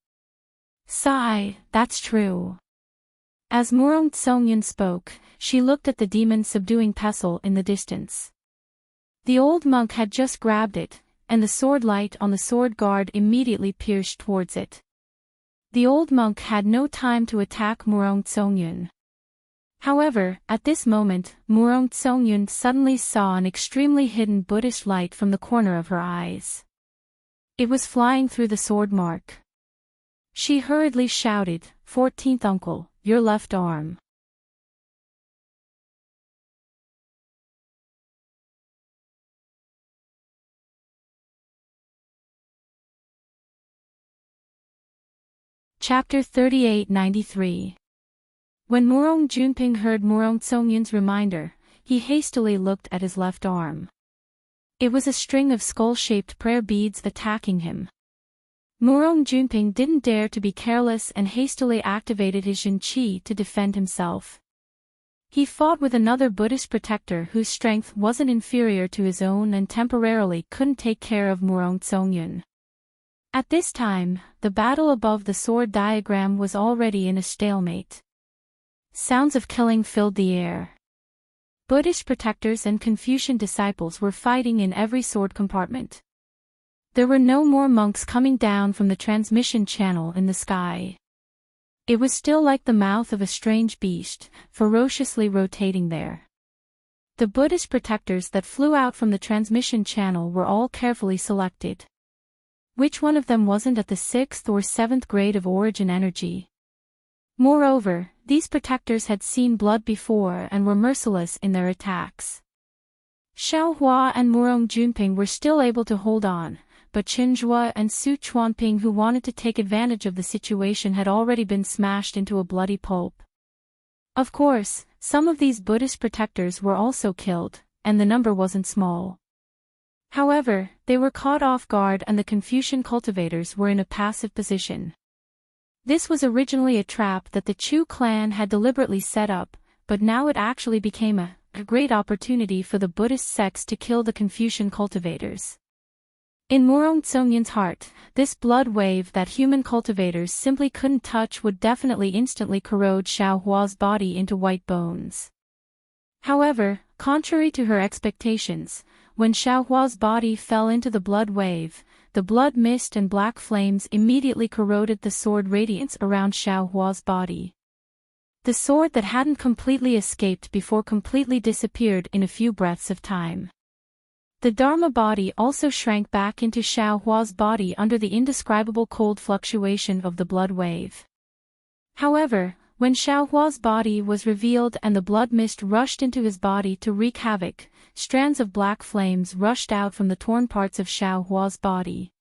Sigh, that's true. As Murong Tsongyun spoke, she looked at the demon-subduing pestle in the distance. The old monk had just grabbed it, and the sword light on the sword guard immediately pierced towards it. The old monk had no time to attack Murong Tsongyun. However, at this moment, Murong Tsongyun suddenly saw an extremely hidden Buddhist light from the corner of her eyes. It was flying through the sword mark. She hurriedly shouted, 14th uncle, your left arm. Chapter 3893. When Murong Juanping heard Murong Tsongyun's reminder, he hastily looked at his left arm. It was a string of skull-shaped prayer beads attacking him. Murong Juanping didn't dare to be careless and hastily activated his Jin Qi to defend himself. He fought with another Buddhist protector whose strength wasn't inferior to his own and temporarily couldn't take care of Murong Tsongyun. At this time, the battle above the sword diagram was already in a stalemate. Sounds of killing filled the air. Buddhist protectors and Confucian disciples were fighting in every sword compartment. There were no more monks coming down from the transmission channel in the sky. It was still like the mouth of a strange beast, ferociously rotating there. The Buddhist protectors that flew out from the transmission channel were all carefully selected. Which one of them wasn't at the 6th or 7th grade of origin energy? Moreover, these protectors had seen blood before and were merciless in their attacks. Xiao Hua and Murong Junping were still able to hold on, but Qin Zhua and Su Chuanping, who wanted to take advantage of the situation, had already been smashed into a bloody pulp. Of course, some of these Buddhist protectors were also killed, and the number wasn't small. However, they were caught off guard and the Confucian cultivators were in a passive position. This was originally a trap that the Chu clan had deliberately set up, but now it actually became a great opportunity for the Buddhist sects to kill the Confucian cultivators. In Murong Tsongyan's heart, this blood wave that human cultivators simply couldn't touch would definitely instantly corrode Xiao Hua's body into white bones. However, contrary to her expectations, when Xiao Hua's body fell into the blood wave, the blood mist and black flames immediately corroded the sword radiance around Xiao Hua's body. The sword that hadn't completely escaped before completely disappeared in a few breaths of time. The Dharma body also shrank back into Xiao Hua's body under the indescribable cold fluctuation of the blood wave. However, when Xiao Hua's body was revealed and the blood mist rushed into his body to wreak havoc, strands of black flames rushed out from the torn parts of Xiao Hua's body.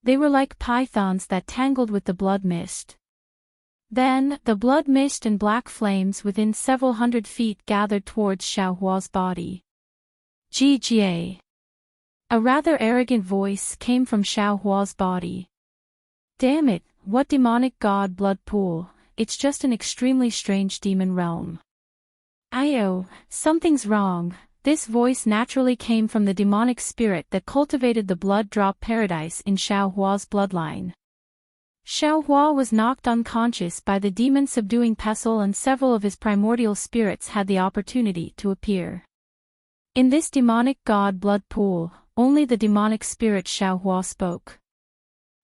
They were like pythons that tangled with the blood mist. Then, the blood mist and black flames within several hundred feet gathered towards Xiao Hua's body. GGA. A rather arrogant voice came from Xiao Hua's body. Damn it, what demonic god blood pool, it's just an extremely strange demon realm. Ayo, something's wrong. This voice naturally came from the demonic spirit that cultivated the blood drop paradise in Xiao Hua's bloodline. Xiao Hua was knocked unconscious by the demon-subduing pestle and several of his primordial spirits had the opportunity to appear. In this demonic god blood pool, only the demonic spirit Xiao Hua spoke.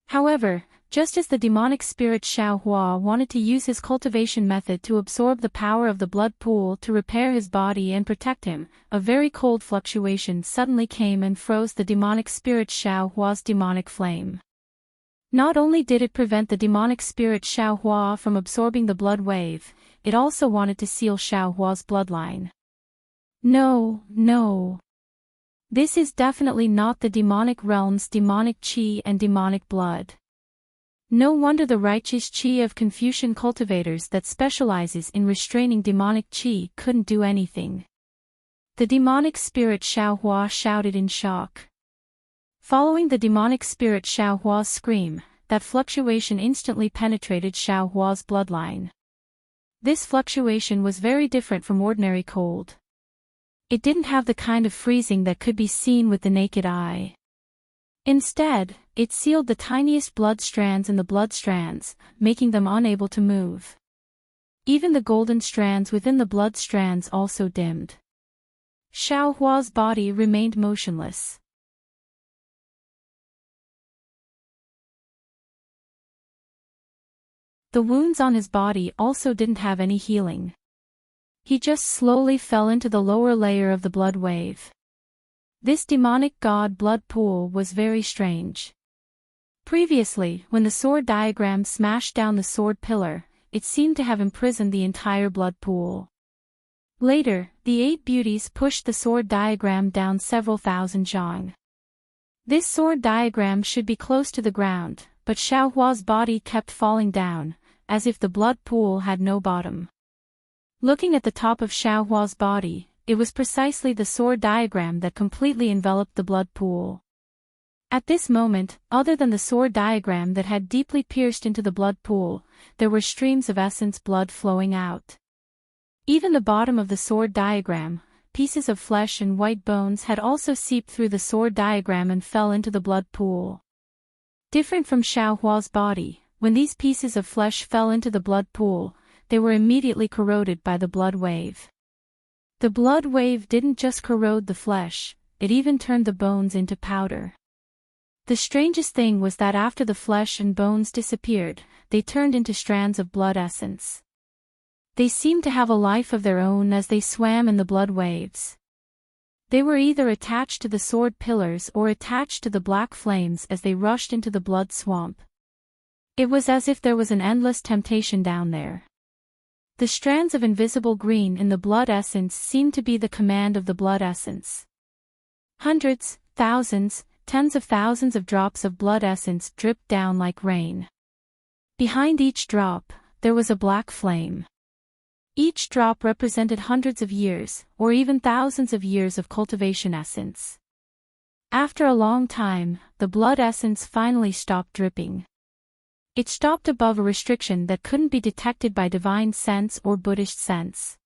However, just as the demonic spirit Xiao Hua wanted to use his cultivation method to absorb the power of the blood pool to repair his body and protect him, a very cold fluctuation suddenly came and froze the demonic spirit Xiao Hua's demonic flame. Not only did it prevent the demonic spirit Xiao Hua from absorbing the blood wave, it also wanted to seal Xiao Hua's bloodline. No, no. This is definitely not the demonic realm's demonic qi and demonic blood. No wonder the righteous qi of Confucian cultivators that specializes in restraining demonic qi couldn't do anything. The demonic spirit Xiao Hua shouted in shock. Following the demonic spirit Xiao Hua's scream, that fluctuation instantly penetrated Xiao Hua's bloodline. This fluctuation was very different from ordinary cold. It didn't have the kind of freezing that could be seen with the naked eye. Instead, it sealed the tiniest blood strands in the blood strands, making them unable to move. Even the golden strands within the blood strands also dimmed. Xiao Hua's body remained motionless. The wounds on his body also didn't have any healing. He just slowly fell into the lower layer of the blood wave. This demonic god blood pool was very strange. Previously, when the sword diagram smashed down the sword pillar, it seemed to have imprisoned the entire blood pool. Later, the 8 beauties pushed the sword diagram down several thousand zhang. This sword diagram should be close to the ground, but Xiao Hua's body kept falling down, as if the blood pool had no bottom. Looking at the top of Xiao Hua's body, it was precisely the sword diagram that completely enveloped the blood pool. At this moment, other than the sword diagram that had deeply pierced into the blood pool, there were streams of essence blood flowing out. Even the bottom of the sword diagram, pieces of flesh and white bones had also seeped through the sword diagram and fell into the blood pool. Different from Xiao Hua's body, when these pieces of flesh fell into the blood pool, they were immediately corroded by the blood wave. The blood wave didn't just corrode the flesh, it even turned the bones into powder. The strangest thing was that after the flesh and bones disappeared, they turned into strands of blood essence. They seemed to have a life of their own as they swam in the blood waves. They were either attached to the sword pillars or attached to the black flames as they rushed into the blood swamp. It was as if there was an endless temptation down there. The strands of invisible green in the blood essence seemed to be the command of the blood essence. Hundreds, thousands, tens of thousands of drops of blood essence dripped down like rain. Behind each drop, there was a black flame. Each drop represented hundreds of years, or even thousands of years of cultivation essence. After a long time, the blood essence finally stopped dripping. It stopped above a restriction that couldn't be detected by divine sense or Buddhist sense.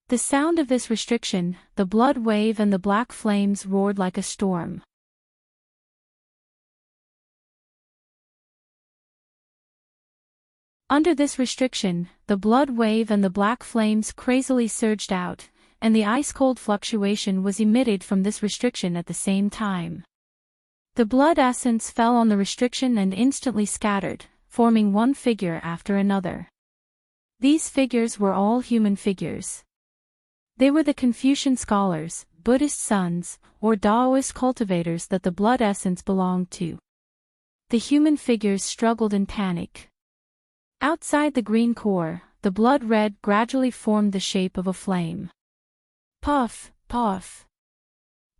The sound of this restriction, the blood wave and the black flames roared like a storm. Under this restriction, the blood wave and the black flames crazily surged out, and the ice-cold fluctuation was emitted from this restriction at the same time. The blood essence fell on the restriction and instantly scattered, forming one figure after another. These figures were all human figures. They were the Confucian scholars, Buddhist sons, or Taoist cultivators that the blood essence belonged to. The human figures struggled in panic. Outside the green core, the blood red gradually formed the shape of a flame. Puff, puff.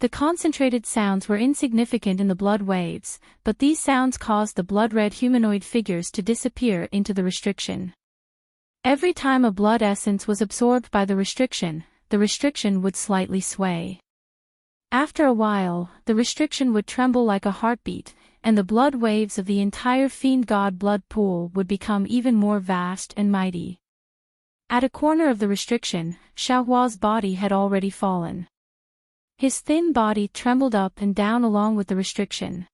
The concentrated sounds were insignificant in the blood waves, but these sounds caused the blood-red humanoid figures to disappear into the restriction. Every time a blood essence was absorbed by the restriction would slightly sway. After a while, the restriction would tremble like a heartbeat, and the blood waves of the entire fiend god blood pool would become even more vast and mighty. At a corner of the restriction, Xiaohua's body had already fallen. His thin body trembled up and down along with the restriction.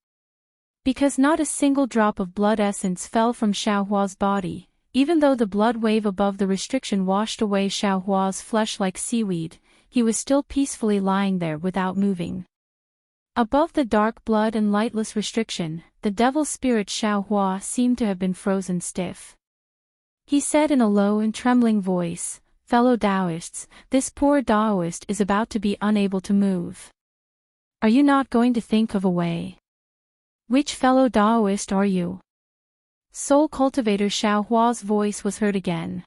Because not a single drop of blood essence fell from Xiaohua's body, even though the blood wave above the restriction washed away Xiaohua's flesh like seaweed, he was still peacefully lying there without moving. Above the dark blood and lightless restriction, the devil spirit Xiaohua seemed to have been frozen stiff. He said in a low and trembling voice, "Fellow Taoists, this poor Taoist is about to be unable to move. Are you not going to think of a way? Which fellow Taoist are you?" Soul cultivator Xiaohua's voice was heard again.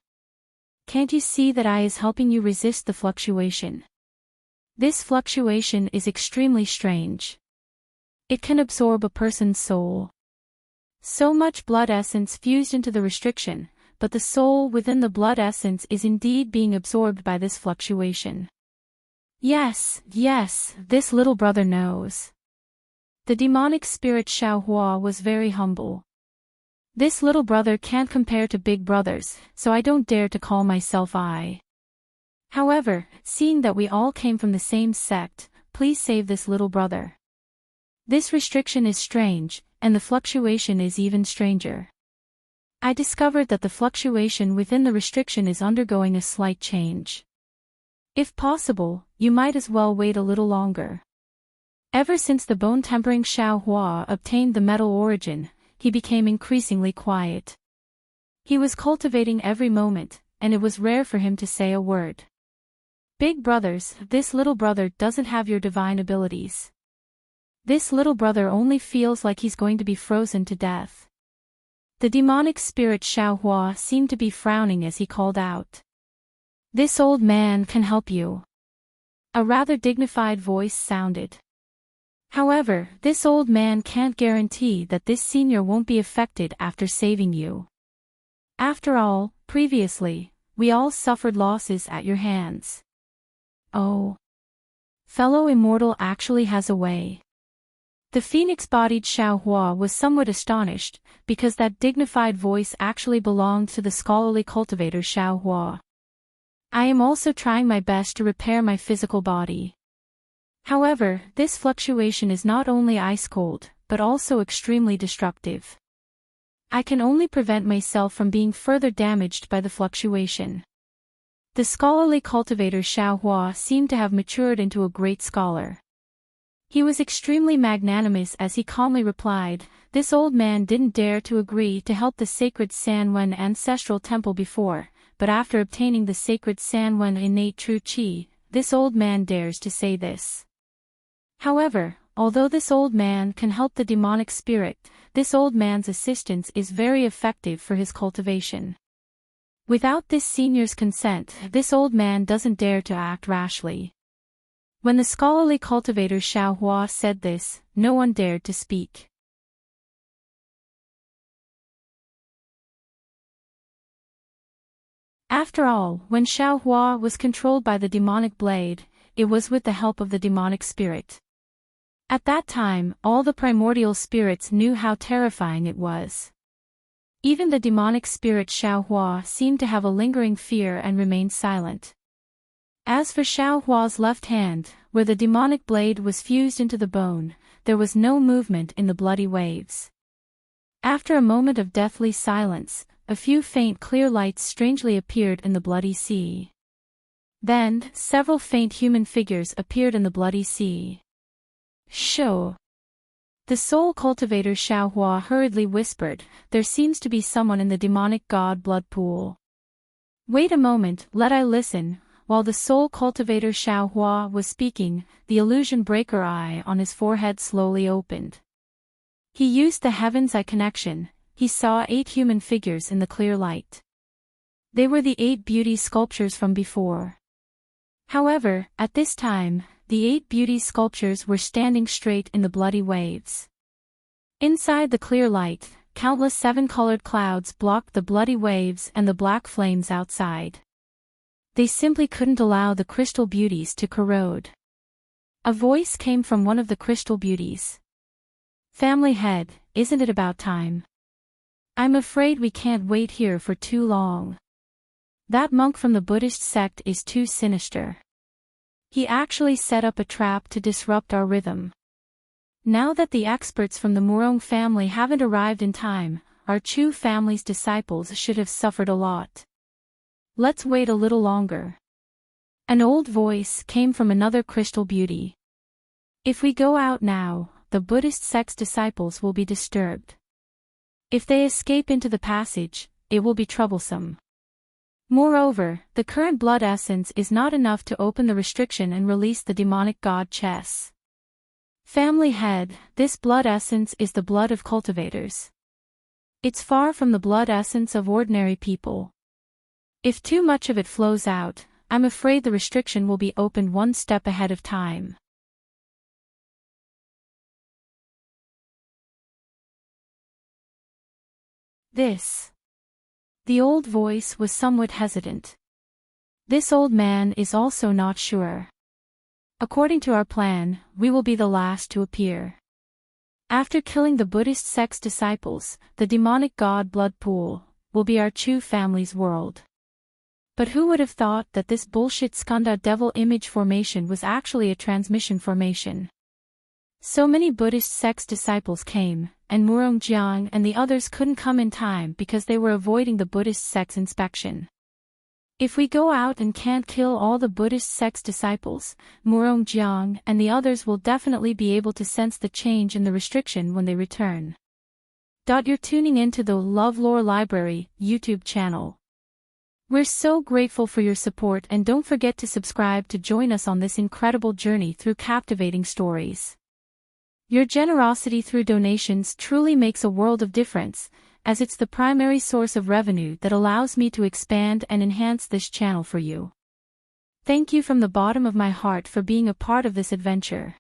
"Can't you see that I is helping you resist the fluctuation? This fluctuation is extremely strange. It can absorb a person's soul. So much blood essence fused into the restriction, but the soul within the blood essence is indeed being absorbed by this fluctuation." Yes, this little brother knows. The demonic spirit Xiaohua was very humble. "This little brother can't compare to big brothers, so I don't dare to call myself I. However, seeing that we all came from the same sect, please save this little brother. This restriction is strange, and the fluctuation is even stranger. I discovered that the fluctuation within the restriction is undergoing a slight change. If possible, you might as well wait a little longer." Ever since the bone-tempering Xiaohua obtained the metal origin, he became increasingly quiet. He was cultivating every moment, and it was rare for him to say a word. "Big brothers, this little brother doesn't have your divine abilities. This little brother only feels like he's going to be frozen to death." The demonic spirit Xiaohua seemed to be frowning as he called out. "This old man can help you." A rather dignified voice sounded. "However, this old man can't guarantee that this senior won't be affected after saving you. After all, previously, we all suffered losses at your hands." "Oh. Fellow immortal actually has a way." The phoenix-bodied Xiaohua was somewhat astonished, because that dignified voice actually belonged to the scholarly cultivator Xiaohua. "I am also trying my best to repair my physical body. However, this fluctuation is not only ice-cold, but also extremely destructive. I can only prevent myself from being further damaged by the fluctuation." The scholarly cultivator Xiaohua seemed to have matured into a great scholar. He was extremely magnanimous as he calmly replied, "This old man didn't dare to agree to help the sacred Sanwen ancestral temple before, but after obtaining the sacred Sanwen innate true qi, this old man dares to say this. However, although this old man can help the demonic spirit, this old man's assistance is very effective for his cultivation. Without this senior's consent, this old man doesn't dare to act rashly. When the scholarly cultivator Xiao Hua said this, no one dared to speak. After all, when Xiao Hua was controlled by the demonic blade, it was with the help of the demonic spirit. At that time, all the primordial spirits knew how terrifying it was. Even the demonic spirit Xiao Hua seemed to have a lingering fear and remained silent. As for Xiao Hua's left hand, where the demonic blade was fused into the bone, there was no movement in the bloody waves. After a moment of deathly silence, a few faint clear lights strangely appeared in the bloody sea. Then, several faint human figures appeared in the bloody sea. Show. The soul cultivator Xiao Hua hurriedly whispered, "There seems to be someone in the demonic god blood pool." "Wait a moment, let I listen." While the soul cultivator Xiao Hua was speaking, the illusion breaker eye on his forehead slowly opened. He used the heaven's eye connection. He saw 8 human figures in the clear light. They were the 8 beauty sculptures from before. However, at this time, the 8 beauty sculptures were standing straight in the bloody waves. Inside the clear light, countless 7-colored clouds blocked the bloody waves and the black flames outside. They simply couldn't allow the crystal beauties to corrode. A voice came from one of the crystal beauties. "Family head, isn't it about time? I'm afraid we can't wait here for too long. That monk from the Buddhist sect is too sinister. He actually set up a trap to disrupt our rhythm. Now that the experts from the Murong family haven't arrived in time, our Chu family's disciples should have suffered a lot. Let's wait a little longer." An old voice came from another crystal beauty. "If we go out now, the Buddhist sect's disciples will be disturbed. If they escape into the passage, it will be troublesome. Moreover, the current blood essence is not enough to open the restriction and release the demonic god chess. Family head, this blood essence is the blood of cultivators. It's far from the blood essence of ordinary people. If too much of it flows out, I'm afraid the restriction will be opened one step ahead of time." The old voice was somewhat hesitant. "This old man is also not sure. According to our plan, we will be the last to appear. After killing the Buddhist sect's disciples, the demonic god blood pool will be our Chu family's world. But who would have thought that this bullshit skanda devil image formation was actually a transmission formation? So many Buddhist sect's disciples came, and Murong Jiang and the others couldn't come in time because they were avoiding the Buddhist sect's inspection. If we go out and can't kill all the Buddhist sect's disciples, Murong Jiang and the others will definitely be able to sense the change in the restriction when they return." You're tuning into the LoveLore Library YouTube channel. We're so grateful for your support, and don't forget to subscribe to join us on this incredible journey through captivating stories. Your generosity through donations truly makes a world of difference, as it's the primary source of revenue that allows me to expand and enhance this channel for you. Thank you from the bottom of my heart for being a part of this adventure.